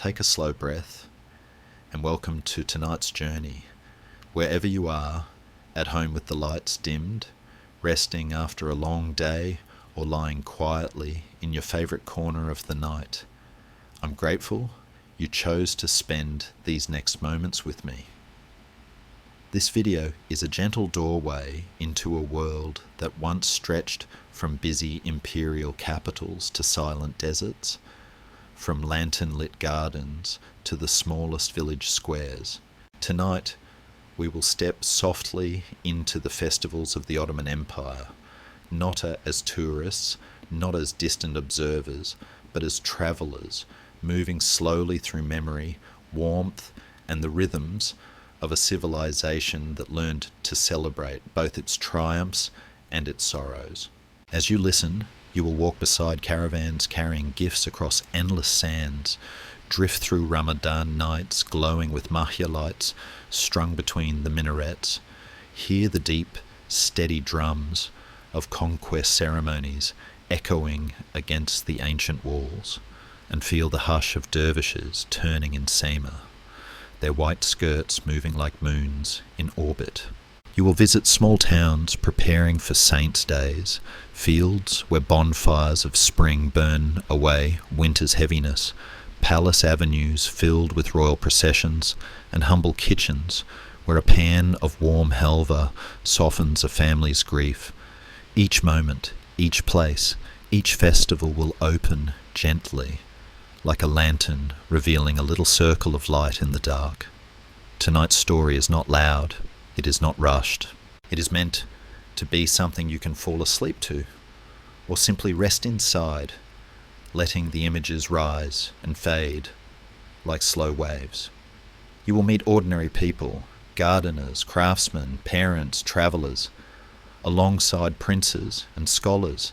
take a slow breath, and welcome to tonight's journey. Wherever you are, at home with the lights dimmed, resting after a long day, or lying quietly in your favourite corner of the night, I'm grateful you chose to spend these next moments with me. This video is a gentle doorway into a world that once stretched from busy imperial capitals to silent deserts, from lantern-lit gardens to the smallest village squares. Tonight, we will step softly into the festivals of the Ottoman Empire, not as tourists, not as distant observers, but as travellers, moving slowly through memory, warmth, and the rhythms of a civilization that learned to celebrate both its triumphs and its sorrows. As you listen, you will walk beside caravans carrying gifts across endless sands, drift through Ramadan nights glowing with mahia lights strung between the minarets, hear the deep, steady drums of conquest ceremonies echoing against the ancient walls, and feel the hush of dervishes turning in Sema, their white skirts moving like moons in orbit. You will visit small towns preparing for saints' days, fields where bonfires of spring burn away winter's heaviness, palace avenues filled with royal processions, and humble kitchens where a pan of warm halva softens a family's grief. Each moment, each place, each festival will open gently, like a lantern revealing a little circle of light in the dark. Tonight's story is not loud, it is not rushed. It is meant to be something you can fall asleep to, or simply rest inside, letting the images rise and fade like slow waves. You will meet ordinary people, gardeners, craftsmen, parents, travellers, alongside princes and scholars,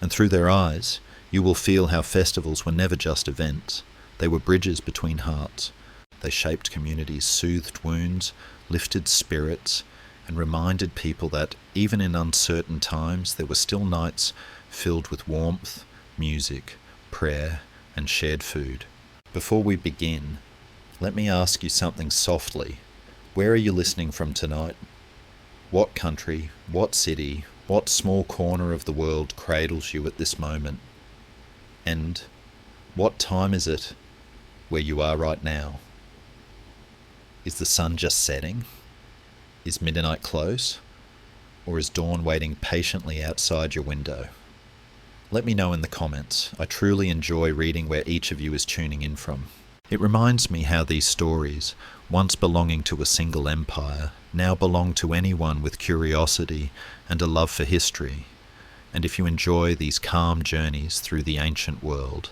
and through their eyes, you will feel how festivals were never just events. They were bridges between hearts. They shaped communities, soothed wounds, lifted spirits, and reminded people that even in uncertain times, there were still nights filled with warmth, music, prayer, and shared food. Before we begin, let me ask you something softly. Where are you listening from tonight? What country, what city, what small corner of the world cradles you at this moment? And what time is it where you are right now? Is the sun just setting? Is midnight close? Or is dawn waiting patiently outside your window? Let me know in the comments. I truly enjoy reading where each of you is tuning in from. It reminds me how these stories, once belonging to a single empire, now belong to anyone with curiosity and a love for history. And if you enjoy these calm journeys through the ancient world,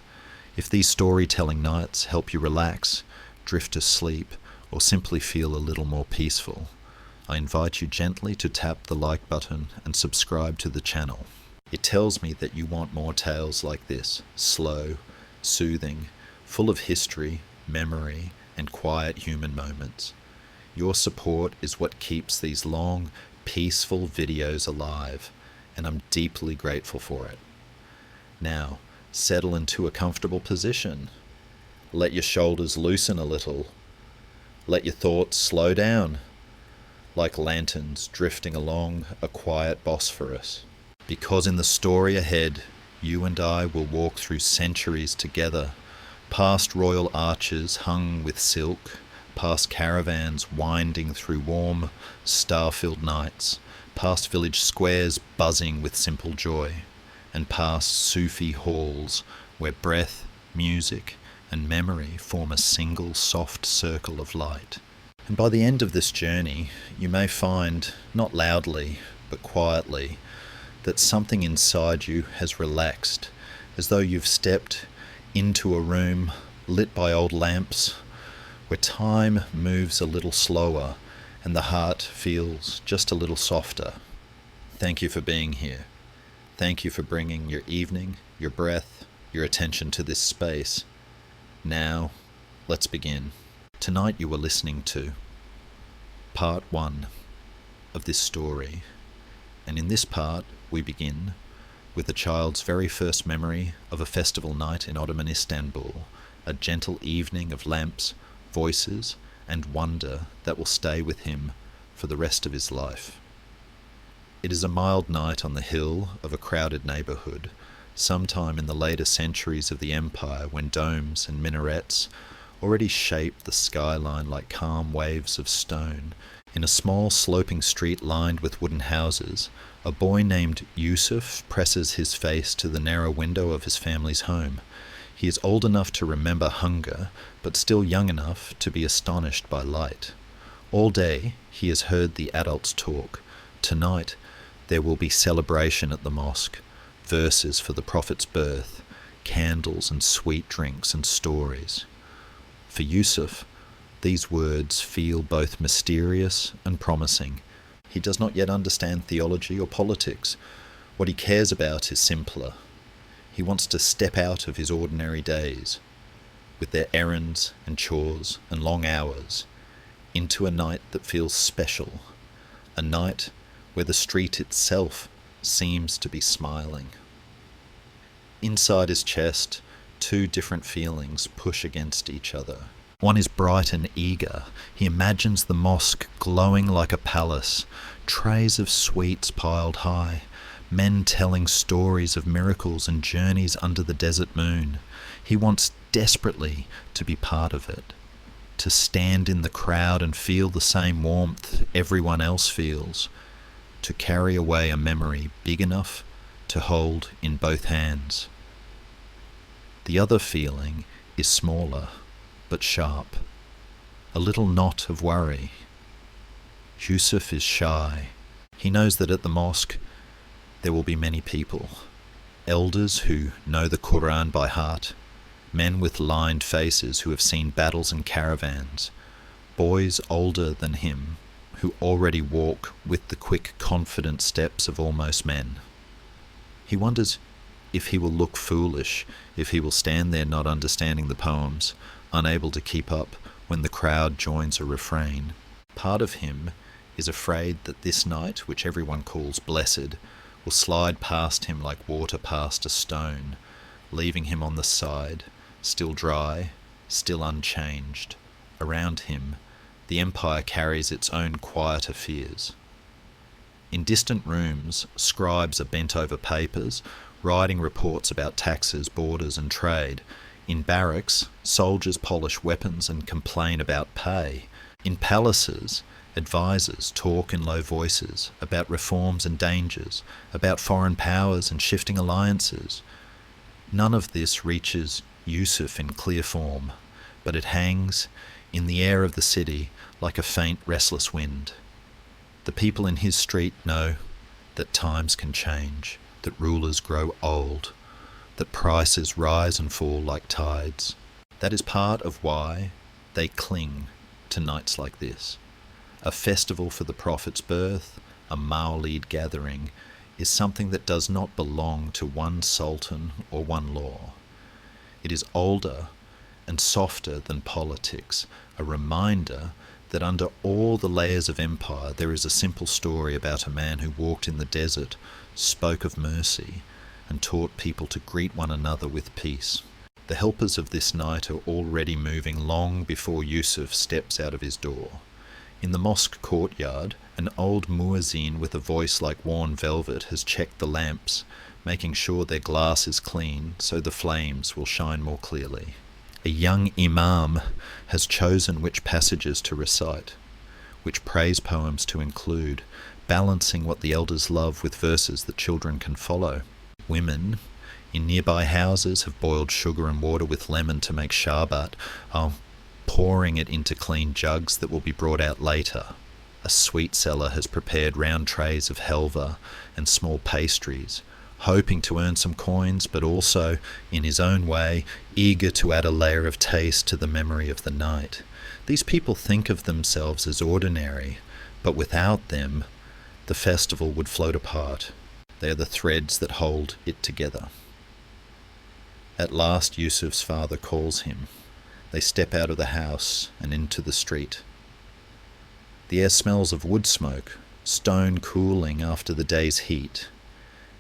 if these storytelling nights help you relax, drift to sleep, or simply feel a little more peaceful, I invite you gently to tap the like button and subscribe to the channel. It tells me that you want more tales like this, slow, soothing, full of history, memory, and quiet human moments. Your support is what keeps these long, peaceful videos alive, and I'm deeply grateful for it. Now, settle into a comfortable position. Let your shoulders loosen a little. Let your thoughts slow down, like lanterns drifting along a quiet Bosphorus. Because in the story ahead, you and I will walk through centuries together, past royal arches hung with silk, past caravans winding through warm, star-filled nights, past village squares buzzing with simple joy, and past Sufi halls where breath, music, and memory form a single soft circle of light. And by the end of this journey, you may find, not loudly, but quietly, that something inside you has relaxed, as though you've stepped into a room lit by old lamps, where time moves a little slower and the heart feels just a little softer. Thank you for being here. Thank you for bringing your evening, your breath, your attention to this space. Now, let's begin. Tonight you are listening to part 1 of this story, and in this part we begin with a child's very first memory of a festival night in Ottoman Istanbul, a gentle evening of lamps, voices, and wonder that will stay with him for the rest of his life. It is a mild night on the hill of a crowded neighbourhood, sometime in the later centuries of the empire, when domes and minarets already shaped the skyline like calm waves of stone. In a small sloping street lined with wooden houses, a boy named Yusuf presses his face to the narrow window of his family's home. He is old enough to remember hunger, but still young enough to be astonished by light. All day he has heard the adults talk. Tonight there will be celebration at the mosque, verses for the Prophet's birth, candles and sweet drinks and stories. For Yusuf, these words feel both mysterious and promising. He does not yet understand theology or politics. What he cares about is simpler. He wants to step out of his ordinary days, with their errands and chores and long hours, into a night that feels special, a night where the street itself seems to be smiling. Inside his chest, two different feelings push against each other. One is bright and eager. He imagines the mosque glowing like a palace, trays of sweets piled high, men telling stories of miracles and journeys under the desert moon. He wants desperately to be part of it, to stand in the crowd and feel the same warmth everyone else feels, to carry away a memory big enough to hold in both hands. The other feeling is smaller, but sharp, a little knot of worry. Yusuf is shy. He knows that at the mosque there will be many people, elders who know the Quran by heart, men with lined faces who have seen battles and caravans, boys older than him who already walk with the quick, confident steps of almost men. He wonders if he will look foolish, if he will stand there not understanding the poems, unable to keep up when the crowd joins a refrain. Part of him is afraid that this night, which everyone calls blessed, will slide past him like water past a stone, leaving him on the side, still dry, still unchanged. Around him, the empire carries its own quieter fears. In distant rooms, scribes are bent over papers, writing reports about taxes, borders and trade. In barracks, soldiers polish weapons and complain about pay. In palaces, advisors talk in low voices about reforms and dangers, about foreign powers and shifting alliances. None of this reaches Yusuf in clear form, but it hangs in the air of the city like a faint, restless wind. The people in his street know that times can change, that rulers grow old, that prices rise and fall like tides. That is part of why they cling to nights like this. A festival for the Prophet's birth, a Mawlid gathering, is something that does not belong to one sultan or one law. It is older and softer than politics, a reminder that under all the layers of empire there is a simple story about a man who walked in the desert, spoke of mercy, and taught people to greet one another with peace. The helpers of this night are already moving long before Yusuf steps out of his door. In the mosque courtyard, an old muezzin with a voice like worn velvet has checked the lamps, making sure their glass is clean so the flames will shine more clearly. A young imam has chosen which passages to recite, which praise poems to include, balancing what the elders love with verses that children can follow. Women in nearby houses have boiled sugar and water with lemon to make sharbat, pouring it into clean jugs that will be brought out later. A sweet seller has prepared round trays of helva and small pastries, hoping to earn some coins, but also, in his own way, eager to add a layer of taste to the memory of the night. These people think of themselves as ordinary, but without them, the festival would float apart. They are the threads that hold it together. At last Yusuf's father calls him. They step out of the house and into the street. The air smells of wood smoke, stone cooling after the day's heat,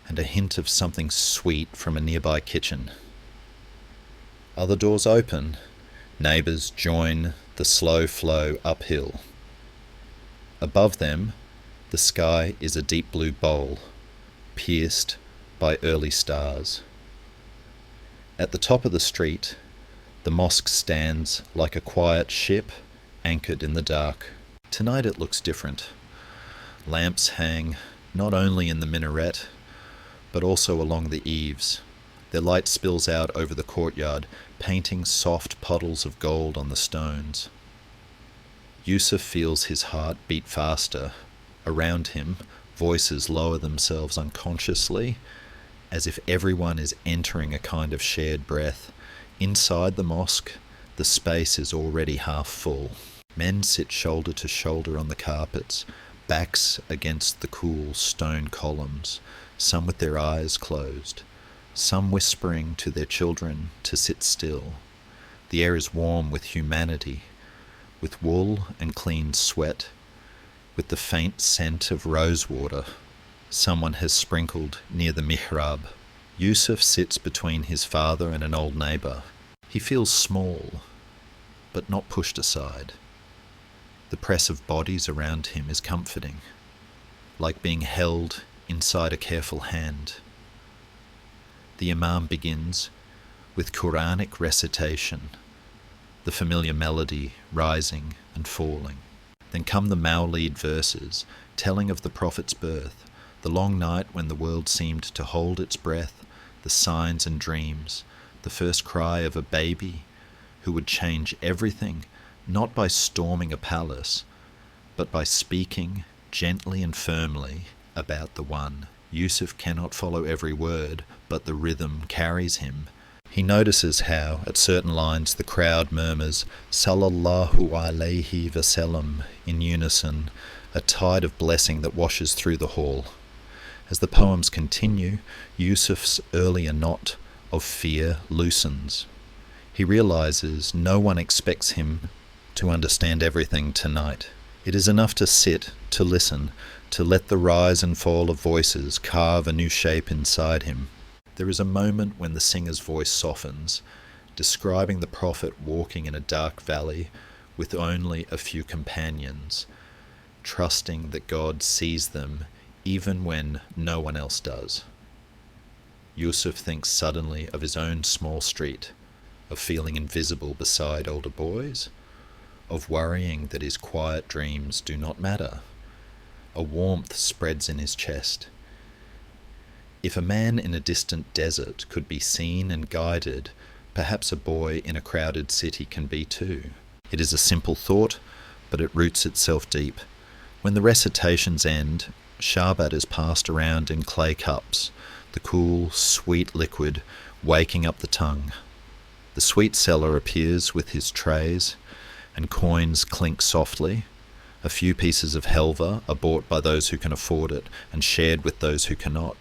and a hint of something sweet from a nearby kitchen. Other doors open. Neighbours join the slow flow uphill. Above them, the sky is a deep blue bowl, pierced by early stars. At the top of the street, the mosque stands like a quiet ship anchored in the dark. Tonight it looks different. Lamps hang not only in the minaret, but also along the eaves. Their light spills out over the courtyard, painting soft puddles of gold on the stones. Yusuf feels his heart beat faster. Around him, voices lower themselves unconsciously, as if everyone is entering a kind of shared breath. Inside the mosque, the space is already half full. Men sit shoulder to shoulder on the carpets, backs against the cool stone columns, some with their eyes closed, some whispering to their children to sit still. The air is warm with humanity, with wool and clean sweat, with the faint scent of rosewater someone has sprinkled near the mihrab. Yusuf sits between his father and an old neighbour. He feels small, but not pushed aside. The press of bodies around him is comforting, like being held inside a careful hand. The Imam begins with Quranic recitation, the familiar melody rising and falling. Then come the Mawlid verses, telling of the Prophet's birth, the long night when the world seemed to hold its breath, the signs and dreams, the first cry of a baby who would change everything, not by storming a palace, but by speaking gently and firmly about the one. Yusuf cannot follow every word, but the rhythm carries him. He notices how, at certain lines, the crowd murmurs, Sallallahu alayhi wasallam, in unison, a tide of blessing that washes through the hall. As the poems continue, Yusuf's earlier knot of fear loosens. He realizes no one expects him to understand everything tonight. It is enough to sit, to listen, to let the rise and fall of voices carve a new shape inside him. There is a moment when the singer's voice softens, describing the prophet walking in a dark valley with only a few companions, trusting that God sees them even when no one else does. Yusuf thinks suddenly of his own small street, of feeling invisible beside older boys, of worrying that his quiet dreams do not matter. A warmth spreads in his chest. If a man in a distant desert could be seen and guided, perhaps a boy in a crowded city can be too. It is a simple thought, but it roots itself deep. When the recitations end, Sharbat is passed around in clay cups, the cool, sweet liquid waking up the tongue. The sweet seller appears with his trays, and coins clink softly. A few pieces of helva are bought by those who can afford it and shared with those who cannot.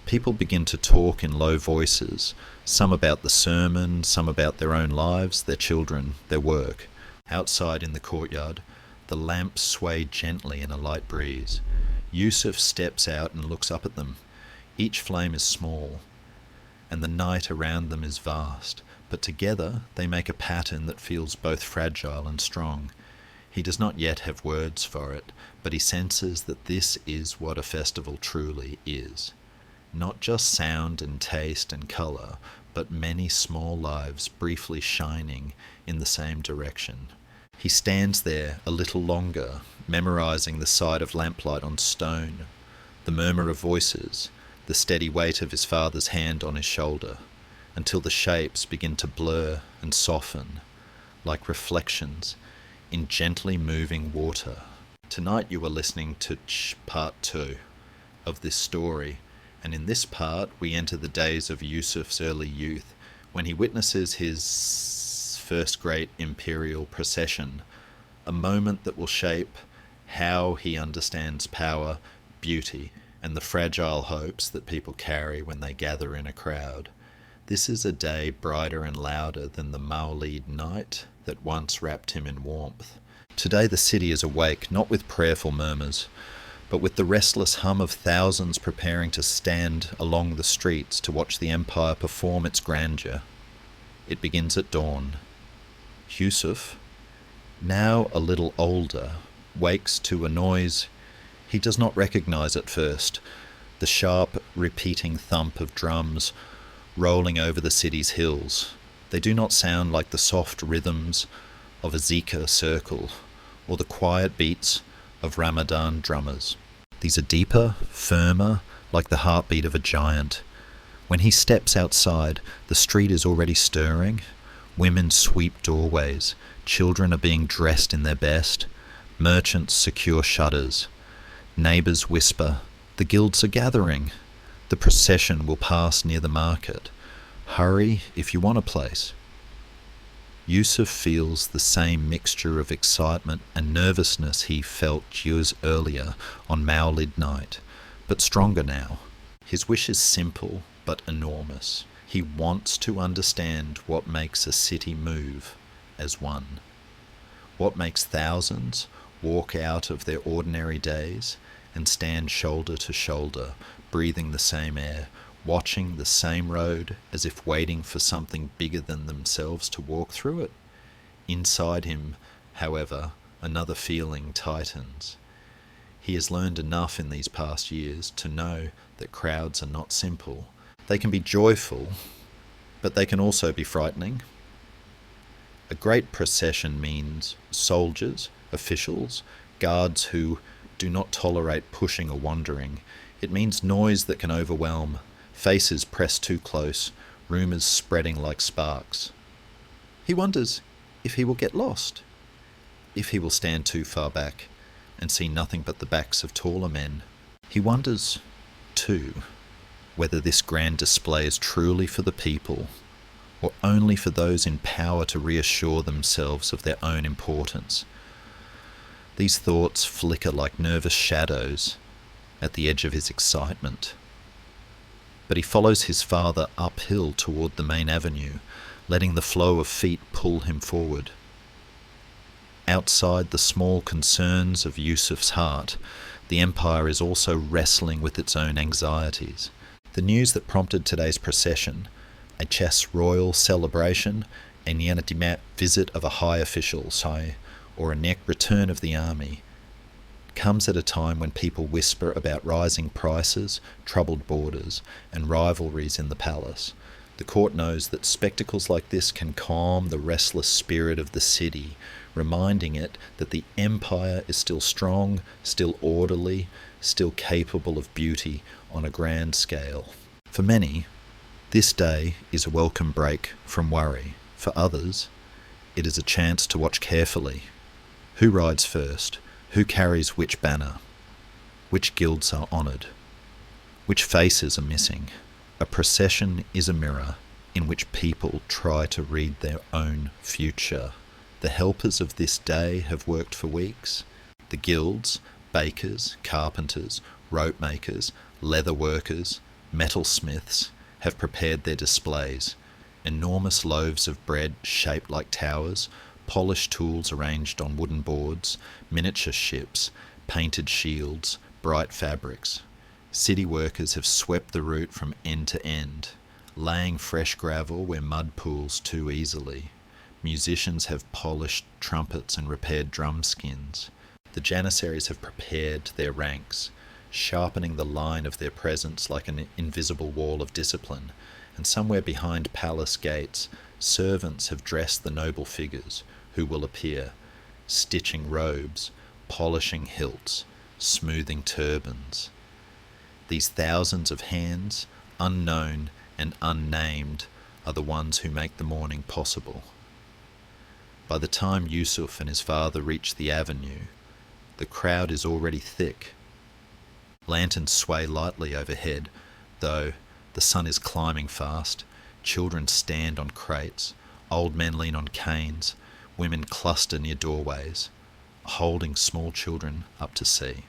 People begin to talk in low voices, some about the sermon, some about their own lives, their children, their work. Outside in the courtyard, the lamps sway gently in a light breeze. Yusuf steps out and looks up at them. Each flame is small, and the night around them is vast, but together they make a pattern that feels both fragile and strong. He does not yet have words for it, but he senses that this is what a festival truly is. Not just sound and taste and colour, but many small lives briefly shining in the same direction. He stands there a little longer, memorising the sight of lamplight on stone, the murmur of voices, the steady weight of his father's hand on his shoulder, until the shapes begin to blur and soften, like reflections in gently moving water. Tonight you are listening to part 2 of this story, and in this part we enter the days of Yusuf's early youth, when he witnesses his first great imperial procession, a moment that will shape how he understands power, beauty, and the fragile hopes that people carry when they gather in a crowd. This is a day brighter and louder than the Mawlid night that once wrapped him in warmth. Today the city is awake, not with prayerful murmurs, but with the restless hum of thousands preparing to stand along the streets to watch the empire perform its grandeur. It begins at dawn. Yusuf, now a little older, wakes to a noise he does not recognize at first, the sharp, repeating thump of drums rolling over the city's hills. They do not sound like the soft rhythms of a zikr circle or the quiet beats of Ramadan drummers. These are deeper, firmer, like the heartbeat of a giant. When he steps outside, the street is already stirring. Women sweep doorways. Children are being dressed in their best. Merchants secure shutters. Neighbours whisper, "The guilds are gathering. The procession will pass near the market. Hurry if you want a place." Yusuf feels the same mixture of excitement and nervousness he felt years earlier on Mawlid night, but stronger now. His wish is simple but enormous. He wants to understand what makes a city move as one. What makes thousands walk out of their ordinary days and stand shoulder to shoulder, breathing the same air, watching the same road as if waiting for something bigger than themselves to walk through it. Inside him, however, another feeling tightens. He has learned enough in these past years to know that crowds are not simple. They can be joyful, but they can also be frightening. A great procession means soldiers, officials, guards who do not tolerate pushing or wandering. It means noise that can overwhelm, faces pressed too close, rumours spreading like sparks. He wonders if he will get lost, if he will stand too far back and see nothing but the backs of taller men. He wonders, too, whether this grand display is truly for the people or only for those in power to reassure themselves of their own importance. These thoughts flicker like nervous shadows at the edge of his excitement. But he follows his father uphill toward the main avenue, letting the flow of feet pull him forward. Outside the small concerns of Yusuf's heart, the empire is also wrestling with its own anxieties. The news that prompted today's procession, a chess royal celebration, a Nianatimat visit of a high official, or a neck return of the army, comes at a time when people whisper about rising prices, troubled borders, and rivalries in the palace. The court knows that spectacles like this can calm the restless spirit of the city, reminding it that the empire is still strong, still orderly, still capable of beauty on a grand scale. For many, this day is a welcome break from worry. For others, it is a chance to watch carefully. Who rides first? Who carries which banner? Which guilds are honoured? Which faces are missing? A procession is a mirror in which people try to read their own future. The helpers of this day have worked for weeks. The guilds, bakers, carpenters, rope makers, leather workers, metalsmiths have prepared their displays. Enormous loaves of bread shaped like towers, polished tools arranged on wooden boards, miniature ships, painted shields, bright fabrics. City workers have swept the route from end to end, laying fresh gravel where mud pools too easily. Musicians have polished trumpets and repaired drum skins. The janissaries have prepared their ranks, sharpening the line of their presence like an invisible wall of discipline, and somewhere behind palace gates, servants have dressed the noble figures who will appear, stitching robes, polishing hilts, smoothing turbans. These thousands of hands, unknown and unnamed, are the ones who make the morning possible. By the time Yusuf and his father reach the avenue, the crowd is already thick. Lanterns sway lightly overhead, though the sun is climbing fast. Children stand on crates, old men lean on canes, women cluster near doorways, holding small children up to see.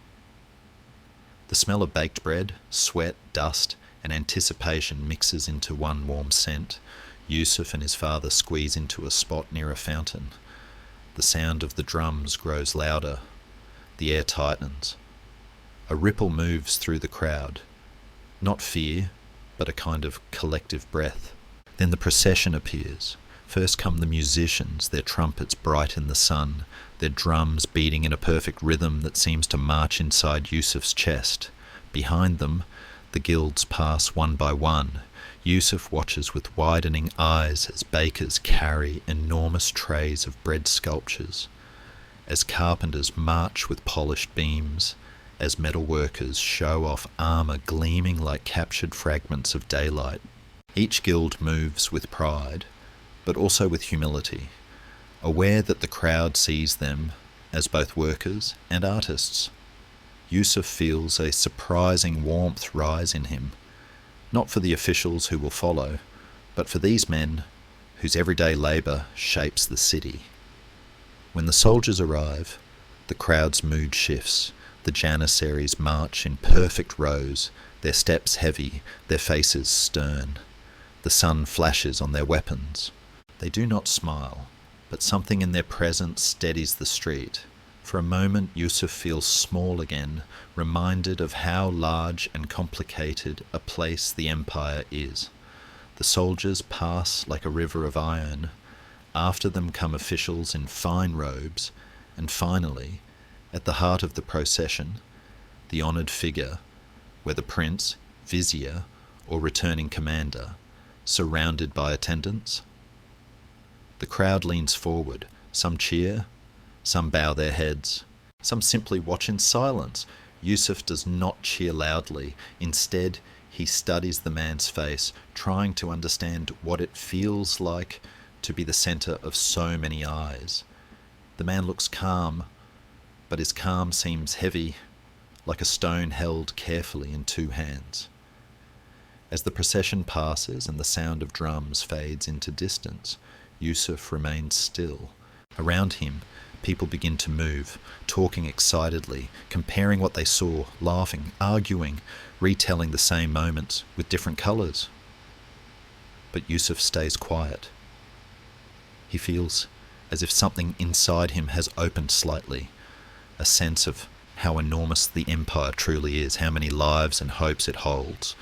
The smell of baked bread, sweat, dust, and anticipation mixes into one warm scent. Yusuf and his father squeeze into a spot near a fountain. The sound of the drums grows louder. The air tightens. A ripple moves through the crowd. Not fear, but a kind of collective breath. Then the procession appears. First come the musicians, their trumpets bright in the sun, their drums beating in a perfect rhythm that seems to march inside Yusuf's chest. Behind them, the guilds pass one by one. Yusuf watches with widening eyes as bakers carry enormous trays of bread sculptures, as carpenters march with polished beams, as metal workers show off armour gleaming like captured fragments of daylight. Each guild moves with pride, but also with humility, aware that the crowd sees them as both workers and artists. Yusuf feels a surprising warmth rise in him, not for the officials who will follow, but for these men whose everyday labour shapes the city. When the soldiers arrive, the crowd's mood shifts. The janissaries march in perfect rows, their steps heavy, their faces stern. The sun flashes on their weapons. They do not smile, but something in their presence steadies the street. For a moment Yusuf feels small again, reminded of how large and complicated a place the empire is. The soldiers pass like a river of iron. After them come officials in fine robes, and finally, at the heart of the procession, the honoured figure, whether prince, vizier, or returning commander, surrounded by attendants. The crowd leans forward. Some cheer, some bow their heads, some simply watch in silence. Yusuf does not cheer loudly. Instead, he studies the man's face, trying to understand what it feels like to be the centre of so many eyes. The man looks calm, but his calm seems heavy, like a stone held carefully in two hands. As the procession passes and the sound of drums fades into distance, Yusuf remains still. Around him, people begin to move, talking excitedly, comparing what they saw, laughing, arguing, retelling the same moments with different colours. But Yusuf stays quiet. He feels as if something inside him has opened slightly, a sense of how enormous the empire truly is, how many lives and hopes it holds.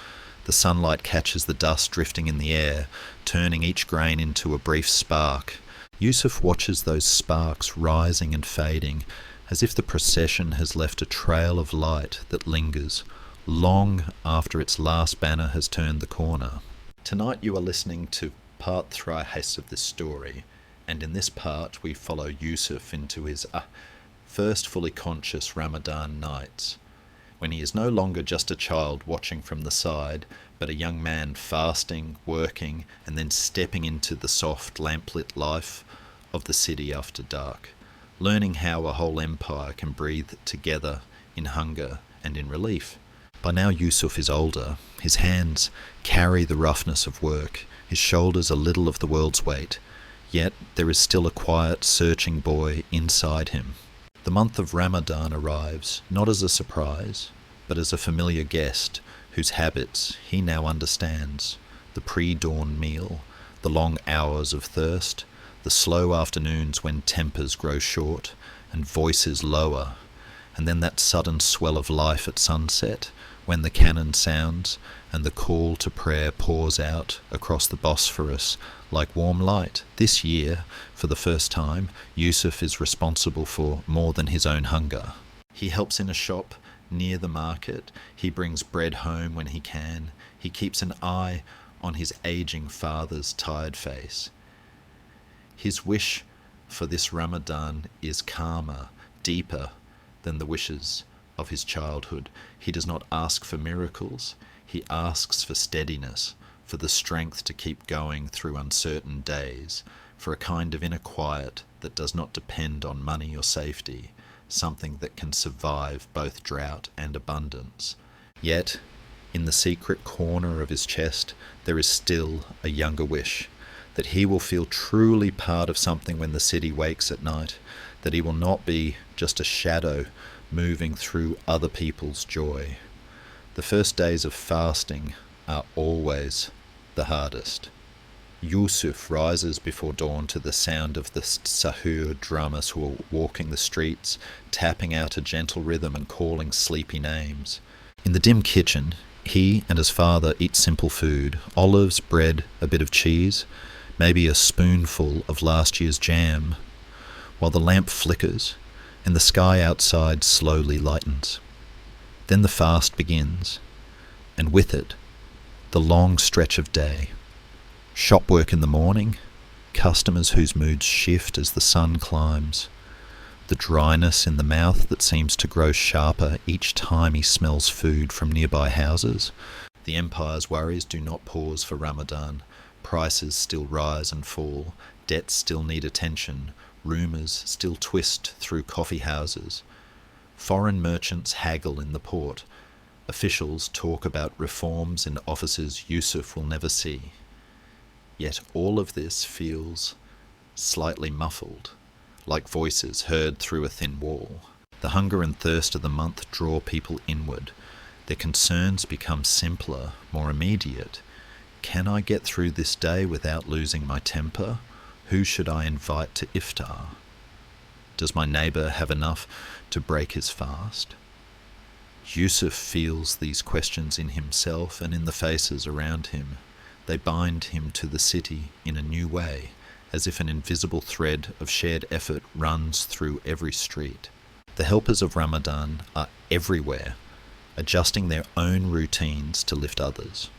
The sunlight catches the dust drifting in the air, turning each grain into a brief spark. Yusuf watches those sparks rising and fading, as if the procession has left a trail of light that lingers long after its last banner has turned the corner. Tonight you are listening to part 3 of this story, and in this part we follow Yusuf into his first fully conscious Ramadan nights, when he is no longer just a child watching from the side, but a young man fasting, working, and then stepping into the soft lamplit life of the city after dark, learning how a whole empire can breathe together in hunger and in relief. By now Yusuf is older. His hands carry the roughness of work, his shoulders a little of the world's weight, yet there is still a quiet, searching boy inside him. The month of Ramadan arrives, not as a surprise, but as a familiar guest whose habits he now understands. The pre-dawn meal, the long hours of thirst, the slow afternoons when tempers grow short and voices lower, and then that sudden swell of life at sunset, when the cannon sounds and the call to prayer pours out across the Bosphorus like warm light. This year, for the first time, Yusuf is responsible for more than his own hunger. He helps in a shop near the market. He brings bread home when he can. He keeps an eye on his aging father's tired face. His wish for this Ramadan is calmer, deeper than the wishes of his childhood. He does not ask for miracles. He asks for steadiness, for the strength to keep going through uncertain days, for a kind of inner quiet that does not depend on money or safety, something that can survive both drought and abundance. Yet, in the secret corner of his chest, there is still a younger wish, that he will feel truly part of something when the city wakes at night, that he will not be just a shadow moving through other people's joy. The first days of fasting are always the hardest. Yusuf rises before dawn to the sound of the sahur drummers who are walking the streets, tapping out a gentle rhythm and calling sleepy names. In the dim kitchen, he and his father eat simple food: olives, bread, a bit of cheese. maybe a spoonful of last year's jam, while the lamp flickers and the sky outside slowly lightens. Then the fast begins, and with it, the long stretch of day. Shop work in the morning, customers whose moods shift as the sun climbs, the dryness in the mouth that seems to grow sharper each time he smells food from nearby houses. The empire's worries do not pause for Ramadan. Prices still rise and fall, debts still need attention, rumours still twist through coffee houses. Foreign merchants haggle in the port. Officials talk about reforms in offices Yusuf will never see. Yet all of this feels slightly muffled, like voices heard through a thin wall. The hunger and thirst of the month draw people inward. Their concerns become simpler, more immediate. Can I get through this day without losing my temper? Who should I invite to iftar? Does my neighbour have enough to break his fast? Yusuf feels these questions in himself and in the faces around him. They bind him to the city in a new way, as if an invisible thread of shared effort runs through every street. The helpers of Ramadan are everywhere, adjusting their own routines to lift others.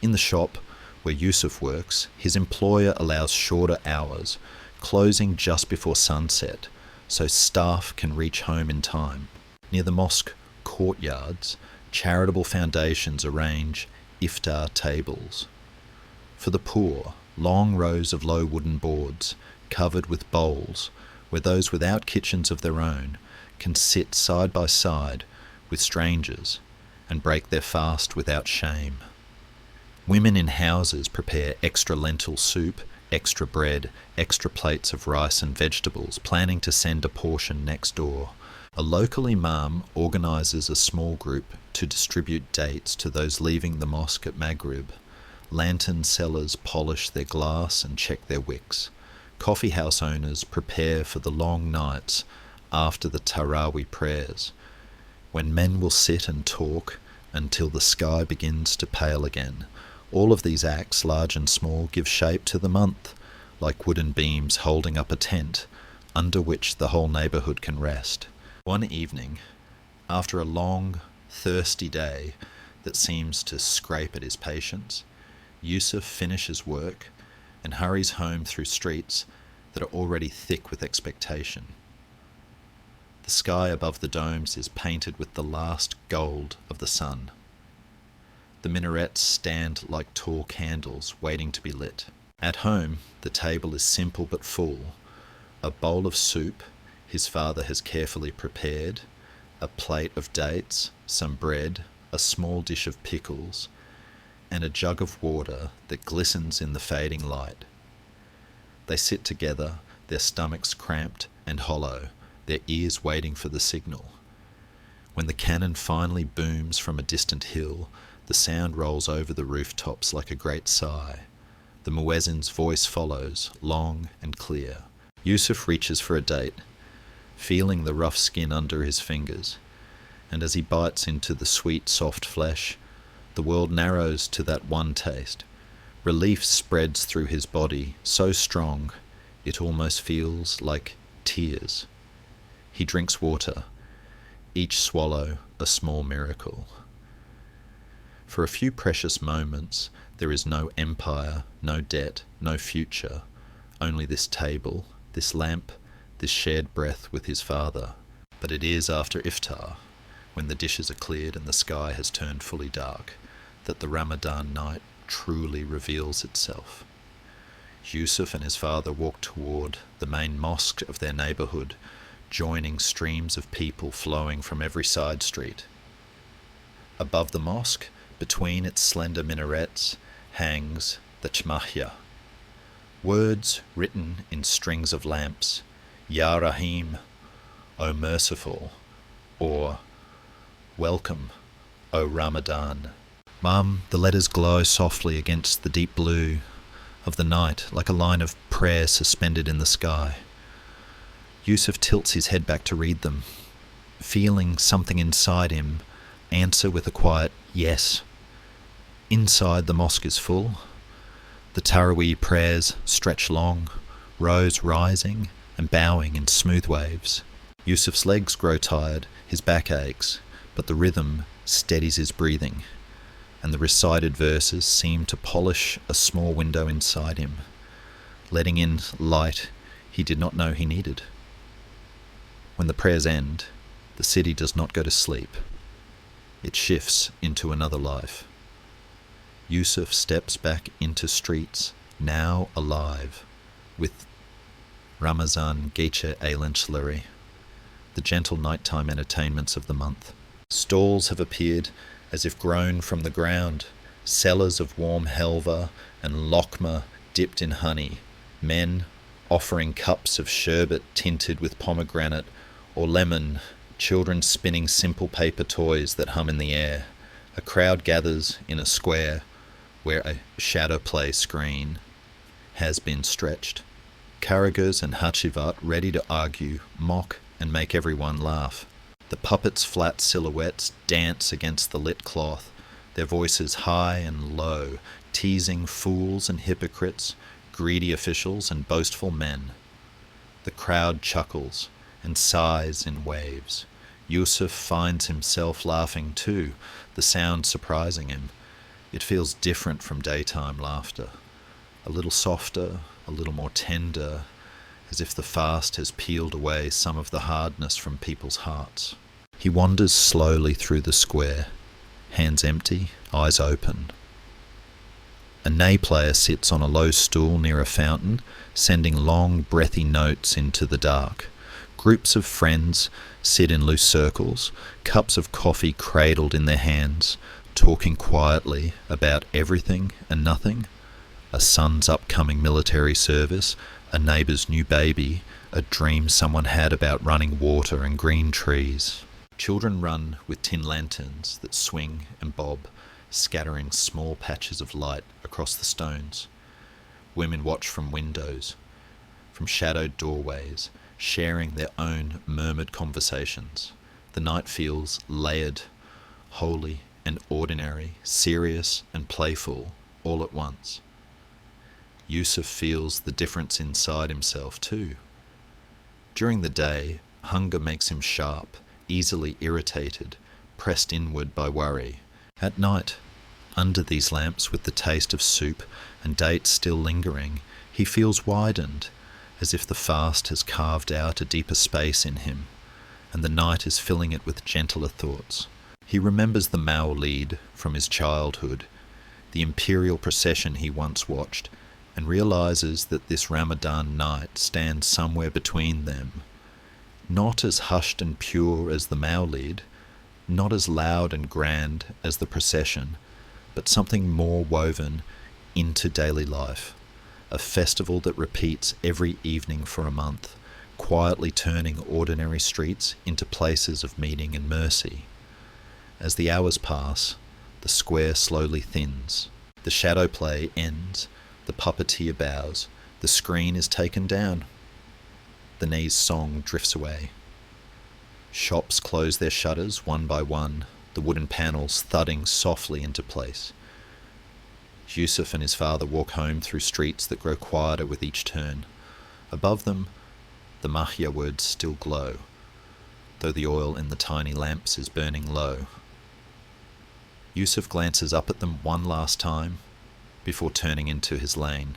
In the shop where Yusuf works, his employer allows shorter hours, closing just before sunset, so staff can reach home in time. Near the mosque courtyards, charitable foundations arrange iftar tables. For the poor, long rows of low wooden boards, covered with bowls, where those without kitchens of their own can sit side by side with strangers and break their fast without shame. Women in houses prepare extra lentil soup, extra bread, extra plates of rice and vegetables, planning to send a portion next door. A local imam organises a small group to distribute dates to those leaving the mosque at Maghrib. Lantern sellers polish their glass and check their wicks. Coffee house owners prepare for the long nights after the Tarawih prayers, when men will sit and talk until the sky begins to pale again. All of these acts, large and small, give shape to the month, like wooden beams holding up a tent under which the whole neighbourhood can rest. One evening, after a long, thirsty day that seems to scrape at his patience, Yusuf finishes work and hurries home through streets that are already thick with expectation. The sky above the domes is painted with the last gold of the sun. The minarets stand like tall candles waiting to be lit. At home, the table is simple but full. A bowl of soup his father has carefully prepared, a plate of dates, some bread, a small dish of pickles, and a jug of water that glistens in the fading light. They sit together, their stomachs cramped and hollow, their ears waiting for the signal. When the cannon finally booms from a distant hill, the sound rolls over the rooftops like a great sigh. The muezzin's voice follows, long and clear. Yusuf reaches for a date, feeling the rough skin under his fingers, and as he bites into the sweet, soft flesh, the world narrows to that one taste. Relief spreads through his body, so strong it almost feels like tears. He drinks water, each swallow a small miracle. For a few precious moments, there is no empire, no debt, no future, only this table, this lamp, this shared breath with his father. But it is after iftar, when the dishes are cleared and the sky has turned fully dark, that the Ramadan night truly reveals itself. Yusuf and his father walk toward the main mosque of their neighbourhood, joining streams of people flowing from every side street. Above the mosque, between its slender minarets, hangs the chmahya. Words written in strings of lamps, Ya Rahim, O Merciful, or Welcome, O Ramadan. Mum, the letters glow softly against the deep blue of the night, like a line of prayer suspended in the sky. Yusuf tilts his head back to read them, feeling something inside him answer with a quiet yes. Inside, the mosque is full. The Taraweeh prayers stretch long, rows rising and bowing in smooth waves. Yusuf's legs grow tired, his back aches, but the rhythm steadies his breathing, and the recited verses seem to polish a small window inside him, letting in light he did not know he needed. When the prayers end, the city does not go to sleep. It shifts into another life. Yusuf steps back into streets, now alive, with Ramadan Gece eğlenceleri, the gentle nighttime entertainments of the month. Stalls have appeared as if grown from the ground, sellers of warm helva and lokma dipped in honey, men offering cups of sherbet tinted with pomegranate or lemon, children spinning simple paper toys that hum in the air. A crowd gathers in a square where a shadow play screen has been stretched. Karagers and hachivat ready to argue, mock, and make everyone laugh. The puppets' flat silhouettes dance against the lit cloth, their voices high and low, teasing fools and hypocrites, greedy officials and boastful men. The crowd chuckles and sighs in waves. Yusuf finds himself laughing too, the sound surprising him. It feels different from daytime laughter, a little softer, a little more tender, as if the fast has peeled away some of the hardness from people's hearts. He wanders slowly through the square, hands empty, eyes open. A ney player sits on a low stool near a fountain, sending long, breathy notes into the dark. Groups of friends sit in loose circles, cups of coffee cradled in their hands, talking quietly about everything and nothing. A son's upcoming military service, a neighbour's new baby, a dream someone had about running water and green trees. Children run with tin lanterns that swing and bob, scattering small patches of light across the stones. Women watch from windows, from shadowed doorways, sharing their own murmured conversations. The night feels layered, holy and ordinary, serious and playful, all at once. Yusuf feels the difference inside himself too. During the day, hunger makes him sharp, easily irritated, pressed inward by worry. At night, under these lamps with the taste of soup and dates still lingering, he feels widened, as if the fast has carved out a deeper space in him, and the night is filling it with gentler thoughts. He remembers the Mawlid from his childhood, the imperial procession he once watched, and realizes that this Ramadan night stands somewhere between them, not as hushed and pure as the Mawlid, not as loud and grand as the procession, but something more woven into daily life, a festival that repeats every evening for a month, quietly turning ordinary streets into places of meeting and mercy. As the hours pass, the square slowly thins. The shadow play ends, the puppeteer bows, the screen is taken down. The ney's song drifts away. Shops close their shutters one by one, the wooden panels thudding softly into place. Yusuf and his father walk home through streets that grow quieter with each turn. Above them, the Mahya words still glow, though the oil in the tiny lamps is burning low. Yusuf glances up at them one last time before turning into his lane.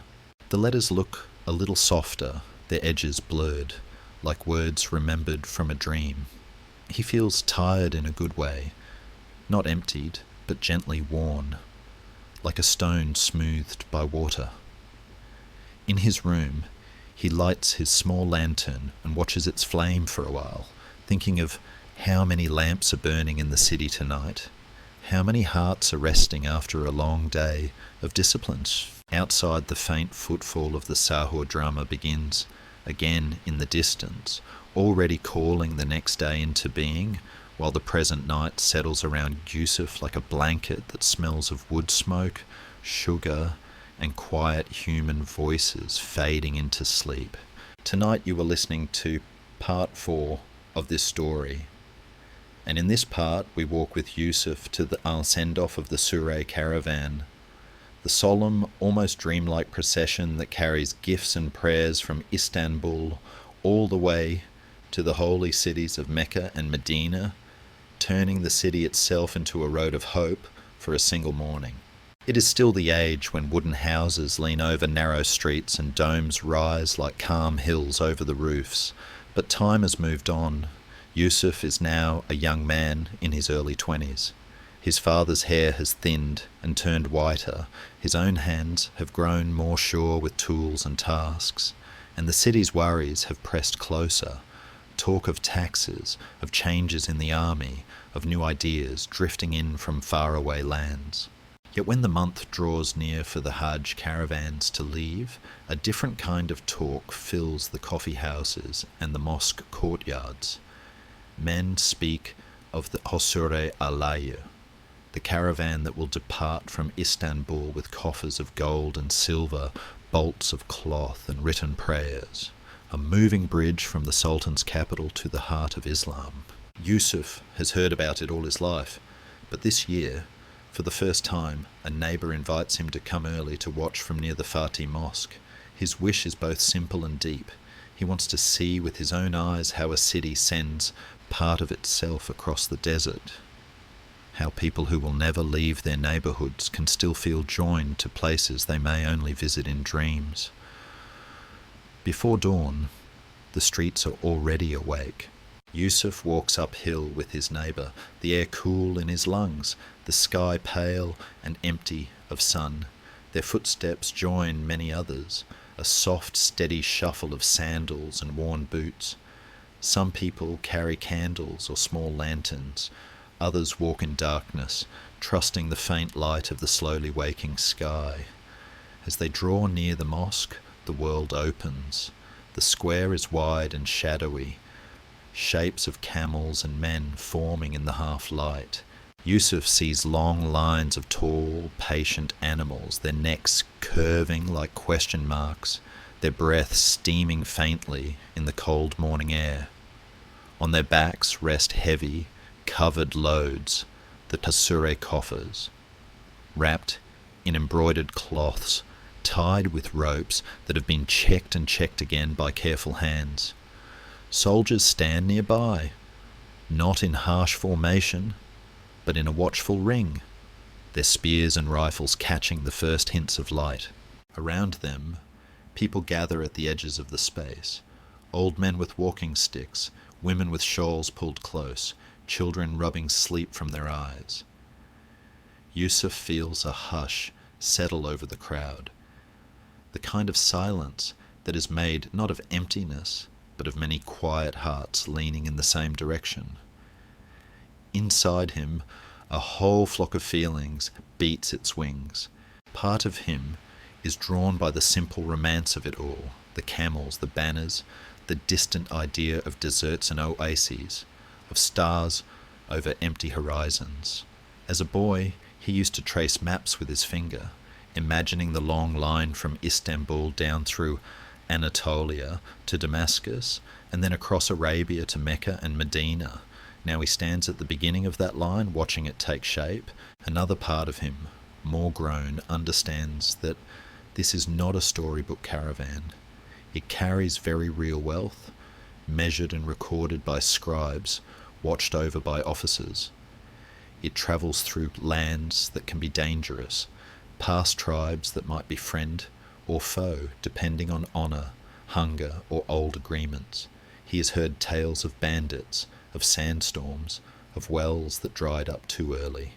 The letters look a little softer, their edges blurred, like words remembered from a dream. He feels tired in a good way, not emptied, but gently worn, like a stone smoothed by water. In his room, he lights his small lantern and watches its flame for a while, thinking of how many lamps are burning in the city tonight, how many hearts are resting after a long day of disciplines. Outside, the faint footfall of the Sahur drama begins, again in the distance, already calling the next day into being, while the present night settles around Yusuf like a blanket that smells of wood smoke, sugar, and quiet human voices fading into sleep. Tonight you were listening to part 4 of this story, and in this part we walk with Yusuf to the send-off of the Surrey caravan. The solemn, almost dreamlike procession that carries gifts and prayers from Istanbul all the way to the holy cities of Mecca and Medina, turning the city itself into a road of hope for a single morning. It is still the age when wooden houses lean over narrow streets and domes rise like calm hills over the roofs, but time has moved on. Yusuf is now a young man in his early 20s. His father's hair has thinned and turned whiter, his own hands have grown more sure with tools and tasks, and the city's worries have pressed closer. Talk of taxes, of changes in the army, of new ideas drifting in from faraway lands. Yet when the month draws near for the Hajj caravans to leave, a different kind of talk fills the coffee houses and the mosque courtyards. Men speak of the Hosure Alayı, the caravan that will depart from Istanbul with coffers of gold and silver, bolts of cloth and written prayers, a moving bridge from the sultan's capital to the heart of Islam. Yusuf has heard about it all his life, but this year, for the first time, a neighbour invites him to come early to watch from near the Fatih Mosque. His wish is both simple and deep. He wants to see with his own eyes how a city sends part of itself across the desert, how people who will never leave their neighbourhoods can still feel joined to places they may only visit in dreams. Before dawn, the streets are already awake. Yusuf walks uphill with his neighbour, the air cool in his lungs, the sky pale and empty of sun. Their footsteps join many others, a soft, steady shuffle of sandals and worn boots. Some people carry candles or small lanterns. Others walk in darkness, trusting the faint light of the slowly waking sky. As they draw near the mosque, the world opens. The square is wide and shadowy, shapes of camels and men forming in the half-light. Yusuf sees long lines of tall, patient animals, their necks curving like question marks, their breath steaming faintly in the cold morning air. On their backs rest heavy, covered loads, the tasure coffers, wrapped in embroidered cloths, tied with ropes that have been checked and checked again by careful hands. Soldiers stand nearby, not in harsh formation, but in a watchful ring, their spears and rifles catching the first hints of light. Around them, people gather at the edges of the space, old men with walking sticks, women with shawls pulled close, children rubbing sleep from their eyes. Yusuf feels a hush settle over the crowd, the kind of silence that is made not of emptiness, but of many quiet hearts leaning in the same direction. Inside him, a whole flock of feelings beats its wings. Part of him is drawn by the simple romance of it all, the camels, the banners, the distant idea of deserts and oases, of stars over empty horizons. As a boy, he used to trace maps with his finger, imagining the long line from Istanbul down through Anatolia to Damascus, and then across Arabia to Mecca and Medina. Now he stands at the beginning of that line, watching it take shape. Another part of him, more grown, understands that this is not a storybook caravan. It carries very real wealth, measured and recorded by scribes, watched over by officers. It travels through lands that can be dangerous, past tribes that might be friend or foe, depending on honour, hunger, or old agreements. He has heard tales of bandits, of sandstorms, of wells that dried up too early.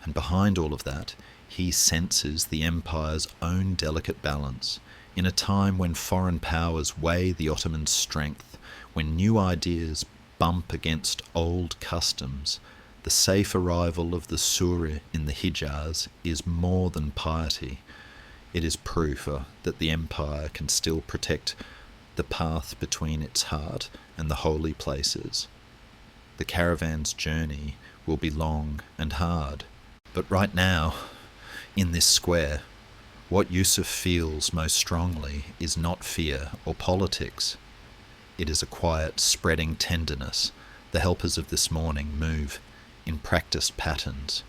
And behind all of that, he senses the empire's own delicate balance. In a time when foreign powers weigh the Ottoman strength, when new ideas bump against old customs, the safe arrival of the Surah in the Hijaz is more than piety. It is proof that the empire can still protect the path between its heart and the holy places. The caravan's journey will be long and hard, but right now, in this square, what Yusuf feels most strongly is not fear or politics. It is a quiet, spreading tenderness. The helpers of this morning move in practiced patterns.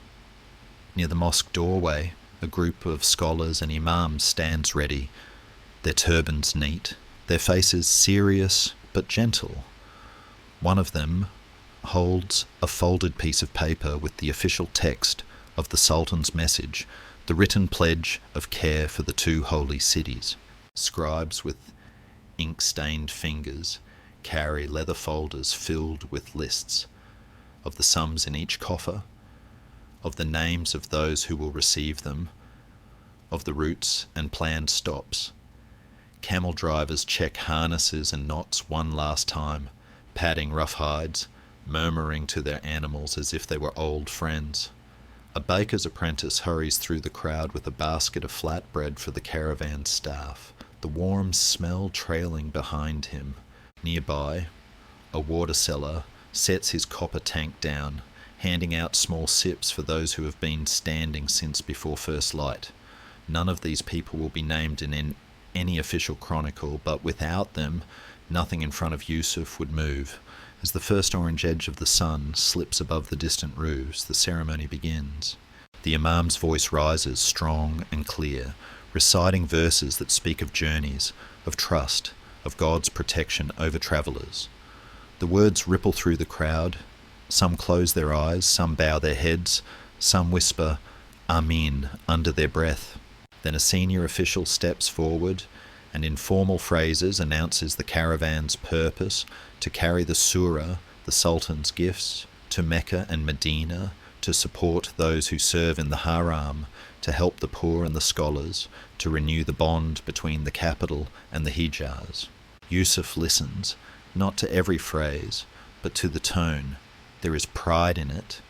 Near the mosque doorway, A group of scholars and imams stands ready, their turbans neat, their faces serious but gentle. One of them holds a folded piece of paper with the official text of the Sultan's message, the written pledge of care for the two holy cities. Scribes with ink-stained fingers carry leather folders filled with lists of the sums in each coffer, of the names of those who will receive them, of the routes and planned stops. Camel drivers check harnesses and knots one last time, patting rough hides, murmuring to their animals as if they were old friends. A baker's apprentice hurries through the crowd with a basket of flatbread for the caravan staff, the warm smell trailing behind him. Nearby, a water seller sets his copper tank down, handing out small sips for those who have been standing since before first light. None of these people will be named in any official chronicle, but without them, nothing in front of Yusuf would move. As the first orange edge of the sun slips above the distant roofs, the ceremony begins. The imam's voice rises strong and clear, reciting verses that speak of journeys, of trust, of God's protection over travellers. The words ripple through the crowd. Some close their eyes, some bow their heads, some whisper Amin under their breath. Then a senior official steps forward and in formal phrases announces the caravan's purpose to carry the surah, the Sultan's gifts, to Mecca and Medina, to support those who serve in the haram, to help the poor and the scholars, to renew the bond between the capital and the Hijaz. Yusuf listens, not to every phrase, but to the tone. There is pride in it,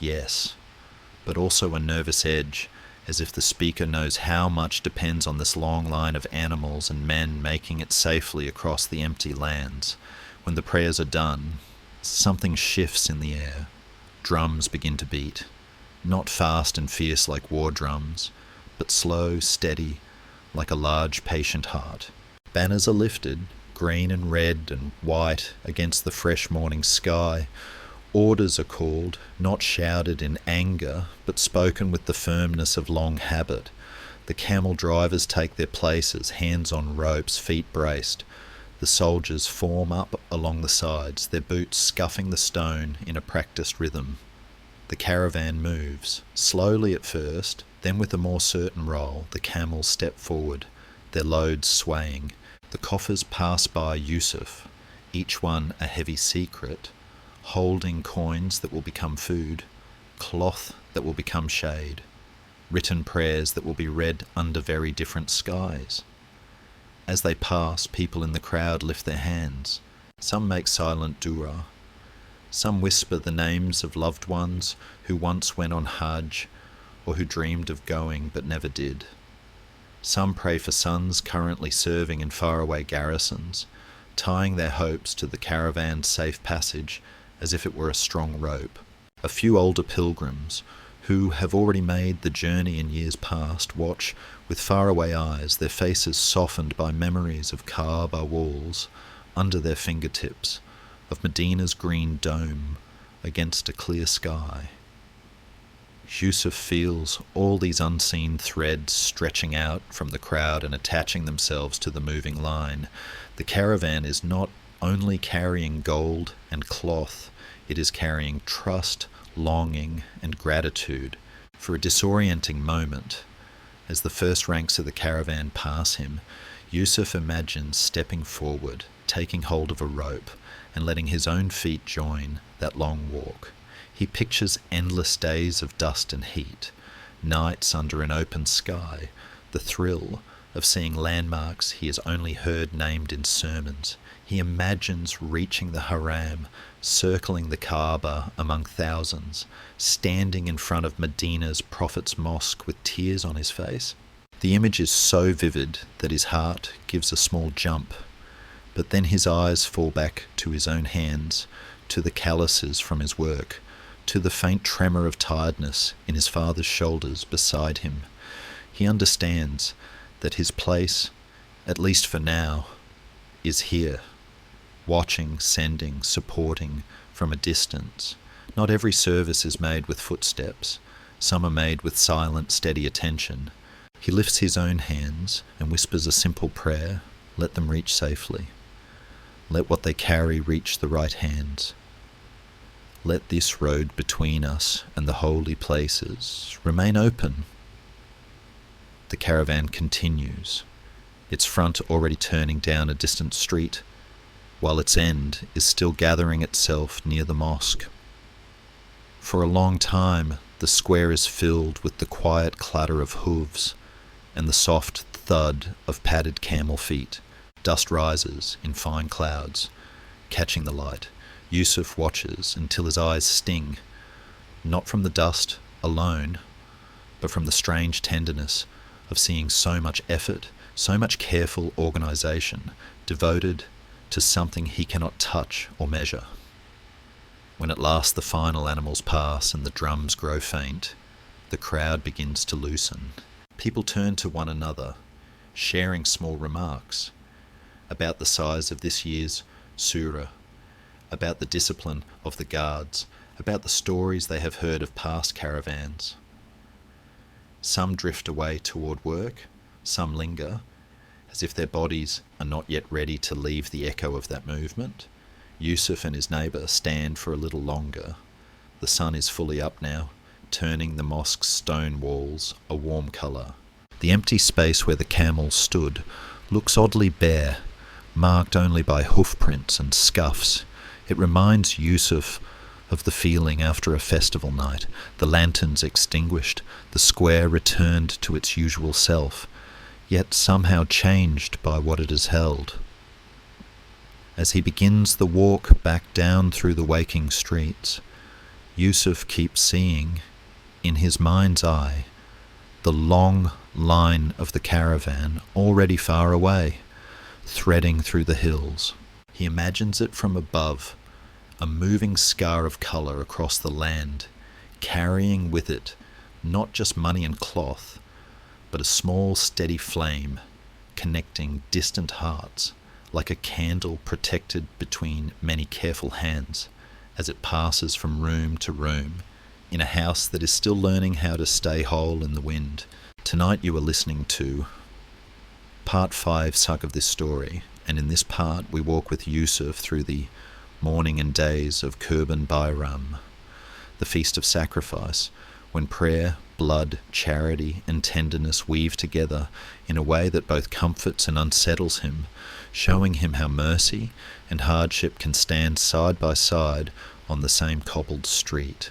yes, but also a nervous edge, as if the speaker knows how much depends on this long line of animals and men making it safely across the empty lands. When the prayers are done, something shifts in the air. Drums begin to beat, not fast and fierce like war drums, but slow, steady, like a large, patient heart. Banners are lifted, green and red and white against the fresh morning sky. Orders are called, not shouted in anger, but spoken with the firmness of long habit. The camel drivers take their places, hands on ropes, feet braced. The soldiers form up along the sides, their boots scuffing the stone in a practiced rhythm. The caravan moves, slowly at first, then with a more certain roll, the camels step forward, their loads swaying. The coffers pass by Yusuf, each one a heavy secret, holding coins that will become food, cloth that will become shade, written prayers that will be read under very different skies. As they pass, people in the crowd lift their hands. Some make silent dua. Some whisper the names of loved ones who once went on Hajj or who dreamed of going but never did. Some pray for sons currently serving in faraway garrisons, tying their hopes to the caravan's safe passage as if it were a strong rope. A few older pilgrims, who have already made the journey in years past, watch with faraway eyes, their faces softened by memories of Kaaba walls under their fingertips, of Medina's green dome against a clear sky. Yusuf feels all these unseen threads stretching out from the crowd and attaching themselves to the moving line. The caravan is not only carrying gold and cloth, it is carrying trust, longing, and gratitude. For a disorienting moment, as the first ranks of the caravan pass him, Yusuf imagines stepping forward, taking hold of a rope, and letting his own feet join that long walk. He pictures endless days of dust and heat, nights under an open sky, the thrill of seeing landmarks he has only heard named in sermons. He imagines reaching the haram, circling the Kaaba among thousands, standing in front of Medina's Prophet's mosque with tears on his face. The image is so vivid that his heart gives a small jump, but then his eyes fall back to his own hands, to the calluses from his work, to the faint tremor of tiredness in his father's shoulders beside him. He understands that his place, at least for now, is here, watching, sending, supporting from a distance. Not every service is made with footsteps. Some are made with silent, steady attention. He lifts his own hands and whispers a simple prayer. Let them reach safely. Let what they carry reach the right hands. Let this road between us and the holy places remain open. The caravan continues, its front already turning down a distant street, while its end is still gathering itself near the mosque. For a long time, the square is filled with the quiet clatter of hooves and the soft thud of padded camel feet. Dust rises in fine clouds, catching the light. Yusuf watches until his eyes sting, not from the dust alone, but from the strange tenderness of seeing so much effort, so much careful organisation devoted to something he cannot touch or measure. When at last the final animals pass and the drums grow faint, the crowd begins to loosen. People turn to one another, sharing small remarks about the size of this year's surah, about the discipline of the guards, about the stories they have heard of past caravans. Some drift away toward work, some linger, as if their bodies are not yet ready to leave the echo of that movement. Yusuf and his neighbour stand for a little longer. The sun is fully up now, turning the mosque's stone walls a warm colour. The empty space where the camels stood looks oddly bare, marked only by hoof prints and scuffs. It reminds Yusuf of the feeling after a festival night, the lanterns extinguished, the square returned to its usual self, yet somehow changed by what it has held. As he begins the walk back down through the waking streets, Yusuf keeps seeing, in his mind's eye, the long line of the caravan already far away, threading through the hills. He imagines it from above, a moving scar of colour across the land, carrying with it not just money and cloth, but a small steady flame connecting distant hearts, like a candle protected between many careful hands as it passes from room to room in a house that is still learning how to stay whole in the wind. Tonight you are listening to part 5 of this story, and in this part we walk with Yusuf through the morning and days of Kurban Bayram, the feast of sacrifice, when prayer, blood, charity and tenderness weave together in a way that both comforts and unsettles him, showing him how mercy and hardship can stand side by side on the same cobbled street.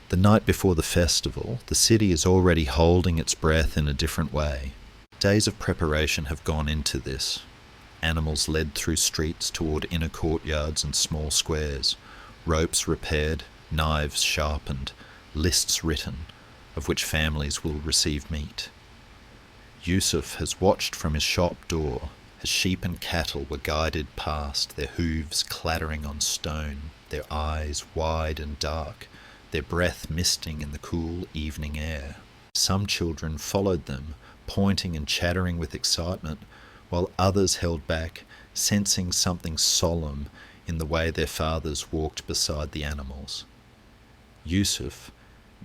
The night before the festival, the city is already holding its breath in a different way. Days of preparation have gone into this. Animals led through streets toward inner courtyards and small squares, ropes repaired, knives sharpened, lists written, of which families will receive meat. Yusuf has watched from his shop door as sheep and cattle were guided past, their hooves clattering on stone, their eyes wide and dark, their breath misting in the cool evening air. Some children followed them, pointing and chattering with excitement, while others held back, sensing something solemn in the way their fathers walked beside the animals. Yusuf,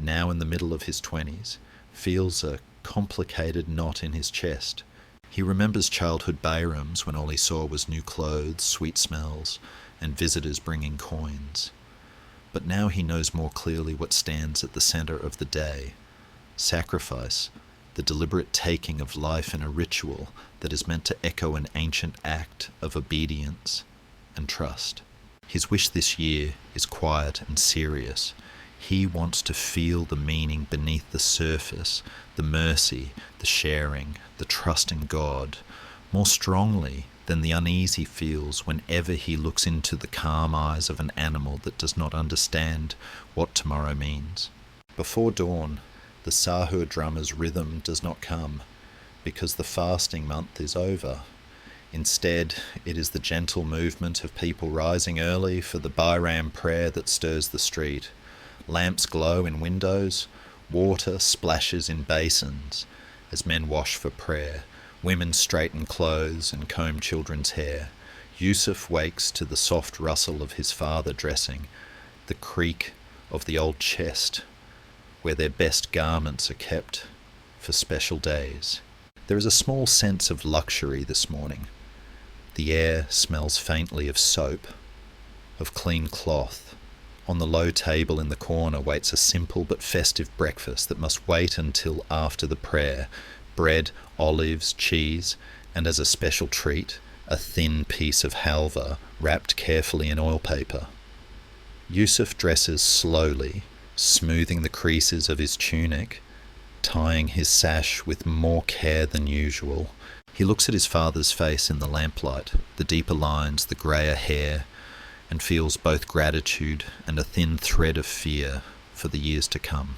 now in the middle of his 20s, feels a complicated knot in his chest. He remembers childhood Bayrams when all he saw was new clothes, sweet smells, and visitors bringing coins. But now he knows more clearly what stands at the centre of the day: sacrifice, the deliberate taking of life in a ritual that is meant to echo an ancient act of obedience and trust. His wish this year is quiet and serious. He wants to feel the meaning beneath the surface, the mercy, the sharing, the trust in God, more strongly than the uneasy feels whenever he looks into the calm eyes of an animal that does not understand what tomorrow means. Before dawn, the sahur drummer's rhythm does not come, because the fasting month is over. Instead, it is the gentle movement of people rising early for the Bayram prayer that stirs the street. Lamps glow in windows, water splashes in basins as men wash for prayer. Women straighten clothes and comb children's hair. Yusuf wakes to the soft rustle of his father dressing, the creak of the old chest where their best garments are kept for special days. There is a small sense of luxury this morning. The air smells faintly of soap, of clean cloth. On the low table in the corner waits a simple but festive breakfast that must wait until after the prayer. Bread, olives, cheese, and as a special treat, a thin piece of halva wrapped carefully in oil paper. Yusuf dresses slowly, smoothing the creases of his tunic, tying his sash with more care than usual. He looks at his father's face in the lamplight, the deeper lines, the greyer hair, and feels both gratitude and a thin thread of fear for the years to come.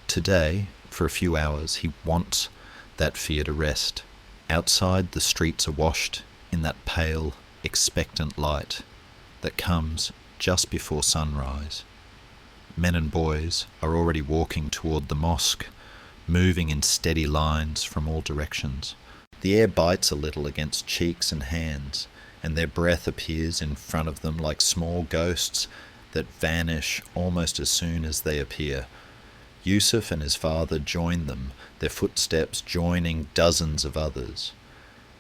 Today, for a few hours, he wants that fear to rest. Outside, the streets are washed in that pale, expectant light that comes just before sunrise. Men and boys are already walking toward the mosque, moving in steady lines from all directions. The air bites a little against cheeks and hands, and their breath appears in front of them like small ghosts that vanish almost as soon as they appear. Yusuf and his father join them, their footsteps joining dozens of others.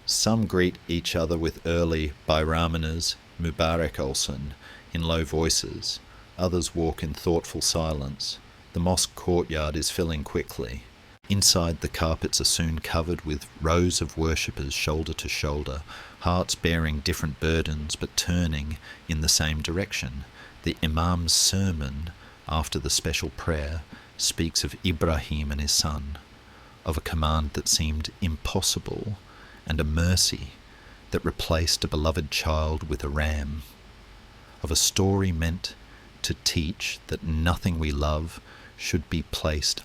Some greet each other with early Bayramanas, Mubarak olsun, in low voices. Others walk in thoughtful silence. The mosque courtyard is filling quickly. Inside, the carpets are soon covered with rows of worshippers shoulder to shoulder, hearts bearing different burdens but turning in the same direction. The Imam's sermon, after the special prayer, speaks of Ibrahim and his son, of a command that seemed impossible, and a mercy that replaced a beloved child with a ram, of a story meant to teach that nothing we love should be placed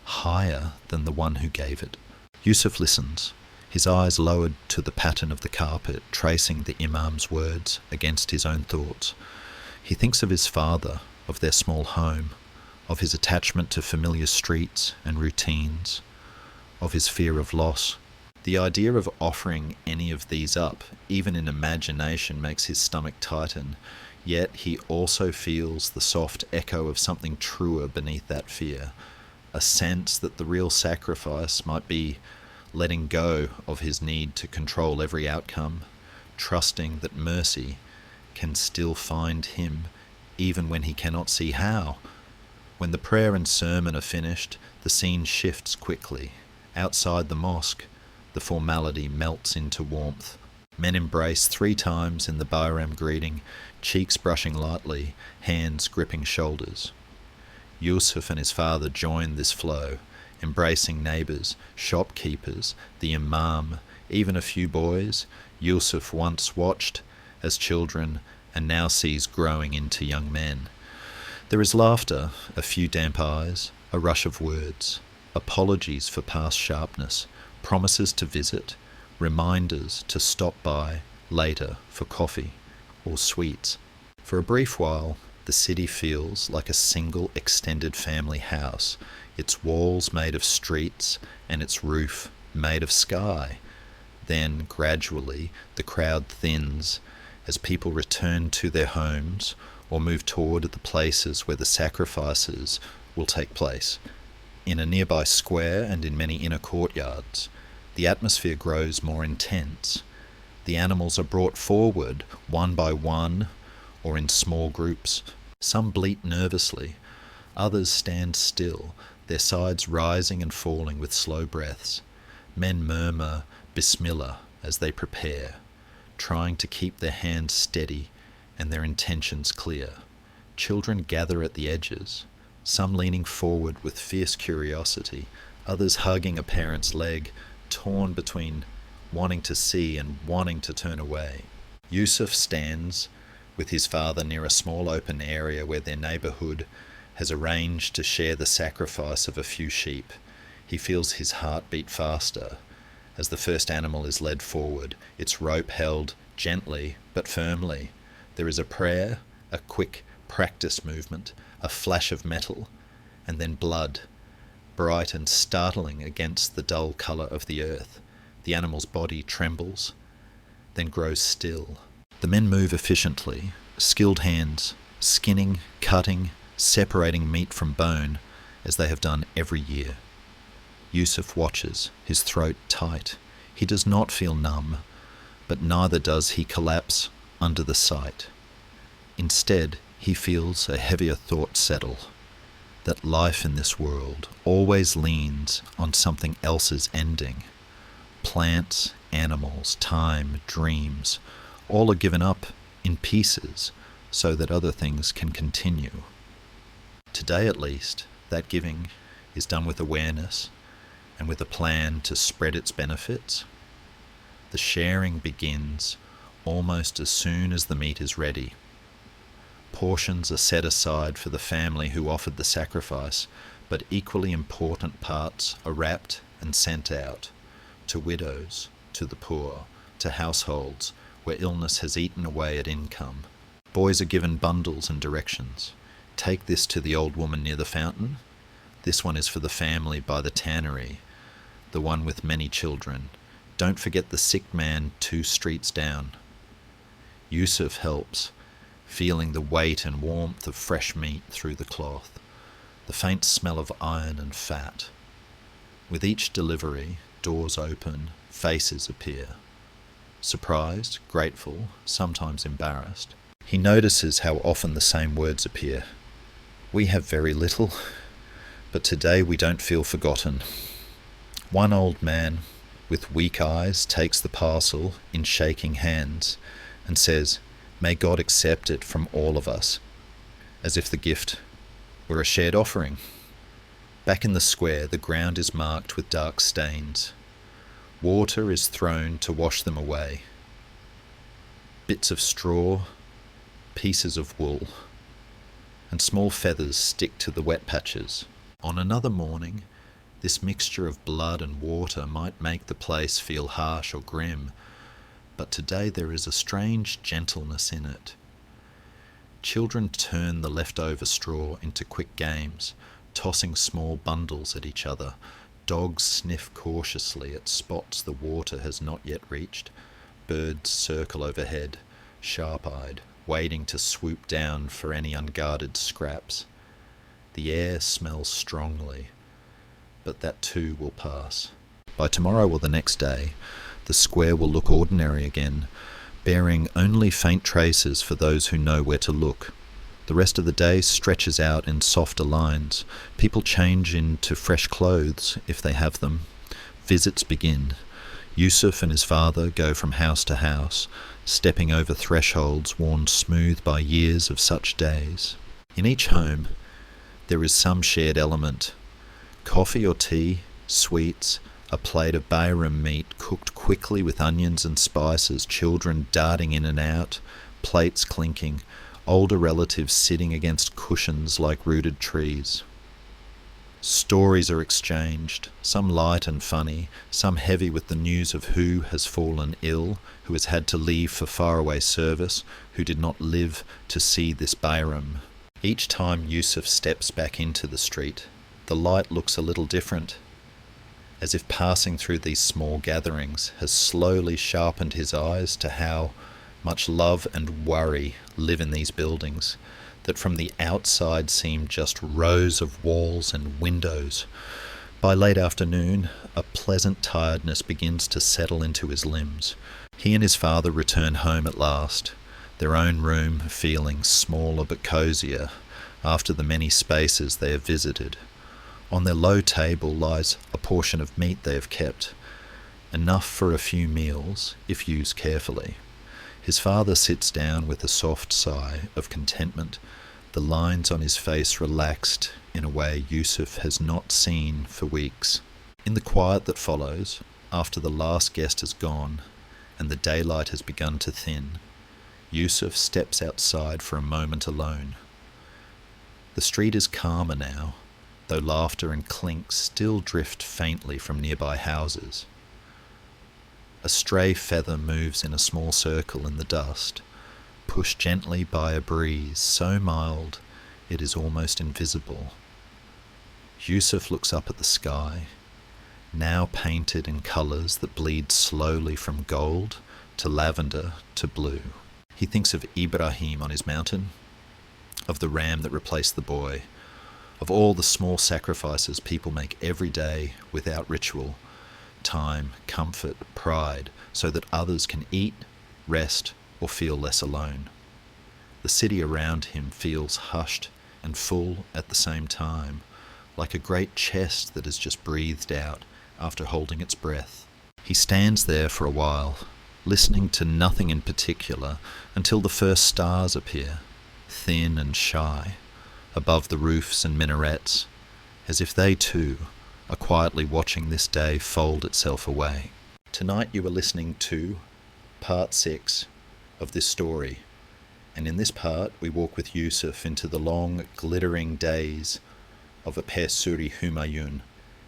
higher than the one who gave it. Yusuf listens, his eyes lowered to the pattern of the carpet, tracing the Imam's words against his own thoughts. He thinks of his father, of their small home, of his attachment to familiar streets and routines, of his fear of loss. The idea of offering any of these up, even in imagination, makes his stomach tighten, yet he also feels the soft echo of something truer beneath that fear, a sense that the real sacrifice might be letting go of his need to control every outcome, trusting that mercy can still find him even when he cannot see how. When the prayer and sermon are finished, the scene shifts quickly. Outside the mosque, the formality melts into warmth. Men embrace 3 times in the Bayram greeting, cheeks brushing lightly, hands gripping shoulders. Yusuf and his father join this flow, embracing neighbours, shopkeepers, the Imam, even a few boys Yusuf once watched as children and now sees growing into young men. There is laughter, a few damp eyes, a rush of words, apologies for past sharpness, promises to visit, reminders to stop by later for coffee or sweets. For a brief while, the city feels like a single extended family house, its walls made of streets and its roof made of sky. Then, gradually, the crowd thins as people return to their homes or move toward the places where the sacrifices will take place. In a nearby square and in many inner courtyards, the atmosphere grows more intense. The animals are brought forward one by one or in small groups. Some bleat nervously, others stand still, their sides rising and falling with slow breaths. Men murmur Bismillah as they prepare, trying to keep their hands steady and their intentions clear. Children gather at the edges, some leaning forward with fierce curiosity, others hugging a parent's leg, torn between wanting to see and wanting to turn away. Yusuf stands with his father near a small open area where their neighbourhood has arranged to share the sacrifice of a few sheep. He feels his heart beat faster as the first animal is led forward, its rope held gently but firmly. There is a prayer, a quick practice movement, a flash of metal, and then blood, bright and startling against the dull colour of the earth. The animal's body trembles, then grows still. The men move efficiently, skilled hands, skinning, cutting, separating meat from bone, as they have done every year. Yusuf watches, his throat tight. He does not feel numb, but neither does he collapse under the sight. Instead, he feels a heavier thought settle, that life in this world always leans on something else's ending. Plants, animals, time, dreams, all are given up in pieces so that other things can continue. Today, at least, that giving is done with awareness and with a plan to spread its benefits. The sharing begins almost as soon as the meat is ready. Portions are set aside for the family who offered the sacrifice, but equally important parts are wrapped and sent out to widows, to the poor, to households where illness has eaten away at income. Boys are given bundles and directions. Take this to the old woman near the fountain. This one is for the family by the tannery, the one with many children. Don't forget the sick man 2 streets down. Yusuf helps, feeling the weight and warmth of fresh meat through the cloth, the faint smell of iron and fat. With each delivery, doors open, faces appear. Surprised, grateful, sometimes embarrassed. He notices how often the same words appear. We have very little, but today we don't feel forgotten. One old man with weak eyes takes the parcel in shaking hands and says, "May God accept it from all of us," as if the gift were a shared offering. Back in the square, the ground is marked with dark stains. Water is thrown to wash them away. Bits of straw, pieces of wool, and small feathers stick to the wet patches. On another morning, this mixture of blood and water might make the place feel harsh or grim, but today there is a strange gentleness in it. Children turn the leftover straw into quick games, tossing small bundles at each other. Dogs sniff cautiously at spots the water has not yet reached. Birds circle overhead, sharp-eyed, waiting to swoop down for any unguarded scraps. The air smells strongly, but that too will pass. By tomorrow or the next day, the square will look ordinary again, bearing only faint traces for those who know where to look. The rest of the day stretches out in softer lines. People change into fresh clothes, if they have them. Visits begin. Yusuf and his father go from house to house, stepping over thresholds worn smooth by years of such days. In each home, there is some shared element. Coffee or tea, sweets, a plate of bayram meat cooked quickly with onions and spices, children darting in and out, plates clinking, older relatives sitting against cushions like rooted trees. Stories are exchanged, some light and funny, some heavy with the news of who has fallen ill, who has had to leave for faraway service, who did not live to see this bayram. Each time Yusuf steps back into the street, the light looks a little different, as if passing through these small gatherings has slowly sharpened his eyes to how much love and worry live in these buildings, that from the outside seem just rows of walls and windows. By late afternoon, a pleasant tiredness begins to settle into his limbs. He and his father return home at last, their own room feeling smaller but cozier after the many spaces they have visited. On their low table lies a portion of meat they have kept, enough for a few meals if used carefully. His father sits down with a soft sigh of contentment, the lines on his face relaxed in a way Yusuf has not seen for weeks. In the quiet that follows, after the last guest has gone and the daylight has begun to thin, Yusuf steps outside for a moment alone. The street is calmer now, though laughter and clinks still drift faintly from nearby houses. A stray feather moves in a small circle in the dust, pushed gently by a breeze so mild it is almost invisible. Yusuf looks up at the sky, now painted in colours that bleed slowly from gold to lavender to blue. He thinks of Ibrahim on his mountain, of the ram that replaced the boy, of all the small sacrifices people make every day without ritual, time, comfort, pride, so that others can eat, rest, or feel less alone. The city around him feels hushed and full at the same time, like a great chest that has just breathed out after holding its breath. He stands there for a while, listening to nothing in particular until the first stars appear, thin and shy, above the roofs and minarets, as if they too are quietly watching this day fold itself away. Tonight you are listening to part 6 of this story, and in this part we walk with Yusuf into the long, glittering days of a Pesuri Humayun,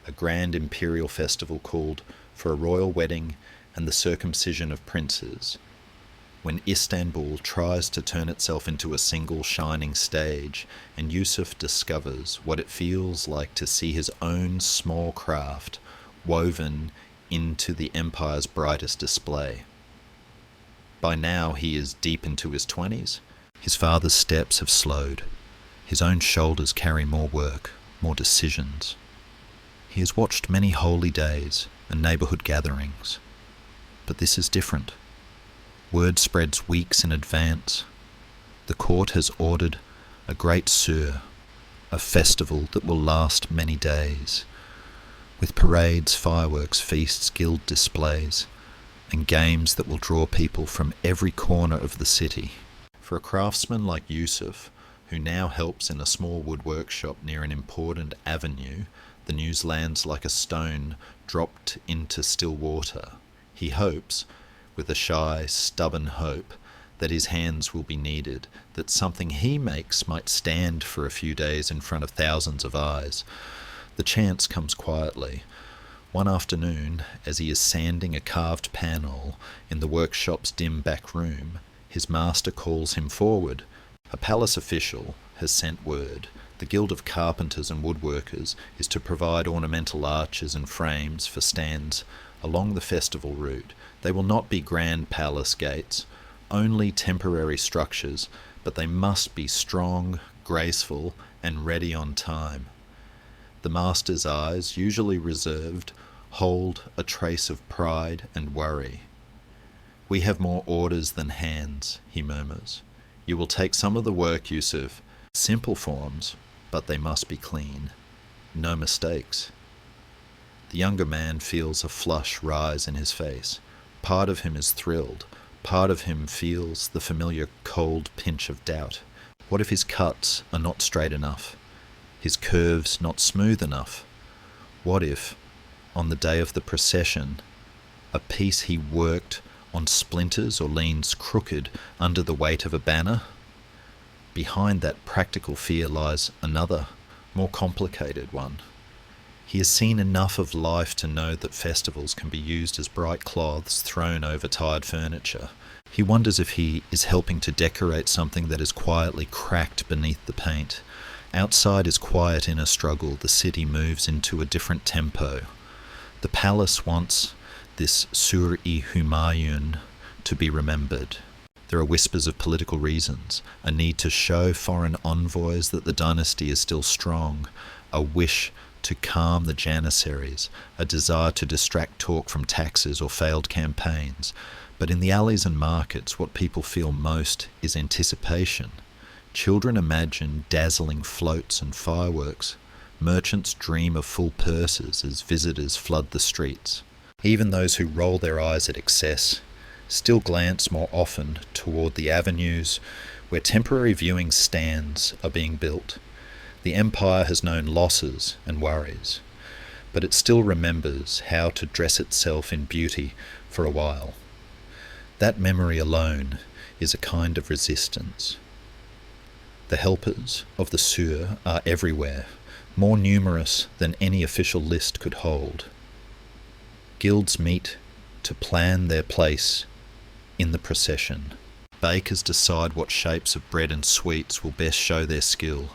a grand imperial festival called for a royal wedding and the circumcision of princes, when Istanbul tries to turn itself into a single shining stage, and Yusuf discovers what it feels like to see his own small craft woven into the empire's brightest display. By now he is deep into his 20s. His father's steps have slowed. His own shoulders carry more work, more decisions. He has watched many holy days and neighbourhood gatherings. But this is different. Word spreads weeks in advance. The court has ordered a great sur, a festival that will last many days, with parades, fireworks, feasts, guild displays, and games that will draw people from every corner of the city. For a craftsman like Yusuf, who now helps in a small wood workshop near an important avenue, the news lands like a stone dropped into still water. He hopes, with a shy, stubborn hope, that his hands will be needed, that something he makes might stand for a few days in front of thousands of eyes. The chance comes quietly. One afternoon, as he is sanding a carved panel in the workshop's dim back room, his master calls him forward. A palace official has sent word. The Guild of Carpenters and Woodworkers is to provide ornamental arches and frames for stands along the festival route. They will not be grand palace gates, only temporary structures, but they must be strong, graceful, and ready on time. The master's eyes, usually reserved, hold a trace of pride and worry. "We have more orders than hands," he murmurs. "You will take some of the work, Yusuf. Simple forms, but they must be clean. No mistakes." The younger man feels a flush rise in his face. Part of him is thrilled. Part of him feels the familiar cold pinch of doubt. What if his cuts are not straight enough? His curves not smooth enough? What if, on the day of the procession, a piece he worked on splinters or leans crooked under the weight of a banner? Behind that practical fear lies another, more complicated one. He has seen enough of life to know that festivals can be used as bright cloths thrown over tired furniture. He wonders if he is helping to decorate something that is quietly cracked beneath the paint. Outside his quiet inner struggle, the city moves into a different tempo. The palace wants this Sur-i Humayun to be remembered. There are whispers of political reasons, a need to show foreign envoys that the dynasty is still strong, a wish to calm the janissaries, a desire to distract talk from taxes or failed campaigns. But in the alleys and markets, what people feel most is anticipation. Children imagine dazzling floats and fireworks. Merchants dream of full purses as visitors flood the streets. Even those who roll their eyes at excess still glance more often toward the avenues where temporary viewing stands are being built. The empire has known losses and worries, but it still remembers how to dress itself in beauty for a while. That memory alone is a kind of resistance. The helpers of the Sur are everywhere, more numerous than any official list could hold. Guilds meet to plan their place in the procession. Bakers decide what shapes of bread and sweets will best show their skill.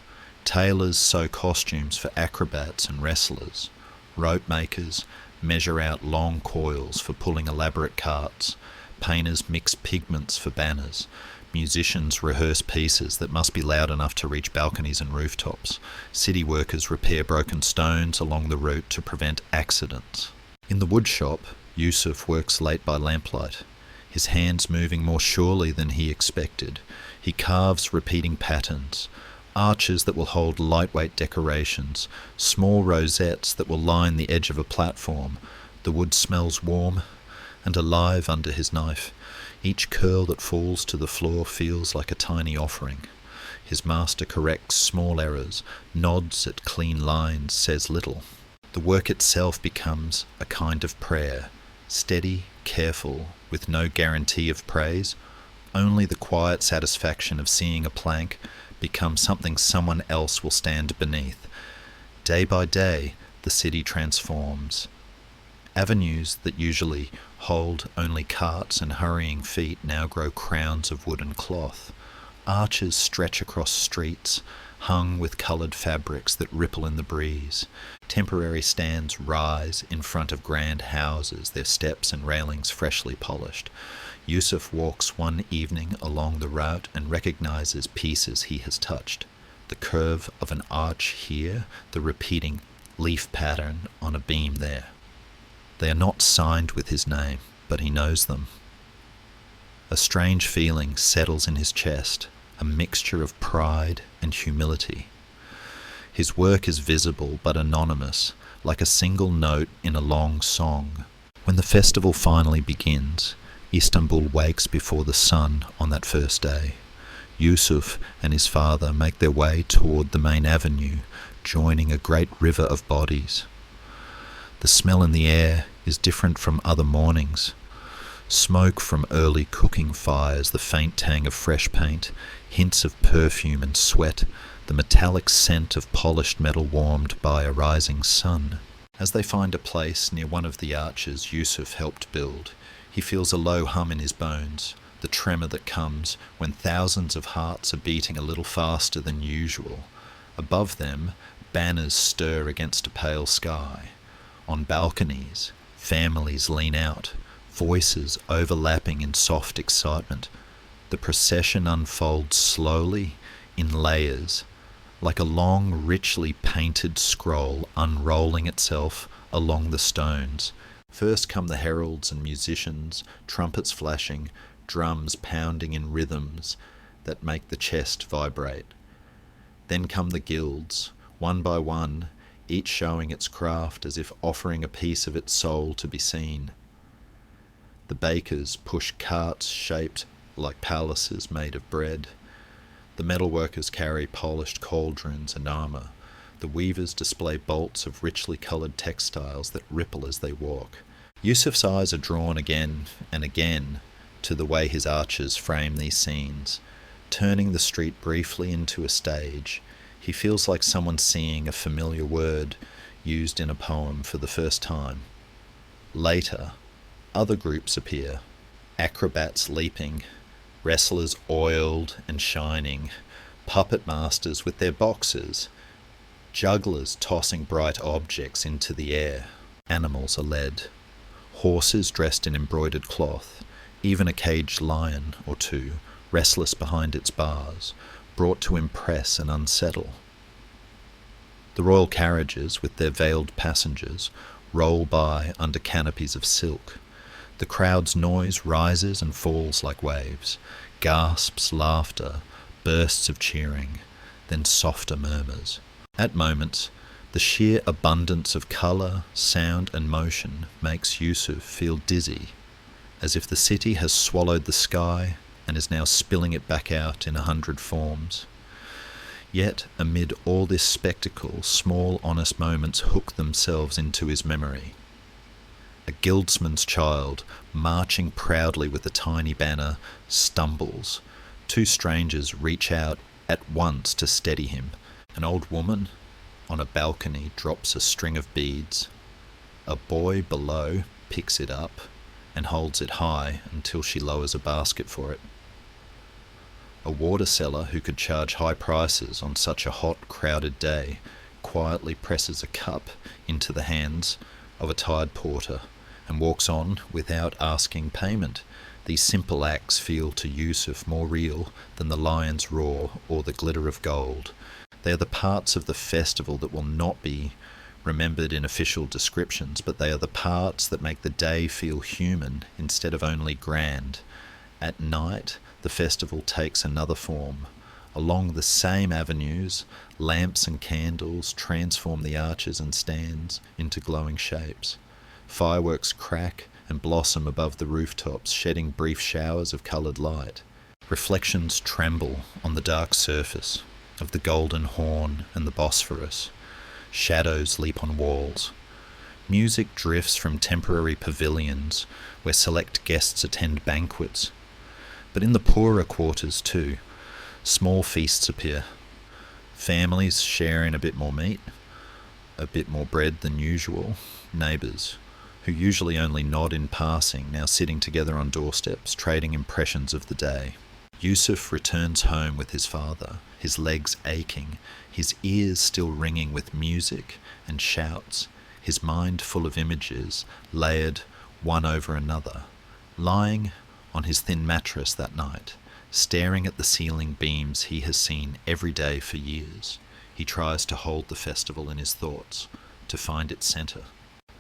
Tailors sew costumes for acrobats and wrestlers. Rope makers measure out long coils for pulling elaborate carts. Painters mix pigments for banners. Musicians rehearse pieces that must be loud enough to reach balconies and rooftops. City workers repair broken stones along the route to prevent accidents. In the woodshop, Yusuf works late by lamplight, his hands moving more surely than he expected. He carves repeating patterns, arches that will hold lightweight decorations, small rosettes that will line the edge of a platform. The wood smells warm and alive under his knife. Each curl that falls to the floor feels like a tiny offering. His master corrects small errors, nods at clean lines, says little. The work itself becomes a kind of prayer, steady, careful, with no guarantee of praise. Only the quiet satisfaction of seeing a plank become something someone else will stand beneath. Day by day, the city transforms. Avenues that usually hold only carts and hurrying feet now grow crowns of wood and cloth. Arches stretch across streets, hung with coloured fabrics that ripple in the breeze. Temporary stands rise in front of grand houses, their steps and railings freshly polished. Yusuf walks one evening along the route and recognises pieces he has touched. The curve of an arch here, the repeating leaf pattern on a beam there. They are not signed with his name, but he knows them. A strange feeling settles in his chest, a mixture of pride and humility. His work is visible but anonymous, like a single note in a long song. When the festival finally begins, Istanbul wakes before the sun on that first day. Yusuf and his father make their way toward the main avenue, joining a great river of bodies. The smell in the air is different from other mornings. Smoke from early cooking fires, the faint tang of fresh paint, hints of perfume and sweat, the metallic scent of polished metal warmed by a rising sun. As they find a place near one of the arches Yusuf helped build, he feels a low hum in his bones, the tremor that comes when thousands of hearts are beating a little faster than usual. Above them, banners stir against a pale sky. On balconies, families lean out, voices overlapping in soft excitement. The procession unfolds slowly, in layers, like a long, richly painted scroll unrolling itself along the stones. First come the heralds and musicians, trumpets flashing, drums pounding in rhythms that make the chest vibrate. Then come the guilds, one by one, each showing its craft as if offering a piece of its soul to be seen. The bakers push carts shaped like palaces made of bread. The metalworkers carry polished cauldrons and armour. The weavers display bolts of richly coloured textiles that ripple as they walk. Yusuf's eyes are drawn again and again to the way his archers frame these scenes. Turning the street briefly into a stage, he feels like someone seeing a familiar word used in a poem for the first time. Later, other groups appear, acrobats leaping, wrestlers oiled and shining, puppet masters with their boxes, jugglers tossing bright objects into the air. Animals are led, horses dressed in embroidered cloth, even a caged lion or two, restless behind its bars, brought to impress and unsettle. The royal carriages, with their veiled passengers, roll by under canopies of silk. The crowd's noise rises and falls like waves, gasps, laughter, bursts of cheering, then softer murmurs. At moments, the sheer abundance of colour, sound and motion makes Yusuf feel dizzy, as if the city has swallowed the sky and is now spilling it back out in 100 forms. Yet, amid all this spectacle, small honest moments hook themselves into his memory. A guildsman's child, marching proudly with a tiny banner, stumbles. Two strangers reach out at once to steady him. An old woman on a balcony drops a string of beads. A boy below picks it up and holds it high until she lowers a basket for it. A water seller who could charge high prices on such a hot, crowded day quietly presses a cup into the hands of a tired porter and walks on without asking payment. These simple acts feel to Yusuf more real than the lion's roar or the glitter of gold. They are the parts of the festival that will not be remembered in official descriptions, but they are the parts that make the day feel human instead of only grand. At night, the festival takes another form. Along the same avenues, lamps and candles transform the arches and stands into glowing shapes. Fireworks crack and blossom above the rooftops, shedding brief showers of coloured light. Reflections tremble on the dark surface of the Golden Horn and the Bosphorus. Shadows leap on walls. Music drifts from temporary pavilions where select guests attend banquets. But in the poorer quarters too, small feasts appear. Families sharing a bit more meat, a bit more bread than usual. Neighbours, who usually only nod in passing, now sitting together on doorsteps, trading impressions of the day. Yusuf returns home with his father, his legs aching, his ears still ringing with music and shouts, his mind full of images, layered one over another. Lying on his thin mattress that night, staring at the ceiling beams he has seen every day for years, he tries to hold the festival in his thoughts, to find its centre.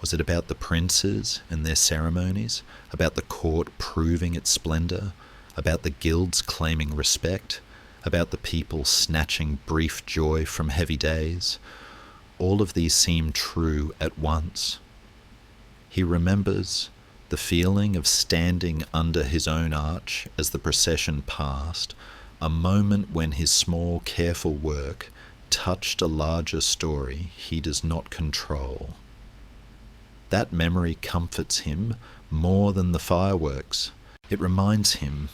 Was it about the princes and their ceremonies, about the court proving its splendour, about the guilds claiming respect, about the people snatching brief joy from heavy days? All of these seem true at once. He remembers the feeling of standing under his own arch as the procession passed, a moment when his small, careful work touched a larger story he does not control. That memory comforts him more than the fireworks. It reminds him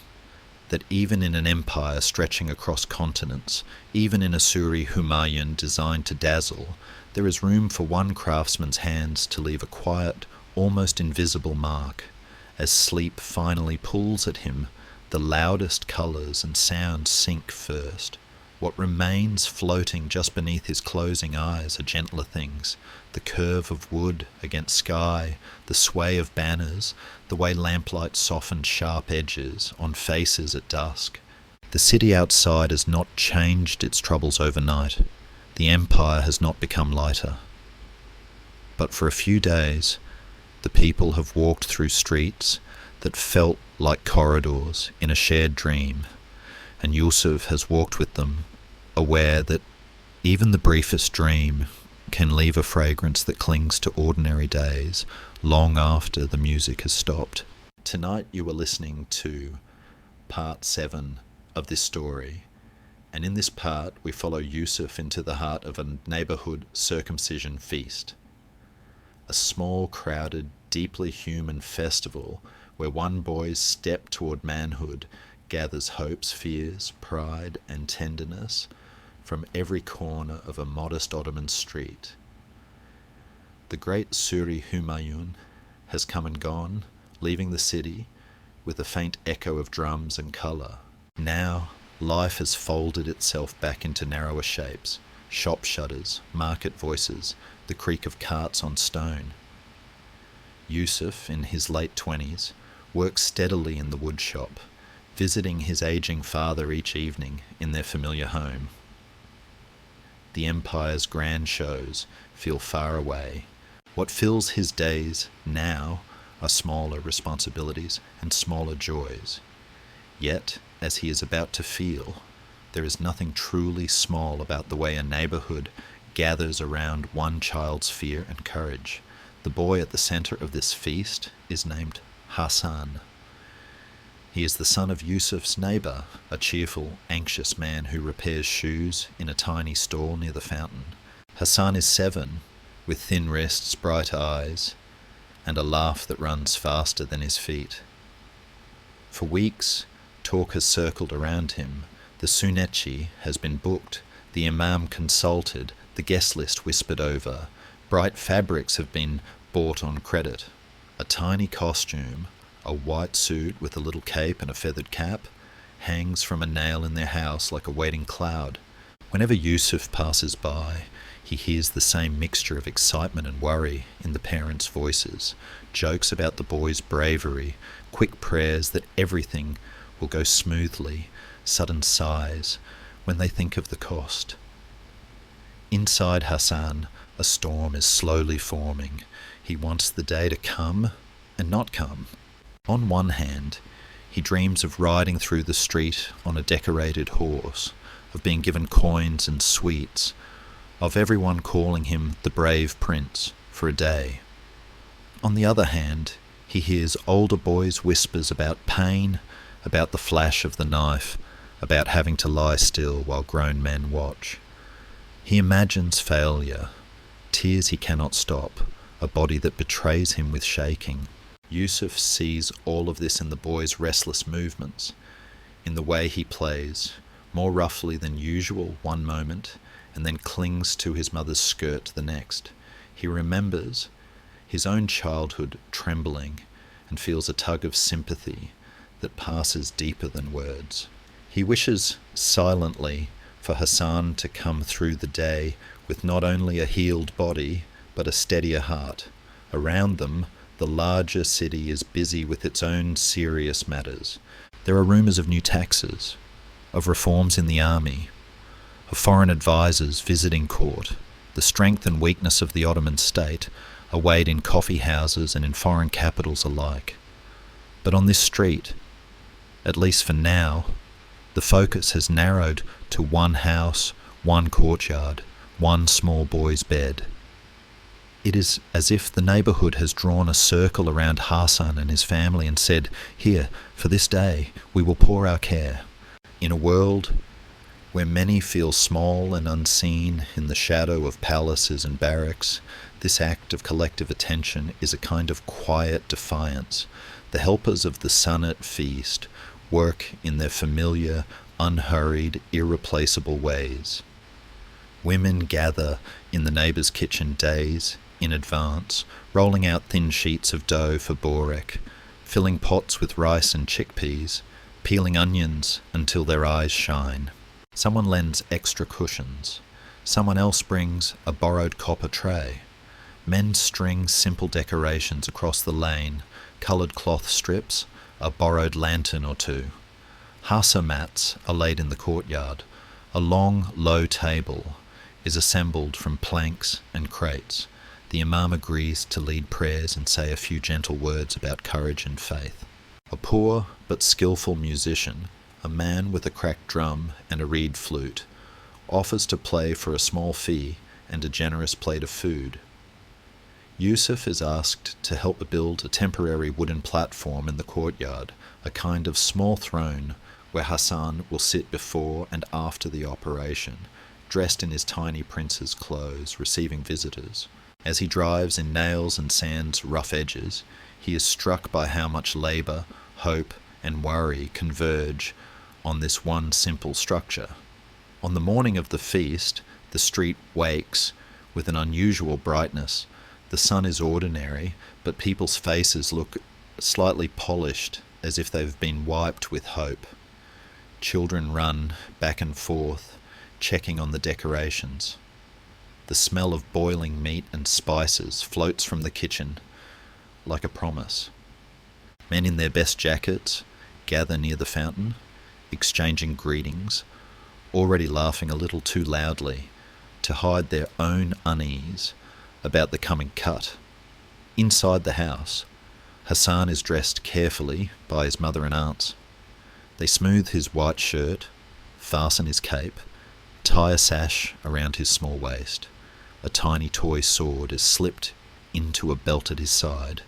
that even in an empire stretching across continents, even in a Suri Humayun designed to dazzle, there is room for one craftsman's hands to leave a quiet, almost invisible mark. As sleep finally pulls at him, the loudest colours and sounds sink first. What remains floating just beneath his closing eyes are gentler things: the curve of wood against sky, the sway of banners, the way lamplight softened sharp edges on faces at dusk. The city outside has not changed its troubles overnight. The empire has not become lighter. But for a few days, the people have walked through streets that felt like corridors in a shared dream, and Yusuf has walked with them, aware that even the briefest dream can leave a fragrance that clings to ordinary days long after the music has stopped. Tonight you are listening to part 7 of this story, and in this part we follow Yusuf into the heart of a neighbourhood circumcision feast. A small, crowded, deeply human festival where one boy's step toward manhood gathers hopes, fears, pride and tenderness from every corner of a modest Ottoman street. The great Suri Humayun has come and gone, leaving the city with a faint echo of drums and colour. Now life has folded itself back into narrower shapes: shop shutters, market voices, the creak of carts on stone. Yusuf, in his late 20s, works steadily in the wood shop, visiting his aging father each evening in their familiar home. The empire's grand shows feel far away. What fills his days now are smaller responsibilities and smaller joys. Yet, as he is about to feel, there is nothing truly small about the way a neighbourhood gathers around one child's fear and courage. The boy at the centre of this feast is named Hassan. He is the son of Yusuf's neighbour, a cheerful, anxious man who repairs shoes in a tiny stall near the fountain. Hassan is 7, with thin wrists, bright eyes, and a laugh that runs faster than his feet. For weeks, talk has circled around him. The sunetchi has been booked, the imam consulted, the guest list whispered over. Bright fabrics have been bought on credit. A tiny costume, a white suit with a little cape and a feathered cap, hangs from a nail in their house like a waiting cloud. Whenever Yusuf passes by, He hears the same mixture of excitement and worry in the parents' voices, jokes about the boy's bravery, quick prayers that everything will go smoothly, sudden sighs when they think of the cost. Inside Hassan, a storm is slowly forming. He wants the day to come and not come. On one hand, he dreams of riding through the street on a decorated horse, of being given coins and sweets, of everyone calling him the brave prince for a day. On the other hand, he hears older boys' whispers about pain, about the flash of the knife, about having to lie still while grown men watch. He imagines failure, tears he cannot stop, a body that betrays him with shaking. Yusuf sees all of this in the boy's restless movements, in the way he plays, more roughly than usual one moment, and then clings to his mother's skirt the next. He remembers his own childhood trembling and feels a tug of sympathy that passes deeper than words. He wishes silently for Hassan to come through the day with not only a healed body, but a steadier heart. Around them, the larger city is busy with its own serious matters. There are rumours of new taxes, of reforms in the army, of foreign advisors visiting court. The strength and weakness of the Ottoman state are weighed in coffee houses and in foreign capitals alike. But on this street, at least for now, the focus has narrowed to one house, one courtyard, one small boy's bed. It is as if the neighbourhood has drawn a circle around Hassan and his family and said, "Here, for this day, we will pour our care." In a world where many feel small and unseen in the shadow of palaces and barracks, this act of collective attention is a kind of quiet defiance. The helpers of the Sunnat feast work in their familiar, unhurried, irreplaceable ways. Women gather in the neighbour's kitchen days in advance, rolling out thin sheets of dough for borek, filling pots with rice and chickpeas, peeling onions until their eyes shine. Someone lends extra cushions. Someone else brings a borrowed copper tray. Men string simple decorations across the lane, coloured cloth strips, a borrowed lantern or two. Hasa mats are laid in the courtyard. A long, low table is assembled from planks and crates. The Imam agrees to lead prayers and say a few gentle words about courage and faith. A poor but skillful musician, a man with a cracked drum and a reed flute, offers to play for a small fee and a generous plate of food. Yusuf is asked to help build a temporary wooden platform in the courtyard, a kind of small throne where Hassan will sit before and after the operation, dressed in his tiny prince's clothes, receiving visitors. As he drives in nails and sand's rough edges, he is struck by how much labour, hope, and worry converge on this one simple structure. On the morning of the feast, the street wakes with an unusual brightness. The sun is ordinary, but people's faces look slightly polished, as if they've been wiped with hope. Children run back and forth, checking on the decorations. The smell of boiling meat and spices floats from the kitchen like a promise. Men in their best jackets gather near the fountain, exchanging greetings, already laughing a little too loudly to hide their own unease about the coming cut. Inside the house, Hassan is dressed carefully by his mother and aunts. They smooth his white shirt, fasten his cape, tie a sash around his small waist. A tiny toy sword is slipped into a belt at his side,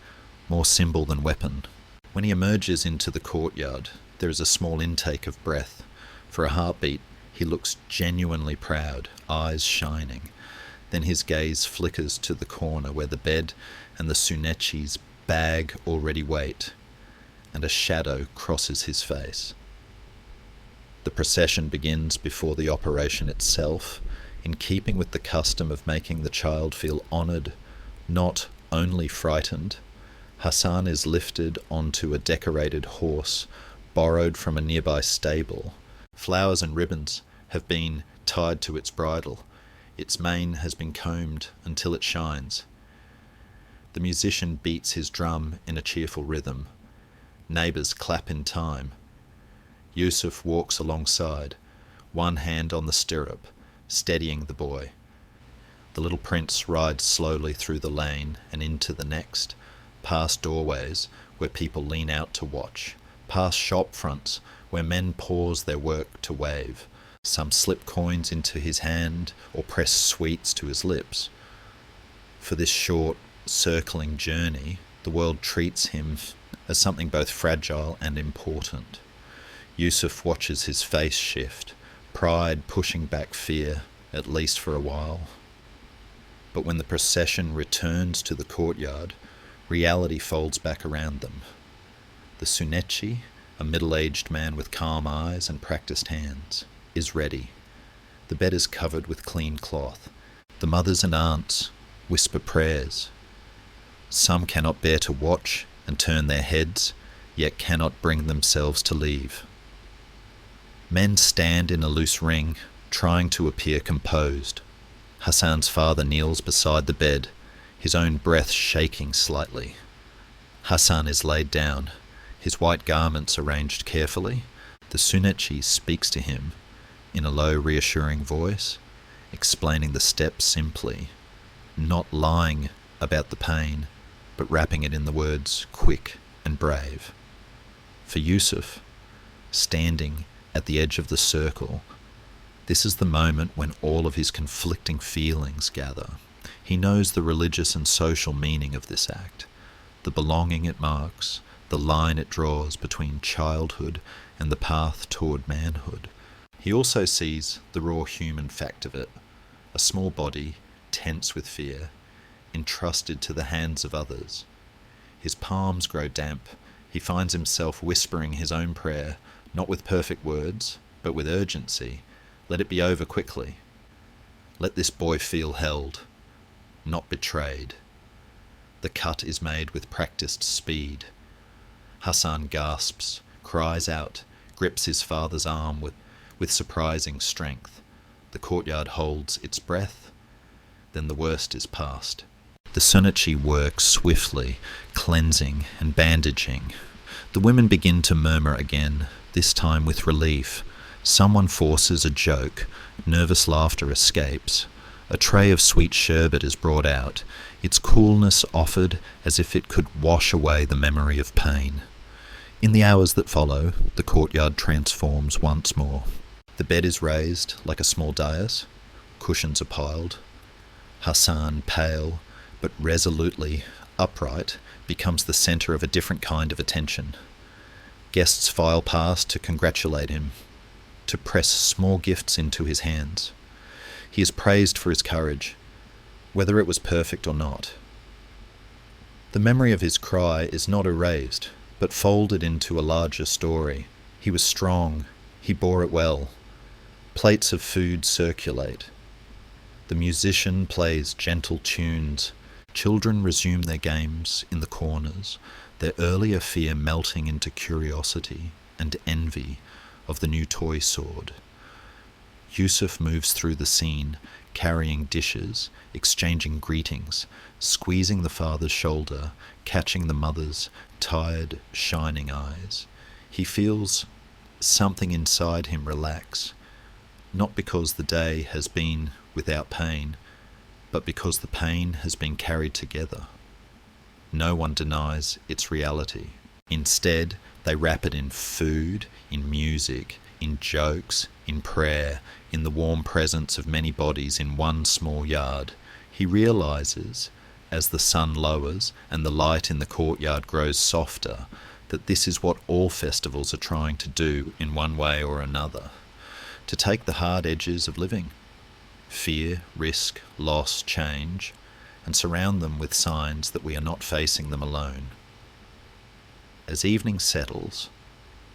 more symbol than weapon. When he emerges into the courtyard, there is a small intake of breath. For a heartbeat, he looks genuinely proud, eyes shining. Then his gaze flickers to the corner where the bed and the Sunechi's bag already wait, and a shadow crosses his face. The procession begins before the operation itself, in keeping with the custom of making the child feel honoured, not only frightened. Hassan is lifted onto a decorated horse, borrowed from a nearby stable. Flowers and ribbons have been tied to its bridle. Its mane has been combed until it shines. The musician beats his drum in a cheerful rhythm. Neighbours clap in time. Yusuf walks alongside, one hand on the stirrup, steadying the boy. The little prince rides slowly through the lane and into the next, past doorways where people lean out to watch, past shop fronts where men pause their work to wave. Some slip coins into his hand or press sweets to his lips. For this short, circling journey, the world treats him as something both fragile and important. Yusuf watches his face shift, pride pushing back fear, at least for a while. But when the procession returns to the courtyard, reality folds back around them. The Sunetchi, a middle-aged man with calm eyes and practiced hands, is ready. The bed is covered with clean cloth. The mothers and aunts whisper prayers. Some cannot bear to watch and turn their heads, yet cannot bring themselves to leave. Men stand in a loose ring, trying to appear composed. Hassan's father kneels beside the bed, his own breath shaking slightly. Hassan is laid down, his white garments arranged carefully. The Sunetchi speaks to him in a low, reassuring voice, explaining the steps simply, not lying about the pain, but wrapping it in the words quick and brave. For Yusuf, standing at the edge of the circle, this is the moment when all of his conflicting feelings gather. He knows the religious and social meaning of this act, the belonging it marks, the line it draws between childhood and the path toward manhood. He also sees the raw human fact of it, a small body, tense with fear, entrusted to the hands of others. His palms grow damp. He finds himself whispering his own prayer, not with perfect words, but with urgency. Let it be over quickly. Let this boy feel held, not betrayed. The cut is made with practiced speed. Hassan gasps, cries out, grips his father's arm with surprising strength. The courtyard holds its breath. Then the worst is past. The Sunetchi works swiftly, cleansing and bandaging. The women begin to murmur again, this time with relief. Someone forces a joke. Nervous laughter escapes. A tray of sweet sherbet is brought out, its coolness offered as if it could wash away the memory of pain. In the hours that follow, the courtyard transforms once more. The bed is raised like a small dais. Cushions are piled. Hassan, pale but resolutely upright, becomes the centre of a different kind of attention. Guests file past to congratulate him, to press small gifts into his hands. He is praised for his courage, whether it was perfect or not. The memory of his cry is not erased, but folded into a larger story. He was strong. He bore it well. Plates of food circulate. The musician plays gentle tunes. Children resume their games in the corners, their earlier fear melting into curiosity and envy of the new toy sword. Yusuf moves through the scene, carrying dishes, exchanging greetings, squeezing the father's shoulder, catching the mother's tired, shining eyes. He feels something inside him relax, not because the day has been without pain, but because the pain has been carried together. No one denies its reality. Instead, they wrap it in food, in music, in jokes, in prayer, in the warm presence of many bodies in one small yard. He realizes, as the sun lowers and the light in the courtyard grows softer, that this is what all festivals are trying to do in one way or another, to take the hard edges of living, fear, risk, loss, change, and surround them with signs that we are not facing them alone. As evening settles,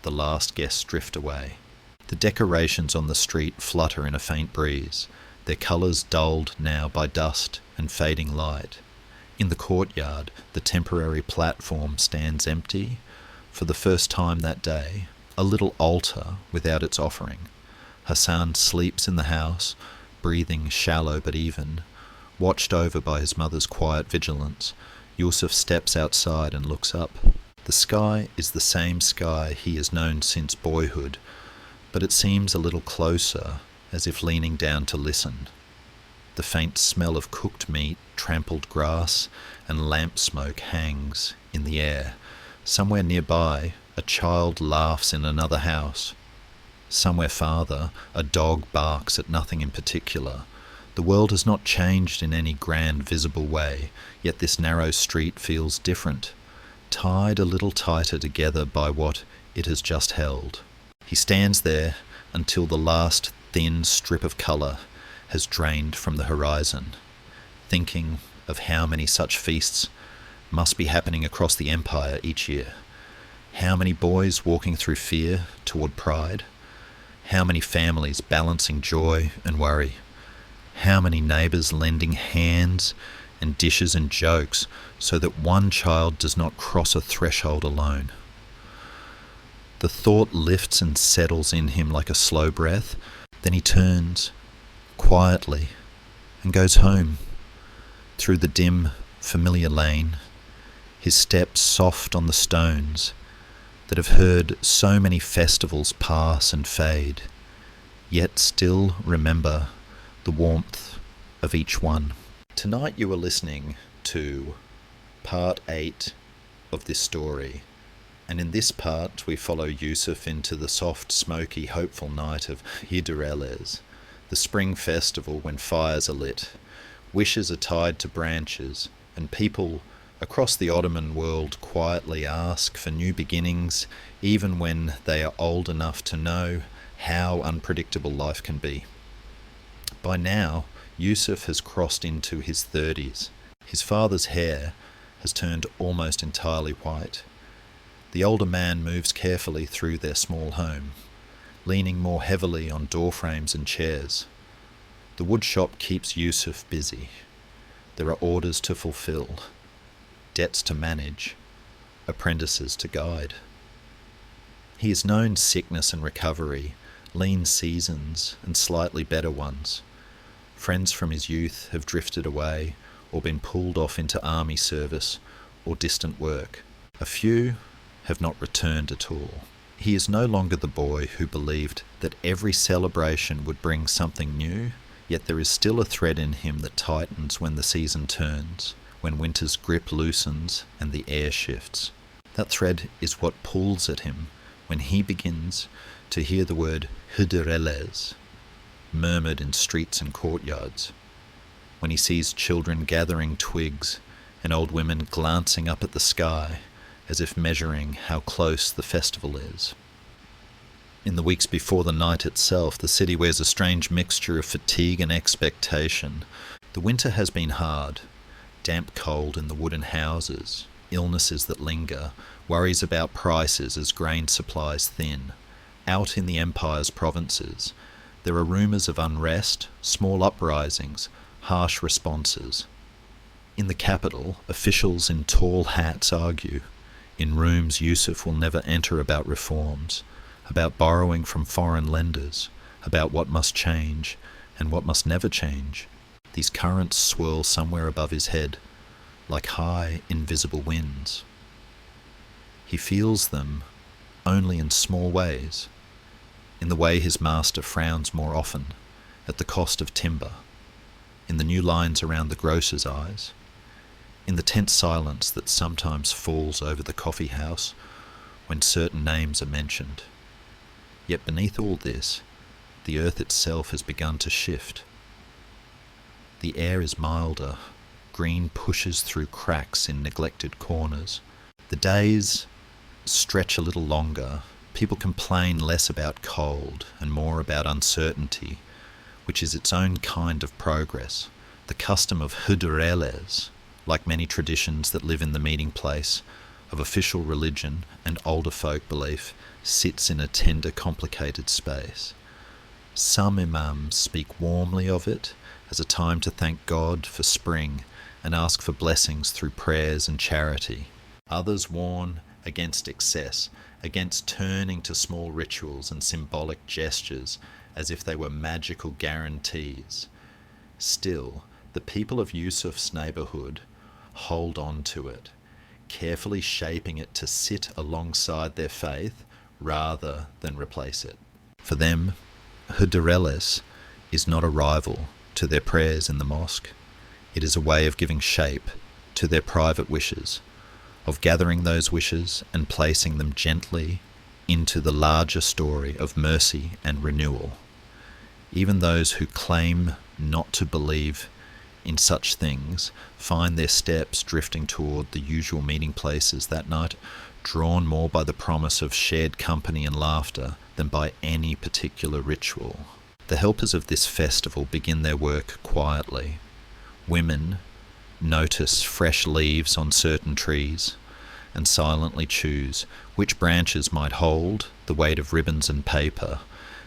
the last guests drift away. The decorations on the street flutter in a faint breeze, their colours dulled now by dust and fading light. In the courtyard, the temporary platform stands empty. For the first time that day, a little altar without its offering. Hassan sleeps in the house, breathing shallow but even, watched over by his mother's quiet vigilance, Yusuf steps outside and looks up. The sky is the same sky he has known since boyhood, but it seems a little closer, as if leaning down to listen. The faint smell of cooked meat, trampled grass, and lamp smoke hangs in the air. Somewhere nearby, a child laughs in another house. Somewhere farther, a dog barks at nothing in particular. The world has not changed in any grand visible way, yet this narrow street feels different, tied a little tighter together by what it has just held. He stands there until the last thin strip of colour has drained from the horizon, thinking of how many such feasts must be happening across the empire each year. How many boys walking through fear toward pride? How many families balancing joy and worry? How many neighbours lending hands and dishes and jokes so that one child does not cross a threshold alone? The thought lifts and settles in him like a slow breath. Then he turns quietly and goes home through the dim, familiar lane, his steps soft on the stones that have heard so many festivals pass and fade, yet still remember the warmth of each one. Tonight you are listening to part 8 of this story, and in this part we follow Yusuf into the soft, smoky, hopeful night of Hidereles, the spring festival when fires are lit, wishes are tied to branches, and people across the Ottoman world quietly ask for new beginnings, even when they are old enough to know how unpredictable life can be. By now, Yusuf has crossed into his 30s. His father's hair has turned almost entirely white. The older man moves carefully through their small home, leaning more heavily on door frames and chairs. The woodshop keeps Yusuf busy. There are orders to fulfill, debts to manage, apprentices to guide. He has known sickness and recovery, lean seasons and slightly better ones. Friends from his youth have drifted away or been pulled off into army service or distant work. A few have not returned at all. He is no longer the boy who believed that every celebration would bring something new, yet there is still a thread in him that tightens when the season turns, when winter's grip loosens and the air shifts. That thread is what pulls at him when he begins to hear the word Hidereles murmured in streets and courtyards, when he sees children gathering twigs and old women glancing up at the sky as if measuring how close the festival is. In the weeks before the night itself, the city wears a strange mixture of fatigue and expectation. The winter has been hard, damp cold in the wooden houses, illnesses that linger, worries about prices as grain supplies thin. Out in the empire's provinces, there are rumours of unrest, small uprisings, harsh responses. In the capital, officials in tall hats argue, in rooms Yusuf will never enter, about reforms, about borrowing from foreign lenders, about what must change and what must never change. These currents swirl somewhere above his head, like high, invisible winds. He feels them only in small ways, in the way his master frowns more often, at the cost of timber, in the new lines around the grocer's eyes, in the tense silence that sometimes falls over the coffee house when certain names are mentioned. Yet beneath all this, the earth itself has begun to shift. The air is milder, green pushes through cracks in neglected corners. The days stretch a little longer. People complain less about cold and more about uncertainty, which is its own kind of progress. The custom of Hidereles, like many traditions that live in the meeting place of official religion and older folk belief, sits in a tender, complicated space. Some imams speak warmly of it as a time to thank God for spring and ask for blessings through prayers and charity. Others warn against excess, against turning to small rituals and symbolic gestures as if they were magical guarantees, Still, the people of Yusuf's neighbourhood hold on to it, carefully shaping it to sit alongside their faith rather than replace it. For them, Hudreles is not a rival to their prayers in the mosque. It is a way of giving shape to their private wishes, of gathering those wishes and placing them gently into the larger story of mercy and renewal. Even those who claim not to believe in such things find their steps drifting toward the usual meeting places that night, drawn more by the promise of shared company and laughter than by any particular ritual. The helpers of this festival begin their work quietly. Women notice fresh leaves on certain trees and silently choose which branches might hold the weight of ribbons and paper.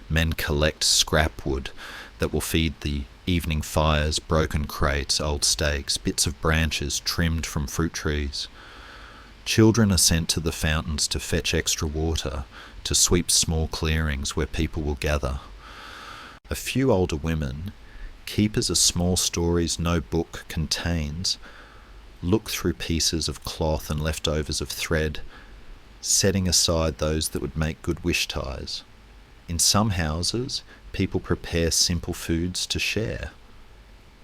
Men collect scrap wood that will feed the evening fires, broken crates, old stakes, bits of branches trimmed from fruit trees. Children are sent to the fountains to fetch extra water, to sweep small clearings where people will gather. A few older women, keepers of small stories no book contains, look through pieces of cloth and leftovers of thread, setting aside those that would make good wish ties. In some houses, people prepare simple foods to share.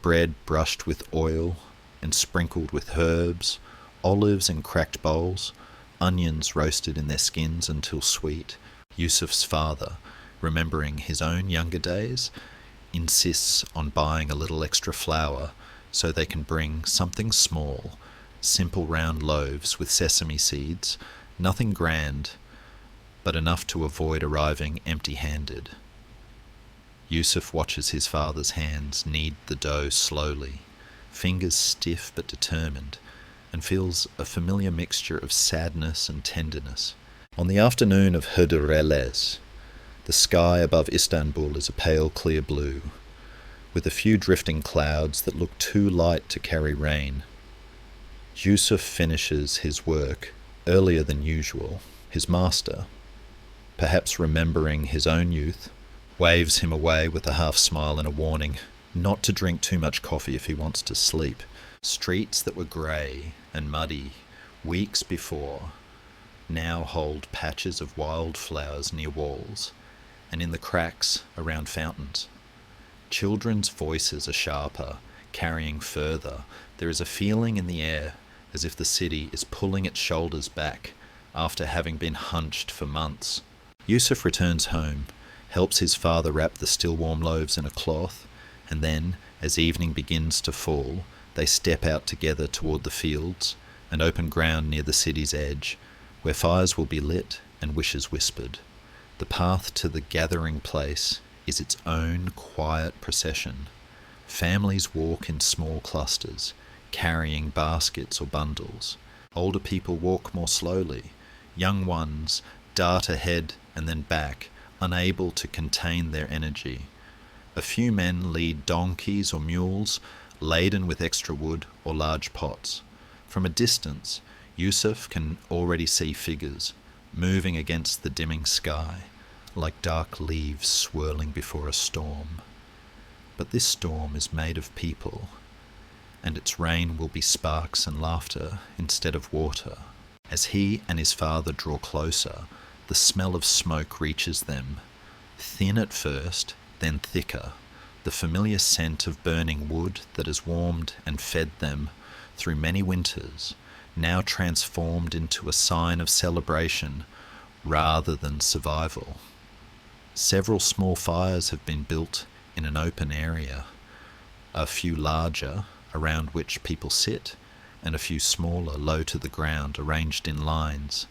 Bread brushed with oil and sprinkled with herbs, olives in cracked bowls, onions roasted in their skins until sweet. Yusuf's father, remembering his own younger days, insists on buying a little extra flour so they can bring something small, simple round loaves with sesame seeds, nothing grand, but enough to avoid arriving empty-handed. Yusuf watches his father's hands knead the dough slowly, fingers stiff but determined, and feels a familiar mixture of sadness and tenderness. On the afternoon of Hudreles, the sky above Istanbul is a pale clear blue, with a few drifting clouds that look too light to carry rain. Yusuf finishes his work earlier than usual. His master, perhaps remembering his own youth, waves him away with a half smile and a warning not to drink too much coffee if he wants to sleep. Streets that were grey and muddy weeks before now hold patches of wildflowers near walls and in the cracks around fountains. Children's voices are sharper, carrying further. There is a feeling in the air as if the city is pulling its shoulders back after having been hunched for months. Yusuf returns home, helps his father wrap the still warm loaves in a cloth, and then, as evening begins to fall, they step out together toward the fields and open ground near the city's edge, where fires will be lit and wishes whispered. The path to the gathering place is its own quiet procession. Families walk in small clusters, carrying baskets or bundles. Older people walk more slowly. Young ones dart ahead and then back, unable to contain their energy. A few men lead donkeys or mules laden with extra wood or large pots. From a distance, Yusuf can already see figures moving against the dimming sky, like dark leaves swirling before a storm. But this storm is made of people, and its rain will be sparks and laughter instead of water. As he and his father draw closer, the smell of smoke reaches them, thin at first, then thicker, the familiar scent of burning wood that has warmed and fed them through many winters, now transformed into a sign of celebration rather than survival. Several small fires have been built in an open area, a few larger, around which people sit, and a few smaller, low to the ground, arranged in lines.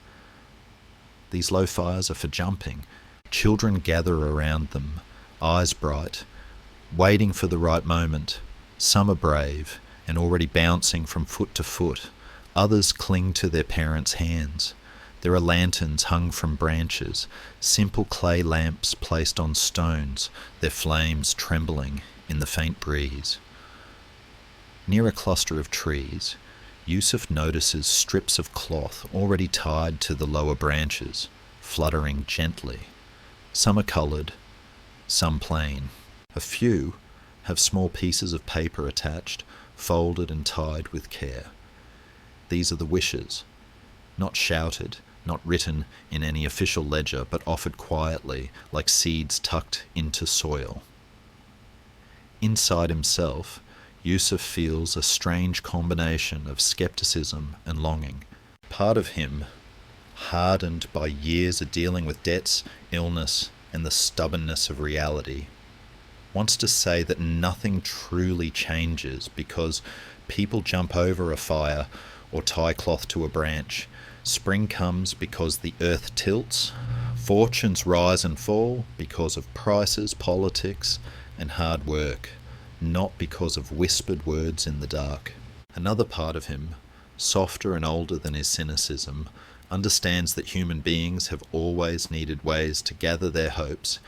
These low fires are for jumping. Children gather around them, eyes bright, waiting for the right moment. Some are brave and already bouncing from foot to foot. Others cling to their parents' hands. There are lanterns hung from branches, simple clay lamps placed on stones, their flames trembling in the faint breeze. Near a cluster of trees, Yusuf notices strips of cloth already tied to the lower branches, fluttering gently. Some are coloured, some plain. A few have small pieces of paper attached, folded and tied with care. These are the wishes, not shouted, not written in any official ledger, but offered quietly, like seeds tucked into soil. Inside himself, Yusuf feels a strange combination of skepticism and longing. Part of him, hardened by years of dealing with debts, illness, and the stubbornness of reality, wants to say that nothing truly changes because people jump over a fire or tie cloth to a branch. Spring comes because the earth tilts. Fortunes rise and fall because of prices, politics, and hard work, not because of whispered words in the dark. Another part of him, softer and older than his cynicism, understands that human beings have always needed ways to gather their hopes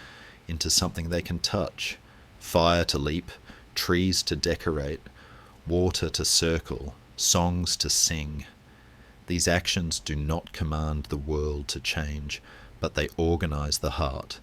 into something they can touch. Fire to leap, trees to decorate, water to circle, songs to sing. These actions do not command the world to change, but they organize the heart,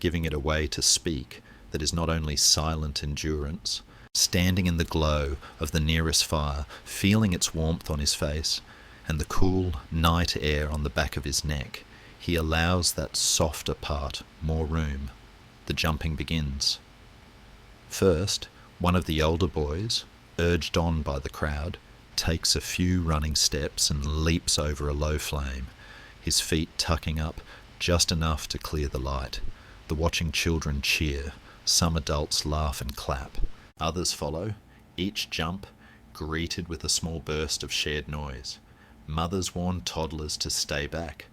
giving it a way to speak that is not only silent endurance. Standing in the glow of the nearest fire, feeling its warmth on his face and the cool night air on the back of his neck, he allows that softer part more room. The jumping begins. First, one of the older boys, urged on by the crowd, takes a few running steps and leaps over a low flame, his feet tucking up just enough to clear the light. The watching children cheer, some adults laugh and clap. Others follow, each jump greeted with a small burst of shared noise. Mothers warn toddlers to stay back.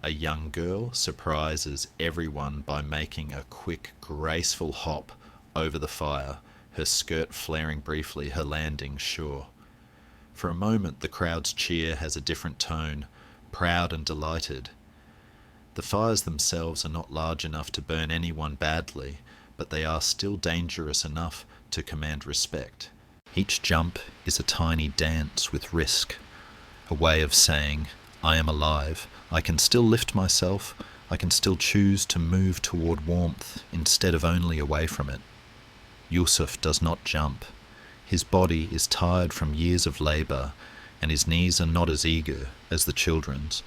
A young girl surprises everyone by making a quick, graceful hop over the fire, her skirt flaring briefly, her landing sure. For a moment the crowd's cheer has a different tone, proud and delighted. The fires themselves are not large enough to burn anyone badly, but they are still dangerous enough to command respect. Each jump is a tiny dance with risk, a way of saying, I am alive, I can still lift myself, I can still choose to move toward warmth instead of only away from it. Yusuf does not jump. His body is tired from years of labour, and his knees are not as eager as the children's,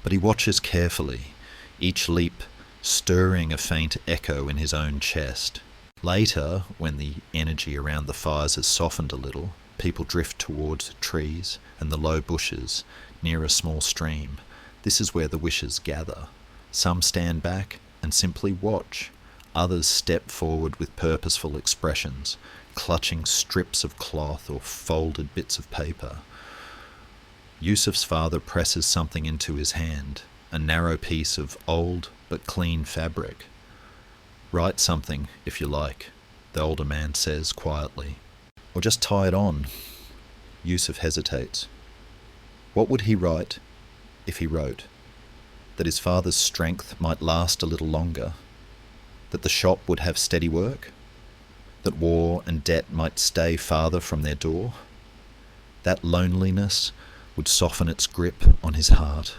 but he watches carefully, each leap stirring a faint echo in his own chest. Later, when the energy around the fires has softened a little, people drift towards trees and the low bushes near a small stream. This is where the wishes gather. Some stand back and simply watch. Others step forward with purposeful expressions, clutching strips of cloth or folded bits of paper. Yusuf's father presses something into his hand, a narrow piece of old but clean fabric. Write something, if you like, the older man says quietly. Or just tie it on. Yusuf hesitates. What would he write if he wrote? That his father's strength might last a little longer? That the shop would have steady work? That war and debt might stay farther from their door? That loneliness would soften its grip on his heart.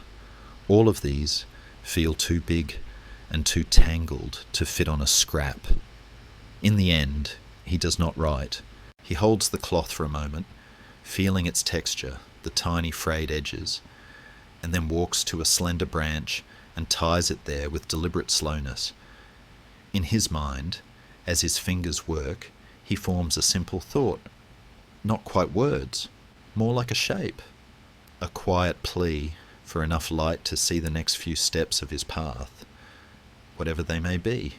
All of these feel too big and too tangled to fit on a scrap. In the end, he does not write. He holds the cloth for a moment, feeling its texture, the tiny frayed edges, and then walks to a slender branch and ties it there with deliberate slowness. In his mind, as his fingers work, he forms a simple thought, not quite words, more like a shape, a quiet plea for enough light to see the next few steps of his path, whatever they may be.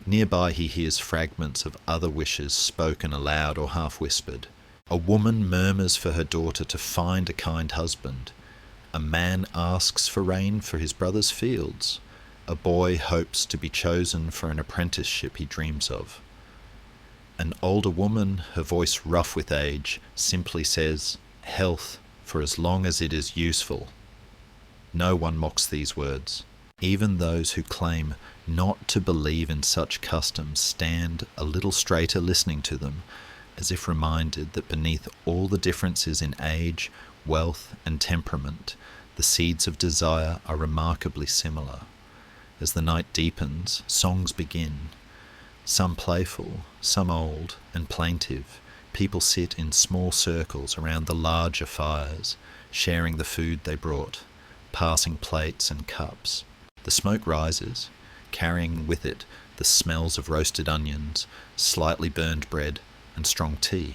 Nearby he hears fragments of other wishes spoken aloud or half-whispered. A woman murmurs for her daughter to find a kind husband. A man asks for rain for his brother's fields. A boy hopes to be chosen for an apprenticeship he dreams of. An older woman, her voice rough with age, simply says, health for as long as it is useful. No one mocks these words. Even those who claim not to believe in such customs stand a little straighter listening to them, as if reminded that beneath all the differences in age, wealth, and temperament, the seeds of desire are remarkably similar. As the night deepens, songs begin. Some playful, some old and plaintive, people sit in small circles around the larger fires, sharing the food they brought, passing plates and cups. The smoke rises, carrying with it the smells of roasted onions, slightly burned bread, and strong tea.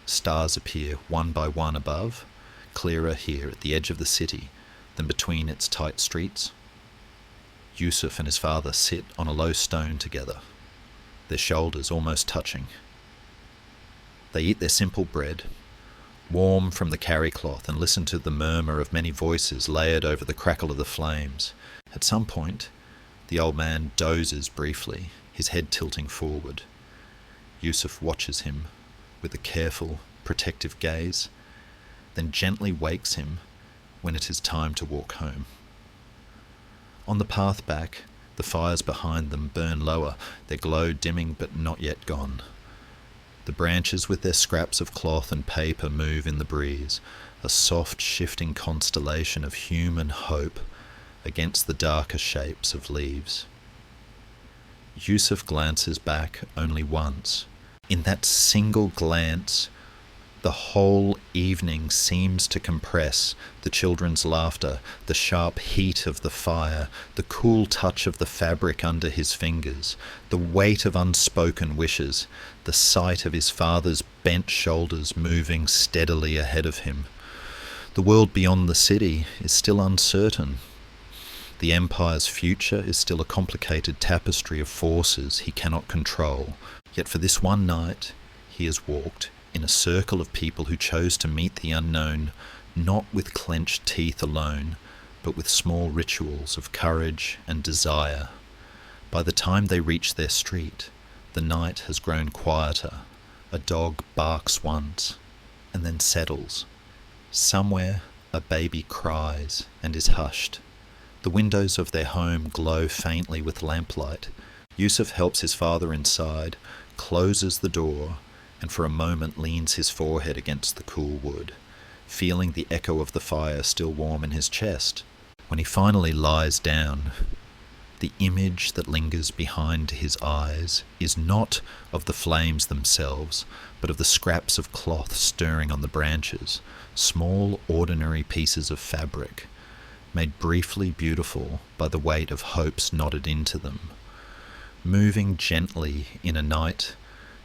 Stars appear one by one above, clearer here at the edge of the city than between its tight streets. Yusuf and his father sit on a low stone together, their shoulders almost touching. They eat their simple bread, warm from the carry cloth, and listen to the murmur of many voices layered over the crackle of the flames. At some point, the old man dozes briefly, his head tilting forward. Yusuf watches him with a careful, protective gaze, then gently wakes him when it is time to walk home. On the path back, the fires behind them burn lower, their glow dimming but not yet gone. The branches with their scraps of cloth and paper move in the breeze, a soft shifting constellation of human hope against the darker shapes of leaves. Yusuf glances back only once. In that single glance, the whole evening seems to compress, the children's laughter, the sharp heat of the fire, the cool touch of the fabric under his fingers, the weight of unspoken wishes, the sight of his father's bent shoulders moving steadily ahead of him. The world beyond the city is still uncertain. The Empire's future is still a complicated tapestry of forces he cannot control. Yet for this one night, he has walked in a circle of people who chose to meet the unknown, not with clenched teeth alone, but with small rituals of courage and desire. By the time they reach their street, the night has grown quieter. A dog barks once, and then settles. Somewhere, a baby cries and is hushed. The windows of their home glow faintly with lamplight. Yusuf helps his father inside, closes the door, and for a moment leans his forehead against the cool wood, feeling the echo of the fire still warm in his chest. When he finally lies down, the image that lingers behind his eyes is not of the flames themselves, but of the scraps of cloth stirring on the branches, small ordinary pieces of fabric, made briefly beautiful by the weight of hopes knotted into them, moving gently in a night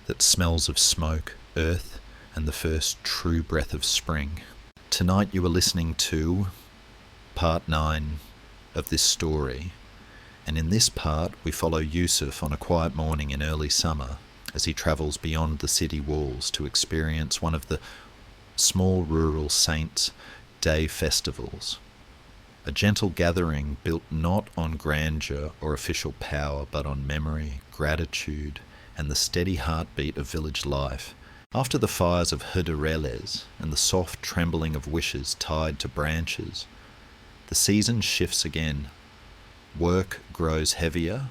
that smells of smoke, earth, and the first true breath of spring. Tonight you are listening to part 9 of this story, and in this part we follow Yusuf on a quiet morning in early summer as he travels beyond the city walls to experience one of the small rural saints' day festivals. A gentle gathering built not on grandeur or official power, but on memory, gratitude, and the steady heartbeat of village life. After the fires of Hıdrellez and the soft trembling of wishes tied to branches, the season shifts again. Work grows heavier,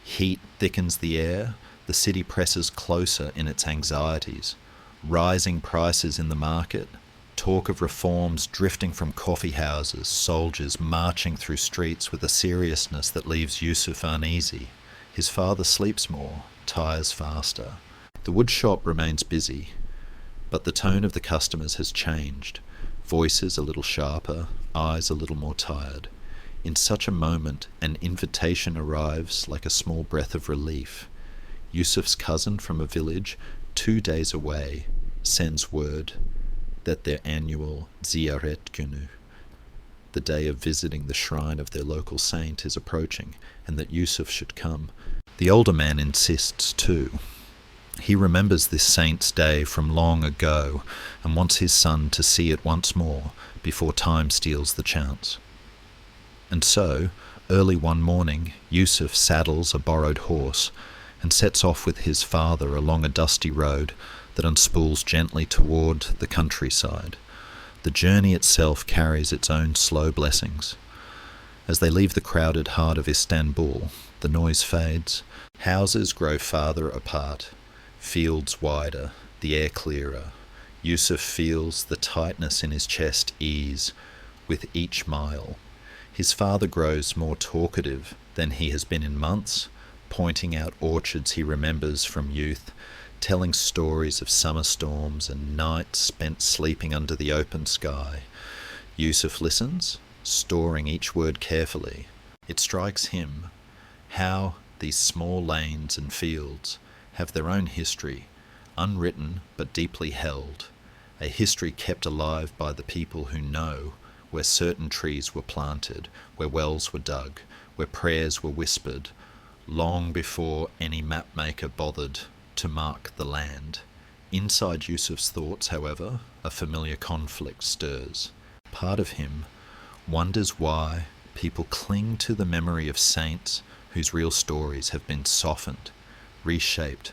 heat thickens the air, the city presses closer in its anxieties. Rising prices in the market, talk of reforms drifting from coffee houses, soldiers marching through streets with a seriousness that leaves Yusuf uneasy. His father sleeps more, tires faster. The wood shop remains busy, but the tone of the customers has changed. Voices a little sharper, eyes a little more tired. In such a moment, an invitation arrives like a small breath of relief. Yusuf's cousin from a village 2 days away sends word that their annual ziyaret günü, the day of visiting the shrine of their local saint, is approaching, and that Yusuf should come. The older man insists too. He remembers this saint's day from long ago and wants his son to see it once more before time steals the chance. And so, early one morning, Yusuf saddles a borrowed horse and sets off with his father along a dusty road that unspools gently toward the countryside. The journey itself carries its own slow blessings. As they leave the crowded heart of Istanbul, the noise fades. Houses grow farther apart, fields wider, the air clearer. Yusuf feels the tightness in his chest ease with each mile. His father grows more talkative than he has been in months, pointing out orchards he remembers from youth, telling stories of summer storms and nights spent sleeping under the open sky. Yusuf listens, storing each word carefully. It strikes him how these small lanes and fields have their own history, unwritten but deeply held, a history kept alive by the people who know where certain trees were planted, where wells were dug, where prayers were whispered, long before any mapmaker bothered to mark the land. Inside Yusuf's thoughts, however, a familiar conflict stirs. Part of him wonders why people cling to the memory of saints whose real stories have been softened, reshaped,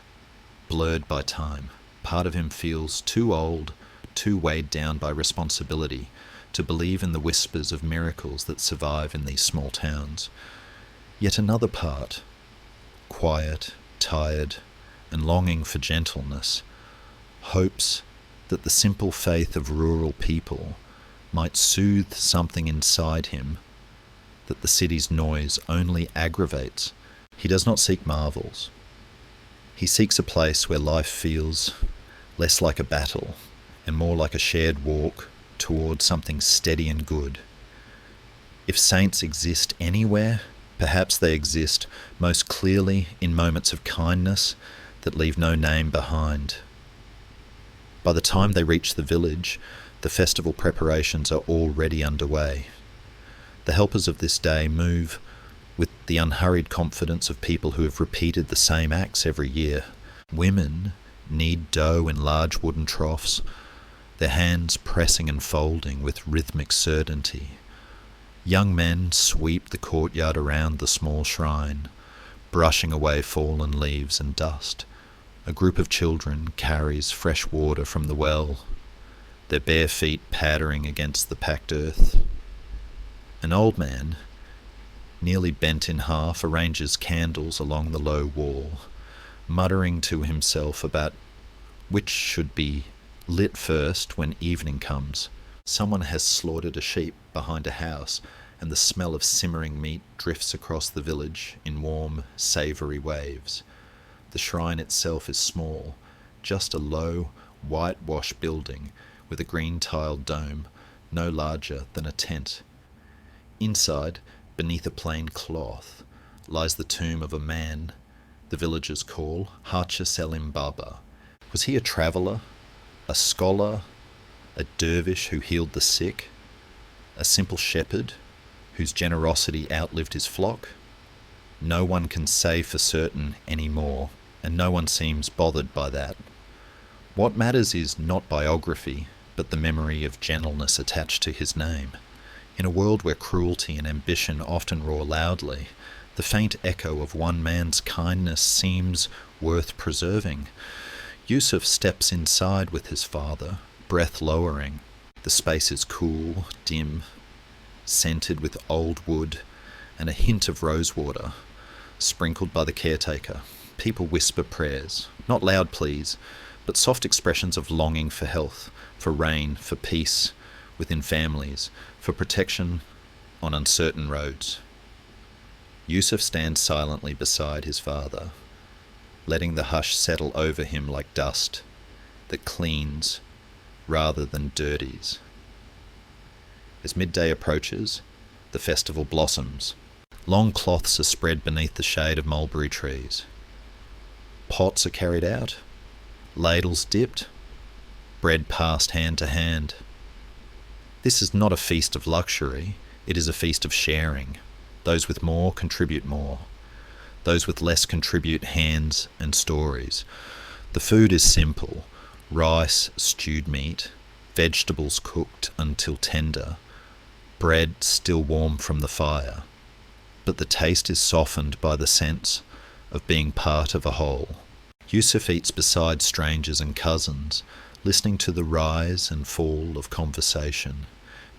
blurred by time. Part of him feels too old, too weighed down by responsibility to believe in the whispers of miracles that survive in these small towns. Yet another part, quiet, tired, and longing for gentleness, hopes that the simple faith of rural people might soothe something inside him that the city's noise only aggravates. He does not seek marvels. He seeks a place where life feels less like a battle and more like a shared walk towards something steady and good. If saints exist anywhere, perhaps they exist most clearly in moments of kindness that leave no name behind. By the time they reach the village, the festival preparations are already underway. The helpers of this day move with the unhurried confidence of people who have repeated the same acts every year. Women knead dough in large wooden troughs, their hands pressing and folding with rhythmic certainty. Young men sweep the courtyard around the small shrine, brushing away fallen leaves and dust. A group of children carries fresh water from the well, their bare feet pattering against the packed earth. An old man, nearly bent in half, arranges candles along the low wall, muttering to himself about which should be lit first when evening comes. Someone has slaughtered a sheep behind a house, and the smell of simmering meat drifts across the village in warm, savoury waves. The shrine itself is small, just a low, whitewashed building with a green-tiled dome, no larger than a tent. Inside, beneath a plain cloth, lies the tomb of a man the villagers call Hacha Selim Baba. Was he a traveller, a scholar, a dervish who healed the sick, a simple shepherd whose generosity outlived his flock? No one can say for certain anymore, and no one seems bothered by that. What matters is not biography, but the memory of gentleness attached to his name. In a world where cruelty and ambition often roar loudly, the faint echo of one man's kindness seems worth preserving. Yusuf steps inside with his father, breath lowering. The space is cool, dim, scented with old wood and a hint of rosewater, sprinkled by the caretaker. People whisper prayers, not loud pleas, but soft expressions of longing for health, for rain, for peace within families, for protection on uncertain roads. Yusuf stands silently beside his father, letting the hush settle over him like dust that cleans rather than dirties. As midday approaches, the festival blossoms. Long cloths are spread beneath the shade of mulberry trees. Pots are carried out, ladles dipped, bread passed hand to hand. This is not a feast of luxury, it is a feast of sharing. Those with more contribute more. Those with less contribute hands and stories. The food is simple: rice, stewed meat, vegetables cooked until tender, bread still warm from the fire. But the taste is softened by the sense of being part of a whole. Yusuf eats beside strangers and cousins, listening to the rise and fall of conversation.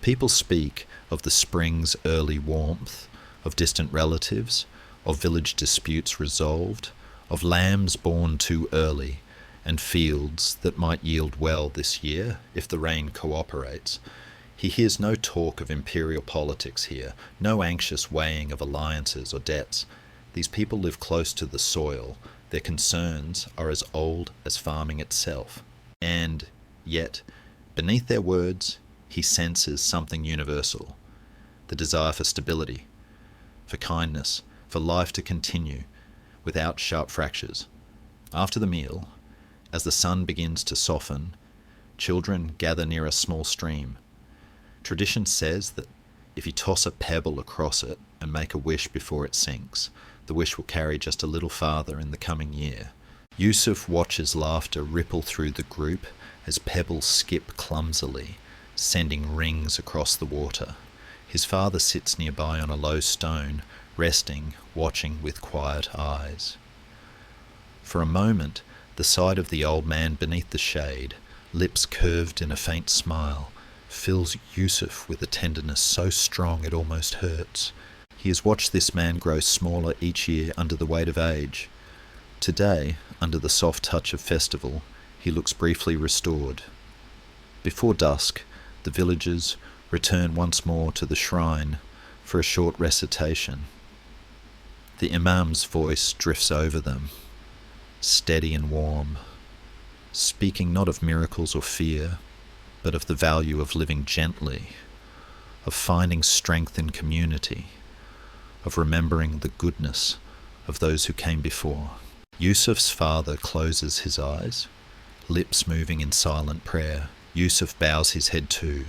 People speak of the spring's early warmth, of distant relatives, of village disputes resolved, of lambs born too early, and fields that might yield well this year if the rain cooperates. He hears no talk of imperial politics here, no anxious weighing of alliances or debts. These people live close to the soil. Their concerns are as old as farming itself. And yet, beneath their words, he senses something universal. The desire for stability, for kindness, for life to continue without sharp fractures. After the meal, as the sun begins to soften, children gather near a small stream. Tradition says that if you toss a pebble across it and make a wish before it sinks, the wish will carry just a little farther in the coming year. Yusuf watches laughter ripple through the group as pebbles skip clumsily, sending rings across the water. His father sits nearby on a low stone, resting, watching with quiet eyes. For a moment, the sight of the old man beneath the shade, lips curved in a faint smile, fills Yusuf with a tenderness so strong it almost hurts. He has watched this man grow smaller each year under the weight of age. Today, under the soft touch of festival, he looks briefly restored. Before dusk, the villagers return once more to the shrine for a short recitation. The imam's voice drifts over them, steady and warm, speaking not of miracles or fear, but of the value of living gently, of finding strength in community, of remembering the goodness of those who came before. Yusuf's father closes his eyes, lips moving in silent prayer. Yusuf bows his head too,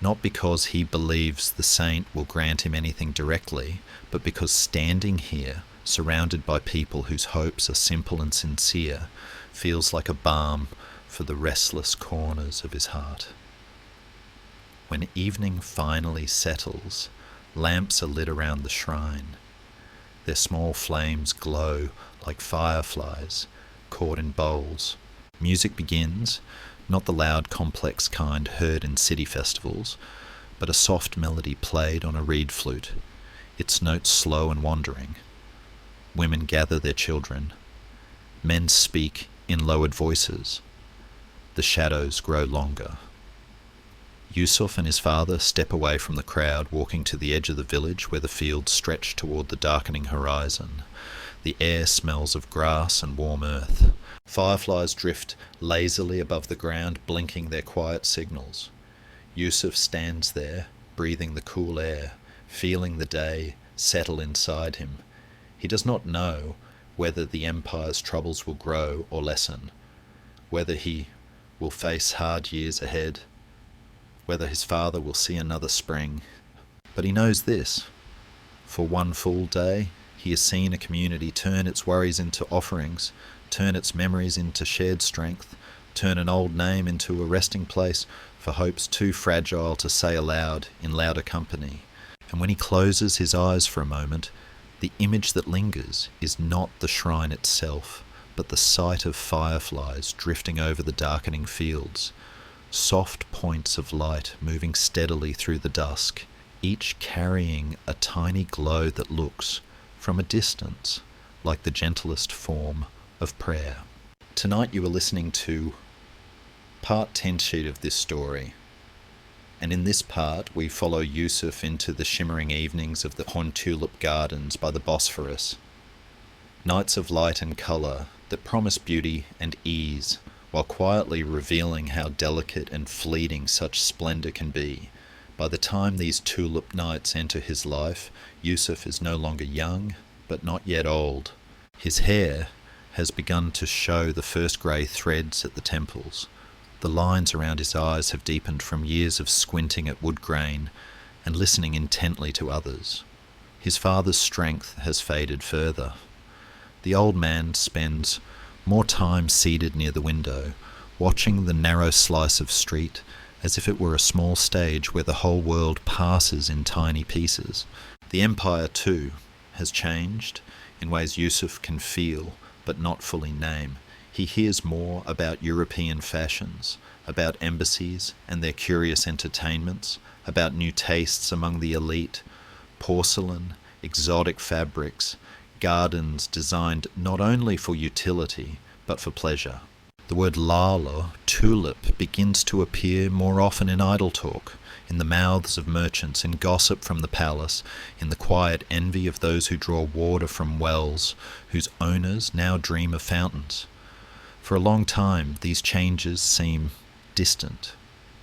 not because he believes the saint will grant him anything directly, but because standing here, surrounded by people whose hopes are simple and sincere, feels like a balm for the restless corners of his heart. When evening finally settles, lamps are lit around the shrine. Their small flames glow like fireflies caught in bowls. Music begins, not the loud, complex kind heard in city festivals, but a soft melody played on a reed flute, its notes slow and wandering. Women gather their children. Men speak in lowered voices. The shadows grow longer. Yusuf and his father step away from the crowd, walking to the edge of the village where the fields stretch toward the darkening horizon. The air smells of grass and warm earth. Fireflies drift lazily above the ground, blinking their quiet signals. Yusuf stands there, breathing the cool air, feeling the day settle inside him. He does not know whether the empire's troubles will grow or lessen, whether he will face hard years ahead, whether his father will see another spring. But he knows this: for one full day, he has seen a community turn its worries into offerings, turn its memories into shared strength, turn an old name into a resting place for hopes too fragile to say aloud in louder company. And when he closes his eyes for a moment, the image that lingers is not the shrine itself, but the sight of fireflies drifting over the darkening fields, soft points of light moving steadily through the dusk, each carrying a tiny glow that looks, from a distance, like the gentlest form of prayer. Tonight you are listening to part 10 sheet of this story, and in this part we follow Yusuf into the shimmering evenings of the Horn Tulip Gardens by the Bosphorus. Nights of light and colour that promise beauty and ease, while quietly revealing how delicate and fleeting such splendour can be. By the time these tulip nights enter his life, Yusuf is no longer young, but not yet old. His hair has begun to show the first grey threads at the temples. The lines around his eyes have deepened from years of squinting at wood grain and listening intently to others. His father's strength has faded further. The old man spends more time seated near the window, watching the narrow slice of street as if it were a small stage where the whole world passes in tiny pieces. The empire, too, has changed in ways Yusuf can feel but not fully name. He hears more about European fashions, about embassies and their curious entertainments, about new tastes among the elite, porcelain, exotic fabrics, gardens designed not only for utility but for pleasure. The word lala, tulip, begins to appear more often in idle talk, in the mouths of merchants, in gossip from the palace, in the quiet envy of those who draw water from wells, whose owners now dream of fountains. For a long time, these changes seem distant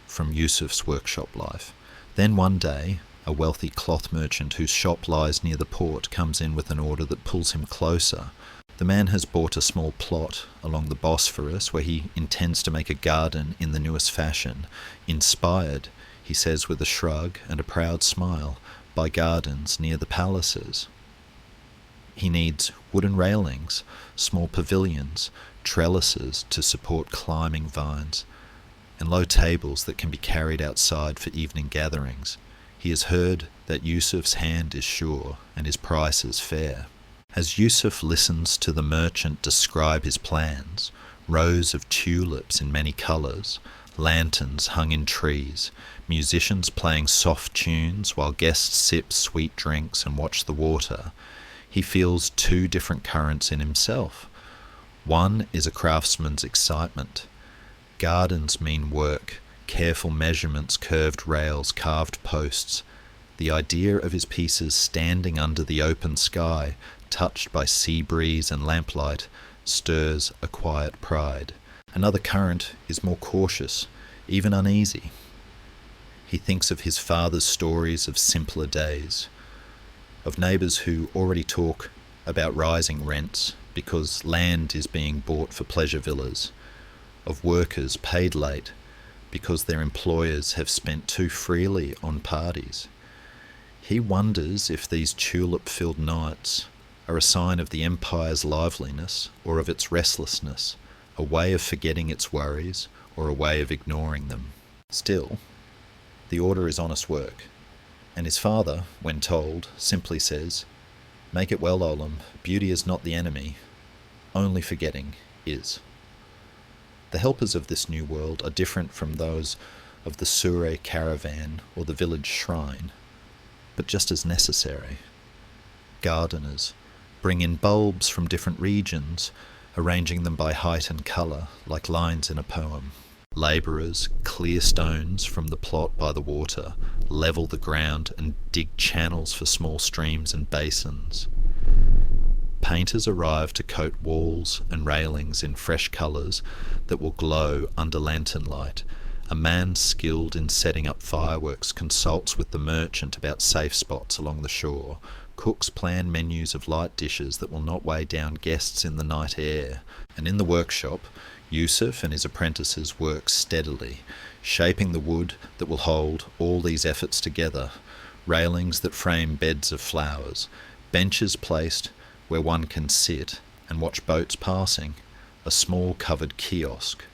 from Yusuf's workshop life. Then one day, a wealthy cloth merchant whose shop lies near the port comes in with an order that pulls him closer. The man has bought a small plot along the Bosphorus where he intends to make a garden in the newest fashion, inspired, he says with a shrug and a proud smile, by gardens near the palaces. He needs wooden railings, small pavilions, trellises to support climbing vines, and low tables that can be carried outside for evening gatherings. He has heard that Yusuf's hand is sure and his price is fair. As Yusuf listens to the merchant describe his plans, rows of tulips in many colours, lanterns hung in trees, musicians playing soft tunes while guests sip sweet drinks and watch the water, he feels two different currents in himself. One is a craftsman's excitement. Gardens mean work, careful measurements, curved rails, carved posts. The idea of his pieces standing under the open sky, touched by sea breeze and lamplight, stirs a quiet pride. Another current is more cautious, even uneasy. He thinks of his father's stories of simpler days, of neighbours who already talk about rising rents because land is being bought for pleasure villas, of workers paid late because their employers have spent too freely on parties. He wonders if these tulip-filled nights are a sign of the empire's liveliness or of its restlessness, a way of forgetting its worries or a way of ignoring them. Still, the order is honest work, and his father, when told, simply says, "Make it well, Olam, beauty is not the enemy, only forgetting is." The helpers of this new world are different from those of the Surrey caravan or the village shrine, but just as necessary. Gardeners bring in bulbs from different regions, arranging them by height and colour, like lines in a poem. Labourers clear stones from the plot by the water, level the ground and dig channels for small streams and basins. Painters arrive to coat walls and railings in fresh colours that will glow under lantern light. A man skilled in setting up fireworks consults with the merchant about safe spots along the shore. Cooks plan menus of light dishes that will not weigh down guests in the night air. And in the workshop, Yusuf and his apprentices work steadily, shaping the wood that will hold all these efforts together, railings that frame beds of flowers, benches placed where one can sit and watch boats passing, a small covered kiosk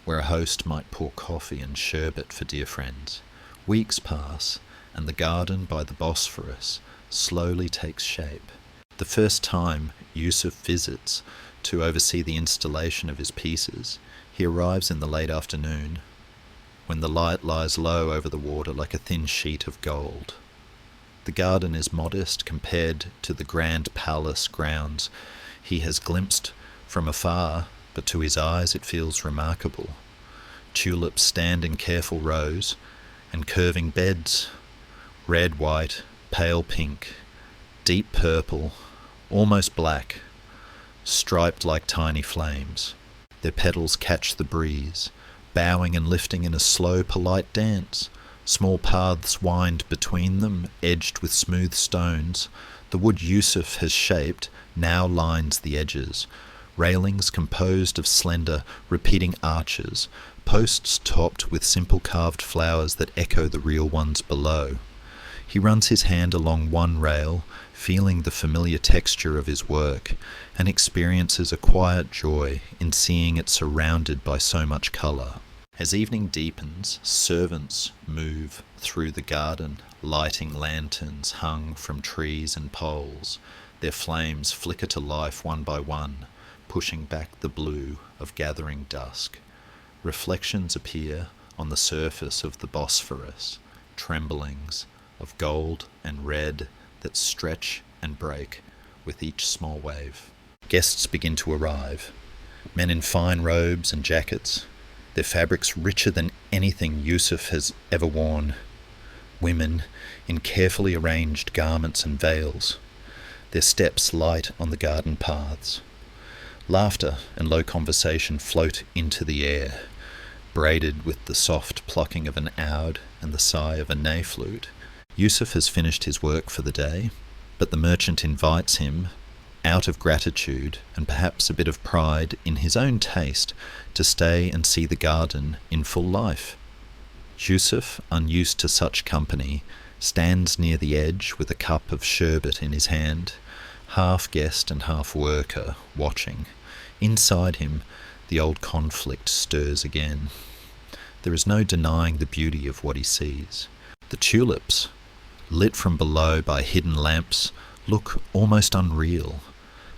where a host might pour coffee and sherbet for dear friends. Weeks pass, and the garden by the Bosphorus slowly takes shape. The first time Yusuf visits to oversee the installation of his pieces, he arrives in the late afternoon, when the light lies low over the water like a thin sheet of gold. The garden is modest compared to the grand palace grounds he has glimpsed from afar, but to his eyes it feels remarkable. Tulips stand in careful rows, and curving beds, red, white, pale pink, deep purple, almost black, striped like tiny flames. Their petals catch the breeze, bowing and lifting in a slow, polite dance. Small paths wind between them, edged with smooth stones. The wood Yusuf has shaped now lines the edges. Railings composed of slender, repeating arches, posts topped with simple carved flowers that echo the real ones below. He runs his hand along one rail, feeling the familiar texture of his work, and experiences a quiet joy in seeing it surrounded by so much colour. As evening deepens, servants move through the garden, lighting lanterns hung from trees and poles. Their flames flicker to life one by one, pushing back the blue of gathering dusk. Reflections appear on the surface of the Bosphorus, tremblings of gold and red that stretch and break with each small wave. Guests begin to arrive. Men in fine robes and jackets, their fabrics richer than anything Yusuf has ever worn. Women in carefully arranged garments and veils, their steps light on the garden paths. Laughter and low conversation float into the air, braided with the soft plucking of an oud and the sigh of a ney flute. Yusuf has finished his work for the day, but the merchant invites him, out of gratitude and perhaps a bit of pride in his own taste, to stay and see the garden in full life. Yusuf, unused to such company, stands near the edge with a cup of sherbet in his hand, half guest and half worker, watching. Inside him, the old conflict stirs again. There is no denying the beauty of what he sees. The tulips, lit from below by hidden lamps, look almost unreal,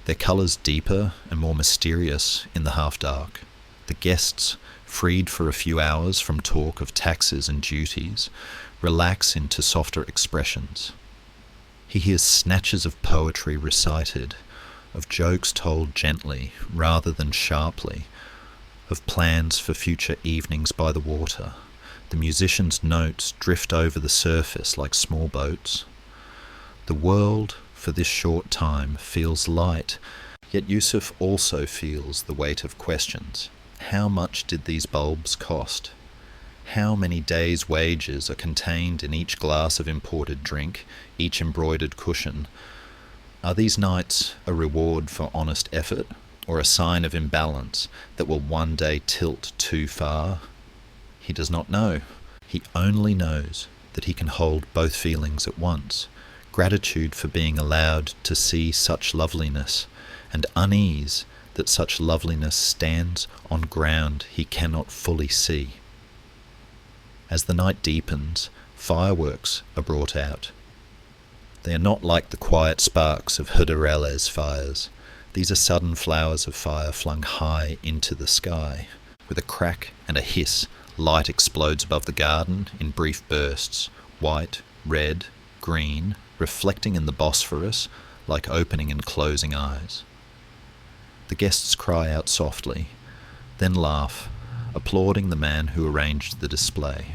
their colours deeper and more mysterious in the half-dark. The guests, freed for a few hours from talk of taxes and duties, relax into softer expressions. He hears snatches of poetry recited, of jokes told gently rather than sharply, of plans for future evenings by the water. The musicians' notes drift over the surface like small boats. The world, for this short time, feels light, yet Yusuf also feels the weight of questions. How much did these bulbs cost? How many days' wages are contained in each glass of imported drink, each embroidered cushion? Are these nights a reward for honest effort, or a sign of imbalance that will one day tilt too far? He does not know. He only knows that he can hold both feelings at once: gratitude for being allowed to see such loveliness, and unease that such loveliness stands on ground he cannot fully see. As the night deepens, fireworks are brought out. They are not like the quiet sparks of Hudurele's fires. These are sudden flowers of fire flung high into the sky. With a crack and a hiss, light explodes above the garden in brief bursts, white, red, green, reflecting in the Bosphorus like opening and closing eyes. The guests cry out softly, then laugh, applauding the man who arranged the display.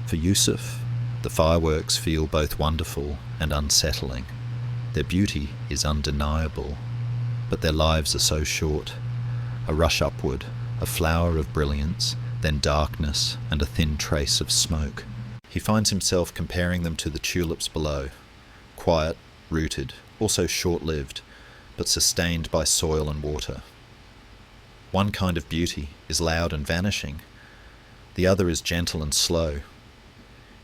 For Yusuf, the fireworks feel both wonderful and unsettling. Their beauty is undeniable, but their lives are so short. A rush upward, a flower of brilliance, then darkness and a thin trace of smoke. He finds himself comparing them to the tulips below, quiet, rooted, also short-lived, but sustained by soil and water. One kind of beauty is loud and vanishing. The other is gentle and slow.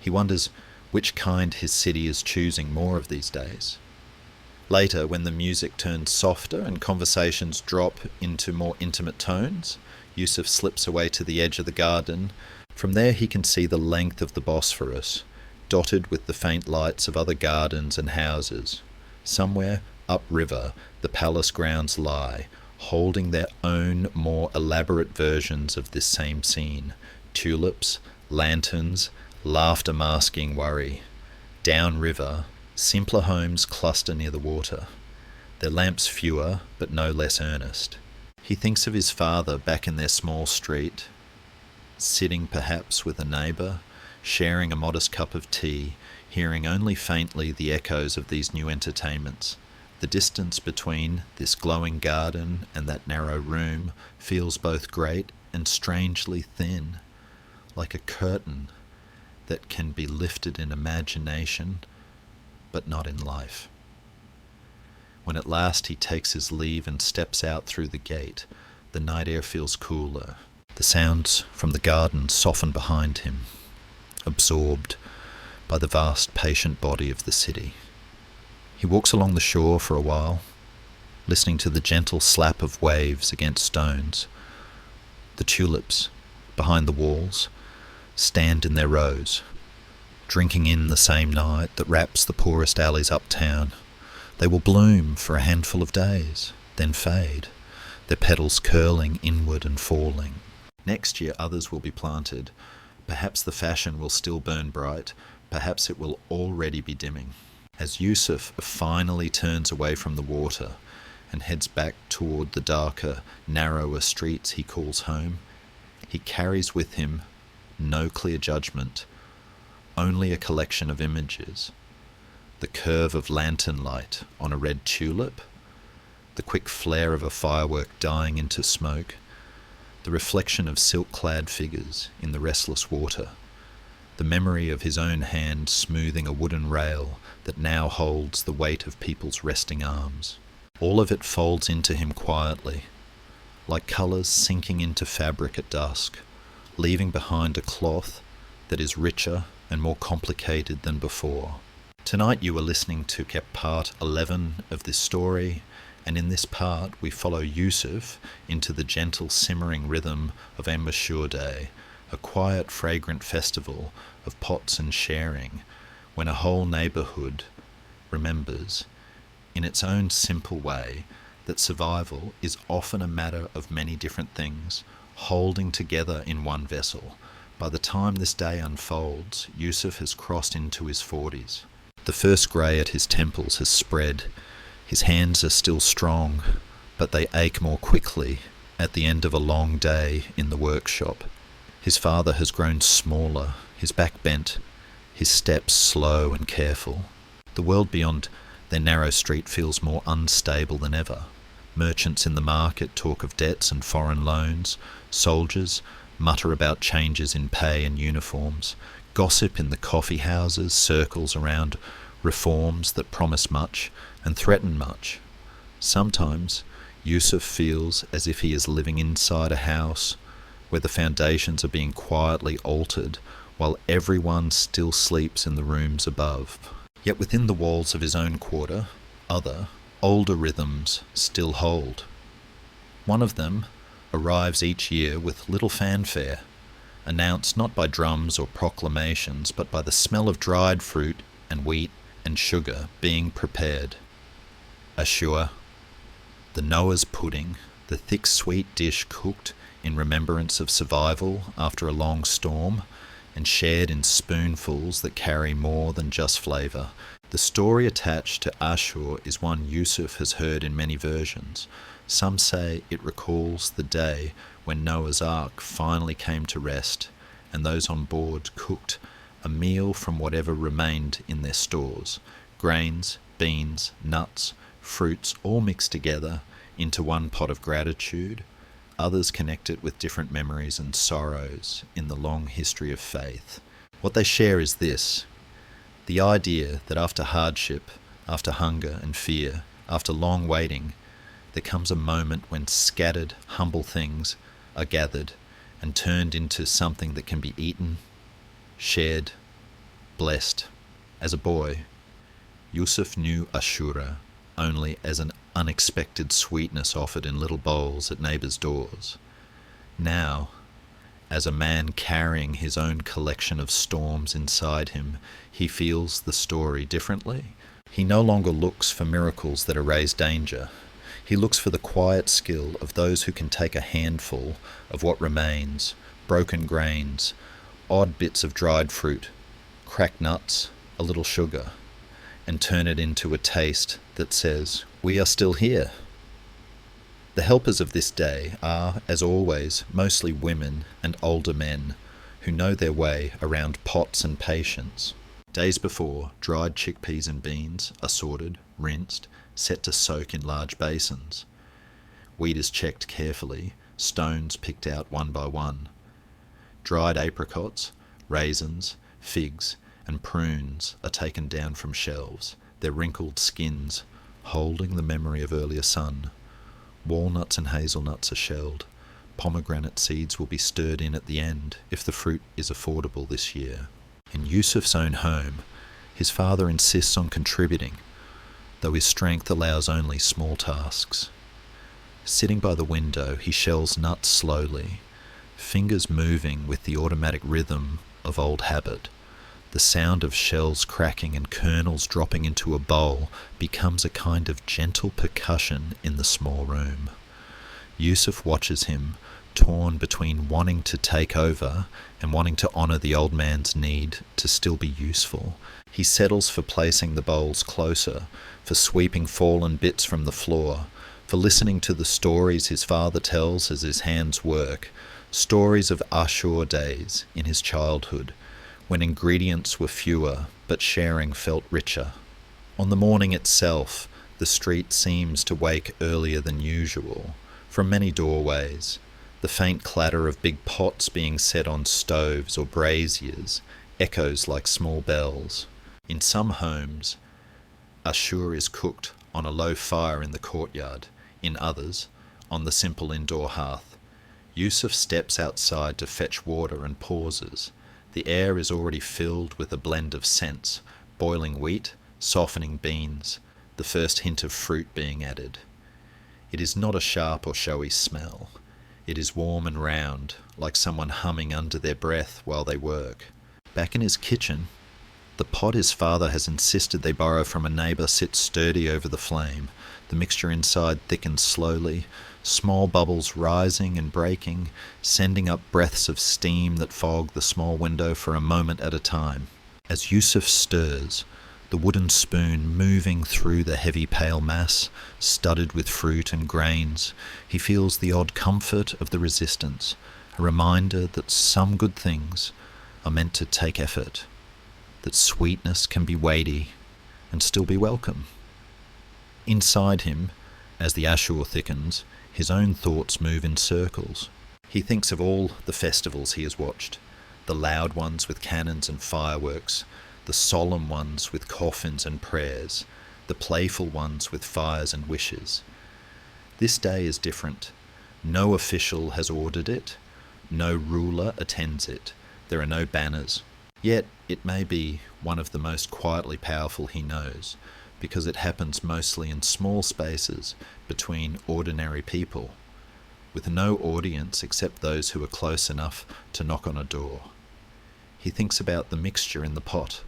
He wonders which kind his city is choosing more of these days. Later, when the music turns softer and conversations drop into more intimate tones, Yusuf slips away to the edge of the garden. From there he can see the length of the Bosphorus, dotted with the faint lights of other gardens and houses. Somewhere upriver, the palace grounds lie, holding their own more elaborate versions of this same scene: tulips, lanterns, laughter masking worry. Downriver, simpler homes cluster near the water, their lamps fewer but no less earnest. He thinks of his father back in their small street, sitting perhaps with a neighbour, sharing a modest cup of tea, hearing only faintly the echoes of these new entertainments. The distance between this glowing garden and that narrow room feels both great and strangely thin, like a curtain that can be lifted in imagination, but not in life. When at last he takes his leave and steps out through the gate, the night air feels cooler. The sounds from the garden soften behind him, absorbed by the vast patient body of the city. He walks along the shore for a while, listening to the gentle slap of waves against stones. The tulips, behind the walls, stand in their rows, drinking in the same night that wraps the poorest alleys uptown. They will bloom for a handful of days, then fade, their petals curling inward and falling. Next year others will be planted. Perhaps the fashion will still burn bright, perhaps it will already be dimming. As Yusuf finally turns away from the water and heads back toward the darker, narrower streets he calls home, he carries with him no clear judgment, only a collection of images. The curve of lantern light on a red tulip, the quick flare of a firework dying into smoke, the reflection of silk-clad figures in the restless water, the memory of his own hand smoothing a wooden rail that now holds the weight of people's resting arms. All of it folds into him quietly, like colours sinking into fabric at dusk, leaving behind a cloth that is richer and more complicated than before. Tonight you are listening to part 11 of this story, and in this part we follow Yusuf into the gentle simmering rhythm of Embouchure Day, a quiet, fragrant festival of pots and sharing, when a whole neighbourhood remembers, in its own simple way, that survival is often a matter of many different things, holding together in one vessel. By the time this day unfolds, Yusuf has crossed into his 40s. The first grey at his temples has spread. His hands are still strong, but they ache more quickly at the end of a long day in the workshop. His father has grown smaller, his back bent, his steps slow and careful. The world beyond their narrow street feels more unstable than ever. Merchants in the market talk of debts and foreign loans. Soldiers mutter about changes in pay and uniforms. Gossip in the coffee houses circles around reforms that promise much and threaten much. Sometimes Yusuf feels as if he is living inside a house where the foundations are being quietly altered while everyone still sleeps in the rooms above. Yet within the walls of his own quarter, other, older rhythms still hold. One of them arrives each year with little fanfare, announced not by drums or proclamations, but by the smell of dried fruit and wheat and sugar being prepared. Ashura, the Noah's pudding, the thick sweet dish cooked in remembrance of survival after a long storm, and shared in spoonfuls that carry more than just flavour. The story attached to Ashura is one Yusuf has heard in many versions. Some say it recalls the day when Noah's Ark finally came to rest, and those on board cooked a meal from whatever remained in their stores: grains, beans, nuts, fruits, all mixed together into one pot of gratitude. Others connect it with different memories and sorrows in the long history of faith. What they share is this: the idea that after hardship, after hunger and fear, after long waiting, there comes a moment when scattered, humble things are gathered and turned into something that can be eaten, shared, blessed. As a boy, Yusuf knew Ashura only as an unexpected sweetness offered in little bowls at neighbours' doors. Now, as a man carrying his own collection of storms inside him, he feels the story differently. He no longer looks for miracles that erase danger. He looks for the quiet skill of those who can take a handful of what remains, broken grains, odd bits of dried fruit, cracked nuts, a little sugar, and turn it into a taste that says, "We are still here." The helpers of this day are, as always, mostly women and older men who know their way around pots and patience. Days before, dried chickpeas and beans are sorted, rinsed, set to soak in large basins. Wheat is checked carefully, stones picked out one by one. Dried apricots, raisins, figs, and prunes are taken down from shelves, their wrinkled skins holding the memory of earlier sun. Walnuts and hazelnuts are shelled. Pomegranate seeds will be stirred in at the end if the fruit is affordable this year. In Yusuf's own home, his father insists on contributing, though his strength allows only small tasks. Sitting by the window, he shells nuts slowly, fingers moving with the automatic rhythm of old habit. The sound of shells cracking and kernels dropping into a bowl becomes a kind of gentle percussion in the small room. Yusuf watches him, torn between wanting to take over and wanting to honour the old man's need to still be useful. He settles for placing the bowls closer, for sweeping fallen bits from the floor, for listening to the stories his father tells as his hands work, stories of Ashur days in his childhood, when ingredients were fewer but sharing felt richer. On the morning itself, the street seems to wake earlier than usual. From many doorways, the faint clatter of big pots being set on stoves or braziers echoes like small bells. In some homes, ashur is cooked on a low fire in the courtyard. In others, on the simple indoor hearth. Yusuf steps outside to fetch water and pauses. The air is already filled with a blend of scents, boiling wheat, softening beans, the first hint of fruit being added. It is not a sharp or showy smell. It is warm and round, like someone humming under their breath while they work. Back in his kitchen, the pot his father has insisted they borrow from a neighbour sits sturdy over the flame. The mixture inside thickens slowly, small bubbles rising and breaking, sending up breaths of steam that fog the small window for a moment at a time. As Yusuf stirs, the wooden spoon moving through the heavy pale mass, studded with fruit and grains, he feels the odd comfort of the resistance, a reminder that some good things are meant to take effort, that sweetness can be weighty and still be welcome. Inside him, as the ashur thickens, his own thoughts move in circles. He thinks of all the festivals he has watched, the loud ones with cannons and fireworks, the solemn ones with coffins and prayers, the playful ones with fires and wishes. This day is different. No official has ordered it. No ruler attends it. There are no banners. Yet it may be one of the most quietly powerful he knows, because it happens mostly in small spaces between ordinary people, with no audience except those who are close enough to knock on a door. He thinks about the mixture in the pot.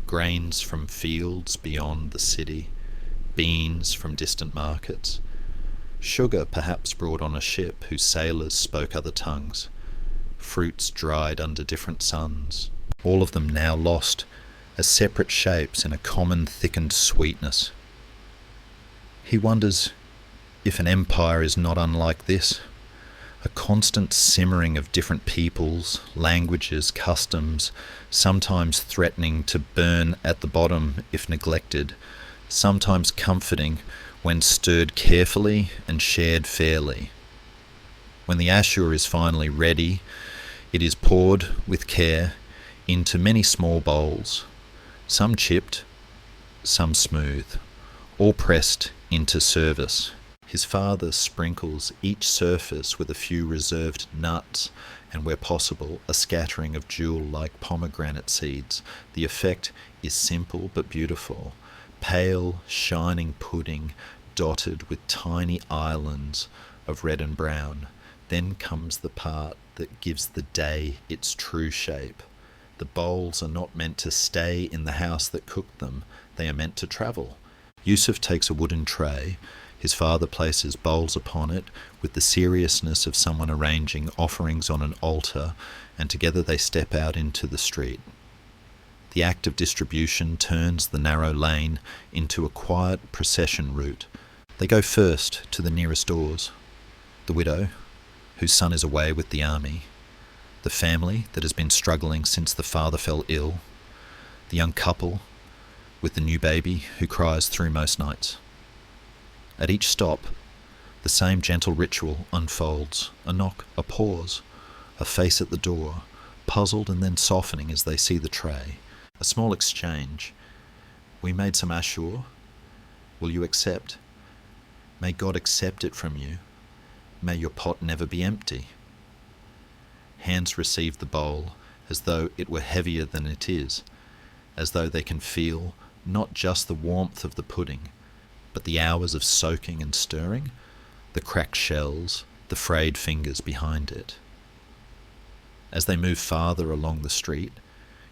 Grains from fields beyond the city, beans from distant markets, sugar perhaps brought on a ship whose sailors spoke other tongues, fruits dried under different suns, all of them now lost as separate shapes in a common thickened sweetness. He wonders if an empire is not unlike this, a constant simmering of different peoples, languages, customs, sometimes threatening to burn at the bottom if neglected, sometimes comforting when stirred carefully and shared fairly. When the ashur is finally ready, it is poured with care into many small bowls, some chipped, some smooth, all pressed into service. His father sprinkles each surface with a few reserved nuts and, where possible, a scattering of jewel-like pomegranate seeds. The effect is simple but beautiful. Pale, shining pudding dotted with tiny islands of red and brown. Then comes the part that gives the day its true shape. The bowls are not meant to stay in the house that cooked them. They are meant to travel. Yusuf takes a wooden tray. His father places bowls upon it with the seriousness of someone arranging offerings on an altar, and together they step out into the street. The act of distribution turns the narrow lane into a quiet procession route. They go first to the nearest doors. The widow, whose son is away with the army. The family that has been struggling since the father fell ill. The young couple with the new baby who cries through most nights. At each stop, the same gentle ritual unfolds. A knock, a pause, a face at the door, puzzled and then softening as they see the tray. A small exchange. We made some ashur. Will you accept? May God accept it from you. May your pot never be empty. Hands receive the bowl as though it were heavier than it is, as though they can feel not just the warmth of the pudding, but the hours of soaking and stirring, the cracked shells, the frayed fingers behind it. As they move farther along the street,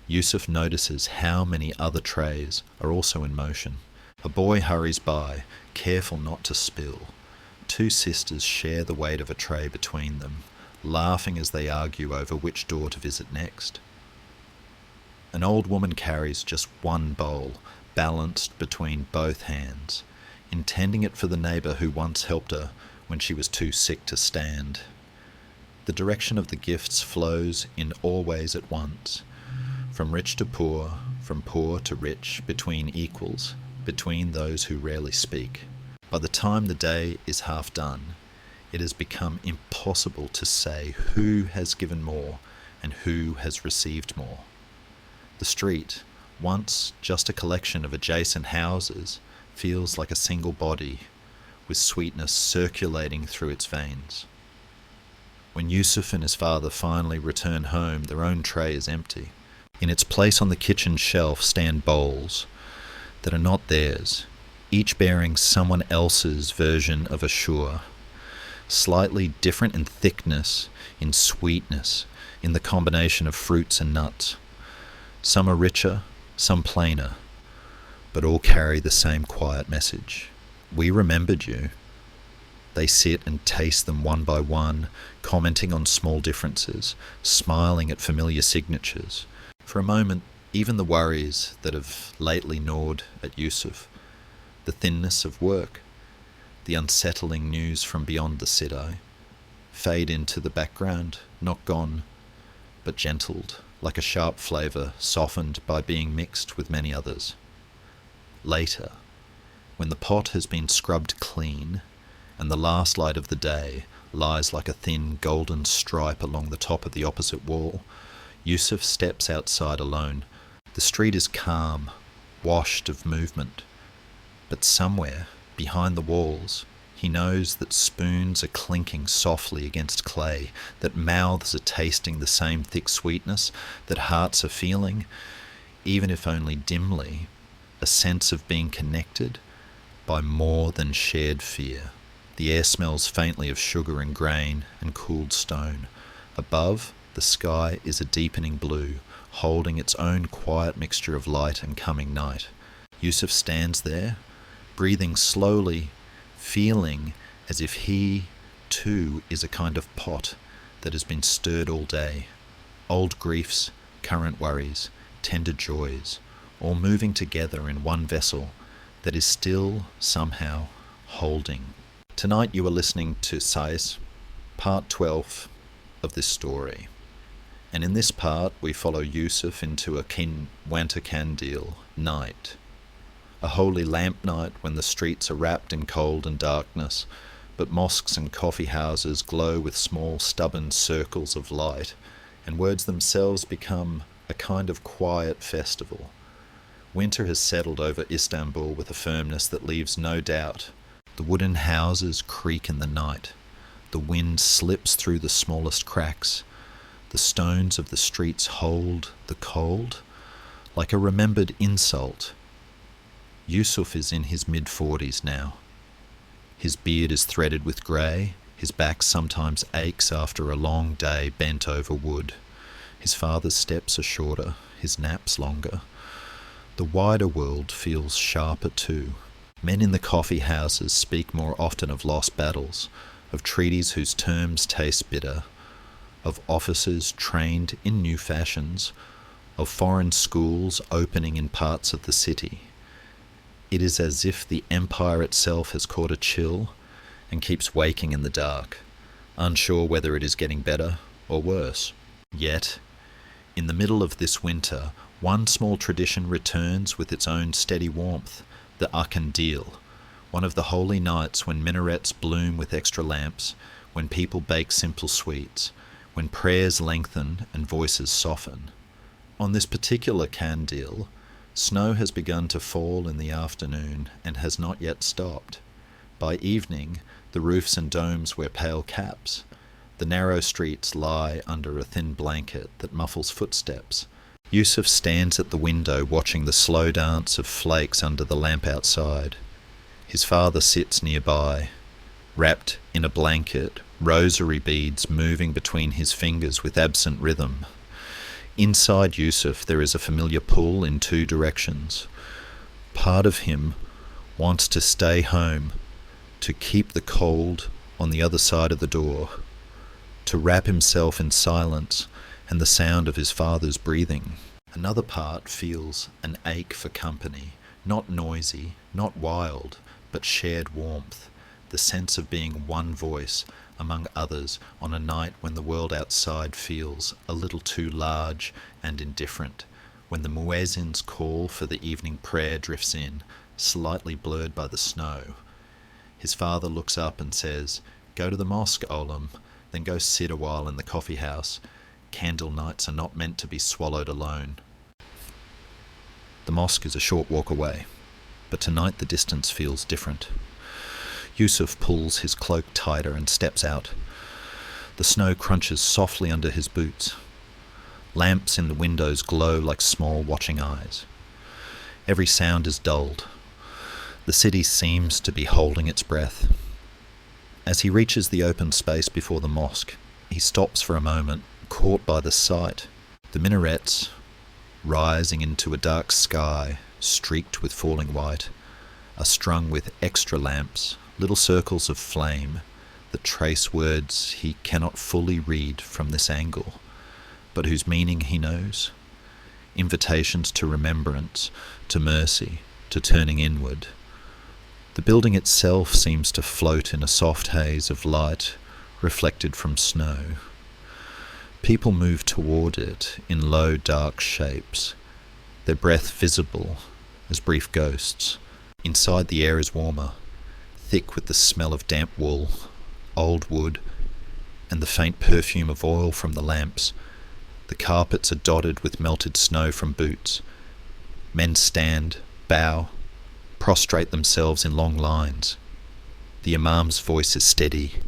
Yusuf notices how many other trays are also in motion. A boy hurries by, careful not to spill. Two sisters share the weight of a tray between them, laughing as they argue over which door to visit next. An old woman carries just one bowl, balanced between both hands. intending it for the neighbour who once helped her when she was too sick to stand. The direction of the gifts flows in all ways at once, from rich to poor, from poor to rich, between equals, between those who rarely speak. By the time the day is half done, it has become impossible to say who has given more and who has received more. The street, once just a collection of adjacent houses, feels like a single body, with sweetness circulating through its veins. When Yusuf and his father finally return home, their own tray is empty. In its place on the kitchen shelf stand bowls that are not theirs, each bearing someone else's version of a shur, slightly different in thickness, in sweetness, in the combination of fruits and nuts. Some are richer, some plainer, but all carry the same quiet message. We remembered you. They sit and taste them one by one, commenting on small differences, smiling at familiar signatures. For a moment, even the worries that have lately gnawed at Yusuf, the thinness of work, the unsettling news from beyond the city, fade into the background, not gone, but gentled, like a sharp flavour softened by being mixed with many others. Later, when the pot has been scrubbed clean, and the last light of the day lies like a thin golden stripe along the top of the opposite wall, Yusuf steps outside alone. The street is calm, washed of movement, but somewhere, behind the walls, he knows that spoons are clinking softly against clay, that mouths are tasting the same thick sweetness, that hearts are feeling, even if only dimly, a sense of being connected by more than shared fear. The air smells faintly of sugar and grain and cooled stone. Above, the sky is a deepening blue, holding its own quiet mixture of light and coming night. Yusuf stands there, breathing slowly, feeling as if he, too, is a kind of pot that has been stirred all day. Old griefs, current worries, tender joys, all moving together in one vessel that is still, somehow, holding. Tonight you are listening to Sais, part 12 of this story. And in this part we follow Yusuf into a Winter Candle night. A holy lamp night when the streets are wrapped in cold and darkness, but mosques and coffee houses glow with small stubborn circles of light, and words themselves become a kind of quiet festival. Winter has settled over Istanbul with a firmness that leaves no doubt. The wooden houses creak in the night. The wind slips through the smallest cracks. The stones of the streets hold the cold like a remembered insult. Yusuf is in his mid-40s now. His beard is threaded with grey. His back sometimes aches after a long day bent over wood. His father's steps are shorter, his naps longer. The wider world feels sharper too. Men in the coffee houses speak more often of lost battles, of treaties whose terms taste bitter, of officers trained in new fashions, of foreign schools opening in parts of the city. It is as if the empire itself has caught a chill and keeps waking in the dark, unsure whether it is getting better or worse. Yet, in the middle of this winter, one small tradition returns with its own steady warmth, the Kandil, one of the holy nights when minarets bloom with extra lamps, when people bake simple sweets, when prayers lengthen and voices soften. On this particular Kandil, snow has begun to fall in the afternoon and has not yet stopped. By evening, the roofs and domes wear pale caps. The narrow streets lie under a thin blanket that muffles footsteps. Yusuf stands at the window watching the slow dance of flakes under the lamp outside. His father sits nearby, wrapped in a blanket, rosary beads moving between his fingers with absent rhythm. Inside Yusuf there is a familiar pull in two directions. Part of him wants to stay home, to keep the cold on the other side of the door, to wrap himself in silence and the sound of his father's breathing. Another part feels an ache for company, not noisy, not wild, but shared warmth, the sense of being one voice among others on a night when the world outside feels a little too large and indifferent, when the muezzin's call for the evening prayer drifts in, slightly blurred by the snow. His father looks up and says, "Go to the mosque, Olam, then go sit a while in the coffee house. Candle nights are not meant to be swallowed alone." The mosque is a short walk away, but tonight the distance feels different. Yusuf pulls his cloak tighter and steps out. The snow crunches softly under his boots. Lamps in the windows glow like small watching eyes. Every sound is dulled. The city seems to be holding its breath. As he reaches the open space before the mosque, he stops for a moment, caught by the sight. The minarets, rising into a dark sky streaked with falling white, are strung with extra lamps, little circles of flame that trace words he cannot fully read from this angle, but whose meaning he knows. Invitations to remembrance, to mercy, to turning inward. The building itself seems to float in a soft haze of light reflected from snow. People move toward it in low, dark shapes, their breath visible as brief ghosts. Inside, the air is warmer, thick with the smell of damp wool, old wood, and the faint perfume of oil from the lamps. The carpets are dotted with melted snow from boots. Men stand, bow, prostrate themselves in long lines. The Imam's voice is steady,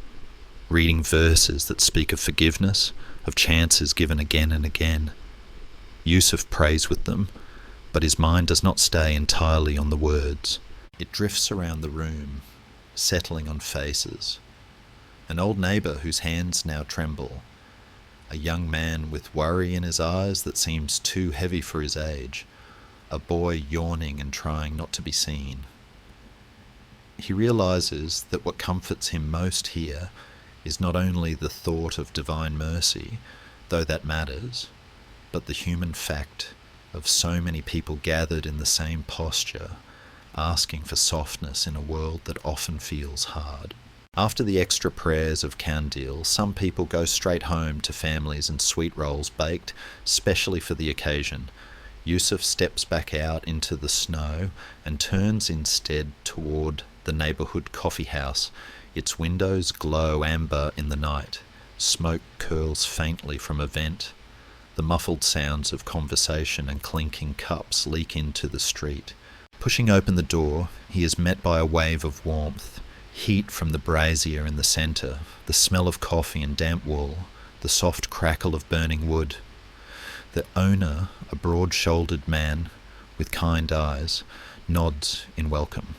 reading verses that speak of forgiveness, of chances given again and again. Yusuf prays with them, but his mind does not stay entirely on the words. It drifts around the room, settling on faces. An old neighbour whose hands now tremble. A young man with worry in his eyes that seems too heavy for his age. A boy yawning and trying not to be seen. He realises that what comforts him most here is not only the thought of divine mercy, though that matters, but the human fact of so many people gathered in the same posture, asking for softness in a world that often feels hard. After the extra prayers of Kandil, some people go straight home to families and sweet rolls baked specially for the occasion. Yusuf steps back out into the snow and turns instead toward the neighbourhood coffee house. Its windows glow amber in the night. Smoke curls faintly from a vent. The muffled sounds of conversation and clinking cups leak into the street. Pushing open the door, he is met by a wave of warmth. Heat from the brazier in the centre, the smell of coffee and damp wool, the soft crackle of burning wood. The owner, a broad-shouldered man with kind eyes, nods in welcome.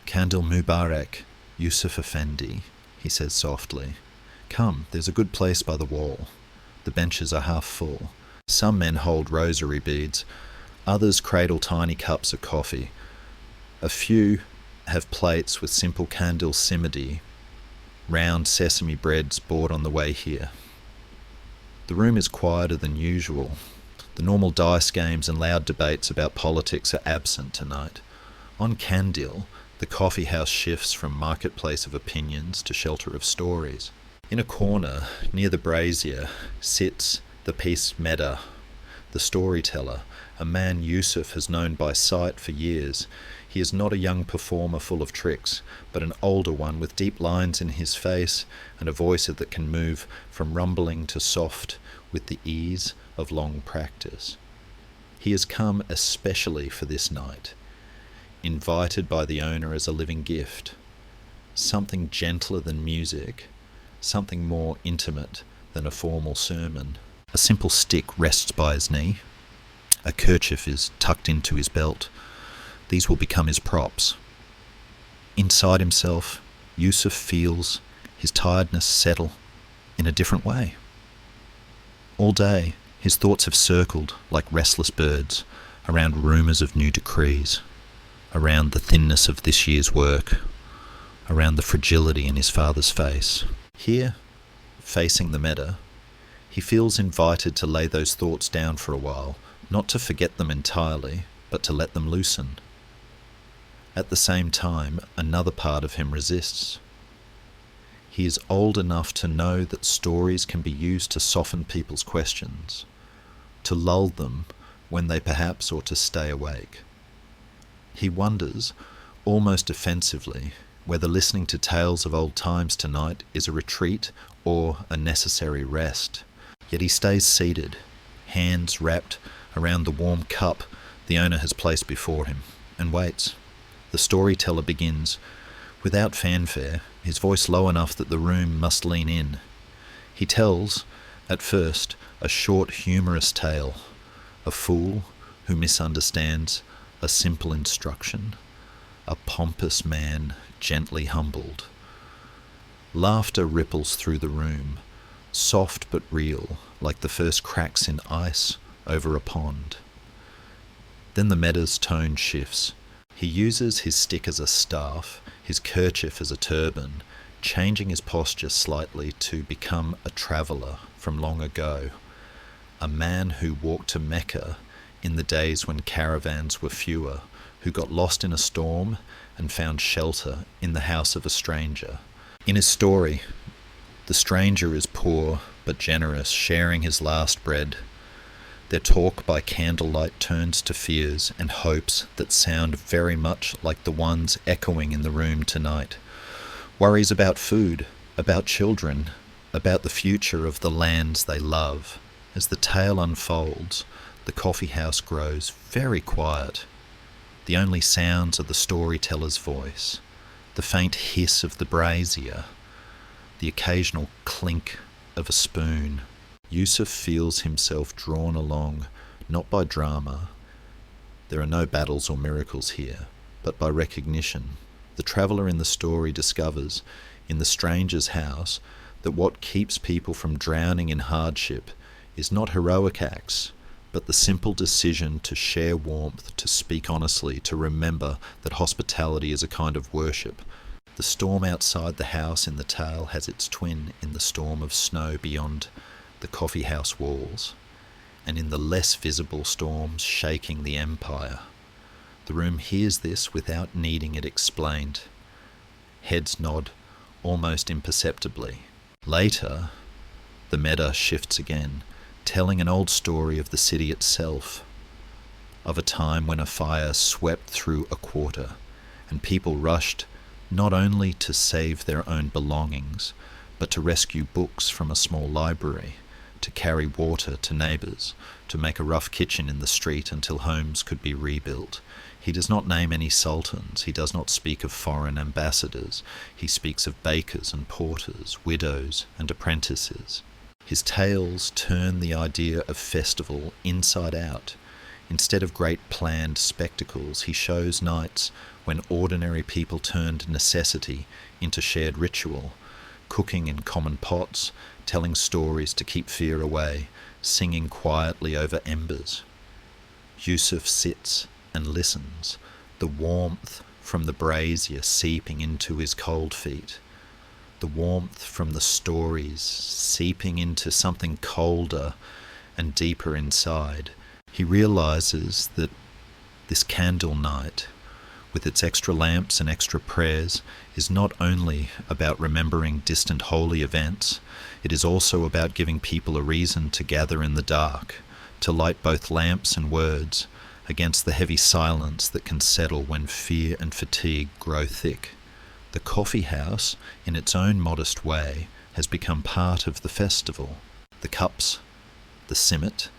"Kandil Mubarak, Yusuf Effendi," he says softly. "Come, there's a good place by the wall. The benches are half full. Some men hold rosary beads, others cradle tiny cups of coffee. A few have plates with simple kandil simadi, round sesame breads bought on the way here." The room is quieter than usual. The normal dice games and loud debates about politics are absent tonight. On Kandil, the coffee house shifts from marketplace of opinions to shelter of stories. In a corner, near the brazier, sits the peace medda, the storyteller, a man Yusuf has known by sight for years. He is not a young performer full of tricks, but an older one with deep lines in his face and a voice that can move from rumbling to soft with the ease of long practice. He has come especially for this night, invited by the owner as a living gift, something gentler than music, something more intimate than a formal sermon. A simple stick rests by his knee. A kerchief is tucked into his belt. These will become his props. Inside himself, Yusuf feels his tiredness settle in a different way. All day, his thoughts have circled like restless birds around rumours of new decrees, around the thinness of this year's work, around the fragility in his father's face. Here, facing the medda, he feels invited to lay those thoughts down for a while, not to forget them entirely, but to let them loosen. At the same time, another part of him resists. He is old enough to know that stories can be used to soften people's questions, to lull them when they perhaps ought to stay awake. He wonders, almost offensively, whether listening to tales of old times tonight is a retreat or a necessary rest. Yet he stays seated, hands wrapped around the warm cup the owner has placed before him, and waits. The storyteller begins, without fanfare, his voice low enough that the room must lean in. He tells, at first, a short humorous tale, a fool who misunderstands a simple instruction, a pompous man gently humbled. Laughter ripples through the room, soft but real, like the first cracks in ice over a pond. Then the Meda's tone shifts. He uses his stick as a staff, his kerchief as a turban, changing his posture slightly to become a traveller from long ago, a man who walked to Mecca in the days when caravans were fewer, who got lost in a storm and found shelter in the house of a stranger. In his story, the stranger is poor but generous, sharing his last bread. Their talk by candlelight turns to fears and hopes that sound very much like the ones echoing in the room tonight. Worries about food, about children, about the future of the lands they love. As the tale unfolds, the coffee house grows very quiet. The only sounds are the storyteller's voice, the faint hiss of the brazier, the occasional clink of a spoon. Yusuf feels himself drawn along, not by drama. There are no battles or miracles here, but by recognition. The traveller in the story discovers, in the stranger's house, that what keeps people from drowning in hardship is not heroic acts, but the simple decision to share warmth, to speak honestly, to remember that hospitality is a kind of worship. The storm outside the house in the tale has its twin in the storm of snow beyond the coffee house walls, and in the less visible storms shaking the empire. The room hears this without needing it explained. Heads nod almost imperceptibly. Later, the meta shifts again, telling an old story of the city itself, of a time when a fire swept through a quarter, and people rushed not only to save their own belongings, but to rescue books from a small library, to carry water to neighbours, to make a rough kitchen in the street until homes could be rebuilt. He does not name any sultans, he does not speak of foreign ambassadors, he speaks of bakers and porters, widows and apprentices. His tales turn the idea of festival inside out. Instead of great planned spectacles, he shows nights when ordinary people turned necessity into shared ritual, cooking in common pots, telling stories to keep fear away, singing quietly over embers. Yusuf sits and listens, the warmth from the brazier seeping into his cold feet, the warmth from the stories seeping into something colder and deeper inside. He realizes that this candle night, with its extra lamps and extra prayers, is not only about remembering distant holy events, it is also about giving people a reason to gather in the dark, to light both lamps and words against the heavy silence that can settle when fear and fatigue grow thick. The coffee house, in its own modest way, has become part of the festival. The cups, the simmet,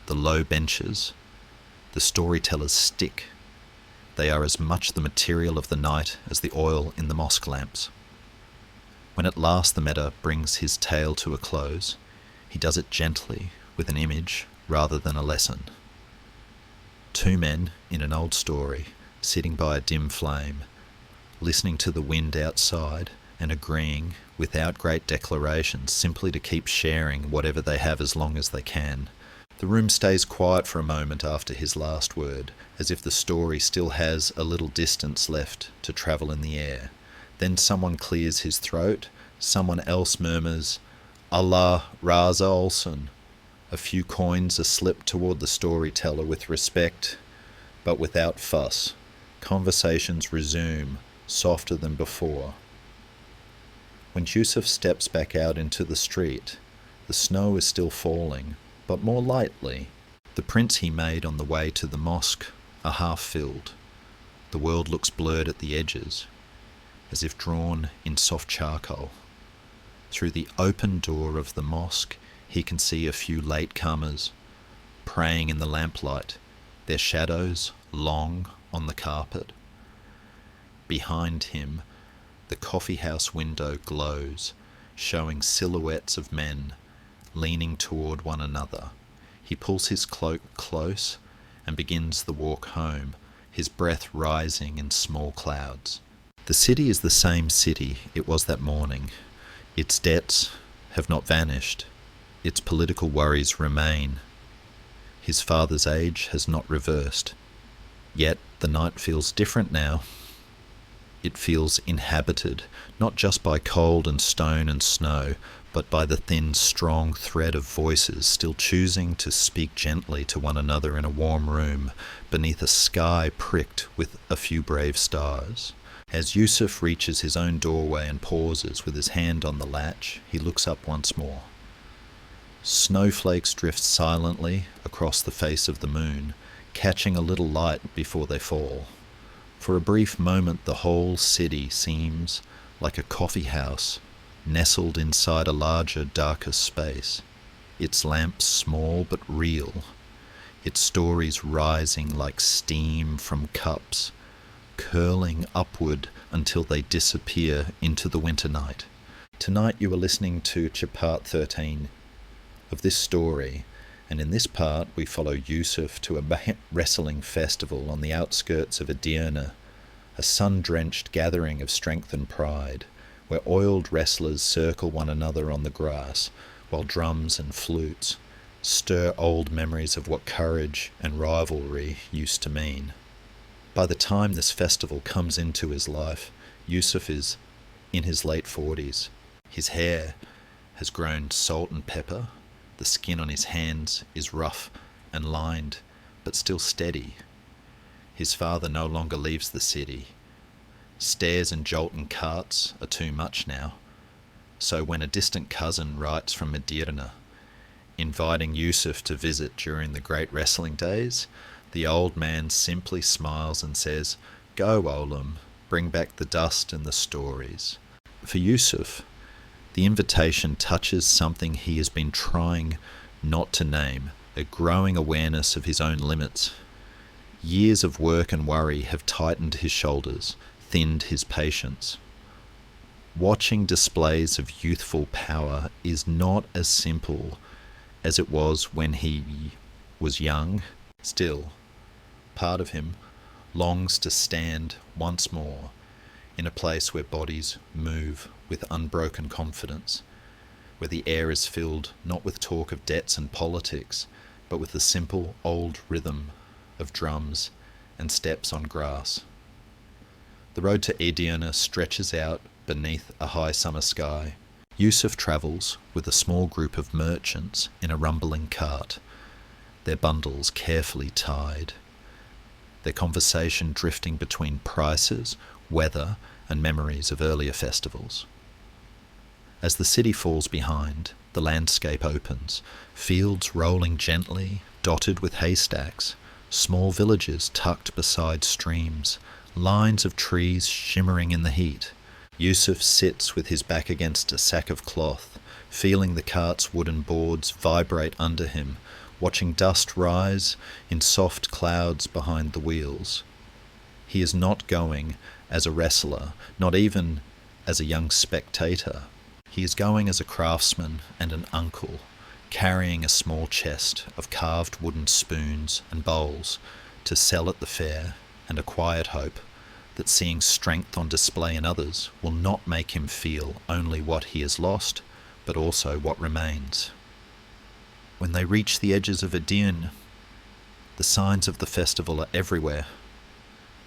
the low benches, the storyteller's stick, they are as much the material of the night as the oil in the mosque lamps. When at last the meta brings his tale to a close, he does it gently, with an image rather than a lesson. Two men in an old story, sitting by a dim flame, listening to the wind outside and agreeing, without great declarations, simply to keep sharing whatever they have as long as they can. The room stays quiet for a moment after his last word, as if the story still has a little distance left to travel in the air. Then someone clears his throat, someone else murmurs, Allah Raza olsun. A few coins are slipped toward the storyteller with respect, but without fuss, Conversations resume, softer than before. When Yusuf steps back out into the street, the snow is still falling, but more lightly. The prints he made on the way to the mosque are half filled. The world looks blurred at the edges, as if drawn in soft charcoal. Through the open door of the mosque, he can see a few latecomers praying in the lamplight, their shadows long on the carpet. Behind him, the coffee house window glows, showing silhouettes of men leaning toward one another. He pulls his cloak close and begins the walk home, his breath rising in small clouds. The city is the same city it was that morning. Its debts have not vanished. Its political worries remain. His father's age has not reversed. Yet the night feels different now. It feels inhabited, not just by cold and stone and snow, but by the thin, strong thread of voices still choosing to speak gently to one another in a warm room, beneath a sky pricked with a few brave stars. As Yusuf reaches his own doorway and pauses with his hand on the latch, he looks up once more. Snowflakes drift silently across the face of the moon, catching a little light before they fall. For a brief moment the whole city seems like a coffee house nestled inside a larger, darker space, its lamps small but real, its stories rising like steam from cups, curling upward until they disappear into the winter night. Tonight you are listening to part 13 of this story, and in this part we follow Yusuf to a wrestling festival on the outskirts of Edirne, a sun-drenched gathering of strength and pride, where oiled wrestlers circle one another on the grass, while drums and flutes stir old memories of what courage and rivalry used to mean. By the time this festival comes into his life, Yusuf is in his late 40s. His hair has grown salt and pepper, the skin on his hands is rough and lined, but still steady. His father no longer leaves the city. Stairs and jolting carts are too much now. So when a distant cousin writes from Edirne, inviting Yusuf to visit during the great wrestling days, the old man simply smiles and says, "Go, Olam, bring back the dust and the stories." For Yusuf, the invitation touches something he has been trying not to name, a growing awareness of his own limits. Years of work and worry have tightened his shoulders, thinned his patience. Watching displays of youthful power is not as simple as it was when he was young. Still, part of him longs to stand once more in a place where bodies move with unbroken confidence, where the air is filled not with talk of debts and politics, but with the simple old rhythm of drums and steps on grass. The road to Edirne stretches out beneath a high summer sky. Yusuf travels with a small group of merchants in a rumbling cart, their bundles carefully tied, their conversation drifting between prices, weather, and memories of earlier festivals. As the city falls behind, the landscape opens, fields rolling gently, dotted with haystacks, small villages tucked beside streams, lines of trees shimmering in the heat. Yusuf sits with his back against a sack of cloth, feeling the cart's wooden boards vibrate under him, watching dust rise in soft clouds behind the wheels. He is not going as a wrestler, not even as a young spectator. He is going as a craftsman and an uncle, carrying a small chest of carved wooden spoons and bowls to sell at the fair, and a quiet hope that seeing strength on display in others will not make him feel only what he has lost, but also what remains. When they reach the edges of Edirne, the signs of the festival are everywhere.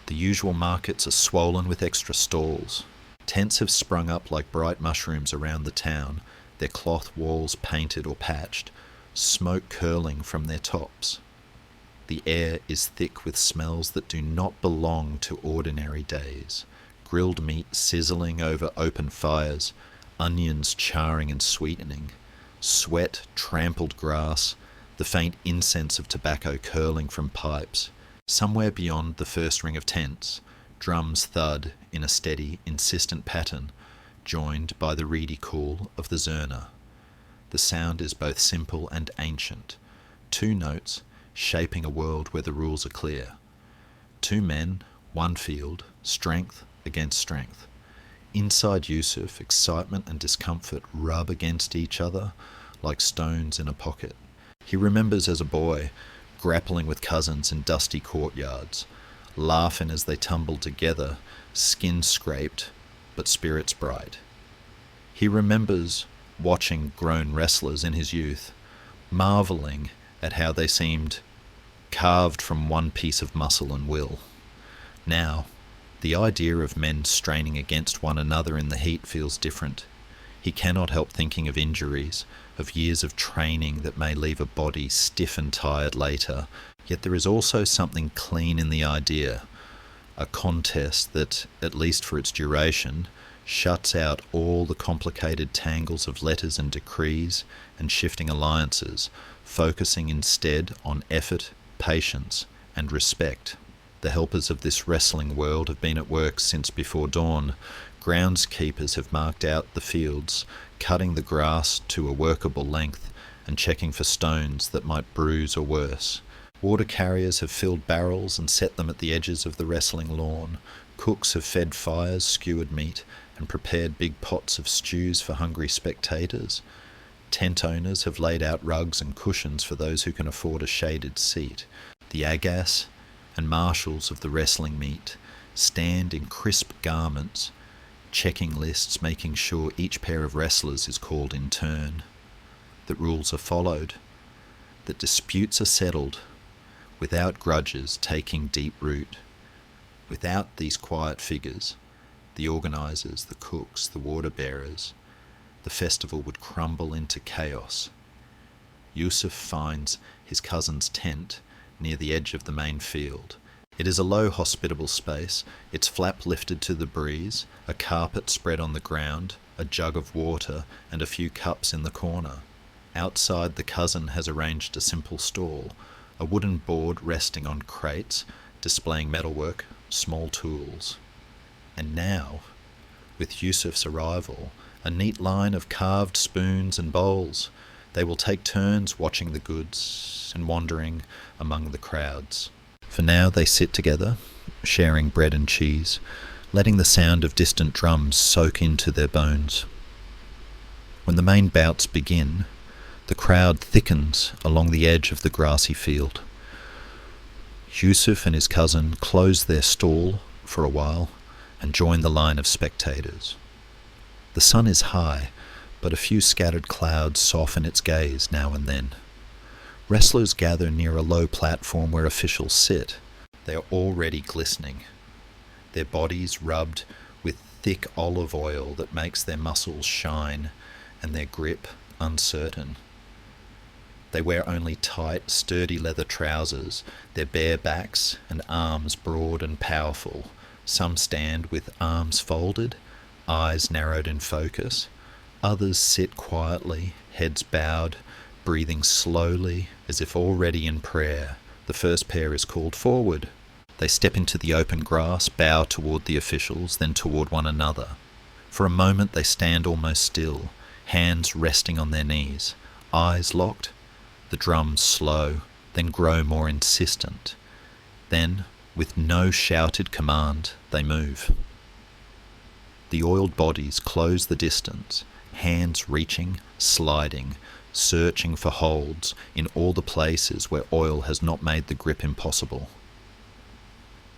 The usual markets are swollen with extra stalls. Tents have sprung up like bright mushrooms around the town, their cloth walls painted or patched, smoke curling from their tops. The air is thick with smells that do not belong to ordinary days. Grilled meat sizzling over open fires, onions charring and sweetening, sweat, trampled grass, the faint incense of tobacco curling from pipes. Somewhere beyond the first ring of tents, drums thud in a steady, insistent pattern, joined by the reedy call of the zurna. The sound is both simple and ancient. 2 notes, shaping a world where the rules are clear. 2 men, 1 field, strength against strength. Inside Yusuf, excitement and discomfort rub against each other like stones in a pocket. He remembers as a boy, grappling with cousins in dusty courtyards, laughing as they tumbled together, skin scraped, but spirits bright. He remembers watching grown wrestlers in his youth, marvelling at how they seemed carved from one piece of muscle and will. Now, the idea of men straining against one another in the heat feels different. He cannot help thinking of injuries, of years of training that may leave a body stiff and tired later, yet there is also something clean in the idea, a contest that, at least for its duration, shuts out all the complicated tangles of letters and decrees and shifting alliances, focusing instead on effort, patience, and respect. The helpers of this wrestling world have been at work since before dawn. Groundskeepers have marked out the fields, cutting the grass to a workable length and checking for stones that might bruise or worse. Water carriers have filled barrels and set them at the edges of the wrestling lawn. Cooks have fed fires, skewered meat, and prepared big pots of stews for hungry spectators. Tent owners have laid out rugs and cushions for those who can afford a shaded seat. The agas and marshals of the wrestling meet stand in crisp garments, checking lists, making sure each pair of wrestlers is called in turn, that rules are followed, that disputes are settled, without grudges taking deep root. Without these quiet figures, the organisers, the cooks, the water bearers, the festival would crumble into chaos. Yusuf finds his cousin's tent near the edge of the main field. It is a low, hospitable space, its flap lifted to the breeze, a carpet spread on the ground, a jug of water, and a few cups in the corner. Outside, the cousin has arranged a simple stall, a wooden board resting on crates, displaying metalwork, small tools. And now, with Yusuf's arrival, a neat line of carved spoons and bowls. They will take turns watching the goods and wandering among the crowds. For now they sit together, sharing bread and cheese, letting the sound of distant drums soak into their bones. When the main bouts begin, the crowd thickens along the edge of the grassy field. Yusuf and his cousin close their stall for a while and join the line of spectators. The sun is high, but a few scattered clouds soften its gaze now and then. Wrestlers gather near a low platform where officials sit. They are already glistening, their bodies rubbed with thick olive oil that makes their muscles shine and their grip uncertain. They wear only tight, sturdy leather trousers, their bare backs and arms broad and powerful. Some stand with arms folded, eyes narrowed in focus. Others sit quietly, heads bowed, breathing slowly as if already in prayer. The first pair is called forward. They step into the open grass, bow toward the officials, then toward one another. For a moment they stand almost still, hands resting on their knees, eyes locked. The drums slow, then grow more insistent. Then, with no shouted command, they move. The oiled bodies close the distance, hands reaching, sliding, searching for holds in all the places where oil has not made the grip impossible.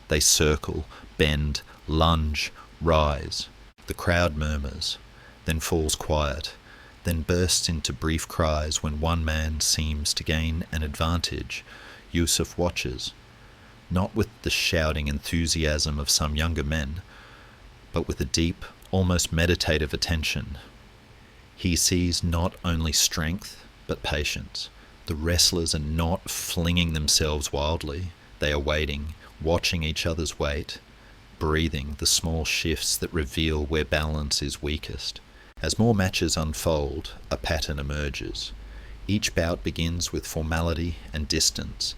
They circle, bend, lunge, rise. The crowd murmurs, then falls quiet, then bursts into brief cries when one man seems to gain an advantage. Yusuf watches, not with the shouting enthusiasm of some younger men, but with a deep, almost meditative attention. He sees not only strength, but patience, The wrestlers are not flinging themselves wildly. They are waiting, watching each other's weight, breathing the small shifts that reveal where balance is weakest. As more matches unfold, a pattern emerges. Each bout begins with formality and distance,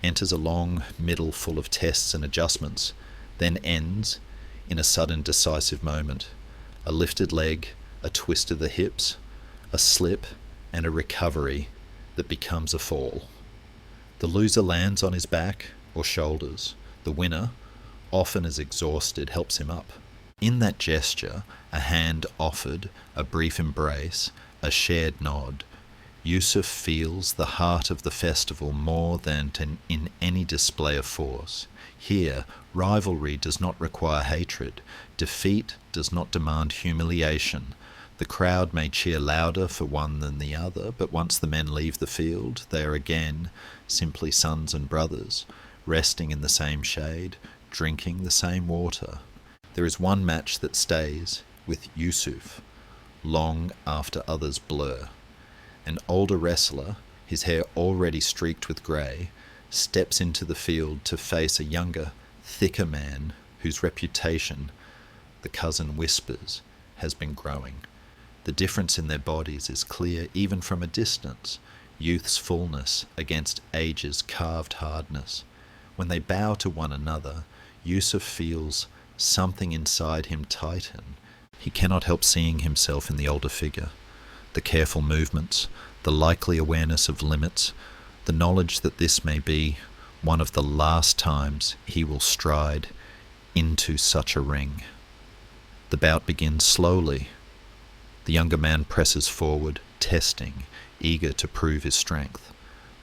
enters a long middle full of tests and adjustments, then ends in a sudden decisive moment. A lifted leg, a twist of the hips, a slip, and a recovery that becomes a fall. The loser lands on his back or shoulders. The winner, often as exhausted, helps him up. In that gesture, a hand offered, a brief embrace, a shared nod, Yusuf feels the heart of the festival more than in any display of force. Here, rivalry does not require hatred. Defeat does not demand humiliation. The crowd may cheer louder for one than the other, but once the men leave the field, they are again simply sons and brothers, resting in the same shade, drinking the same water. There is one match that stays with Yusuf long after others blur. An older wrestler, his hair already streaked with grey, steps into the field to face a younger, thicker man whose reputation, the cousin whispers, has been growing. The difference in their bodies is clear even from a distance, youth's fullness against age's carved hardness. When they bow to one another, Yusuf feels something inside him tighten. He cannot help seeing himself in the older figure. The careful movements, the likely awareness of limits, the knowledge that this may be one of the last times he will stride into such a ring. The bout begins slowly. The younger man presses forward, testing, eager to prove his strength.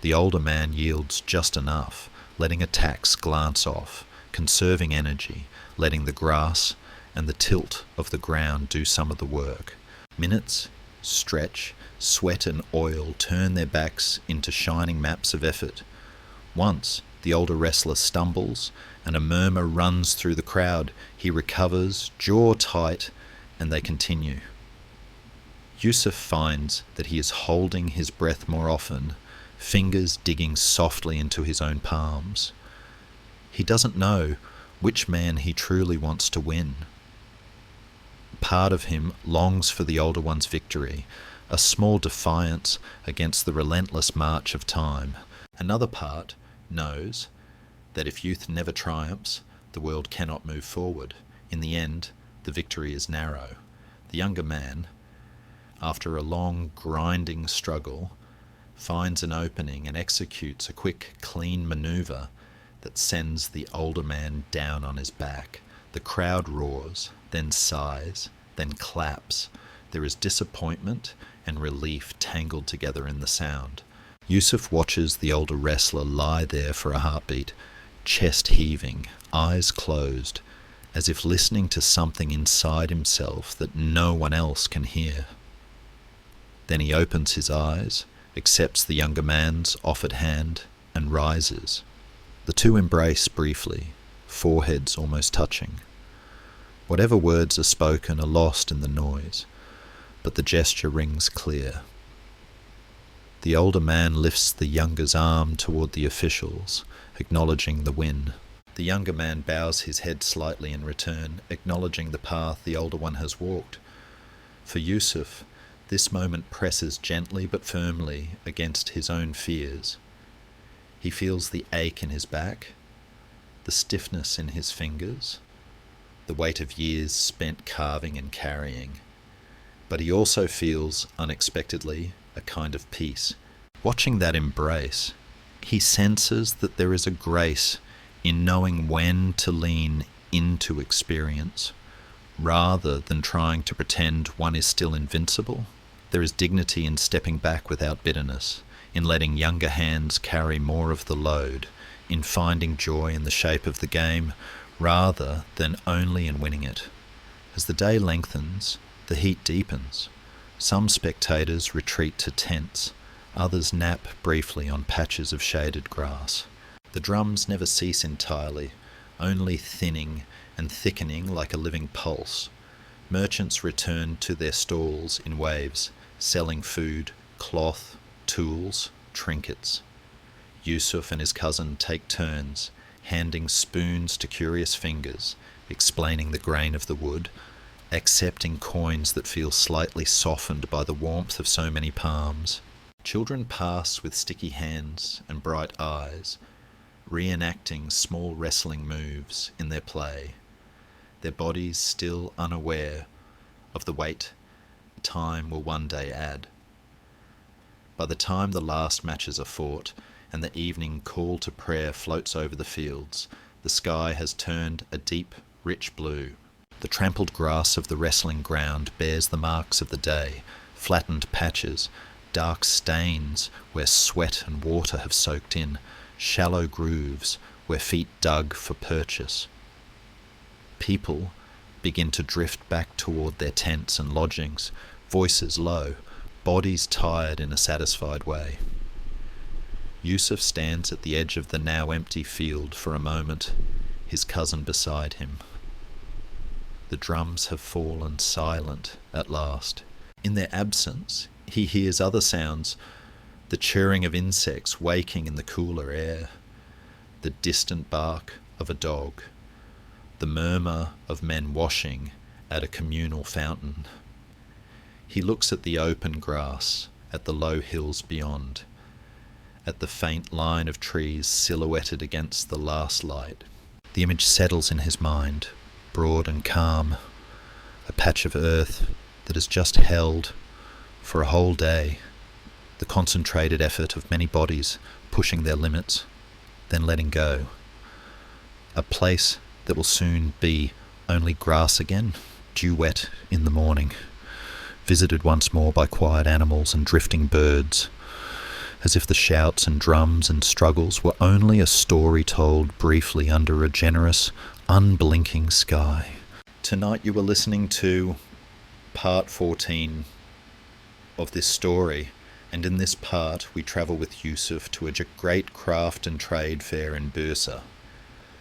The older man yields just enough, letting attacks glance off, conserving energy, letting the grass and the tilt of the ground do some of the work. Minutes stretch, sweat and oil turn their backs into shining maps of effort. Once, the older wrestler stumbles, and a murmur runs through the crowd. He recovers, jaw tight, and they continue. Yusuf finds that he is holding his breath more often, fingers digging softly into his own palms. He doesn't know which man he truly wants to win. Part of him longs for the older one's victory, a small defiance against the relentless march of time. Another part knows that if youth never triumphs, the world cannot move forward. In the end, the victory is narrow. The younger man, after a long, grinding struggle, finds an opening and executes a quick, clean maneuver that sends the older man down on his back. The crowd roars, then sighs, then claps. There is disappointment and relief tangled together in the sound. Yusuf watches the older wrestler lie there for a heartbeat, chest heaving, eyes closed, as if listening to something inside himself that no one else can hear. Then he opens his eyes, accepts the younger man's offered hand, and rises. The two embrace briefly, foreheads almost touching. Whatever words are spoken are lost in the noise, but the gesture rings clear. The older man lifts the younger's arm toward the officials, acknowledging the win. The younger man bows his head slightly in return, acknowledging the path the older one has walked. For Yusuf, this moment presses gently but firmly against his own fears. He feels the ache in his back, the stiffness in his fingers, the weight of years spent carving and carrying. But he also feels, unexpectedly, a kind of peace. Watching that embrace, he senses that there is a grace in knowing when to lean into experience, rather than trying to pretend one is still invincible. There is dignity in stepping back without bitterness, in letting younger hands carry more of the load, in finding joy in the shape of the game, rather than only in winning it. As the day lengthens, the heat deepens. Some spectators retreat to tents, others nap briefly on patches of shaded grass. The drums never cease entirely, only thinning and thickening like a living pulse. Merchants return to their stalls in waves, selling food, cloth, tools, trinkets. Yusuf and his cousin take turns, handing spoons to curious fingers, explaining the grain of the wood, accepting coins that feel slightly softened by the warmth of so many palms. Children pass with sticky hands and bright eyes, reenacting small wrestling moves in their play, their bodies still unaware of the weight time will one day add. By the time the last matches are fought and the evening call to prayer floats over the fields, the sky has turned a deep, rich blue. The trampled grass of the wrestling ground bears the marks of the day, flattened patches, dark stains where sweat and water have soaked in, shallow grooves where feet dug for purchase. People begin to drift back toward their tents and lodgings, voices low, bodies tired in a satisfied way. Yusuf stands at the edge of the now empty field for a moment, his cousin beside him. The drums have fallen silent at last. In their absence, he hears other sounds, the chirring of insects waking in the cooler air, the distant bark of a dog, the murmur of men washing at a communal fountain. He looks at the open grass, at the low hills beyond, at the faint line of trees silhouetted against the last light. The image settles in his mind, broad and calm, a patch of earth that has just held, for a whole day, the concentrated effort of many bodies pushing their limits, then letting go. A place that will soon be only grass again, dew wet in the morning, visited once more by quiet animals and drifting birds, as if the shouts and drums and struggles were only a story told briefly under a generous, unblinking sky. Tonight you were listening to part 14 of this story, and in this part we travel with Yusuf to a great craft and trade fair in Bursa,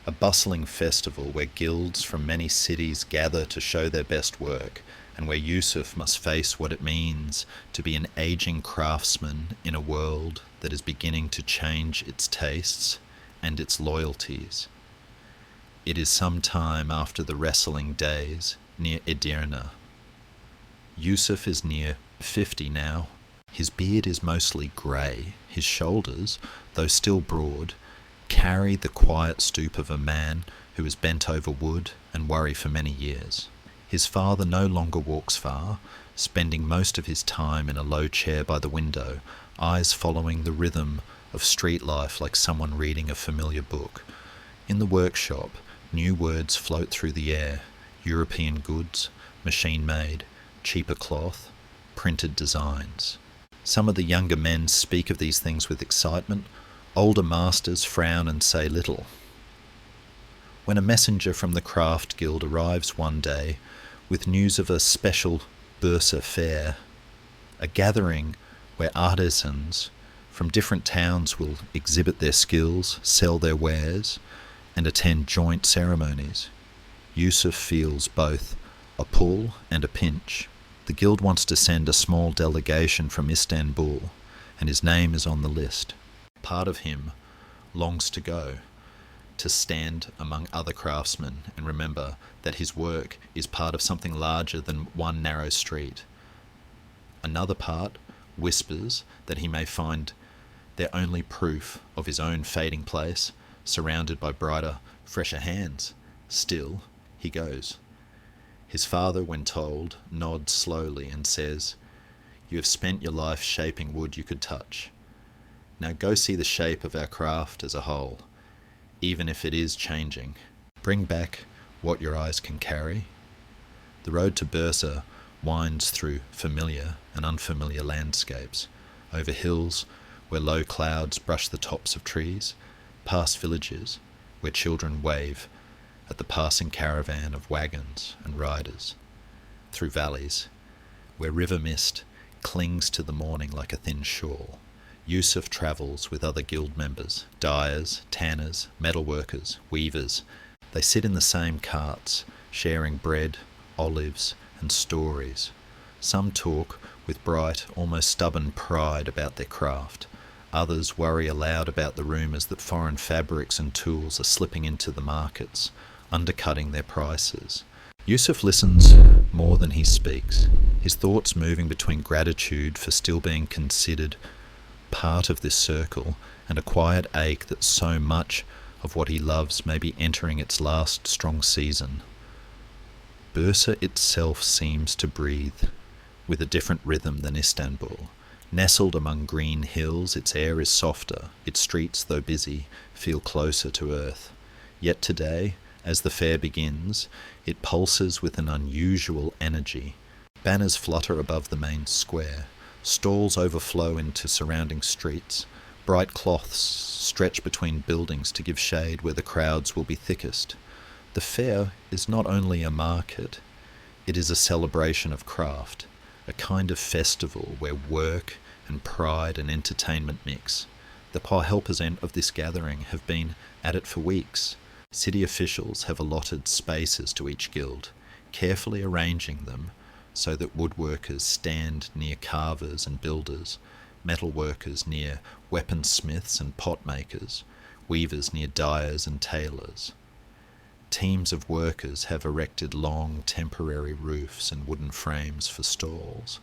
a bustling festival where guilds from many cities gather to show their best work, and where Yusuf must face what it means to be an aging craftsman in a world that is beginning to change its tastes and its loyalties. It is some time after the wrestling days near Edirne. Yusuf is near 50 now. His beard is mostly grey. His shoulders, though still broad, carry the quiet stoop of a man who has bent over wood and worry for many years. His father no longer walks far, spending most of his time in a low chair by the window, eyes following the rhythm of street life like someone reading a familiar book. In the workshop, new words float through the air: European goods, machine-made, cheaper cloth, printed designs. Some of the younger men speak of these things with excitement. Older masters frown and say little. When a messenger from the craft guild arrives one day with news of a special Bursa fair, a gathering where artisans from different towns will exhibit their skills, sell their wares, and attend joint ceremonies, Yusuf feels both a pull and a pinch. The guild wants to send a small delegation from Istanbul, and his name is on the list. Part of him longs to go, to stand among other craftsmen and remember that his work is part of something larger than one narrow street. Another part whispers that he may find their only proof of his own fading place, surrounded by brighter, fresher hands. Still, he goes. His father, when told, nods slowly and says, "You have spent your life shaping wood you could touch. Now go see the shape of our craft as a whole, even if it is changing. Bring back what your eyes can carry." The road to Bursa winds through familiar and unfamiliar landscapes, over hills where low clouds brush the tops of trees, past villages where children wave at the passing caravan of wagons and riders, through valleys where river mist clings to the morning like a thin shawl. Yusuf travels with other guild members, dyers, tanners, metalworkers, weavers. They sit in the same carts, sharing bread, olives, and stories. Some talk with bright, almost stubborn pride about their craft. Others worry aloud about the rumours that foreign fabrics and tools are slipping into the markets, undercutting their prices. Yusuf listens more than he speaks, his thoughts moving between gratitude for still being considered part of this circle and a quiet ache that so much of what he loves may be entering its last strong season. Bursa itself seems to breathe with a different rhythm than Istanbul. Nestled among green hills, its air is softer, its streets, though busy, feel closer to earth. Yet today, as the fair begins, it pulses with an unusual energy. Banners flutter above the main square, stalls overflow into surrounding streets, bright cloths stretch between buildings to give shade where the crowds will be thickest. The fair is not only a market, it is a celebration of craft, a kind of festival where work and pride and entertainment mix. The poor helpers of this gathering have been at it for weeks. City officials have allotted spaces to each guild, carefully arranging them so that woodworkers stand near carvers and builders, metal workers near weaponsmiths and pot makers, weavers near dyers and tailors. Teams of workers have erected long temporary roofs and wooden frames for stalls.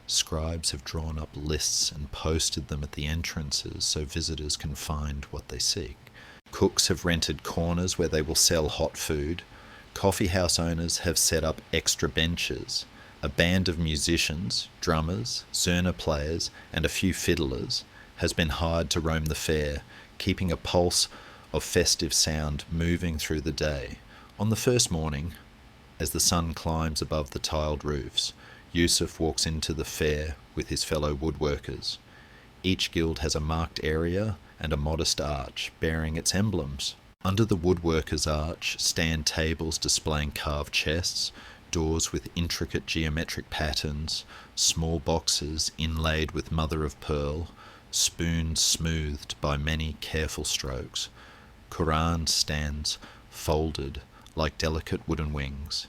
Scribes have drawn up lists and posted them at the entrances so visitors can find what they seek. Cooks have rented corners where they will sell hot food. Coffee house owners have set up extra benches. A band of musicians, drummers, zurna players, and a few fiddlers has been hired to roam the fair, keeping a pulse of festive sound moving through the day. On the first morning, as the sun climbs above the tiled roofs, Yusuf walks into the fair with his fellow woodworkers. Each guild has a marked area and a modest arch bearing its emblems. Under the woodworkers' arch stand tables displaying carved chests, doors with intricate geometric patterns, small boxes inlaid with mother-of-pearl, spoons smoothed by many careful strokes. Quran stands folded like delicate wooden wings.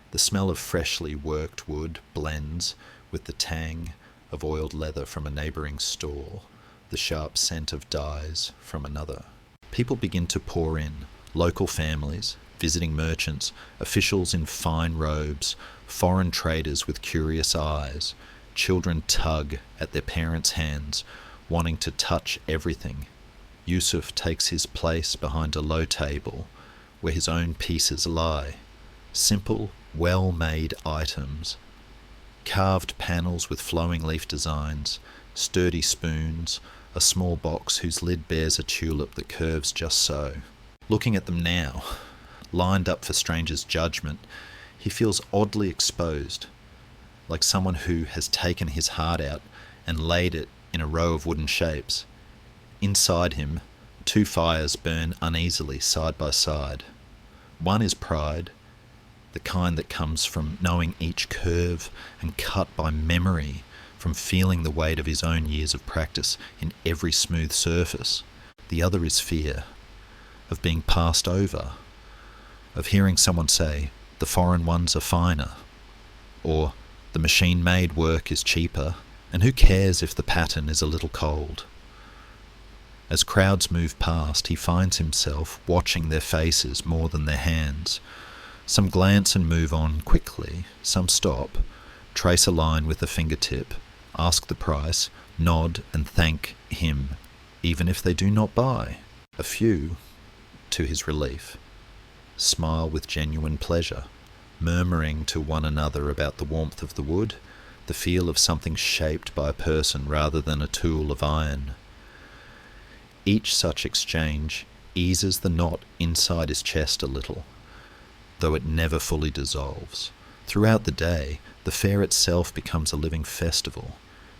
The smell of freshly worked wood blends with the tang of oiled leather from a neighbouring stall, the sharp scent of dyes from another. People begin to pour in, local families, visiting merchants, officials in fine robes, foreign traders with curious eyes. Children tug at their parents' hands, wanting to touch everything. Yusuf takes his place behind a low table where his own pieces lie. Simple, well-made items. Carved panels with flowing leaf designs, sturdy spoons, a small box whose lid bears a tulip that curves just so. Looking at them now, lined up for strangers' judgment, he feels oddly exposed, like someone who has taken his heart out and laid it in a row of wooden shapes. Inside him, two fires burn uneasily side by side. One is pride, the kind that comes from knowing each curve and cut by memory, from feeling the weight of his own years of practice in every smooth surface. The other is fear, of being passed over, of hearing someone say, the foreign ones are finer, or the machine-made work is cheaper, and who cares if the pattern is a little cold? As crowds move past, he finds himself watching their faces more than their hands. Some glance and move on quickly, some stop, trace a line with a fingertip, ask the price, nod and thank him, even if they do not buy. A few, to his relief, smile with genuine pleasure, murmuring to one another about the warmth of the wood, the feel of something shaped by a person rather than a tool of iron. Each such exchange eases the knot inside his chest a little, though it never fully dissolves. Throughout the day, the fair itself becomes a living festival.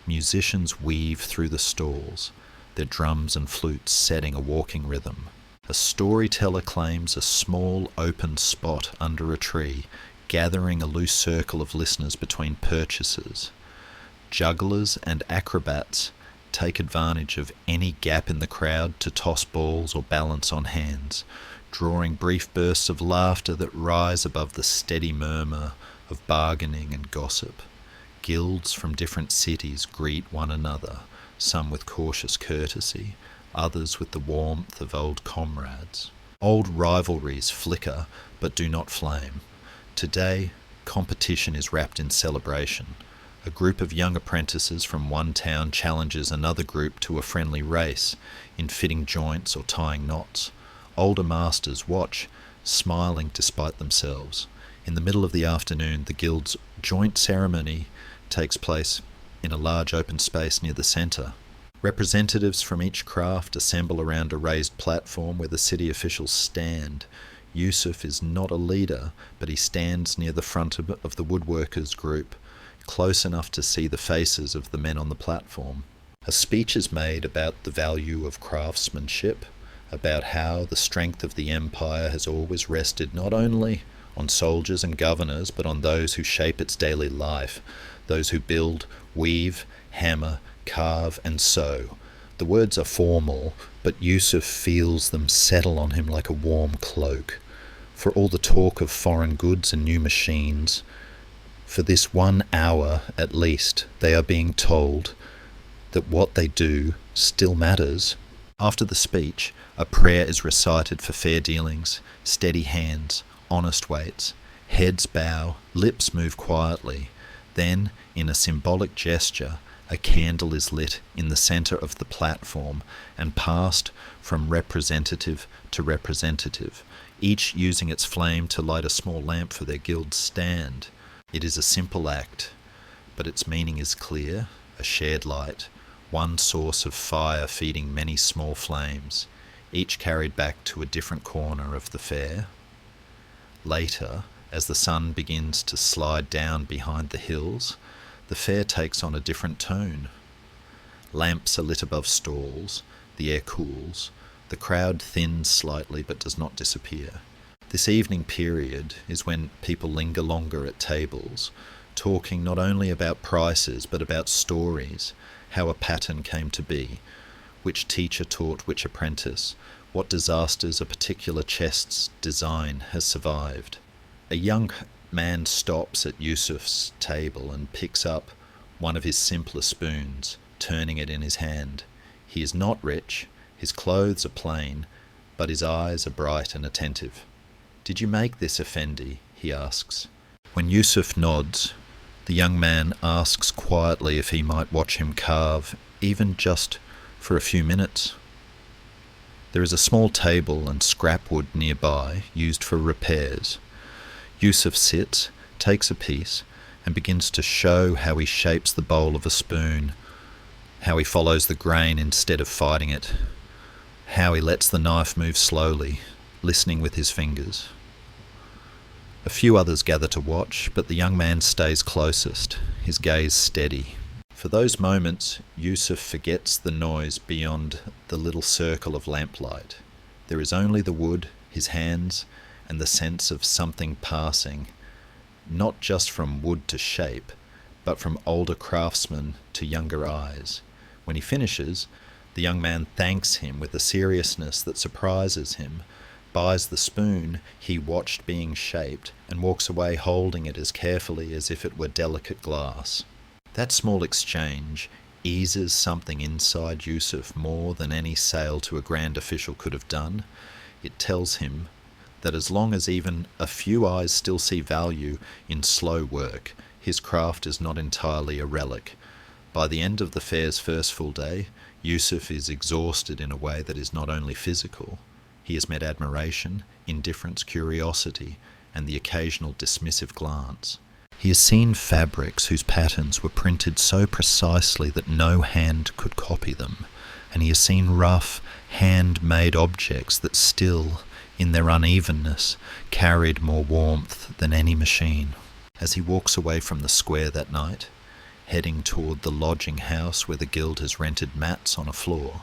Musicians weave through the stalls, their drums and flutes setting a walking rhythm. A storyteller claims a small open spot under a tree, gathering a loose circle of listeners between purchases. Jugglers and acrobats take advantage of any gap in the crowd to toss balls or balance on hands, drawing brief bursts of laughter that rise above the steady murmur of bargaining and gossip. Guilds from different cities greet one another, some with cautious courtesy, others with the warmth of old comrades. Old rivalries flicker but do not flame. Today, competition is wrapped in celebration. A group of young apprentices from one town challenges another group to a friendly race in fitting joints or tying knots. Older masters watch, smiling despite themselves. In the middle of the afternoon, the guild's joint ceremony takes place in a large open space near the centre. Representatives from each craft assemble around a raised platform where the city officials stand. Yusuf is not a leader, but he stands near the front of the woodworkers' group, close enough to see the faces of the men on the platform. A speech is made about the value of craftsmanship, about how the strength of the empire has always rested not only on soldiers and governors, but on those who shape its daily life, those who build, weave, hammer, carve and sew. The words are formal, but Yusuf feels them settle on him like a warm cloak. For all the talk of foreign goods and new machines, for this 1 hour at least, they are being told that what they do still matters. After the speech, a prayer is recited for fair dealings, steady hands, honest weights. Heads bow, lips move quietly. Then, in a symbolic gesture, a candle is lit in the centre of the platform and passed from representative to representative, each using its flame to light a small lamp for their guild's stand. It is a simple act, but its meaning is clear, a shared light, one source of fire feeding many small flames, each carried back to a different corner of the fair. Later, as the sun begins to slide down behind the hills, the fair takes on a different tone. Lamps are lit above stalls, the air cools, the crowd thins slightly but does not disappear. This evening period is when people linger longer at tables, talking not only about prices but about stories, how a pattern came to be, which teacher taught which apprentice, what disasters a particular chest's design has survived. A young man stops at Yusuf's table and picks up one of his simpler spoons, turning it in his hand. He is not rich, his clothes are plain, but his eyes are bright and attentive. "Did you make this, Effendi?" he asks. When Yusuf nods, the young man asks quietly if he might watch him carve, even just for a few minutes. There is a small table and scrap wood nearby, used for repairs. Yusuf sits, takes a piece, and begins to show how he shapes the bowl of a spoon, how he follows the grain instead of fighting it, how he lets the knife move slowly, listening with his fingers. A few others gather to watch, but the young man stays closest, his gaze steady. For those moments, Yusuf forgets the noise beyond the little circle of lamplight. There is only the wood, his hands, and the sense of something passing, not just from wood to shape, but from older craftsmen to younger eyes. When he finishes, the young man thanks him with a seriousness that surprises him, buys the spoon he watched being shaped, and walks away holding it as carefully as if it were delicate glass. That small exchange eases something inside Yusuf more than any sale to a grand official could have done. It tells him that as long as even a few eyes still see value in slow work, his craft is not entirely a relic. By the end of the fair's first full day, Yusuf is exhausted in a way that is not only physical. He has met admiration, indifference, curiosity, and the occasional dismissive glance. He has seen fabrics whose patterns were printed so precisely that no hand could copy them, and he has seen rough, hand-made objects that still, in their unevenness, carried more warmth than any machine. As he walks away from the square that night, heading toward the lodging house where the guild has rented mats on a floor,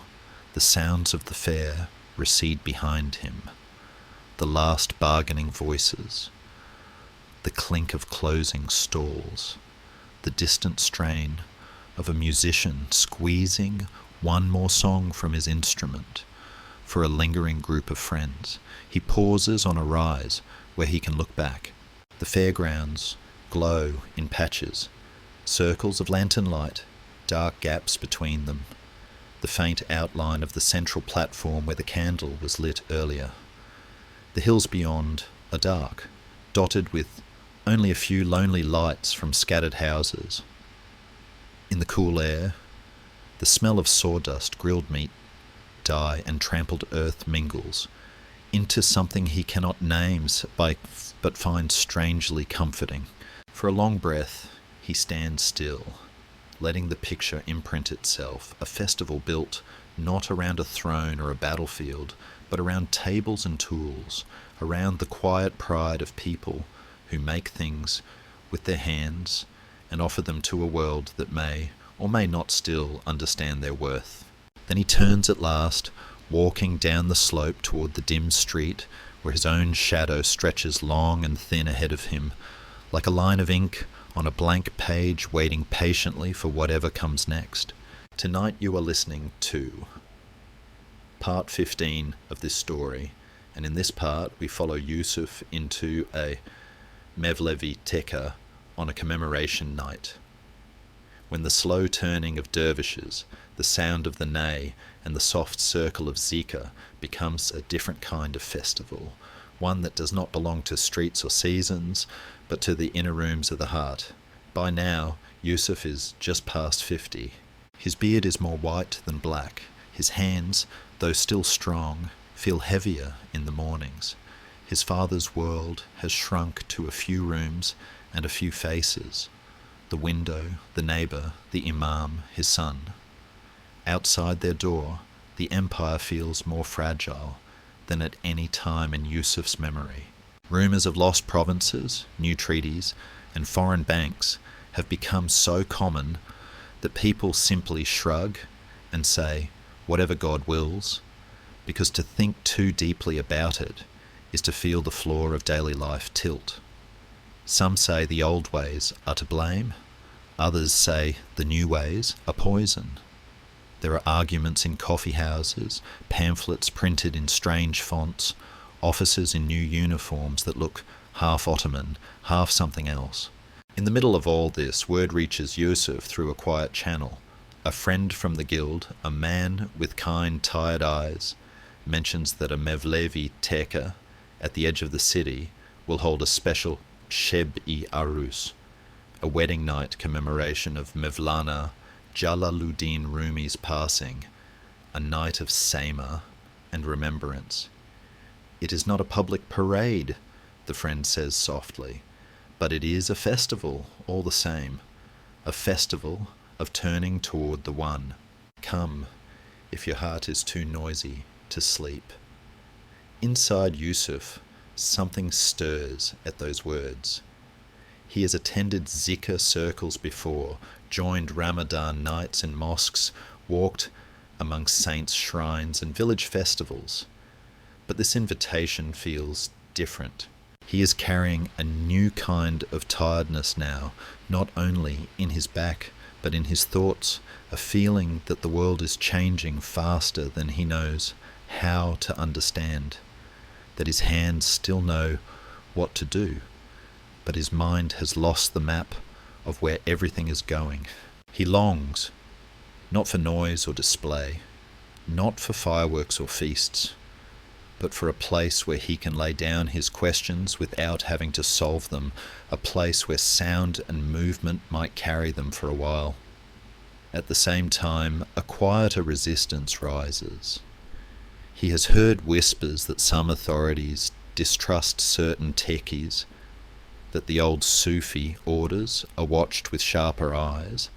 the sounds of the fair recede behind him. The last bargaining voices, the clink of closing stalls, the distant strain of a musician squeezing one more song from his instrument for a lingering group of friends. He pauses on a rise where he can look back. The fairgrounds glow in patches, circles of lantern light, dark gaps between them, the faint outline of the central platform where the candle was lit earlier. The hills beyond are dark, dotted with only a few lonely lights from scattered houses. In the cool air, the smell of sawdust, grilled meat, dye, and trampled earth mingles into something he cannot name but finds strangely comforting. For a long breath, he stands still, letting the picture imprint itself, a festival built not around a throne or a battlefield, but around tables and tools, around the quiet pride of people who make things with their hands and offer them to a world that may or may not still understand their worth. Then he turns at last, walking down the slope toward the dim street where his own shadow stretches long and thin ahead of him, like a line of ink on a blank page waiting patiently for whatever comes next. Tonight you are listening to part 15 of this story, and in this part we follow Yusuf into a Mevlevi Teka on a commemoration night. When the slow turning of dervishes, the sound of the ney, and the soft circle of zikr becomes a different kind of festival, one that does not belong to streets or seasons, but to the inner rooms of the heart. By now, Yusuf is just past 50. His beard is more white than black. His hands, though still strong, feel heavier in the mornings. His father's world has shrunk to a few rooms and a few faces. The window, the neighbour, the imam, his son. Outside their door, the empire feels more fragile than at any time in Yusuf's memory. Rumours of lost provinces, new treaties, and foreign banks have become so common that people simply shrug and say, whatever God wills, because to think too deeply about it is to feel the floor of daily life tilt. Some say the old ways are to blame, others say the new ways are poison. There are arguments in coffee houses, pamphlets printed in strange fonts, officers in new uniforms that look half Ottoman, half something else. In the middle of all this, word reaches Yusuf through a quiet channel. A friend from the guild, a man with kind, tired eyes, mentions that a Mevlevi Teka at the edge of the city will hold a special Sheb-i Arus, a wedding night commemoration of Mevlana Jalaluddin Rumi's passing, a night of Sema and remembrance. It is not a public parade, the friend says softly, but it is a festival all the same, a festival of turning toward the one. Come, if your heart is too noisy to sleep. Inside Yusuf, something stirs at those words. He has attended zikr circles before, joined Ramadan nights in mosques, walked among saints' shrines and village festivals. But this invitation feels different. He is carrying a new kind of tiredness now, not only in his back, but in his thoughts, a feeling that the world is changing faster than he knows how to understand, that his hands still know what to do, but his mind has lost the map of where everything is going. He longs, not for noise or display, not for fireworks or feasts, but for a place where he can lay down his questions without having to solve them, a place where sound and movement might carry them for a while. At the same time, a quieter resistance rises. He has heard whispers that some authorities distrust certain techies, that the old Sufi orders are watched with sharper eyes,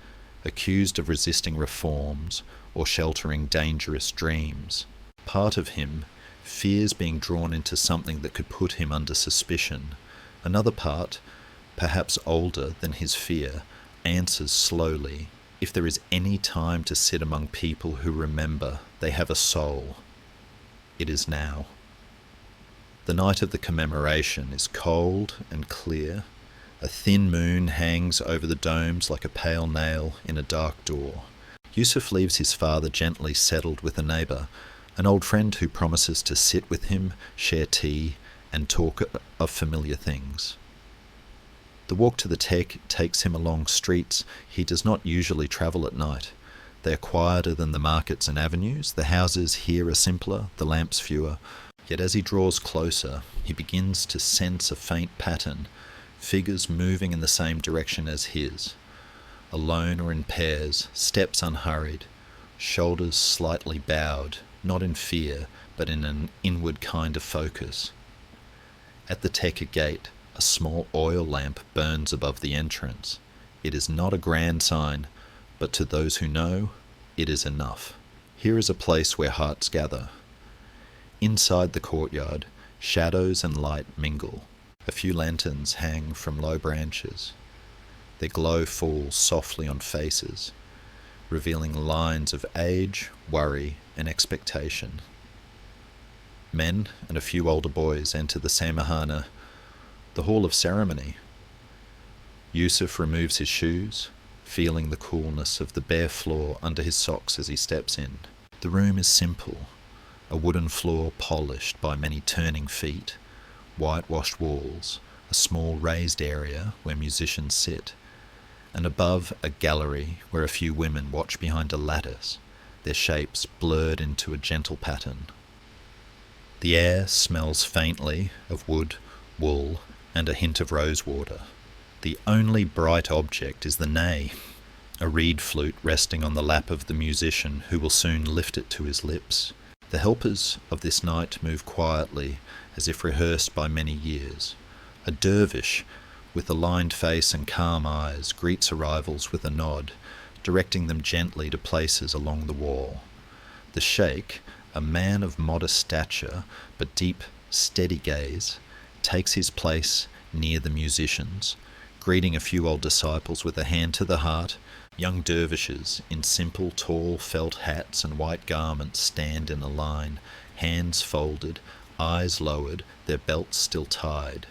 accused of resisting reforms or sheltering dangerous dreams. Part of him fears being drawn into something that could put him under suspicion. Another part, perhaps older than his fear, answers slowly, if there is any time to sit among people who remember they have a soul, it is now. The night of the commemoration is cold and clear. A thin moon hangs over the domes like a pale nail in a dark door. Yusuf leaves his father gently settled with a neighbour, an old friend who promises to sit with him, share tea, and talk of familiar things. The walk to the tech takes him along streets he does not usually travel at night. They are quieter than the markets and avenues. The houses here are simpler, the lamps fewer. Yet as he draws closer, he begins to sense a faint pattern, figures moving in the same direction as his. Alone or in pairs, steps unhurried, shoulders slightly bowed, not in fear, but in an inward kind of focus. At the Tekka gate, a small oil lamp burns above the entrance. It is not a grand sign, but to those who know, it is enough. Here is a place where hearts gather. Inside the courtyard, shadows and light mingle. A few lanterns hang from low branches. Their glow falls softly on faces, revealing lines of age, worry, and expectation. Men and a few older boys enter the Samahana, the hall of ceremony. Yusuf removes his shoes, feeling the coolness of the bare floor under his socks as he steps in. The room is simple, a wooden floor polished by many turning feet, whitewashed walls, a small raised area where musicians sit, and above a gallery where a few women watch behind a lattice, their shapes blurred into a gentle pattern. The air smells faintly of wood, wool, and a hint of rosewater. The only bright object is the ney, a reed flute resting on the lap of the musician who will soon lift it to his lips. The helpers of this night move quietly, as if rehearsed by many years. A dervish, with a lined face and calm eyes, greets arrivals with a nod, directing them gently to places along the wall. The sheikh, a man of modest stature but deep, steady gaze, takes his place near the musicians, greeting a few old disciples with a hand to the heart. Young dervishes in simple, tall felt hats and white garments stand in a line, hands folded, eyes lowered, their belts still tied.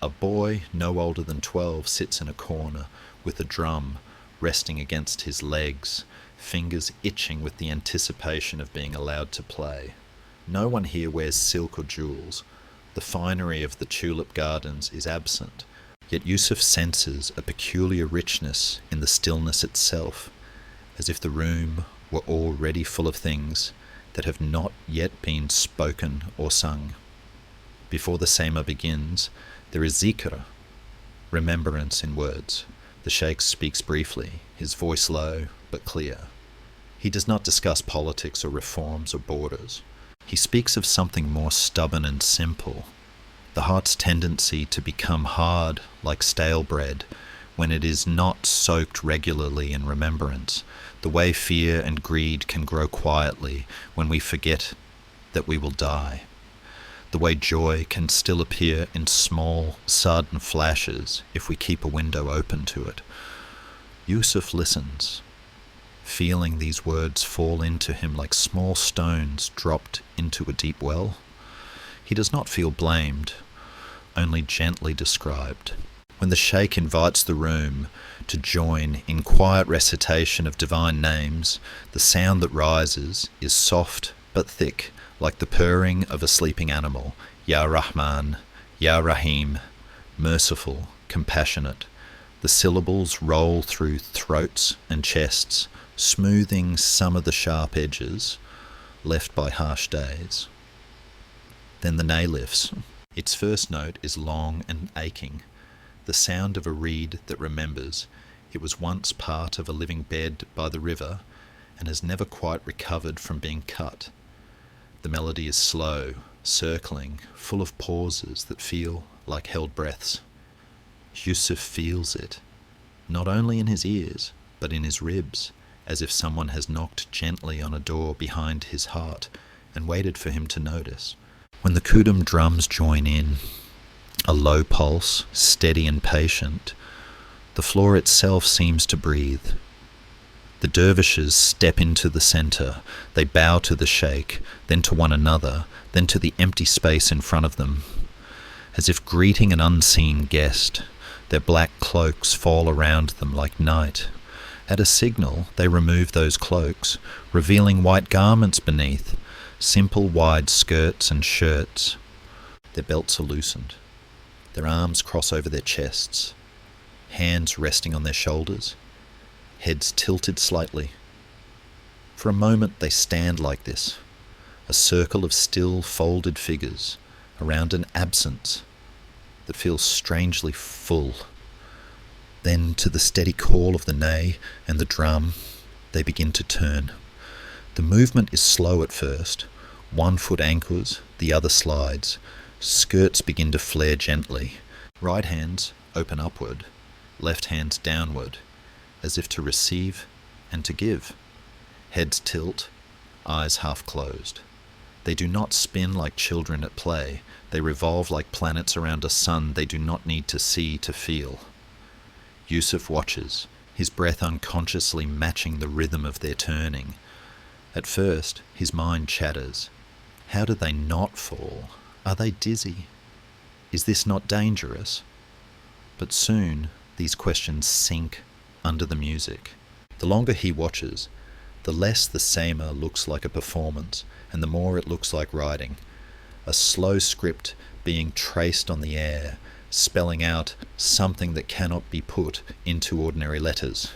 A boy no older than 12 sits in a corner, with a drum resting against his legs, fingers itching with the anticipation of being allowed to play. No one here wears silk or jewels. The finery of the tulip gardens is absent, yet Yusuf senses a peculiar richness in the stillness itself, as if the room were already full of things that have not yet been spoken or sung. Before the Sema begins, there is zikr, remembrance in words. The sheikh speaks briefly, his voice low but clear. He does not discuss politics or reforms or borders. He speaks of something more stubborn and simple, the heart's tendency to become hard like stale bread when it is not soaked regularly in remembrance, the way fear and greed can grow quietly when we forget that we will die, the way joy can still appear in small, sudden flashes if we keep a window open to it. Yusuf listens, feeling these words fall into him like small stones dropped into a deep well. He does not feel blamed, only gently described. When the sheikh invites the room to join in quiet recitation of divine names, the sound that rises is soft but thick, like the purring of a sleeping animal. Ya Rahman, Ya Rahim, merciful, compassionate. The syllables roll through throats and chests, smoothing some of the sharp edges left by harsh days. Then the ney lifts. Its first note is long and aching, the sound of a reed that remembers it was once part of a living bed by the river and has never quite recovered from being cut. The melody is slow, circling, full of pauses that feel like held breaths. Yusuf feels it, not only in his ears, but in his ribs, as if someone has knocked gently on a door behind his heart and waited for him to notice. When the kudum drums join in, a low pulse, steady and patient, the floor itself seems to breathe. The dervishes step into the centre. They bow to the sheikh, then to one another, then to the empty space in front of them. As if greeting an unseen guest, their black cloaks fall around them like night. At a signal, they remove those cloaks, revealing white garments beneath, simple wide skirts and shirts. Their belts are loosened. Their arms cross over their chests, hands resting on their shoulders, heads tilted slightly. For a moment they stand like this, a circle of still folded figures around an absence that feels strangely full. Then, to the steady call of the ney and the drum, they begin to turn. The movement is slow at first. One foot anchors, the other slides. Skirts begin to flare gently. Right hands open upward, left hands downward, as if to receive and to give. Heads tilt, eyes half closed. They do not spin like children at play. They revolve like planets around a sun they do not need to see to feel. Yusuf watches, his breath unconsciously matching the rhythm of their turning. At first, his mind chatters. How do they not fall? Are they dizzy? Is this not dangerous? But soon, these questions sink under the music. The longer he watches, the less the Sema looks like a performance, and the more it looks like writing. A slow script being traced on the air, spelling out something that cannot be put into ordinary letters.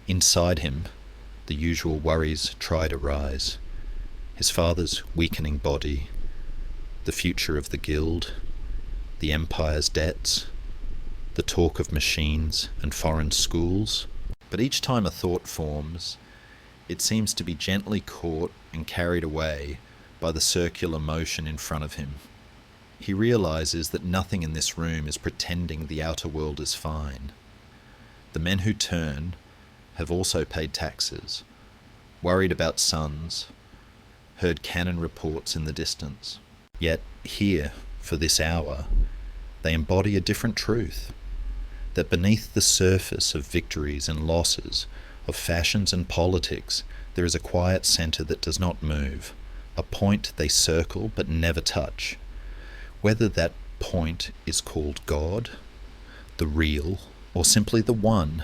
Inside him, the usual worries try to rise. His father's weakening body, the future of the guild, the empire's debts, the talk of machines and foreign schools. But each time a thought forms, it seems to be gently caught and carried away by the circular motion in front of him. He realizes that nothing in this room is pretending the outer world is fine. The men who turn have also paid taxes, worried about sons, heard cannon reports in the distance. Yet here, for this hour, they embody a different truth, that beneath the surface of victories and losses, of fashions and politics, there is a quiet centre that does not move, a point they circle but never touch. Whether that point is called God, the real, or simply the one,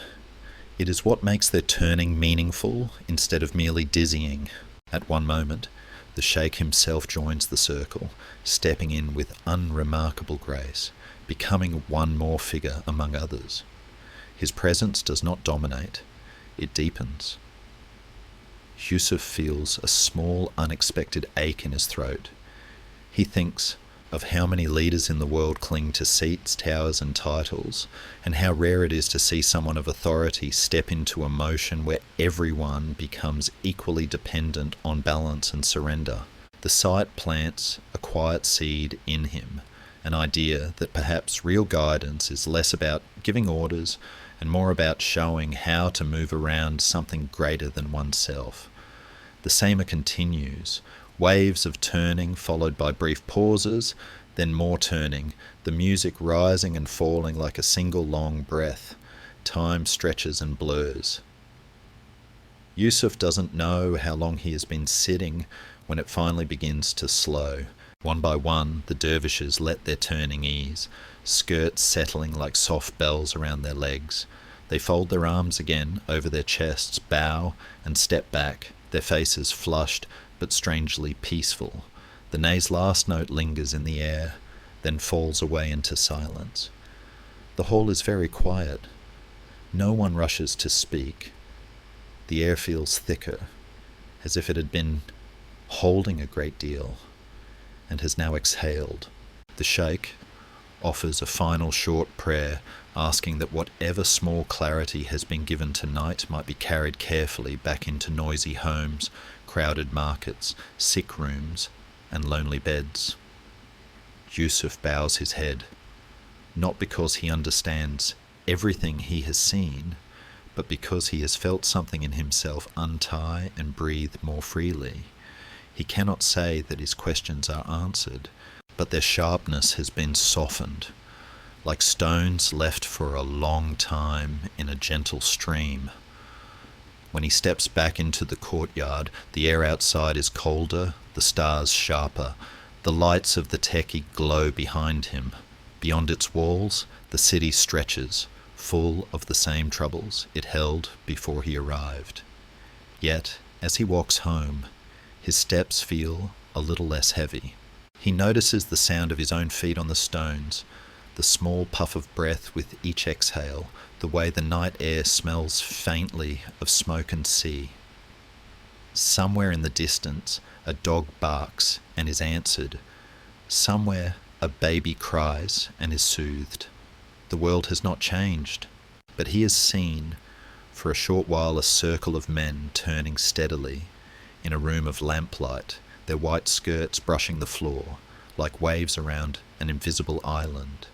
it is what makes their turning meaningful instead of merely dizzying. At one moment, the sheikh himself joins the circle, stepping in with unremarkable grace, becoming one more figure among others. His presence does not dominate, it deepens. Yusuf feels a small, unexpected ache in his throat. He thinks of how many leaders in the world cling to seats, towers and titles, and how rare it is to see someone of authority step into a motion where everyone becomes equally dependent on balance and surrender. The sight plants a quiet seed in him, an idea that perhaps real guidance is less about giving orders and more about showing how to move around something greater than oneself. The Sema continues, waves of turning followed by brief pauses, then more turning, the music rising and falling like a single long breath. Time stretches and blurs. Yusuf doesn't know how long he has been sitting when it finally begins to slow. One by one, the dervishes let their turning ease, skirts settling like soft bells around their legs. They fold their arms again over their chests, bow and step back, their faces flushed but strangely peaceful. The ney's last note lingers in the air, then falls away into silence. The hall is very quiet. No one rushes to speak. The air feels thicker, as if it had been holding a great deal, and has now exhaled. The sheikh offers a final short prayer, asking that whatever small clarity has been given tonight might be carried carefully back into noisy homes, crowded markets, sick rooms, and lonely beds. Yusuf bows his head, not because he understands everything he has seen, but because he has felt something in himself untie and breathe more freely. He cannot say that his questions are answered, but their sharpness has been softened, like stones left for a long time in a gentle stream. When he steps back into the courtyard, the air outside is colder, the stars sharper. The lights of the tekke glow behind him. Beyond its walls, the city stretches, full of the same troubles it held before he arrived. Yet, as he walks home, his steps feel a little less heavy. He notices the sound of his own feet on the stones, the small puff of breath with each exhale, the way the night air smells faintly of smoke and sea. Somewhere in the distance, a dog barks and is answered. Somewhere, a baby cries and is soothed. The world has not changed, but he has seen, for a short while, a circle of men turning steadily in a room of lamplight, their white skirts brushing the floor like waves around an invisible island.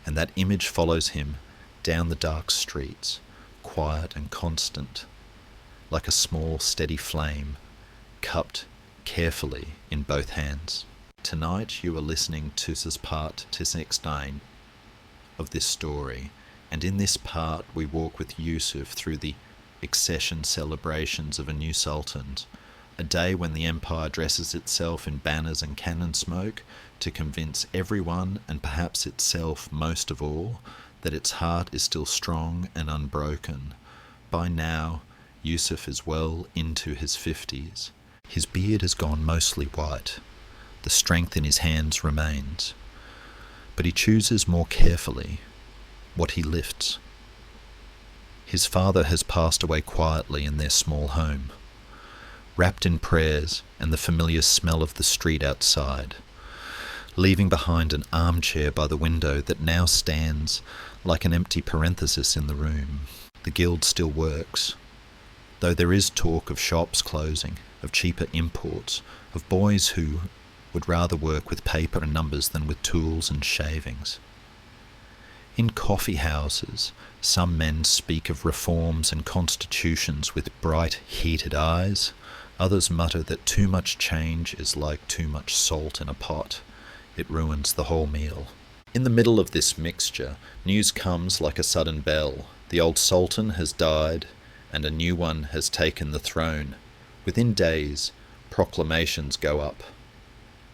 And that image follows him down the dark streets, quiet and constant, like a small steady flame, cupped carefully in both hands. Tonight you are listening to this part 16 of this story, and in this part we walk with Yusuf through the accession celebrations of a new sultan, a day when the empire dresses itself in banners and cannon smoke to convince everyone, and perhaps itself most of all, that its heart is still strong and unbroken. By now, Yusuf is well into his 50s. His beard has gone mostly white. The strength in his hands remains. But he chooses more carefully what he lifts. His father has passed away quietly in their small home, wrapped in prayers and the familiar smell of the street outside, leaving behind an armchair by the window that now stands like an empty parenthesis in the room. The guild still works, though there is talk of shops closing, of cheaper imports, of boys who would rather work with paper and numbers than with tools and shavings. In coffee houses, some men speak of reforms and constitutions with bright, heated eyes. Others mutter that too much change is like too much salt in a pot. It ruins the whole meal. In the middle of this mixture, news comes like a sudden bell. The old sultan has died, and a new one has taken the throne. Within days, proclamations go up.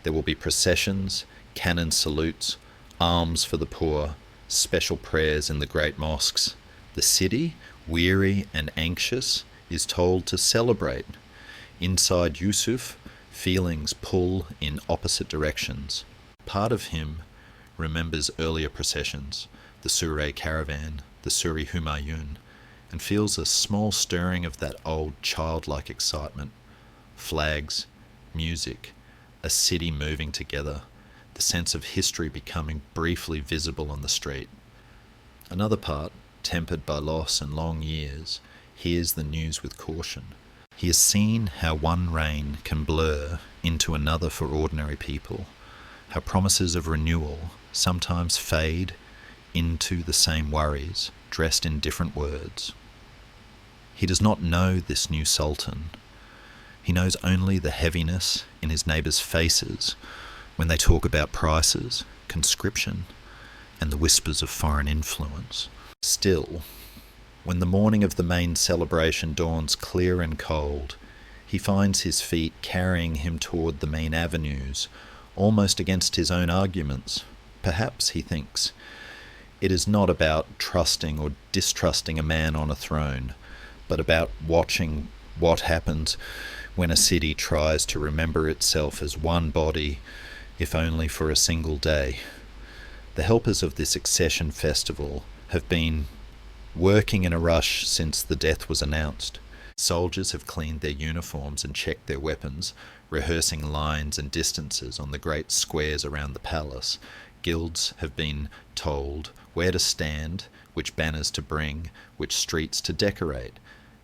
There will be processions, cannon salutes, alms for the poor, special prayers in the great mosques. The city, weary and anxious, is told to celebrate. Inside Yusuf, feelings pull in opposite directions. Part of him remembers earlier processions, the Surrey caravan, the Suri Humayun, and feels a small stirring of that old childlike excitement. Flags, music, a city moving together, the sense of history becoming briefly visible on the street. Another part, tempered by loss and long years, hears the news with caution. He has seen how one reign can blur into another for ordinary people, how promises of renewal sometimes fade into the same worries, dressed in different words. He does not know this new sultan. He knows only the heaviness in his neighbours' faces when they talk about prices, conscription, and the whispers of foreign influence. Still, when the morning of the main celebration dawns clear and cold, he finds his feet carrying him toward the main avenues, almost against his own arguments. Perhaps, he thinks, it is not about trusting or distrusting a man on a throne, but about watching what happens when a city tries to remember itself as one body, if only for a single day. The helpers of this accession festival have been working in a rush since the death was announced. Soldiers have cleaned their uniforms and checked their weapons, rehearsing lines and distances on the great squares around the palace. Guilds have been told where to stand, which banners to bring, which streets to decorate.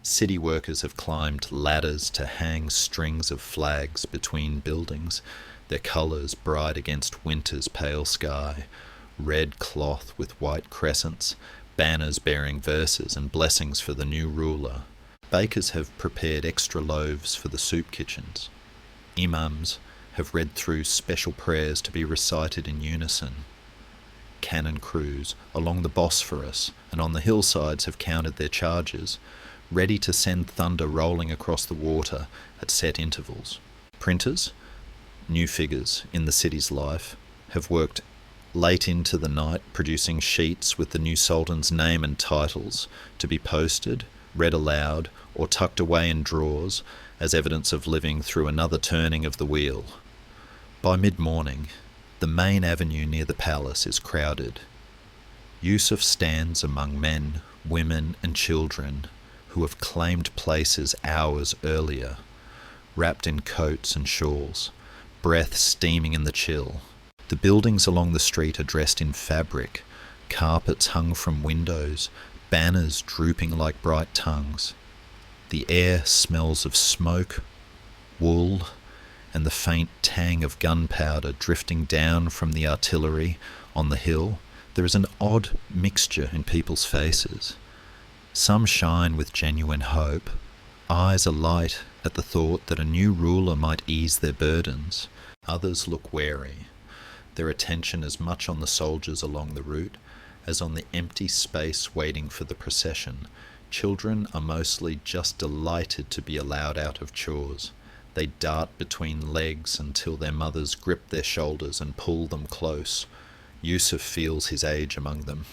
City workers have climbed ladders to hang strings of flags between buildings, their colours bright against winter's pale sky, red cloth with white crescents, banners bearing verses and blessings for the new ruler. Bakers have prepared extra loaves for the soup kitchens. Imams have read through special prayers to be recited in unison. Cannon crews along the Bosphorus and on the hillsides have counted their charges, ready to send thunder rolling across the water at set intervals. Printers, new figures in the city's life, have worked late into the night producing sheets with the new sultan's name and titles to be posted, read aloud, or tucked away in drawers as evidence of living through another turning of the wheel. By mid-morning, the main avenue near the palace is crowded. Yusuf stands among men, women and children who have claimed places hours earlier, wrapped in coats and shawls, breath steaming in the chill. The buildings along the street are dressed in fabric, carpets hung from windows, banners drooping like bright tongues. The air smells of smoke, wool, and the faint tang of gunpowder drifting down from the artillery on the hill. There is an odd mixture in people's faces. Some shine with genuine hope, eyes alight at the thought that a new ruler might ease their burdens. Others look wary, their attention as much on the soldiers along the route as on the empty space waiting for the procession. Children are mostly just delighted to be allowed out of chores. They dart between legs until their mothers grip their shoulders and pull them close. Yusuf feels his age among them.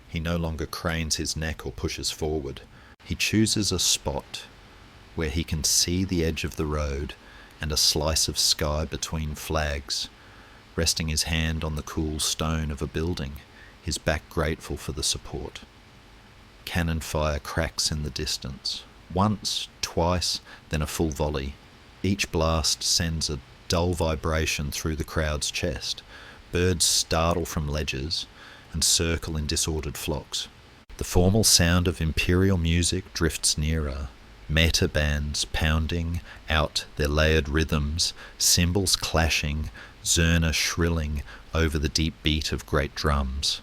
He no longer cranes his neck or pushes forward. He chooses a spot where he can see the edge of the road and a slice of sky between flags, resting his hand on the cool stone of a building, his back grateful for the support. Cannon fire cracks in the distance. Once, twice, then a full volley. Each blast sends a dull vibration through the crowd's chest. Birds startle from ledges and circle in disordered flocks. The formal sound of imperial music drifts nearer, meta bands pounding out their layered rhythms, cymbals clashing, zurna shrilling over the deep beat of great drums.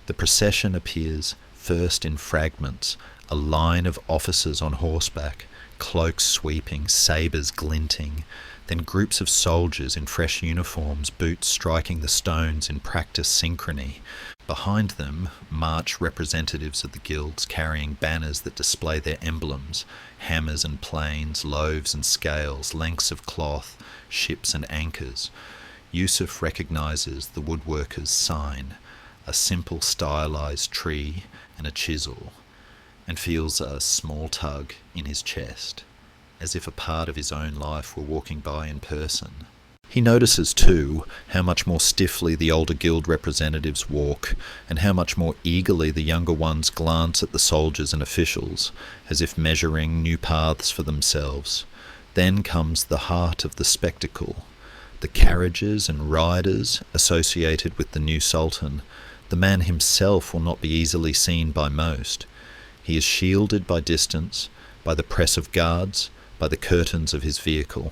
The procession appears first in fragments, a line of officers on horseback, cloaks sweeping, sabres glinting, then groups of soldiers in fresh uniforms, boots striking the stones in practiced synchrony. Behind them march representatives of the guilds carrying banners that display their emblems, hammers and planes, loaves and scales, lengths of cloth, ships and anchors. Yusuf recognises the woodworker's sign, a simple stylized tree and a chisel, and feels a small tug in his chest, as if a part of his own life were walking by in person. He notices, too, how much more stiffly the older guild representatives walk, and how much more eagerly the younger ones glance at the soldiers and officials, as if measuring new paths for themselves. Then comes the heart of the spectacle, the carriages and riders associated with the new sultan. The man himself will not be easily seen by most. He is shielded by distance, by the press of guards, by the curtains of his vehicle.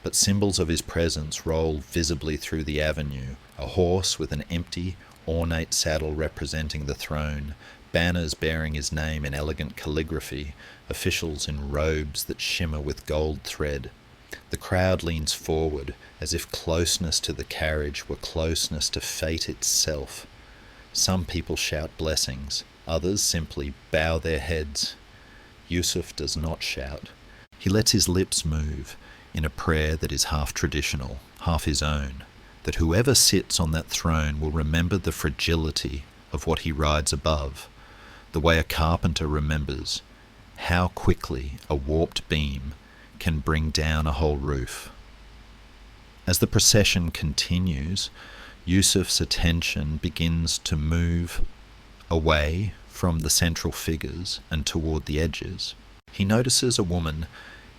But symbols of his presence roll visibly through the avenue, a horse with an empty, ornate saddle representing the throne, banners bearing his name in elegant calligraphy, officials in robes that shimmer with gold thread. The crowd leans forward, as if closeness to the carriage were closeness to fate itself. Some people shout blessings, others simply bow their heads. Yusuf does not shout. He lets his lips move in a prayer that is half traditional, half his own, that whoever sits on that throne will remember the fragility of what he rides above, the way a carpenter remembers how quickly a warped beam can bring down a whole roof. As the procession continues, Yusuf's attention begins to move away from the central figures and toward the edges. He notices a woman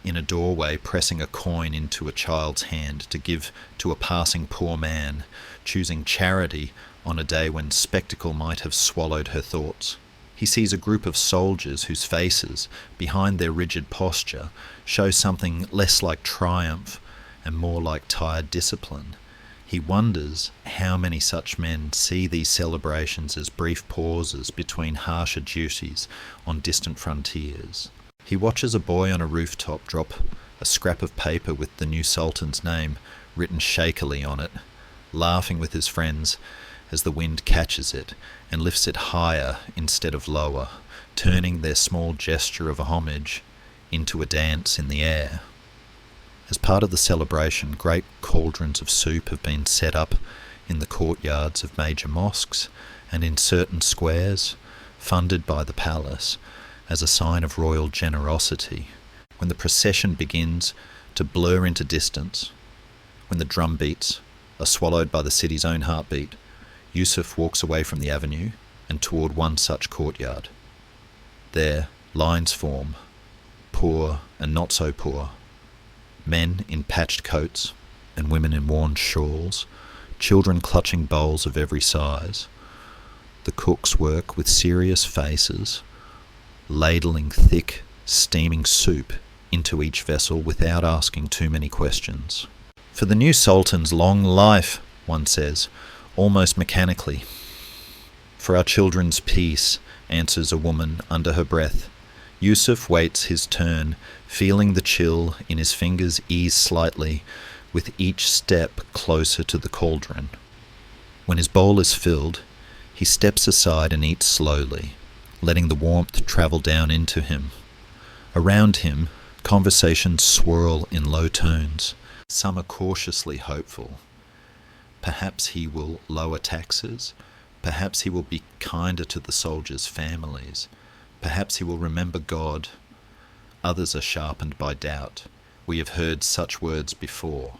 in a doorway pressing a coin into a child's hand to give to a passing poor man, choosing charity on a day when spectacle might have swallowed her thoughts. He sees a group of soldiers whose faces, behind their rigid posture, show something less like triumph and more like tired discipline. He wonders how many such men see these celebrations as brief pauses between harsher duties on distant frontiers. He watches a boy on a rooftop drop a scrap of paper with the new sultan's name written shakily on it, laughing with his friends as the wind catches it and lifts it higher instead of lower, turning their small gesture of homage into a dance in the air. As part of the celebration, great cauldrons of soup have been set up in the courtyards of major mosques and in certain squares, funded by the palace, as a sign of royal generosity. When the procession begins to blur into distance, when the drum beats are swallowed by the city's own heartbeat, Yusuf walks away from the avenue and toward one such courtyard. There, lines form, poor and not so poor, Men in patched coats and women in worn shawls, children clutching bowls of every size. The cooks work with serious faces, ladling thick, steaming soup into each vessel without asking too many questions. "For the new sultan's long life," one says, almost mechanically. "For our children's peace," answers a woman under her breath. Yusuf waits his turn, feeling the chill in his fingers ease slightly with each step closer to the cauldron. When his bowl is filled, he steps aside and eats slowly, letting the warmth travel down into him. Around him, conversations swirl in low tones. Some are cautiously hopeful. Perhaps he will lower taxes. Perhaps he will be kinder to the soldiers' families. Perhaps he will remember God. Others are sharpened by doubt. We have heard such words before.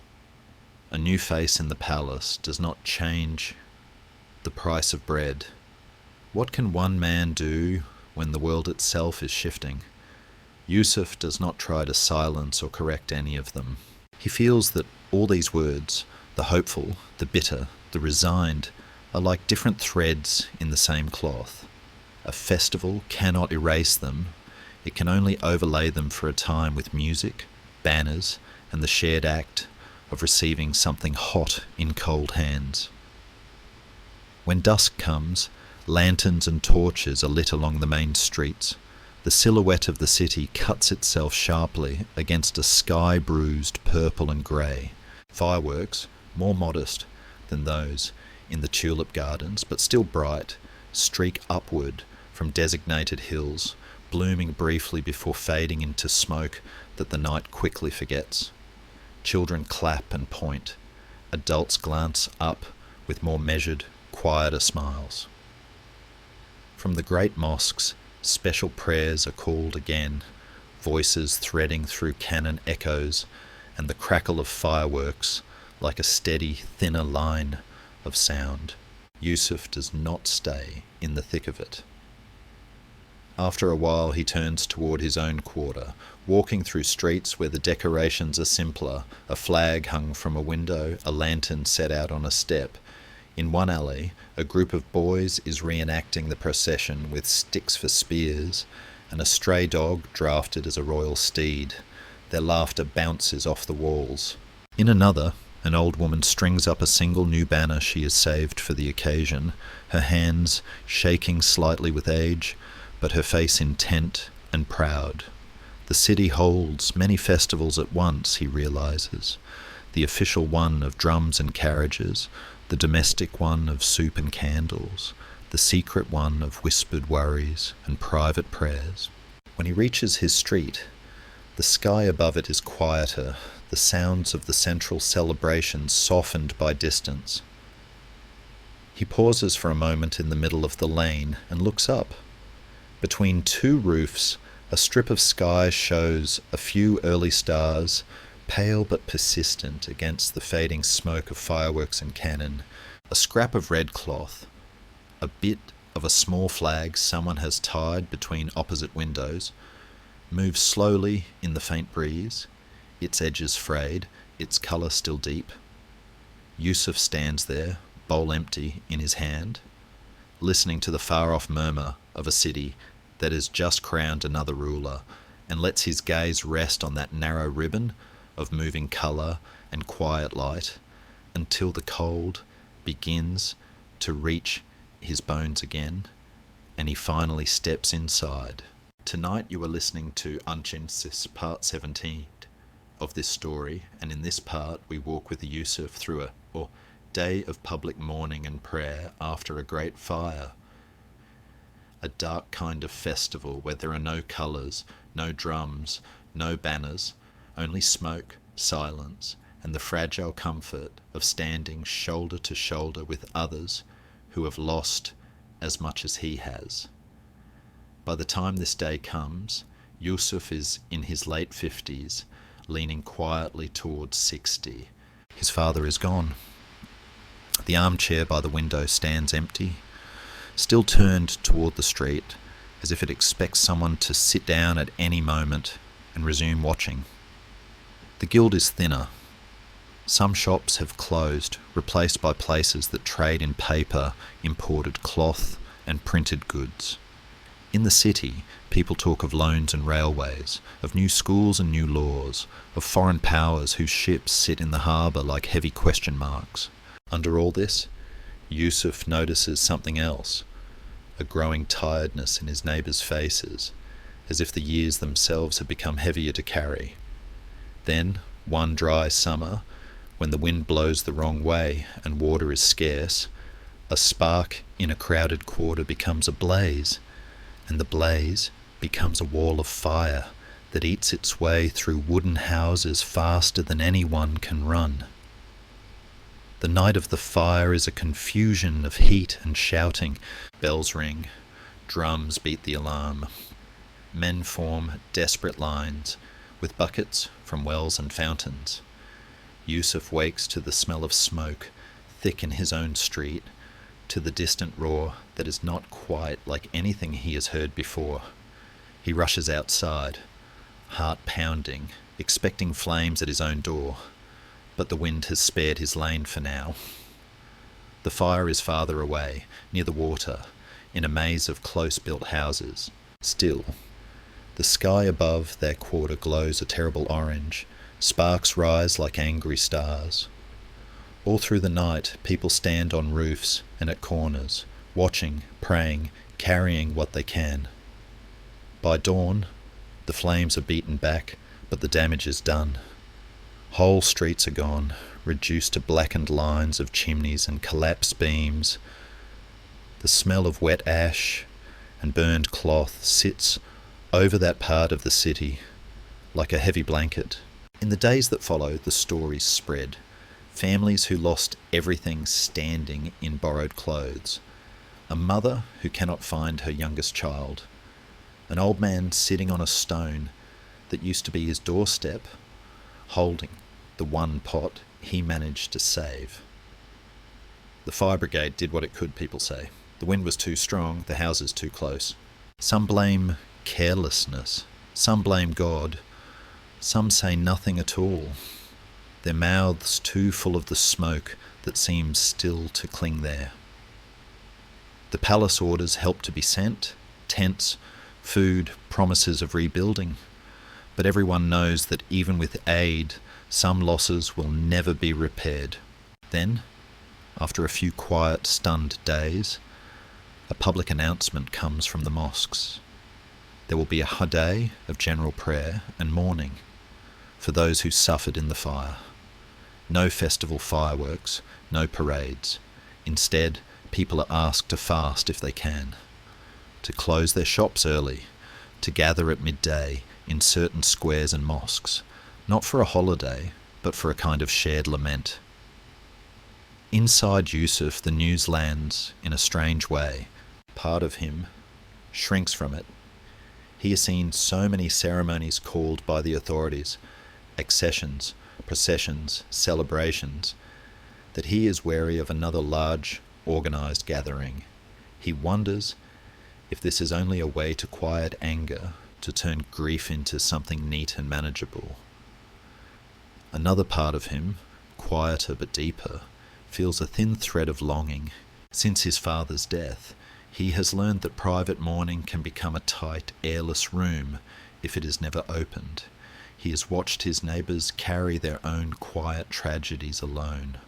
A new face in the palace does not change the price of bread. What can one man do when the world itself is shifting? Yusuf does not try to silence or correct any of them. He feels that all these words, the hopeful, the bitter, the resigned, are like different threads in the same cloth. A festival cannot erase them. It can only overlay them for a time with music, banners, and the shared act of receiving something hot in cold hands. When dusk comes, lanterns and torches are lit along the main streets. The silhouette of the city cuts itself sharply against a sky bruised purple and grey. Fireworks, more modest than those in the tulip gardens, but still bright, streak upward from designated hills, blooming briefly before fading into smoke that the night quickly forgets. Children clap and point. Adults glance up with more measured, quieter smiles. From the great mosques, special prayers are called again, voices threading through cannon echoes and the crackle of fireworks like a steady, thinner line of sound. Yusuf does not stay in the thick of it. After a while he turns toward his own quarter, walking through streets where the decorations are simpler, a flag hung from a window, a lantern set out on a step. In one alley, a group of boys is reenacting the procession with sticks for spears, and a stray dog drafted as a royal steed. Their laughter bounces off the walls. In another, an old woman strings up a single new banner she has saved for the occasion, her hands shaking slightly with age, but her face intent and proud. The city holds many festivals at once, he realizes. The official one of drums and carriages, the domestic one of soup and candles, the secret one of whispered worries and private prayers. When he reaches his street, the sky above it is quieter, the sounds of the central celebration softened by distance. He pauses for a moment in the middle of the lane and looks up. Between two roofs, a strip of sky shows a few early stars, pale but persistent against the fading smoke of fireworks and cannon. A scrap of red cloth, a bit of a small flag someone has tied between opposite windows, moves slowly in the faint breeze, its edges frayed, its colour still deep. Yusuf stands there, bowl empty in his hand, listening to the far-off murmur of a city that has just crowned another ruler, and lets his gaze rest on that narrow ribbon of moving colour and quiet light until the cold begins to reach his bones again, and he finally steps inside. Tonight you are listening to Unhurried, part 17 of this story, and in this part we walk with Yusuf through a day of public mourning and prayer after a great fire. A dark kind of festival where there are no colours, no drums, no banners, only smoke, silence, and the fragile comfort of standing shoulder to shoulder with others who have lost as much as he has. By the time this day comes, Yusuf is in his late 50s, leaning quietly towards 60. His father is gone. The armchair by the window stands empty, still turned toward the street, as if it expects someone to sit down at any moment and resume watching. The guild is thinner. Some shops have closed, replaced by places that trade in paper, imported cloth, and printed goods. In the city, people talk of loans and railways, of new schools and new laws, of foreign powers whose ships sit in the harbour like heavy question marks. Under all this, Yusuf notices something else, a growing tiredness in his neighbours' faces, as if the years themselves had become heavier to carry. Then, one dry summer, when the wind blows the wrong way and water is scarce, a spark in a crowded quarter becomes a blaze, and the blaze becomes a wall of fire that eats its way through wooden houses faster than anyone can run. The night of the fire is a confusion of heat and shouting. Bells ring, drums beat the alarm. Men form desperate lines, with buckets from wells and fountains. Yusuf wakes to the smell of smoke, thick in his own street, to the distant roar that is not quite like anything he has heard before. He rushes outside, heart pounding, expecting flames at his own door, but the wind has spared his lane for now. The fire is farther away, near the water, in a maze of close-built houses. Still, the sky above their quarter glows a terrible orange. Sparks rise like angry stars. All through the night, people stand on roofs and at corners, watching, praying, carrying what they can. By dawn, the flames are beaten back, but the damage is done. Whole streets are gone, reduced to blackened lines of chimneys and collapsed beams. The smell of wet ash and burned cloth sits over that part of the city like a heavy blanket. In the days that follow, the stories spread. Families who lost everything standing in borrowed clothes. A mother who cannot find her youngest child. An old man sitting on a stone that used to be his doorstep, holding the one pot he managed to save. The fire brigade did what it could, people say. The wind was too strong, the houses too close. Some blame carelessness, some blame God, some say nothing at all, their mouths too full of the smoke that seems still to cling there. The palace orders help to be sent, tents, food, promises of rebuilding, but everyone knows that even with aid, some losses will never be repaired. Then, after a few quiet, stunned days, a public announcement comes from the mosques. There will be a day of general prayer and mourning for those who suffered in the fire. No festival fireworks, no parades. Instead, people are asked to fast if they can, to close their shops early, to gather at midday in certain squares and mosques, not for a holiday, but for a kind of shared lament. Inside Yusuf, the news lands in a strange way. Part of him shrinks from it. He has seen so many ceremonies called by the authorities, accessions, processions, celebrations, that he is wary of another large, organised gathering. He wonders if this is only a way to quiet anger, to turn grief into something neat and manageable. Another part of him, quieter but deeper, feels a thin thread of longing. Since his father's death, he has learned that private mourning can become a tight, airless room if it is never opened. He has watched his neighbours carry their own quiet tragedies alone.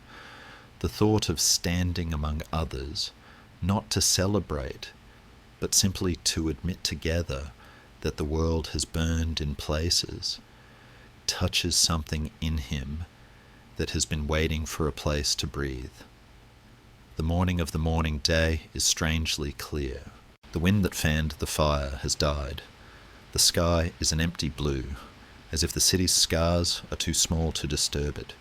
The thought of standing among others, not to celebrate, but simply to admit together that the world has burned in places, touches something in him that has been waiting for a place to breathe. The morning of the mourning day is strangely clear. The wind that fanned the fire has died. The sky is an empty blue, as if the city's scars are too small to disturb it.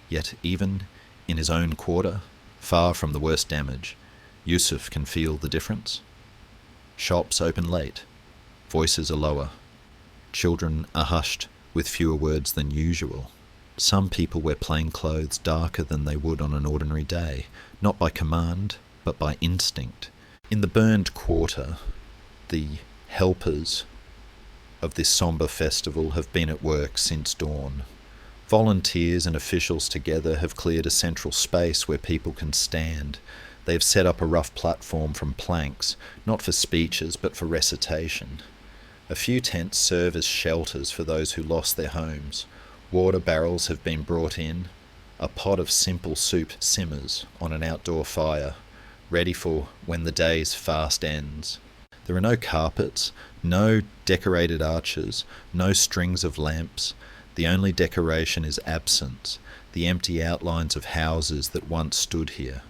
Yet even in his own quarter, far from the worst damage, Yusuf can feel the difference. Shops open late, voices are lower, children are hushed with fewer words than usual. Some people wear plain clothes darker than they would on an ordinary day, not by command, but by instinct. In the burned quarter, the helpers of this sombre festival have been at work since dawn. Volunteers and officials together have cleared a central space where people can stand. They have set up a rough platform from planks, not for speeches but for recitation. A few tents serve as shelters for those who lost their homes. Water barrels have been brought in. A pot of simple soup simmers on an outdoor fire, ready for when the day's fast ends. There are no carpets, no decorated arches, no strings of lamps. The only decoration is absence, the empty outlines of houses that once stood here.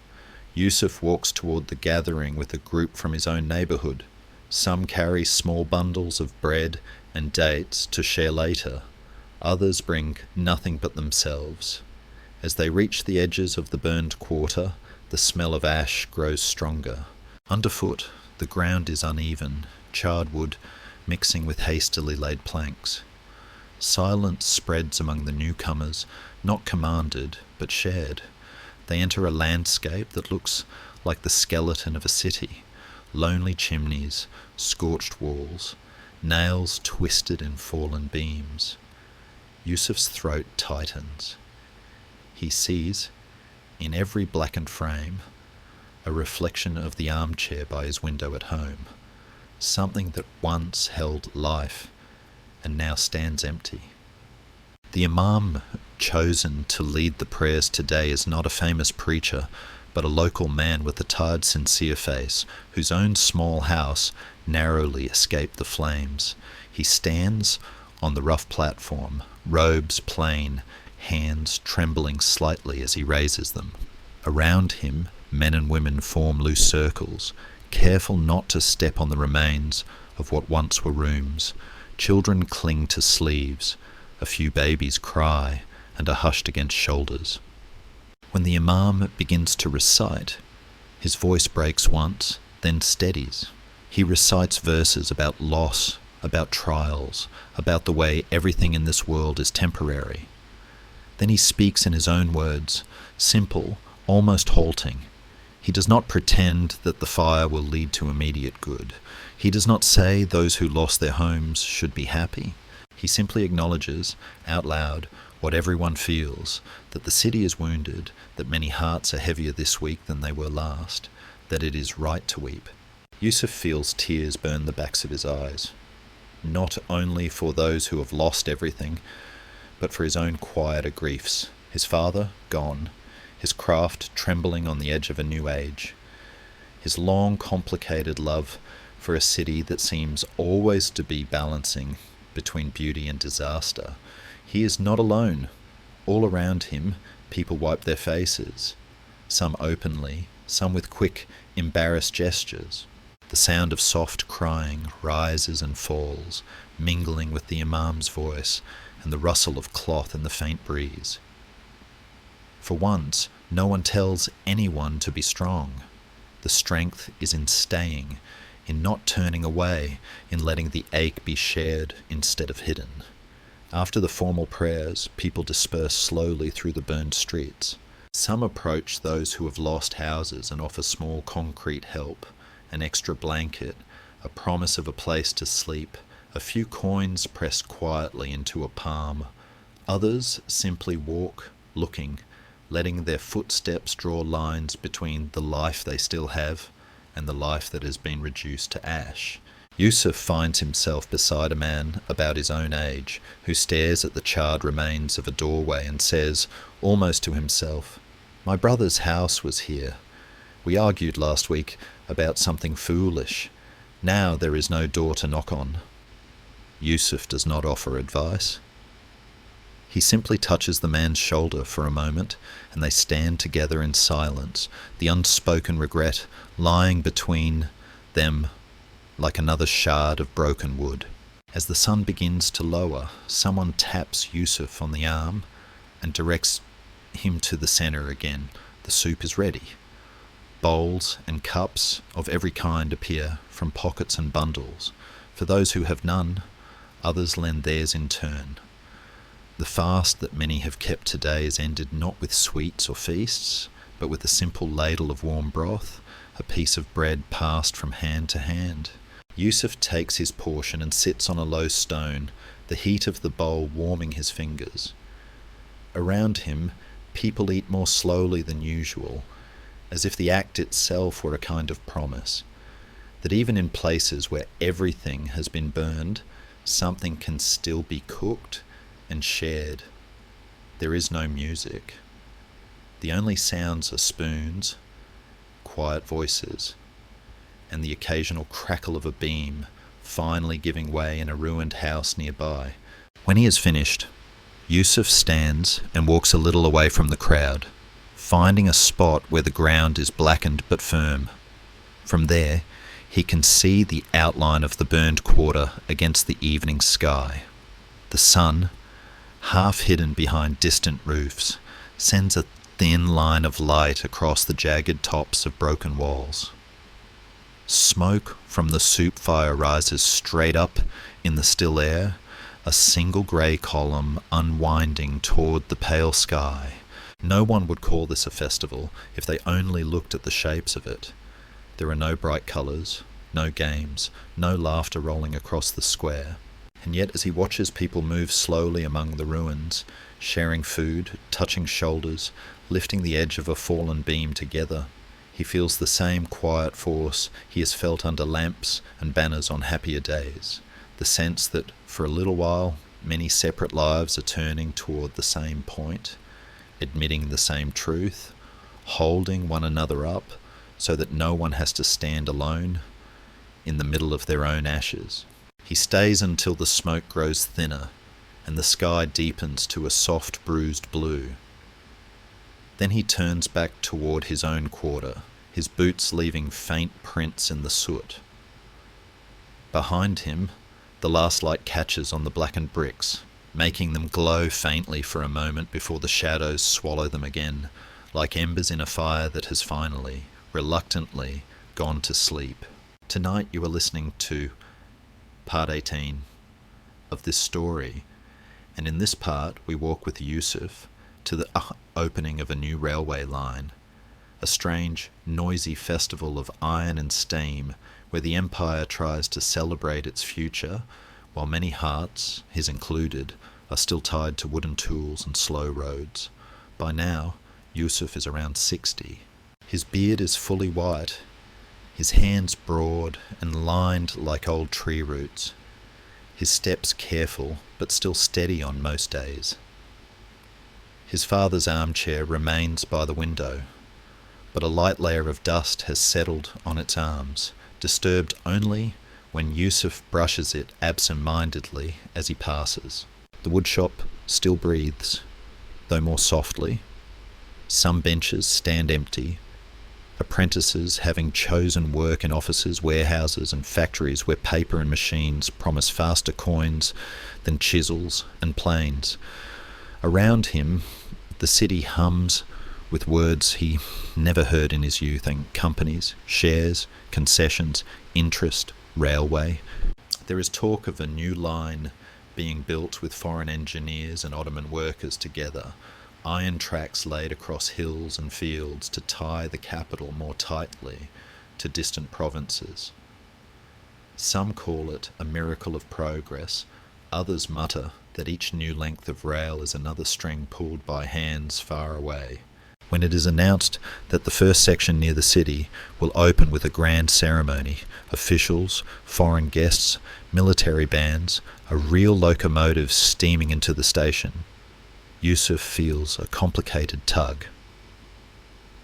Yusuf walks toward the gathering with a group from his own neighbourhood. Some carry small bundles of bread and dates to share later. Others bring nothing but themselves. As they reach the edges of the burned quarter, the smell of ash grows stronger. Underfoot, the ground is uneven, charred wood mixing with hastily laid planks. Silence spreads among the newcomers, not commanded, but shared. They enter a landscape that looks like the skeleton of a city. Lonely chimneys, scorched walls, nails twisted in fallen beams. Yusuf's throat tightens. He sees, in every blackened frame, a reflection of the armchair by his window at home, something that once held life and now stands empty. The imam chosen to lead the prayers today is not a famous preacher, but a local man with a tired, sincere face, whose own small house narrowly escaped the flames. He stands on the rough platform, robes plain, hands trembling slightly as he raises them. Around him, men and women form loose circles, careful not to step on the remains of what once were rooms. Children cling to sleeves, a few babies cry and are hushed against shoulders. When the imam begins to recite, his voice breaks once, then steadies. He recites verses about loss, about trials, about the way everything in this world is temporary. Then he speaks in his own words, simple, almost halting. He does not pretend that the fire will lead to immediate good. He does not say those who lost their homes should be happy. He simply acknowledges, out loud, what everyone feels, that the city is wounded, that many hearts are heavier this week than they were last, that it is right to weep. Yusuf feels tears burn the backs of his eyes, not only for those who have lost everything, but for his own quieter griefs. His father, gone, his craft trembling on the edge of a new age, his long, complicated love for a city that seems always to be balancing between beauty and disaster. He is not alone. All around him, people wipe their faces, some openly, some with quick, embarrassed gestures. The sound of soft crying rises and falls, mingling with the imam's voice and the rustle of cloth in the faint breeze. For once, no one tells anyone to be strong. The strength is in staying, in not turning away, in letting the ache be shared instead of hidden. After the formal prayers, people disperse slowly through the burned streets. Some approach those who have lost houses and offer small concrete help, an extra blanket, a promise of a place to sleep, a few coins pressed quietly into a palm. Others simply walk, looking, letting their footsteps draw lines between the life they still have and the life that has been reduced to ash. Yusuf finds himself beside a man about his own age, who stares at the charred remains of a doorway and says, almost to himself, "My brother's house was here. We argued last week about something foolish. Now there is no door to knock on." Yusuf does not offer advice. He simply touches the man's shoulder for a moment, and they stand together in silence, the unspoken regret lying between them like another shard of broken wood. As the sun begins to lower, someone taps Yusuf on the arm and directs him to the centre again. The soup is ready. Bowls and cups of every kind appear from pockets and bundles. For those who have none, others lend theirs in turn. The fast that many have kept today is ended not with sweets or feasts, but with a simple ladle of warm broth, a piece of bread passed from hand to hand. Yusuf takes his portion and sits on a low stone, the heat of the bowl warming his fingers. Around him, people eat more slowly than usual, as if the act itself were a kind of promise, that even in places where everything has been burned, something can still be cooked and shared. There is no music. The only sounds are spoons, quiet voices, and the occasional crackle of a beam finally giving way in a ruined house nearby. When he is finished, Yusuf stands and walks a little away from the crowd, finding a spot where the ground is blackened but firm. From there, he can see the outline of the burned quarter against the evening sky. The sun, half hidden behind distant roofs, sends a thin line of light across the jagged tops of broken walls. Smoke from the soup fire rises straight up in the still air, a single grey column unwinding toward the pale sky. No one would call this a festival if they only looked at the shapes of it. There are no bright colours, no games, no laughter rolling across the square. And yet as he watches people move slowly among the ruins, sharing food, touching shoulders, lifting the edge of a fallen beam together, he feels the same quiet force he has felt under lamps and banners on happier days, the sense that for a little while many separate lives are turning toward the same point, admitting the same truth, holding one another up so that no one has to stand alone in the middle of their own ashes. He stays until the smoke grows thinner and the sky deepens to a soft bruised blue. Then he turns back toward his own quarter, his boots leaving faint prints in the soot. Behind him, the last light catches on the blackened bricks, making them glow faintly for a moment before the shadows swallow them again, like embers in a fire that has finally, reluctantly, gone to sleep. Tonight you are listening to part 18 of this story, and in this part we walk with Yusuf to the opening of a new railway line, a strange, noisy festival of iron and steam where the empire tries to celebrate its future while many hearts, his included, are still tied to wooden tools and slow roads. By now, Yusuf is around 60. His beard is fully white, his hands broad and lined like old tree roots, his steps careful but still steady on most days. His father's armchair remains by the window, but a light layer of dust has settled on its arms, disturbed only when Yusuf brushes it absent-mindedly as he passes. The woodshop still breathes, though more softly. Some benches stand empty, apprentices having chosen work in offices, warehouses and factories where paper and machines promise faster coins than chisels and planes. Around him, the city hums with words he never heard in his youth, and companies, shares, concessions, interest, railway. There is talk of a new line being built with foreign engineers and Ottoman workers together, iron tracks laid across hills and fields to tie the capital more tightly to distant provinces. Some call it a miracle of progress, others mutter that each new length of rail is another string pulled by hands far away. When it is announced that the first section near the city will open with a grand ceremony, officials, foreign guests, military bands, a real locomotive steaming into the station, Yusuf feels a complicated tug.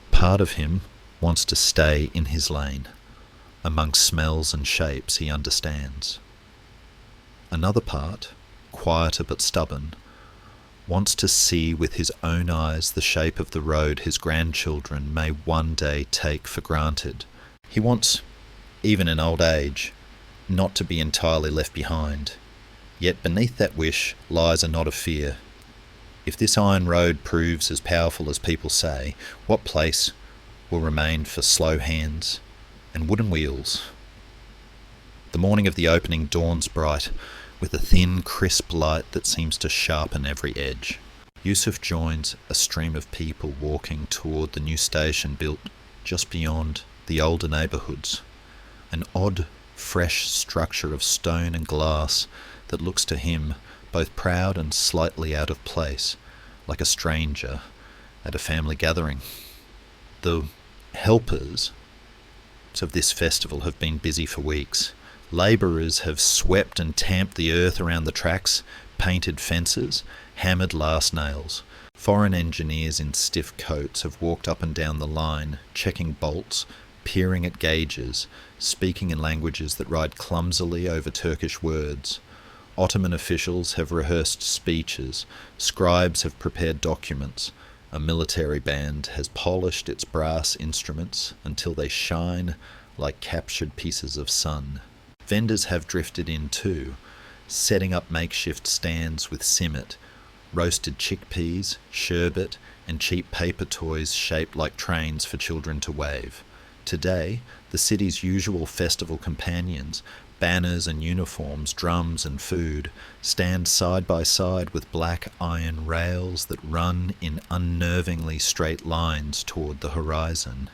Part of him wants to stay in his lane, among smells and shapes he understands. Another part, quieter but stubborn, wants to see with his own eyes the shape of the road his grandchildren may one day take for granted. He wants, even in old age, not to be entirely left behind. Yet beneath that wish lies a knot of fear. If this iron road proves as powerful as people say, what place will remain for slow hands and wooden wheels? The morning of the opening dawns bright, with a thin, crisp light that seems to sharpen every edge. Yusuf joins a stream of people walking toward the new station built just beyond the older neighbourhoods. An odd, fresh structure of stone and glass that looks to him both proud and slightly out of place, like a stranger at a family gathering. The helpers of this festival have been busy for weeks. Labourers have swept and tamped the earth around the tracks, painted fences, hammered last nails. Foreign engineers in stiff coats have walked up and down the line, checking bolts, peering at gauges, speaking in languages that ride clumsily over Turkish words. Ottoman officials have rehearsed speeches, scribes have prepared documents, a military band has polished its brass instruments until they shine like captured pieces of sun. Vendors have drifted in too, setting up makeshift stands with simmet, roasted chickpeas, sherbet, and cheap paper toys shaped like trains for children to wave. Today, the city's usual festival companions, banners and uniforms, drums and food, stand side by side with black iron rails that run in unnervingly straight lines toward the horizon.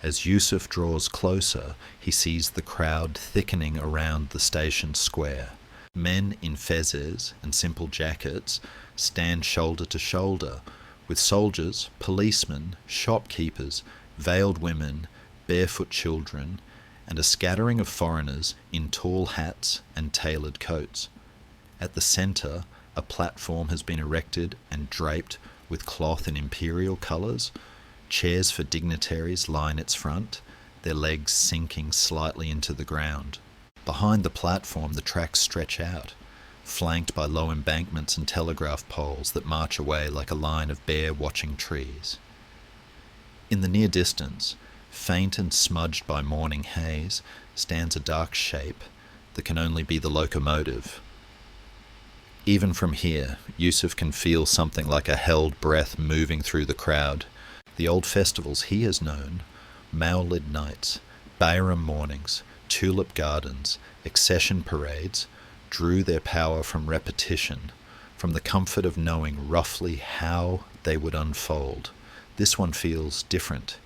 As Yusuf draws closer, he sees the crowd thickening around the station square. Men in fezes and simple jackets stand shoulder to shoulder, with soldiers, policemen, shopkeepers, veiled women, barefoot children, and a scattering of foreigners in tall hats and tailored coats. At the centre, a platform has been erected and draped with cloth in imperial colours. Chairs for dignitaries line its front, their legs sinking slightly into the ground. Behind the platform, the tracks stretch out, flanked by low embankments and telegraph poles that march away like a line of bare watching trees. In the near distance, faint and smudged by morning haze, stands a dark shape that can only be the locomotive. Even from here, Yusuf can feel something like a held breath moving through the crowd. The old festivals he has known, Maulid nights, Bayram mornings, tulip gardens, accession parades, drew their power from repetition, from the comfort of knowing roughly how they would unfold. This one feels different.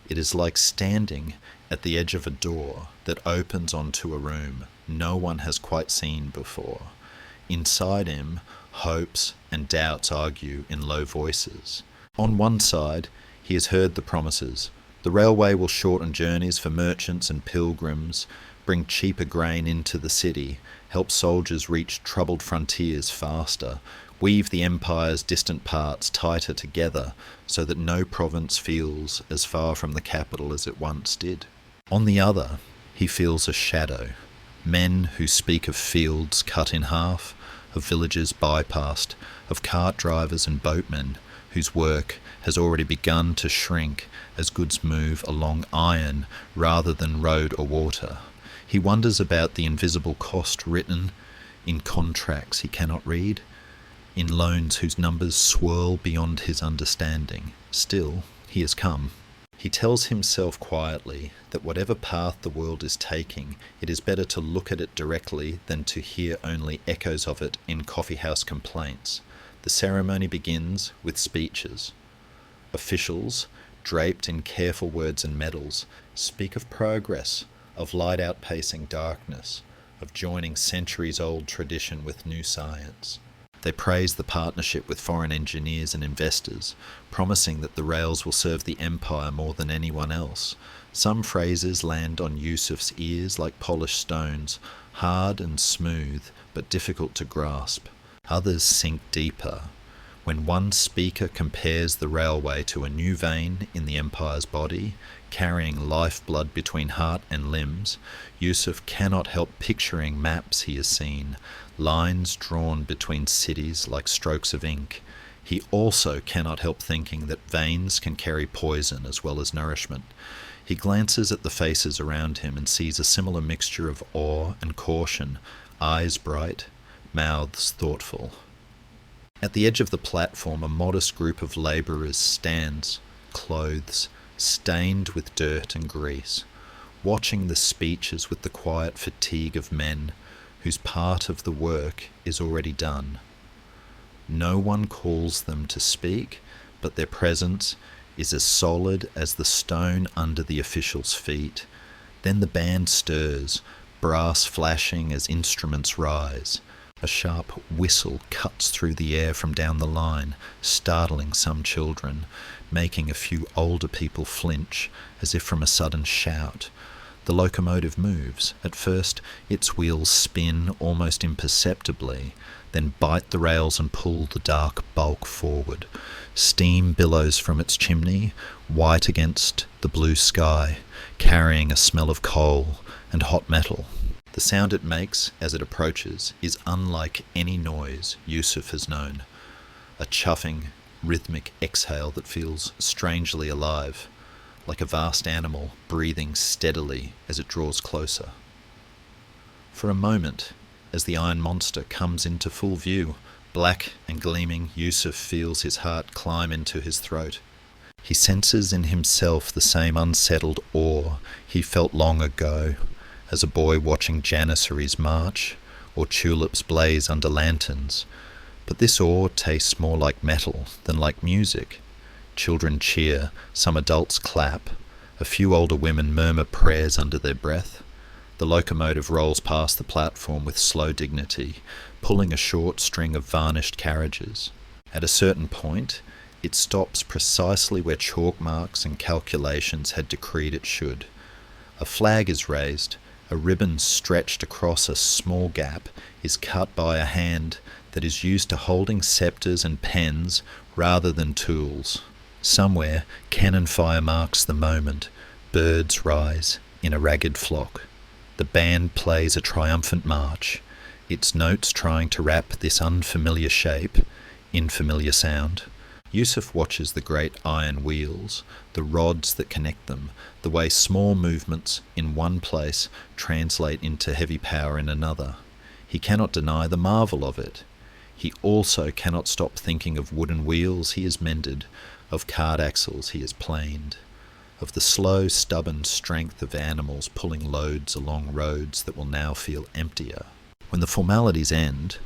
It is like standing at the edge of a door that opens onto a room no one has quite seen before. Inside him, hopes and doubts argue in low voices. On one side, he has heard the promises. The railway will shorten journeys for merchants and pilgrims, bring cheaper grain into the city, help soldiers reach troubled frontiers faster, weave the empire's distant parts tighter together so that no province feels as far from the capital as it once did. On the other, he feels a shadow. Men who speak of fields cut in half, of villages bypassed, of cart drivers and boatmen whose work has already begun to shrink as goods move along iron rather than road or water. He wonders about the invisible cost written in contracts he cannot read, in loans whose numbers swirl beyond his understanding. Still, he has come. He tells himself quietly that whatever path the world is taking, it is better to look at it directly than to hear only echoes of it in coffeehouse complaints. The ceremony begins with speeches. Officials, draped in careful words and medals, speak of progress, of light outpacing darkness, of joining centuries-old tradition with new science. They praise the partnership with foreign engineers and investors, promising that the rails will serve the empire more than anyone else. Some phrases land on Yusuf's ears like polished stones, hard and smooth, but difficult to grasp. Others sink deeper. When one speaker compares the railway to a new vein in the empire's body, carrying lifeblood between heart and limbs, Yusuf cannot help picturing maps he has seen, lines drawn between cities like strokes of ink. He also cannot help thinking that veins can carry poison as well as nourishment. He glances at the faces around him and sees a similar mixture of awe and caution, eyes bright, mouths thoughtful. At the edge of the platform, a modest group of labourers stands, clothes stained with dirt and grease, watching the speeches with the quiet fatigue of men whose part of the work is already done. No one calls them to speak, but their presence is as solid as the stone under the officials' feet. Then the band stirs, brass flashing as instruments rise. A sharp whistle cuts through the air from down the line, startling some children, making a few older people flinch as if from a sudden shout. The locomotive moves. At first, its wheels spin almost imperceptibly, then bite the rails and pull the dark bulk forward. Steam billows from its chimney, white against the blue sky, carrying a smell of coal and hot metal. The sound it makes as it approaches is unlike any noise Yusuf has known. A chuffing, rhythmic exhale that feels strangely alive, like a vast animal breathing steadily as it draws closer. For a moment, as the iron monster comes into full view, black and gleaming, Yusuf feels his heart climb into his throat. He senses in himself the same unsettled awe he felt long ago, as a boy watching janissaries march or tulips blaze under lanterns. But this awe tastes more like metal than like music. Children cheer, some adults clap, a few older women murmur prayers under their breath. The locomotive rolls past the platform with slow dignity, pulling a short string of varnished carriages. At a certain point, it stops precisely where chalk marks and calculations had decreed it should. A flag is raised, a ribbon stretched across a small gap is cut by a hand that is used to holding sceptres and pens rather than tools. Somewhere, cannon fire marks the moment. Birds rise in a ragged flock. The band plays a triumphant march, its notes trying to wrap this unfamiliar shape in familiar sound. Yusuf watches the great iron wheels, the rods that connect them, the way small movements in one place translate into heavy power in another. He cannot deny the marvel of it. He also cannot stop thinking of wooden wheels he has mended, of cart axles he has planed, of the slow, stubborn strength of animals pulling loads along roads that will now feel emptier. When the formalities end,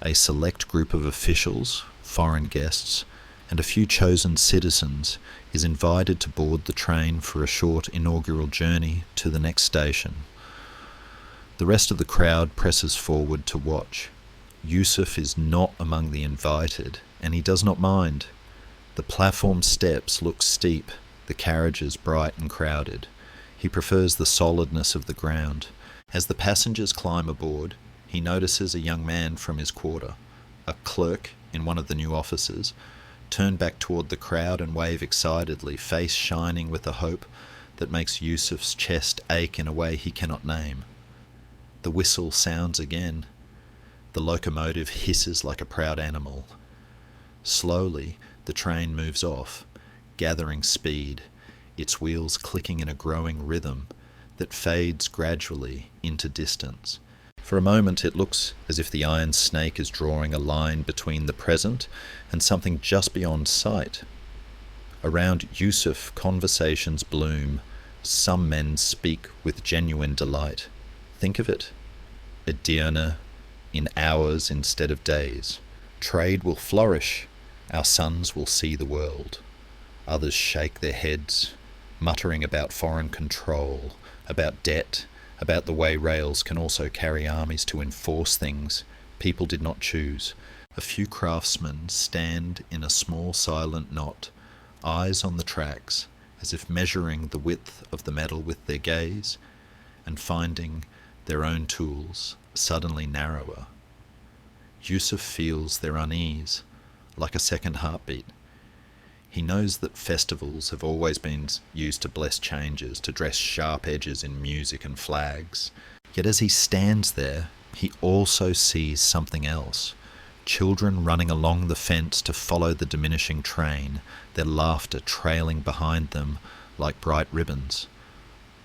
a select group of officials, foreign guests, and a few chosen citizens is invited to board the train for a short inaugural journey to the next station. The rest of the crowd presses forward to watch. Yusuf is not among the invited, and he does not mind. The platform steps look steep, the carriages bright and crowded. He prefers the solidness of the ground. As the passengers climb aboard, he notices a young man from his quarter, a clerk in one of the new offices, turn back toward the crowd and wave excitedly, face shining with a hope that makes Yusuf's chest ache in a way he cannot name. The whistle sounds again. The locomotive hisses like a proud animal. Slowly, the train moves off, gathering speed, its wheels clicking in a growing rhythm that fades gradually into distance. For a moment it looks as if the iron snake is drawing a line between the present and something just beyond sight. Around Yusuf, conversations bloom. Some men speak with genuine delight. Think of it. Edirne, in hours instead of days. Trade will flourish. Our sons will see the world. Others shake their heads, muttering about foreign control, about debt, about the way rails can also carry armies to enforce things people did not choose. A few craftsmen stand in a small silent knot, eyes on the tracks, as if measuring the width of the metal with their gaze, and finding their own tools suddenly narrower. Yusuf feels their unease, like a second heartbeat. He knows that festivals have always been used to bless changes, to dress sharp edges in music and flags. Yet as he stands there, he also sees something else. Children running along the fence to follow the diminishing train, their laughter trailing behind them like bright ribbons.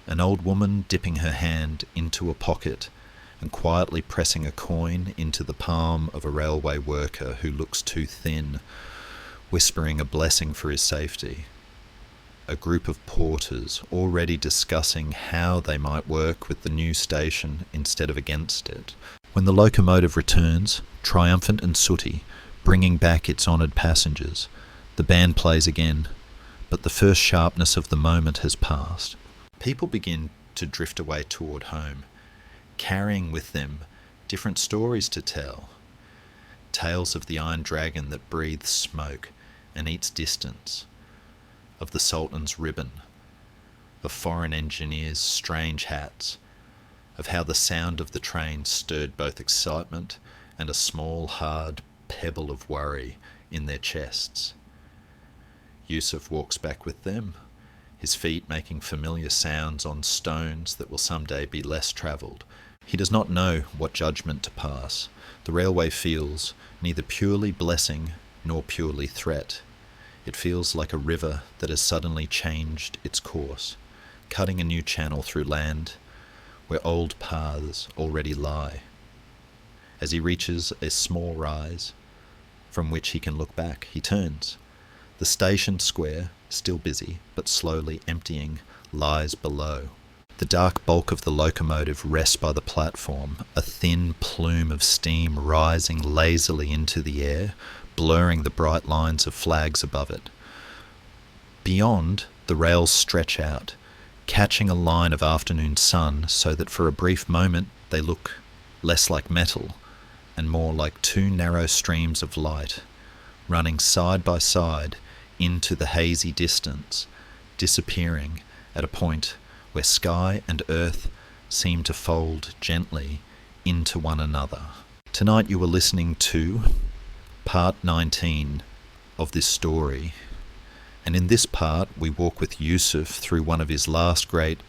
An old woman dipping her hand into a pocket and quietly pressing a coin into the palm of a railway worker who looks too thin, whispering a blessing for his safety. A group of porters already discussing how they might work with the new station instead of against it. When the locomotive returns, triumphant and sooty, bringing back its honoured passengers, the band plays again, but the first sharpness of the moment has passed. People begin to drift away toward home, carrying with them different stories to tell. Tales of the Iron Dragon that breathes smoke and eats distance, of the Sultan's ribbon, of foreign engineers' strange hats, of how the sound of the train stirred both excitement and a small, hard pebble of worry in their chests. Yusuf walks back with them, his feet making familiar sounds on stones that will someday be less travelled. He does not know what judgment to pass. The railway feels neither purely blessing nor purely threat. It feels like a river that has suddenly changed its course, cutting a new channel through land where old paths already lie. As he reaches a small rise from which he can look back, he turns. The station square, still busy but slowly emptying, lies below. The dark bulk of the locomotive rests by the platform, a thin plume of steam rising lazily into the air, blurring the bright lines of flags above it. Beyond, the rails stretch out, catching a line of afternoon sun so that for a brief moment they look less like metal and more like two narrow streams of light, running side by side into the hazy distance, disappearing at a point where sky and earth seem to fold gently into one another. Tonight you are listening to part 19 of this story, and in this part we walk with Yusuf through one of his last great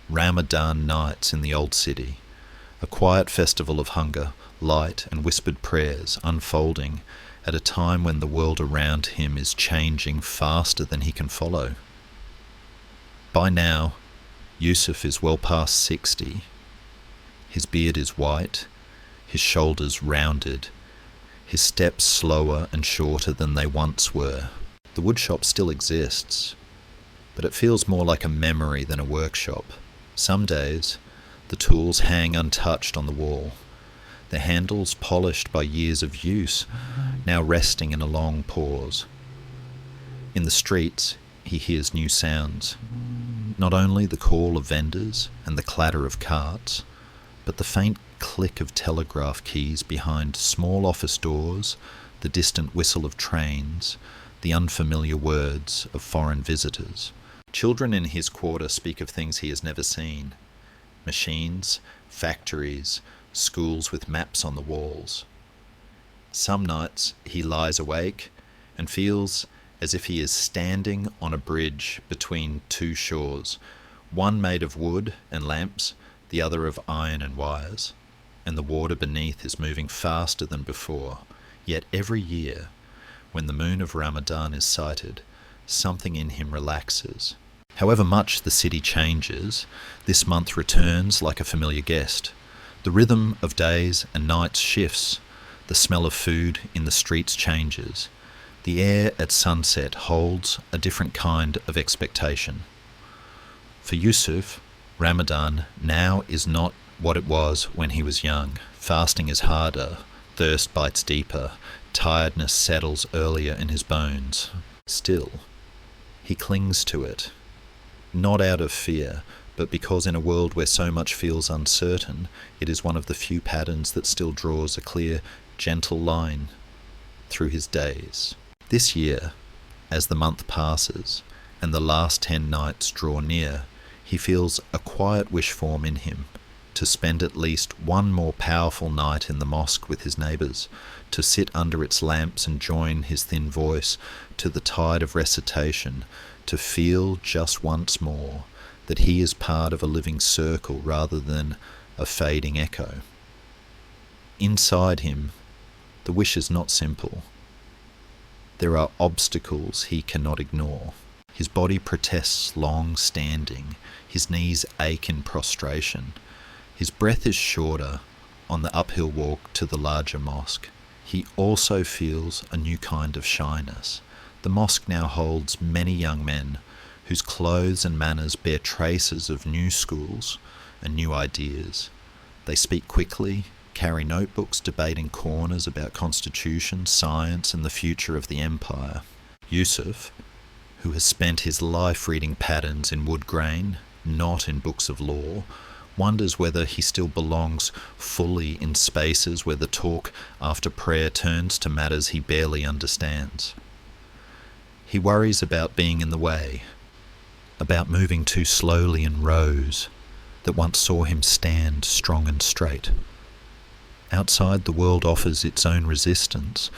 Ramadan nights in the old city, a quiet festival of hunger, light and whispered prayers unfolding at a time when the world around him is changing faster than he can follow. By now, Yusuf is well past 60. His beard is white, his shoulders rounded, his steps slower and shorter than they once were. The woodshop still exists, but it feels more like a memory than a workshop. Some days, the tools hang untouched on the wall, their handles polished by years of use, now resting in a long pause. In the streets, he hears new sounds. Not only the call of vendors and the clatter of carts, but the faint click of telegraph keys behind small office doors, the distant whistle of trains, the unfamiliar words of foreign visitors. Children in his quarter speak of things he has never seen. Machines, factories, schools with maps on the walls. Some nights he lies awake and feels as if he is standing on a bridge between two shores, one made of wood and lamps, the other of iron and wires, and the water beneath is moving faster than before. Yet every year, when the moon of Ramadan is sighted, something in him relaxes. However much the city changes, this month returns like a familiar guest. The rhythm of days and nights shifts, the smell of food in the streets changes. The air at sunset holds a different kind of expectation. For Yusuf, Ramadan now is not what it was when he was young. Fasting is harder, thirst bites deeper, tiredness settles earlier in his bones. Still, he clings to it, not out of fear, but because in a world where so much feels uncertain, it is one of the few patterns that still draws a clear, gentle line through his days. This year, as the month passes and the last 10 nights draw near, he feels a quiet wish form in him to spend at least one more powerful night in the mosque with his neighbours, to sit under its lamps and join his thin voice to the tide of recitation, to feel just once more that he is part of a living circle rather than a fading echo. Inside him, the wish is not simple. There are obstacles he cannot ignore. His body protests long standing, his knees ache in prostration. His breath is shorter on the uphill walk to the larger mosque. He also feels a new kind of shyness. The mosque now holds many young men whose clothes and manners bear traces of new schools and new ideas. They speak quickly, carry notebooks, debate in corners about constitution, science and the future of the empire. Yusuf, who has spent his life reading patterns in wood grain, not in books of law, wonders whether he still belongs fully in spaces where the talk after prayer turns to matters he barely understands. He worries about being in the way, about moving too slowly in rows that once saw him stand strong and straight. Outside, the world offers its own resistance.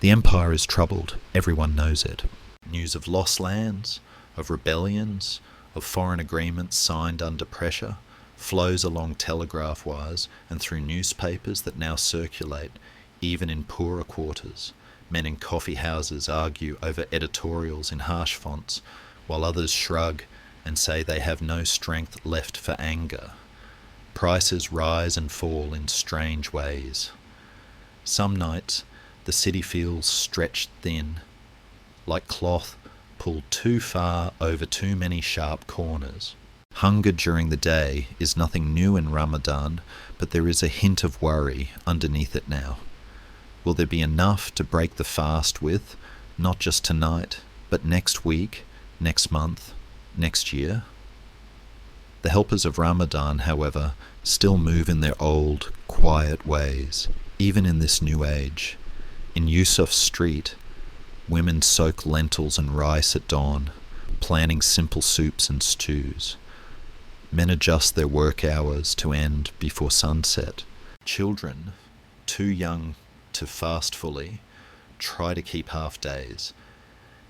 The empire is troubled, everyone knows it. News of lost lands, of rebellions, of foreign agreements signed under pressure flows along telegraph wires and through newspapers that now circulate, even in poorer quarters. Men in coffee houses argue over editorials in harsh fonts, while others shrug and say they have no strength left for anger. Prices rise and fall in strange ways. Some nights the city feels stretched thin, like cloth pulled too far over too many sharp corners. Hunger during the day is nothing new in Ramadan, but there is a hint of worry underneath it now. Will there be enough to break the fast with, not just tonight, but next week, next month, next year? The helpers of Ramadan, however, still move in their old, quiet ways, even in this new age. In Yusuf's street, women soak lentils and rice at dawn, planning simple soups and stews. Men adjust their work hours to end before sunset. Children, too young to fast fully, try to keep half days,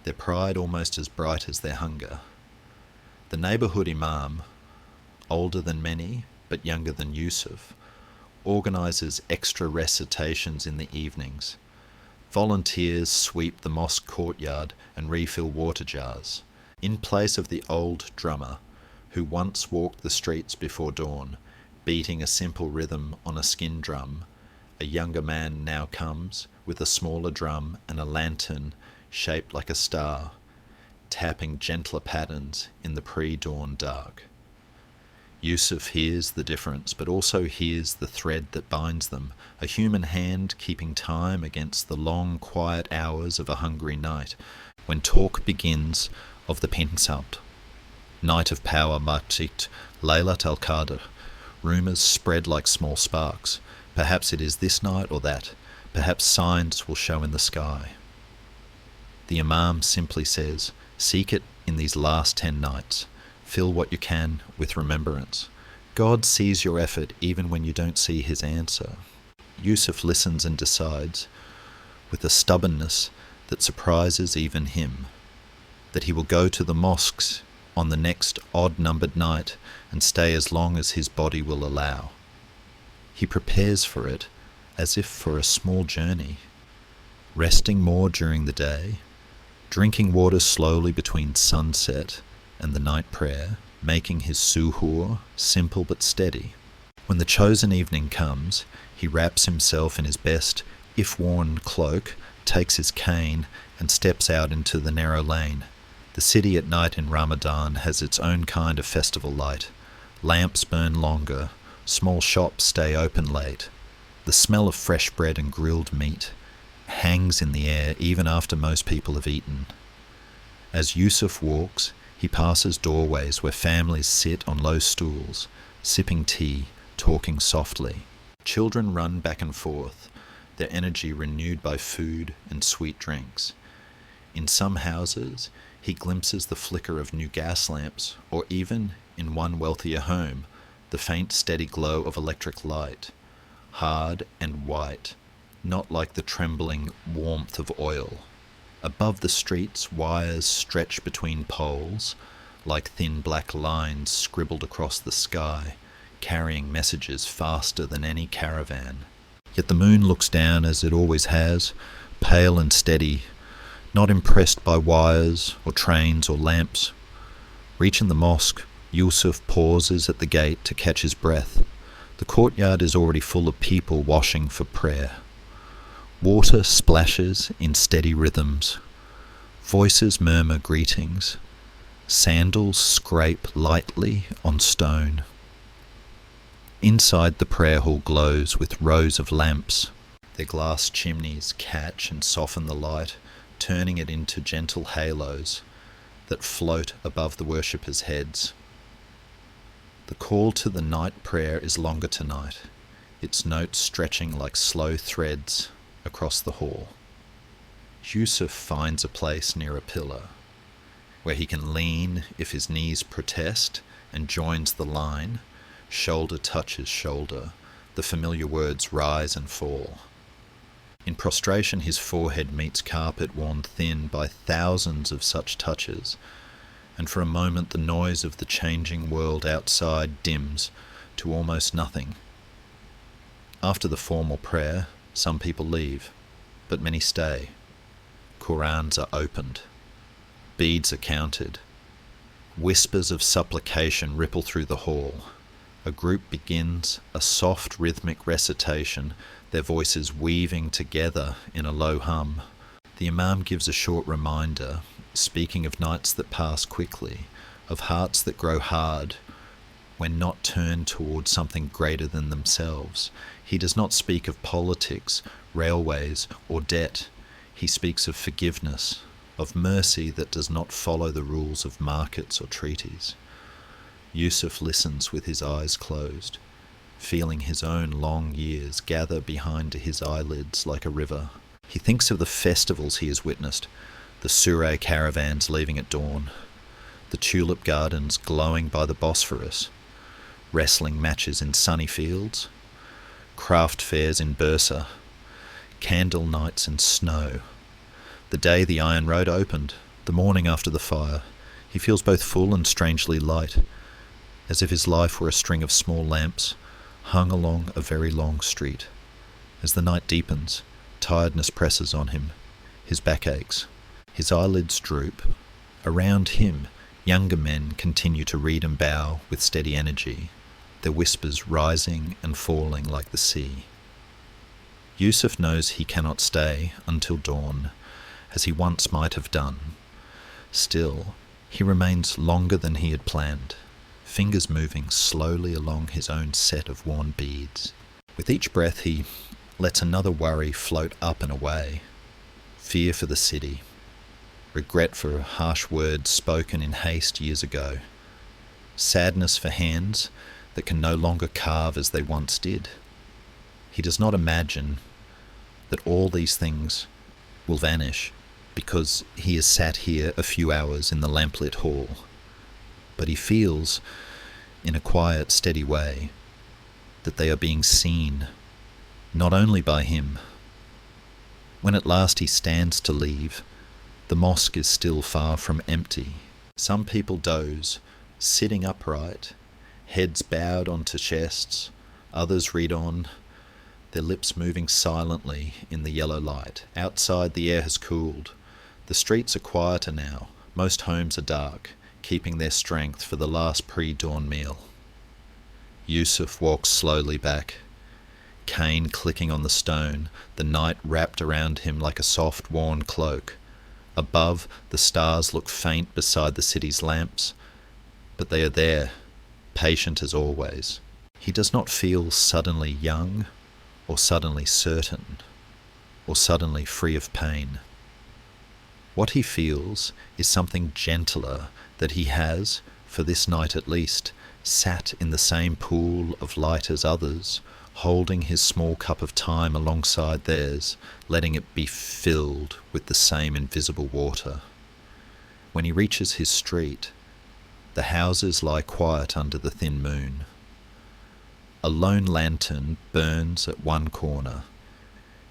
their pride almost as bright as their hunger. The neighbourhood imam, older than many but younger than Yusuf, organises extra recitations in the evenings. Volunteers sweep the mosque courtyard and refill water jars. In place of the old drummer, who once walked the streets before dawn, beating a simple rhythm on a skin drum, a younger man now comes with a smaller drum and a lantern shaped like a star, tapping gentler patterns in the pre-dawn dark. Yusuf hears the difference, but also hears the thread that binds them, a human hand keeping time against the long, quiet hours of a hungry night, when talk begins of the Pensamt, night of power Maqtit, Laylat al-Qadr. Rumours spread like small sparks. Perhaps it is this night or that. Perhaps signs will show in the sky. The Imam simply says, seek it in these last 10 nights. Fill what you can with remembrance. God sees your effort even when you don't see his answer. Yusuf listens and decides, with a stubbornness that surprises even him, that he will go to the mosques on the next odd-numbered night and stay as long as his body will allow. He prepares for it as if for a small journey, resting more during the day, drinking water slowly between sunset and the night prayer, making his suhoor simple but steady. When the chosen evening comes, he wraps himself in his best, if worn, cloak, takes his cane and steps out into the narrow lane. The city at night in Ramadan has its own kind of festival light. Lamps burn longer, small shops stay open late. The smell of fresh bread and grilled meat hangs in the air even after most people have eaten. As Yusuf walks, he passes doorways where families sit on low stools, sipping tea, talking softly. Children run back and forth, their energy renewed by food and sweet drinks. In some houses, he glimpses the flicker of new gas lamps, or even, in one wealthier home, the faint steady glow of electric light, hard and white, not like the trembling warmth of oil. Above the streets, wires stretch between poles, like thin black lines scribbled across the sky, carrying messages faster than any caravan. Yet the moon looks down as it always has, pale and steady, not impressed by wires or trains or lamps. Reaching the mosque, Yusuf pauses at the gate to catch his breath. The courtyard is already full of people washing for prayer. Water splashes in steady rhythms. Voices murmur greetings. Sandals scrape lightly on stone. Inside, the prayer hall glows with rows of lamps. Their glass chimneys catch and soften the light, turning it into gentle halos that float above the worshippers' heads. The call to the night prayer is longer tonight, its notes stretching like slow threads across the hall. Yusuf finds a place near a pillar, where he can lean if his knees protest, and joins the line. Shoulder touches shoulder, the familiar words rise and fall. In prostration his forehead meets carpet worn thin by thousands of such touches, and for a moment the noise of the changing world outside dims to almost nothing. After the formal prayer, some people leave, but many stay. Qur'ans are opened. Beads are counted. Whispers of supplication ripple through the hall. A group begins a soft rhythmic recitation, their voices weaving together in a low hum. The Imam gives a short reminder, speaking of nights that pass quickly, of hearts that grow hard when not turned towards something greater than themselves. He does not speak of politics, railways, or debt. He speaks of forgiveness, of mercy that does not follow the rules of markets or treaties. Yusuf listens with his eyes closed, feeling his own long years gather behind his eyelids like a river. He thinks of the festivals he has witnessed, the Surrey caravans leaving at dawn, the tulip gardens glowing by the Bosphorus, wrestling matches in sunny fields, craft fairs in Bursa, candle nights in snow. The day the iron road opened, the morning after the fire, he feels both full and strangely light, as if his life were a string of small lamps hung along a very long street. As the night deepens, tiredness presses on him. His back aches. His eyelids droop. Around him, younger men continue to read and bow with steady energy, their whispers rising and falling like the sea. Yusuf knows he cannot stay until dawn, as he once might have done. Still, he remains longer than he had planned, fingers moving slowly along his own set of worn beads. With each breath he lets another worry float up and away. Fear for the city, regret for harsh words spoken in haste years ago, sadness for hands that can no longer carve as they once did. He does not imagine that all these things will vanish because he has sat here a few hours in the lamplit hall, but he feels, in a quiet, steady way, that they are being seen, not only by him. When at last he stands to leave, the mosque is still far from empty. Some people doze, sitting upright, heads bowed onto chests. Others read on, their lips moving silently in the yellow light. Outside the air has cooled. The streets are quieter now. Most homes are dark, keeping their strength for the last pre-dawn meal. Yusuf walks slowly back, cane clicking on the stone, the night wrapped around him like a soft worn cloak. Above, the stars look faint beside the city's lamps, but they are there, patient as always. He does not feel suddenly young, or suddenly certain, or suddenly free of pain. What he feels is something gentler that he has, for this night at least, sat in the same pool of light as others, holding his small cup of time alongside theirs, letting it be filled with the same invisible water. When he reaches his street, the houses lie quiet under the thin moon. A lone lantern burns at one corner,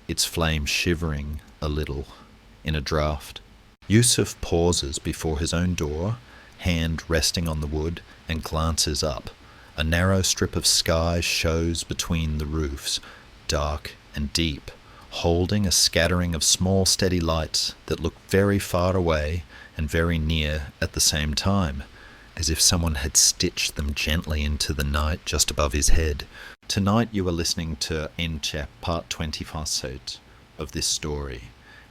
its flame shivering a little in a draught. Yusuf pauses before his own door, hand resting on the wood, and glances up. A narrow strip of sky shows between the roofs, dark and deep, holding a scattering of small steady lights that look very far away and very near at the same time, as if someone had stitched them gently into the night just above his head. Tonight you are listening to part 25 of this story,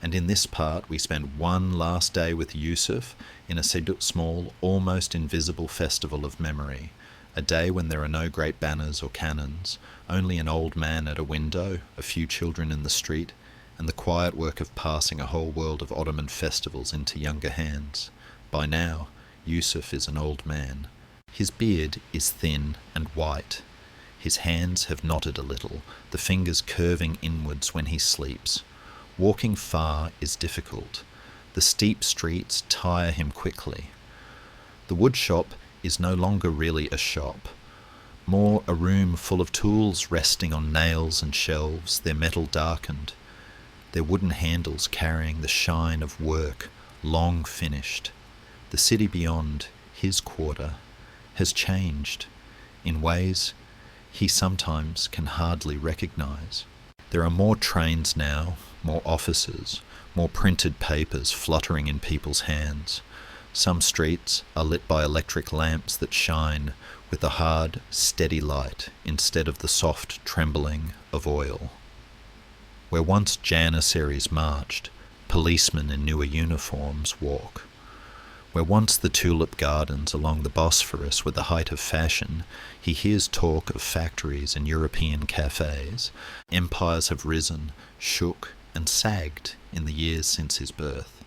and in this part we spent one last day with Yusuf in a small, almost invisible festival of memory, a day when there are no great banners or cannons, only an old man at a window, a few children in the street, and the quiet work of passing a whole world of Ottoman festivals into younger hands. By now, Yusuf is an old man. His beard is thin and white. His hands have knotted a little, the fingers curving inwards when he sleeps. Walking far is difficult. The steep streets tire him quickly. The woodshop is no longer really a shop, more a room full of tools resting on nails and shelves, their metal darkened, their wooden handles carrying the shine of work long finished. The city beyond, his quarter, has changed in ways he sometimes can hardly recognize. There are more trains now, more offices, more printed papers fluttering in people's hands. Some streets are lit by electric lamps that shine with a hard, steady light instead of the soft trembling of oil. Where once janissaries marched, policemen in newer uniforms walk. Where once the tulip gardens along the Bosphorus were the height of fashion, he hears talk of factories and European cafes. Empires have risen, shook, and sagged in the years since his birth.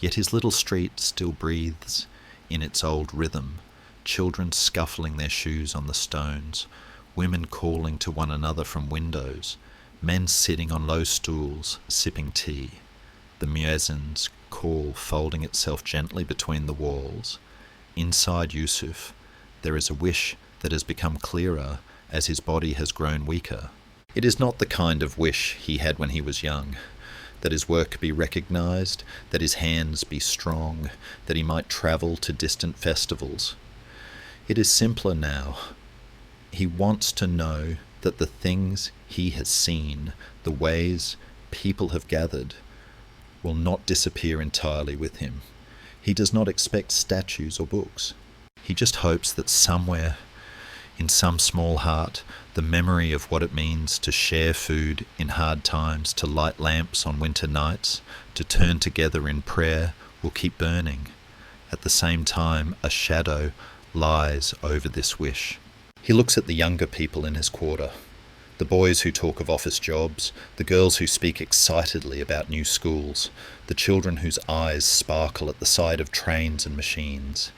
Yet his little street still breathes in its old rhythm, children scuffling their shoes on the stones, women calling to one another from windows, men sitting on low stools, sipping tea. The muezzin's call folding itself gently between the walls. Inside Yusuf, there is a wish that has become clearer as his body has grown weaker. It is not the kind of wish he had when he was young, that his work be recognized, that his hands be strong, that he might travel to distant festivals. It is simpler now. He wants to know that the things he has seen, the ways people have gathered, will not disappear entirely with him. He does not expect statues or books. He just hopes that somewhere, in some small heart, the memory of what it means to share food in hard times, to light lamps on winter nights, to turn together in prayer, will keep burning. At the same time, a shadow lies over this wish. He looks at the younger people in his quarter, the boys who talk of office jobs, the girls who speak excitedly about new schools, the children whose eyes sparkle at the sight of trains and machines.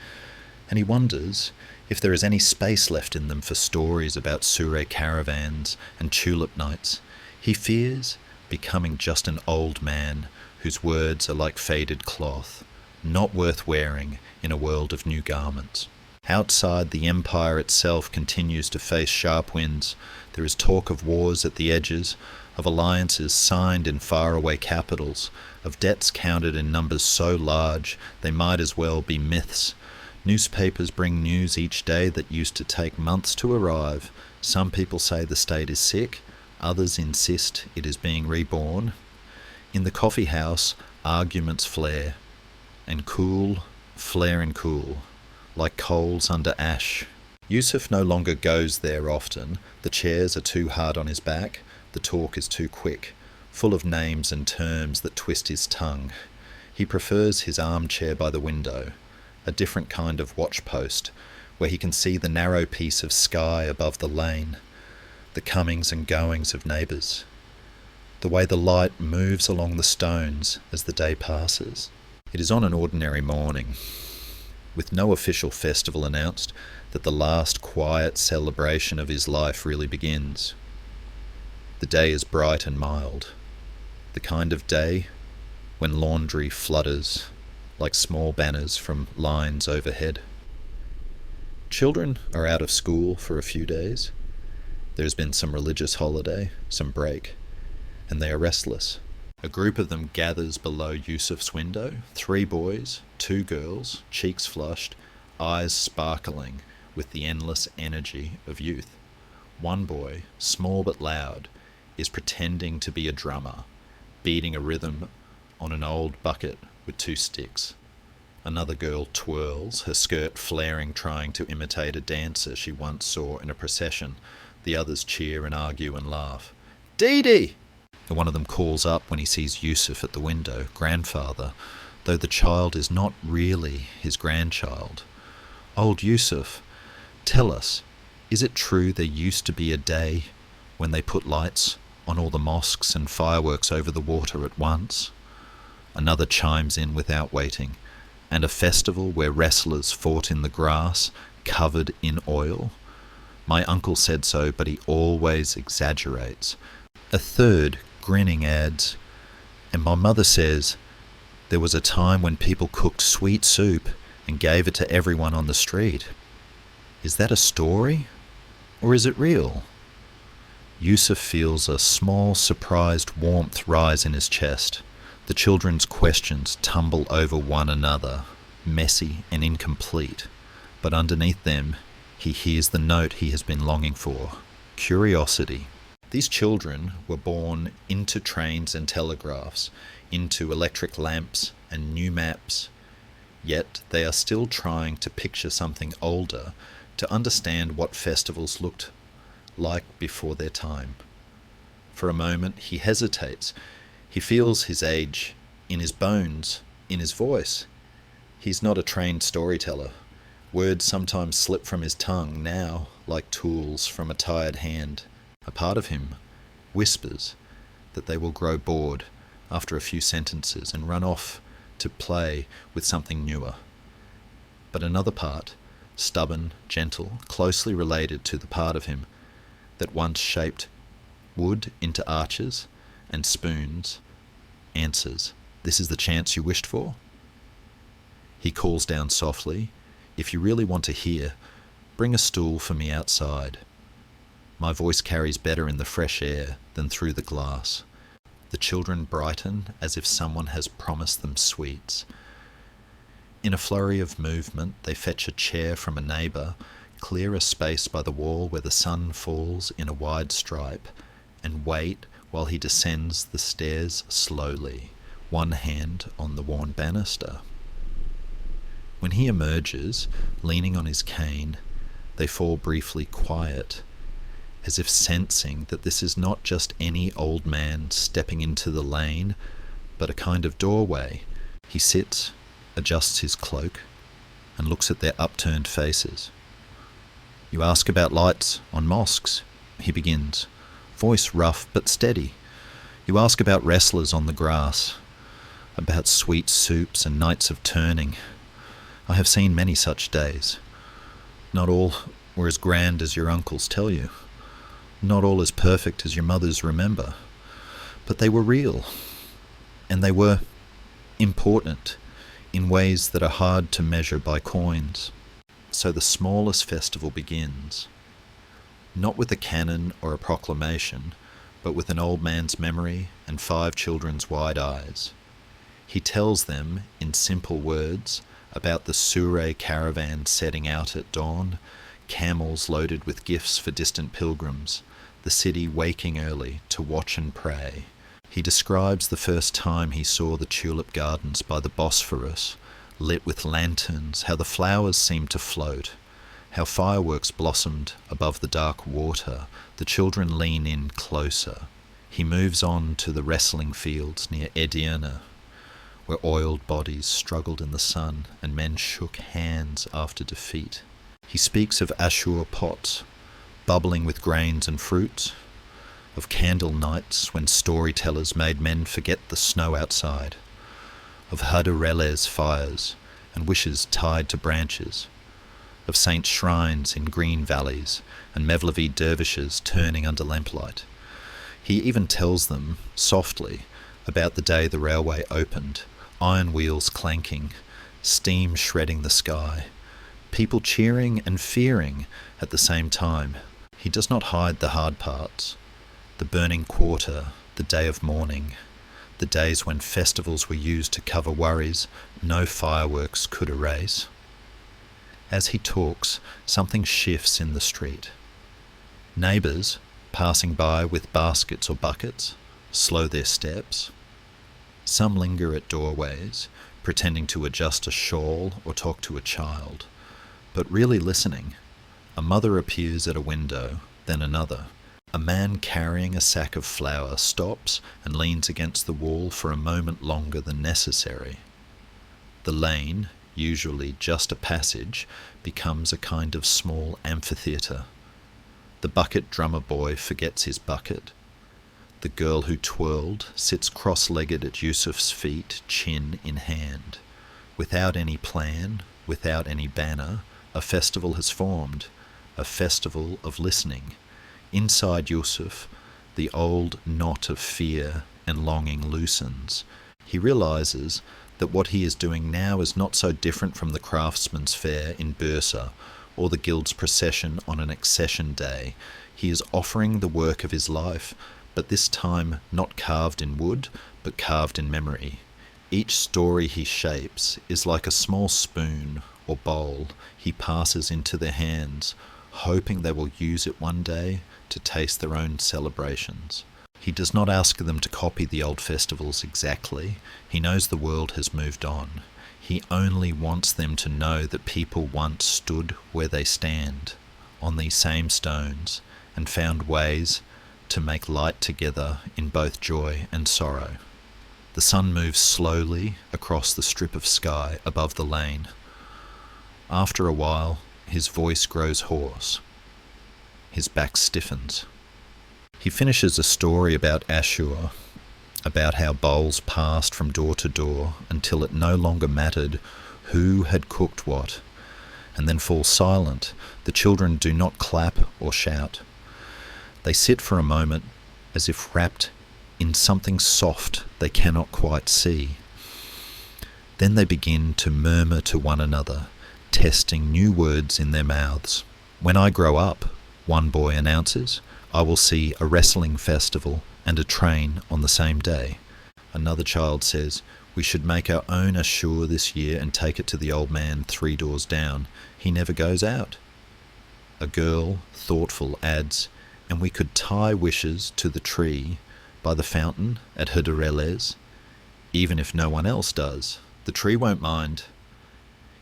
And he wonders if there is any space left in them for stories about Sure caravans and tulip nights. He fears becoming just an old man whose words are like faded cloth, not worth wearing in a world of new garments. Outside, the empire itself continues to face sharp winds. There is talk of wars at the edges, of alliances signed in faraway capitals, of debts counted in numbers so large they might as well be myths. Newspapers bring news each day that used to take months to arrive. Some people say the state is sick, others insist it is being reborn. In the coffee house, arguments flare and cool, flare and cool, like coals under ash. Yusuf no longer goes there often. The chairs are too hard on his back, the talk is too quick, full of names and terms that twist his tongue. He prefers his armchair by the window, a different kind of watch post, where he can see the narrow piece of sky above the lane, the comings and goings of neighbours, the way the light moves along the stones as the day passes. It is on an ordinary morning, with no official festival announced, that the last quiet celebration of his life really begins. The day is bright and mild, the kind of day when laundry flutters like small banners from lines overhead. Children are out of school for a few days. There's been some religious holiday, some break, and they are restless. A group of them gathers below Yusuf's window, 3 boys, 2 girls, cheeks flushed, eyes sparkling with the endless energy of youth. One boy, small but loud, is pretending to be a drummer, beating a rhythm on an old bucket with 2 sticks. Another girl twirls, her skirt flaring, trying to imitate a dancer she once saw in a procession. The others cheer and argue and laugh. "Dee-Dee!" And one of them calls up when he sees Yusuf at the window, "Grandfather," though the child is not really his grandchild. "Old Yusuf, tell us, is it true there used to be a day when they put lights on all the mosques and fireworks over the water at once?" Another chimes in without waiting, "And a festival where wrestlers fought in the grass, covered in oil? My uncle said so, but he always exaggerates. A third, grinning, adds, and my mother says, there was a time when people cooked sweet soup and gave it to everyone on the street. Is that a story? Or is it real? Yusuf feels a small, surprised warmth rise in his chest. The children's questions tumble over one another, messy and incomplete, but underneath them, he hears the note he has been longing for: curiosity. These children were born into trains and telegraphs, into electric lamps and new maps, yet they are still trying to picture something older, to understand what festivals looked like before their time. For a moment he hesitates. He feels his age in his bones, in his voice. He's not a trained storyteller. Words sometimes slip from his tongue, now like tools from a tired hand. A part of him whispers that they will grow bored after a few sentences and run off to play with something newer. But another part, stubborn, gentle, closely related to the part of him that once shaped wood into arches and spoons, answers, "This is the chance you wished for?" He calls down softly, "If you really want to hear, bring a stool for me outside." My voice carries better in the fresh air than through the glass. The children brighten as if someone has promised them sweets. In a flurry of movement, they fetch a chair from a neighbour, clear a space by the wall where the sun falls in a wide stripe, and wait while he descends the stairs slowly, one hand on the worn banister. When he emerges, leaning on his cane, they fall briefly quiet, as if sensing that this is not just any old man stepping into the lane, but a kind of doorway. He sits, adjusts his cloak, and looks at their upturned faces. "You ask about lights on mosques," he begins, voice rough but steady. "You ask about wrestlers on the grass, about sweet soups and nights of turning. I have seen many such days. Not all were as grand as your uncles tell you. Not all as perfect as your mothers remember. But they were real. And they were important in ways that are hard to measure by coins. So the smallest festival begins, not with a cannon or a proclamation, but with an old man's memory and 5 children's wide eyes. He tells them, in simple words, about the Surrey caravan setting out at dawn, camels loaded with gifts for distant pilgrims, the city waking early to watch and pray. He describes the first time he saw the tulip gardens by the Bosphorus, lit with lanterns, how the flowers seemed to float, how fireworks blossomed above the dark water. The children lean in closer. He moves on to the wrestling fields near Edirne, where oiled bodies struggled in the sun and men shook hands after defeat. He speaks of Ashur pots, bubbling with grains and fruits, of candle nights when storytellers made men forget the snow outside, of Hadareles fires and wishes tied to branches, of saints' shrines in green valleys and Mevlevi dervishes turning under lamplight. He even tells them, softly, about the day the railway opened, iron wheels clanking, steam shredding the sky, people cheering and fearing at the same time. He does not hide the hard parts, the burning quarter, the day of mourning, the days when festivals were used to cover worries no fireworks could erase. As he talks, something shifts in the street. Neighbours, passing by with baskets or buckets, slow their steps. Some linger at doorways, pretending to adjust a shawl or talk to a child, but really listening. A mother appears at a window, then another. A man carrying a sack of flour stops and leans against the wall for a moment longer than necessary. The lane, usually just a passage, becomes a kind of small amphitheatre. The bucket drummer boy forgets his bucket. The girl who twirled sits cross-legged at Yusuf's feet, chin in hand. Without any plan, without any banner, A festival has formed, a festival of listening. Inside Yusuf, the old knot of fear and longing loosens. He realizes that what he is doing now is not so different from the craftsman's fair in Bursa or the guild's procession on an accession day. He is offering the work of his life, but this time not carved in wood, but carved in memory. Each story he shapes is like a small spoon or bowl he passes into their hands, hoping they will use it one day to taste their own celebrations. He does not ask them to copy the old festivals exactly. He knows the world has moved on. He only wants them to know that people once stood where they stand, on these same stones, and found ways to make light together in both joy and sorrow. The sun moves slowly across the strip of sky above the lane. After a while, his voice grows hoarse. His back stiffens. He finishes a story about Ashur, about how bowls passed from door to door until it no longer mattered who had cooked what, and then falls silent. The children do not clap or shout. They sit for a moment as if wrapped in something soft they cannot quite see. Then they begin to murmur to one another, testing new words in their mouths. "When I grow up," one boy announces, "I will see a wrestling festival and a train on the same day." Another child says, "We should make our own Ashur this year and take it to the old man 3 doors down. He never goes out." A girl, thoughtful, adds, "And we could tie wishes to the tree by the fountain at Hedereles, even if no one else does. The tree won't mind."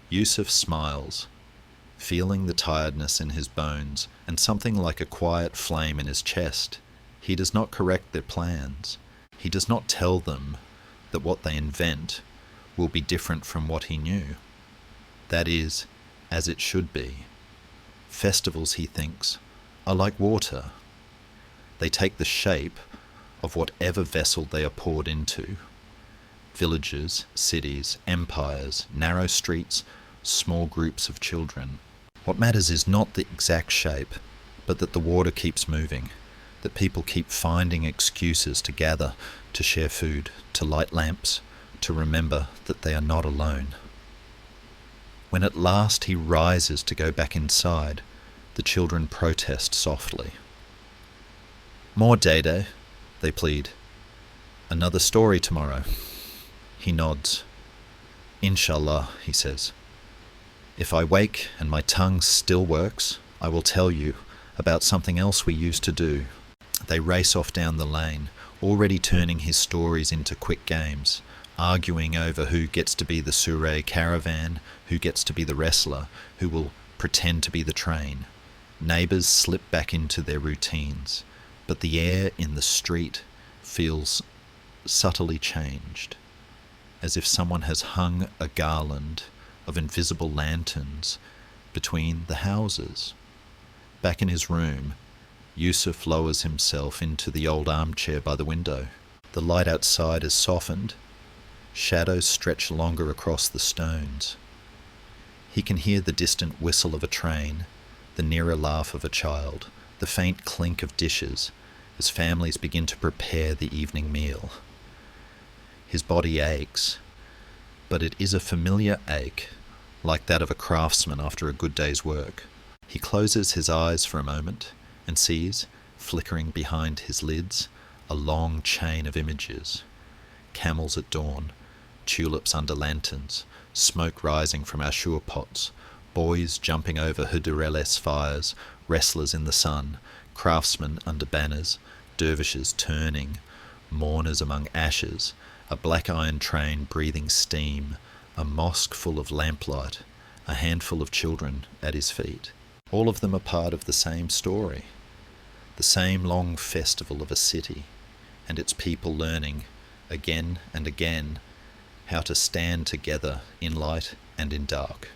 Yusuf smiles, feeling the tiredness in his bones and something like a quiet flame in his chest. He does not correct their plans. He does not tell them that what they invent will be different from what he knew. That is, as it should be. Festivals, he thinks, are like water. They take the shape of whatever vessel they are poured into. Villages, cities, empires, narrow streets, small groups of children. What matters is not the exact shape, but that the water keeps moving, that people keep finding excuses to gather, to share food, to light lamps, to remember that they are not alone. When at last he rises to go back inside, the children protest softly. "More Dede," they plead. "Another story tomorrow." He nods. "Inshallah," he says. "If I wake and my tongue still works, I will tell you about something else we used to do." They race off down the lane, already turning his stories into quick games, arguing over who gets to be the Surrey caravan, who gets to be the wrestler, who will pretend to be the train. Neighbours slip back into their routines, but the air in the street feels subtly changed, as if someone has hung a garland of invisible lanterns between the houses. Back in his room, Yusuf lowers himself into the old armchair by the window. The light outside is softened. Shadows stretch longer across the stones. He can hear the distant whistle of a train, the nearer laugh of a child, the faint clink of dishes as families begin to prepare the evening meal. His body aches, but it is a familiar ache, like that of a craftsman after a good day's work. He closes his eyes for a moment and sees, flickering behind his lids, a long chain of images. Camels at dawn, tulips under lanterns, smoke rising from Ashur pots, boys jumping over Hedereles fires, wrestlers in the sun, craftsmen under banners, dervishes turning, mourners among ashes, a black iron train breathing steam, a mosque full of lamplight, a handful of children at his feet. All of them are part of the same story, the same long festival of a city, and its people learning, again and again, how to stand together in light and in dark.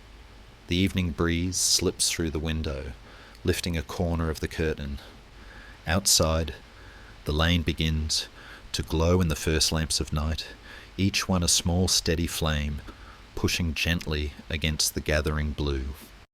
The evening breeze slips through the window, lifting a corner of the curtain. Outside, the lane begins to glow in the first lamps of night, each one a small steady flame, pushing gently against the gathering blue.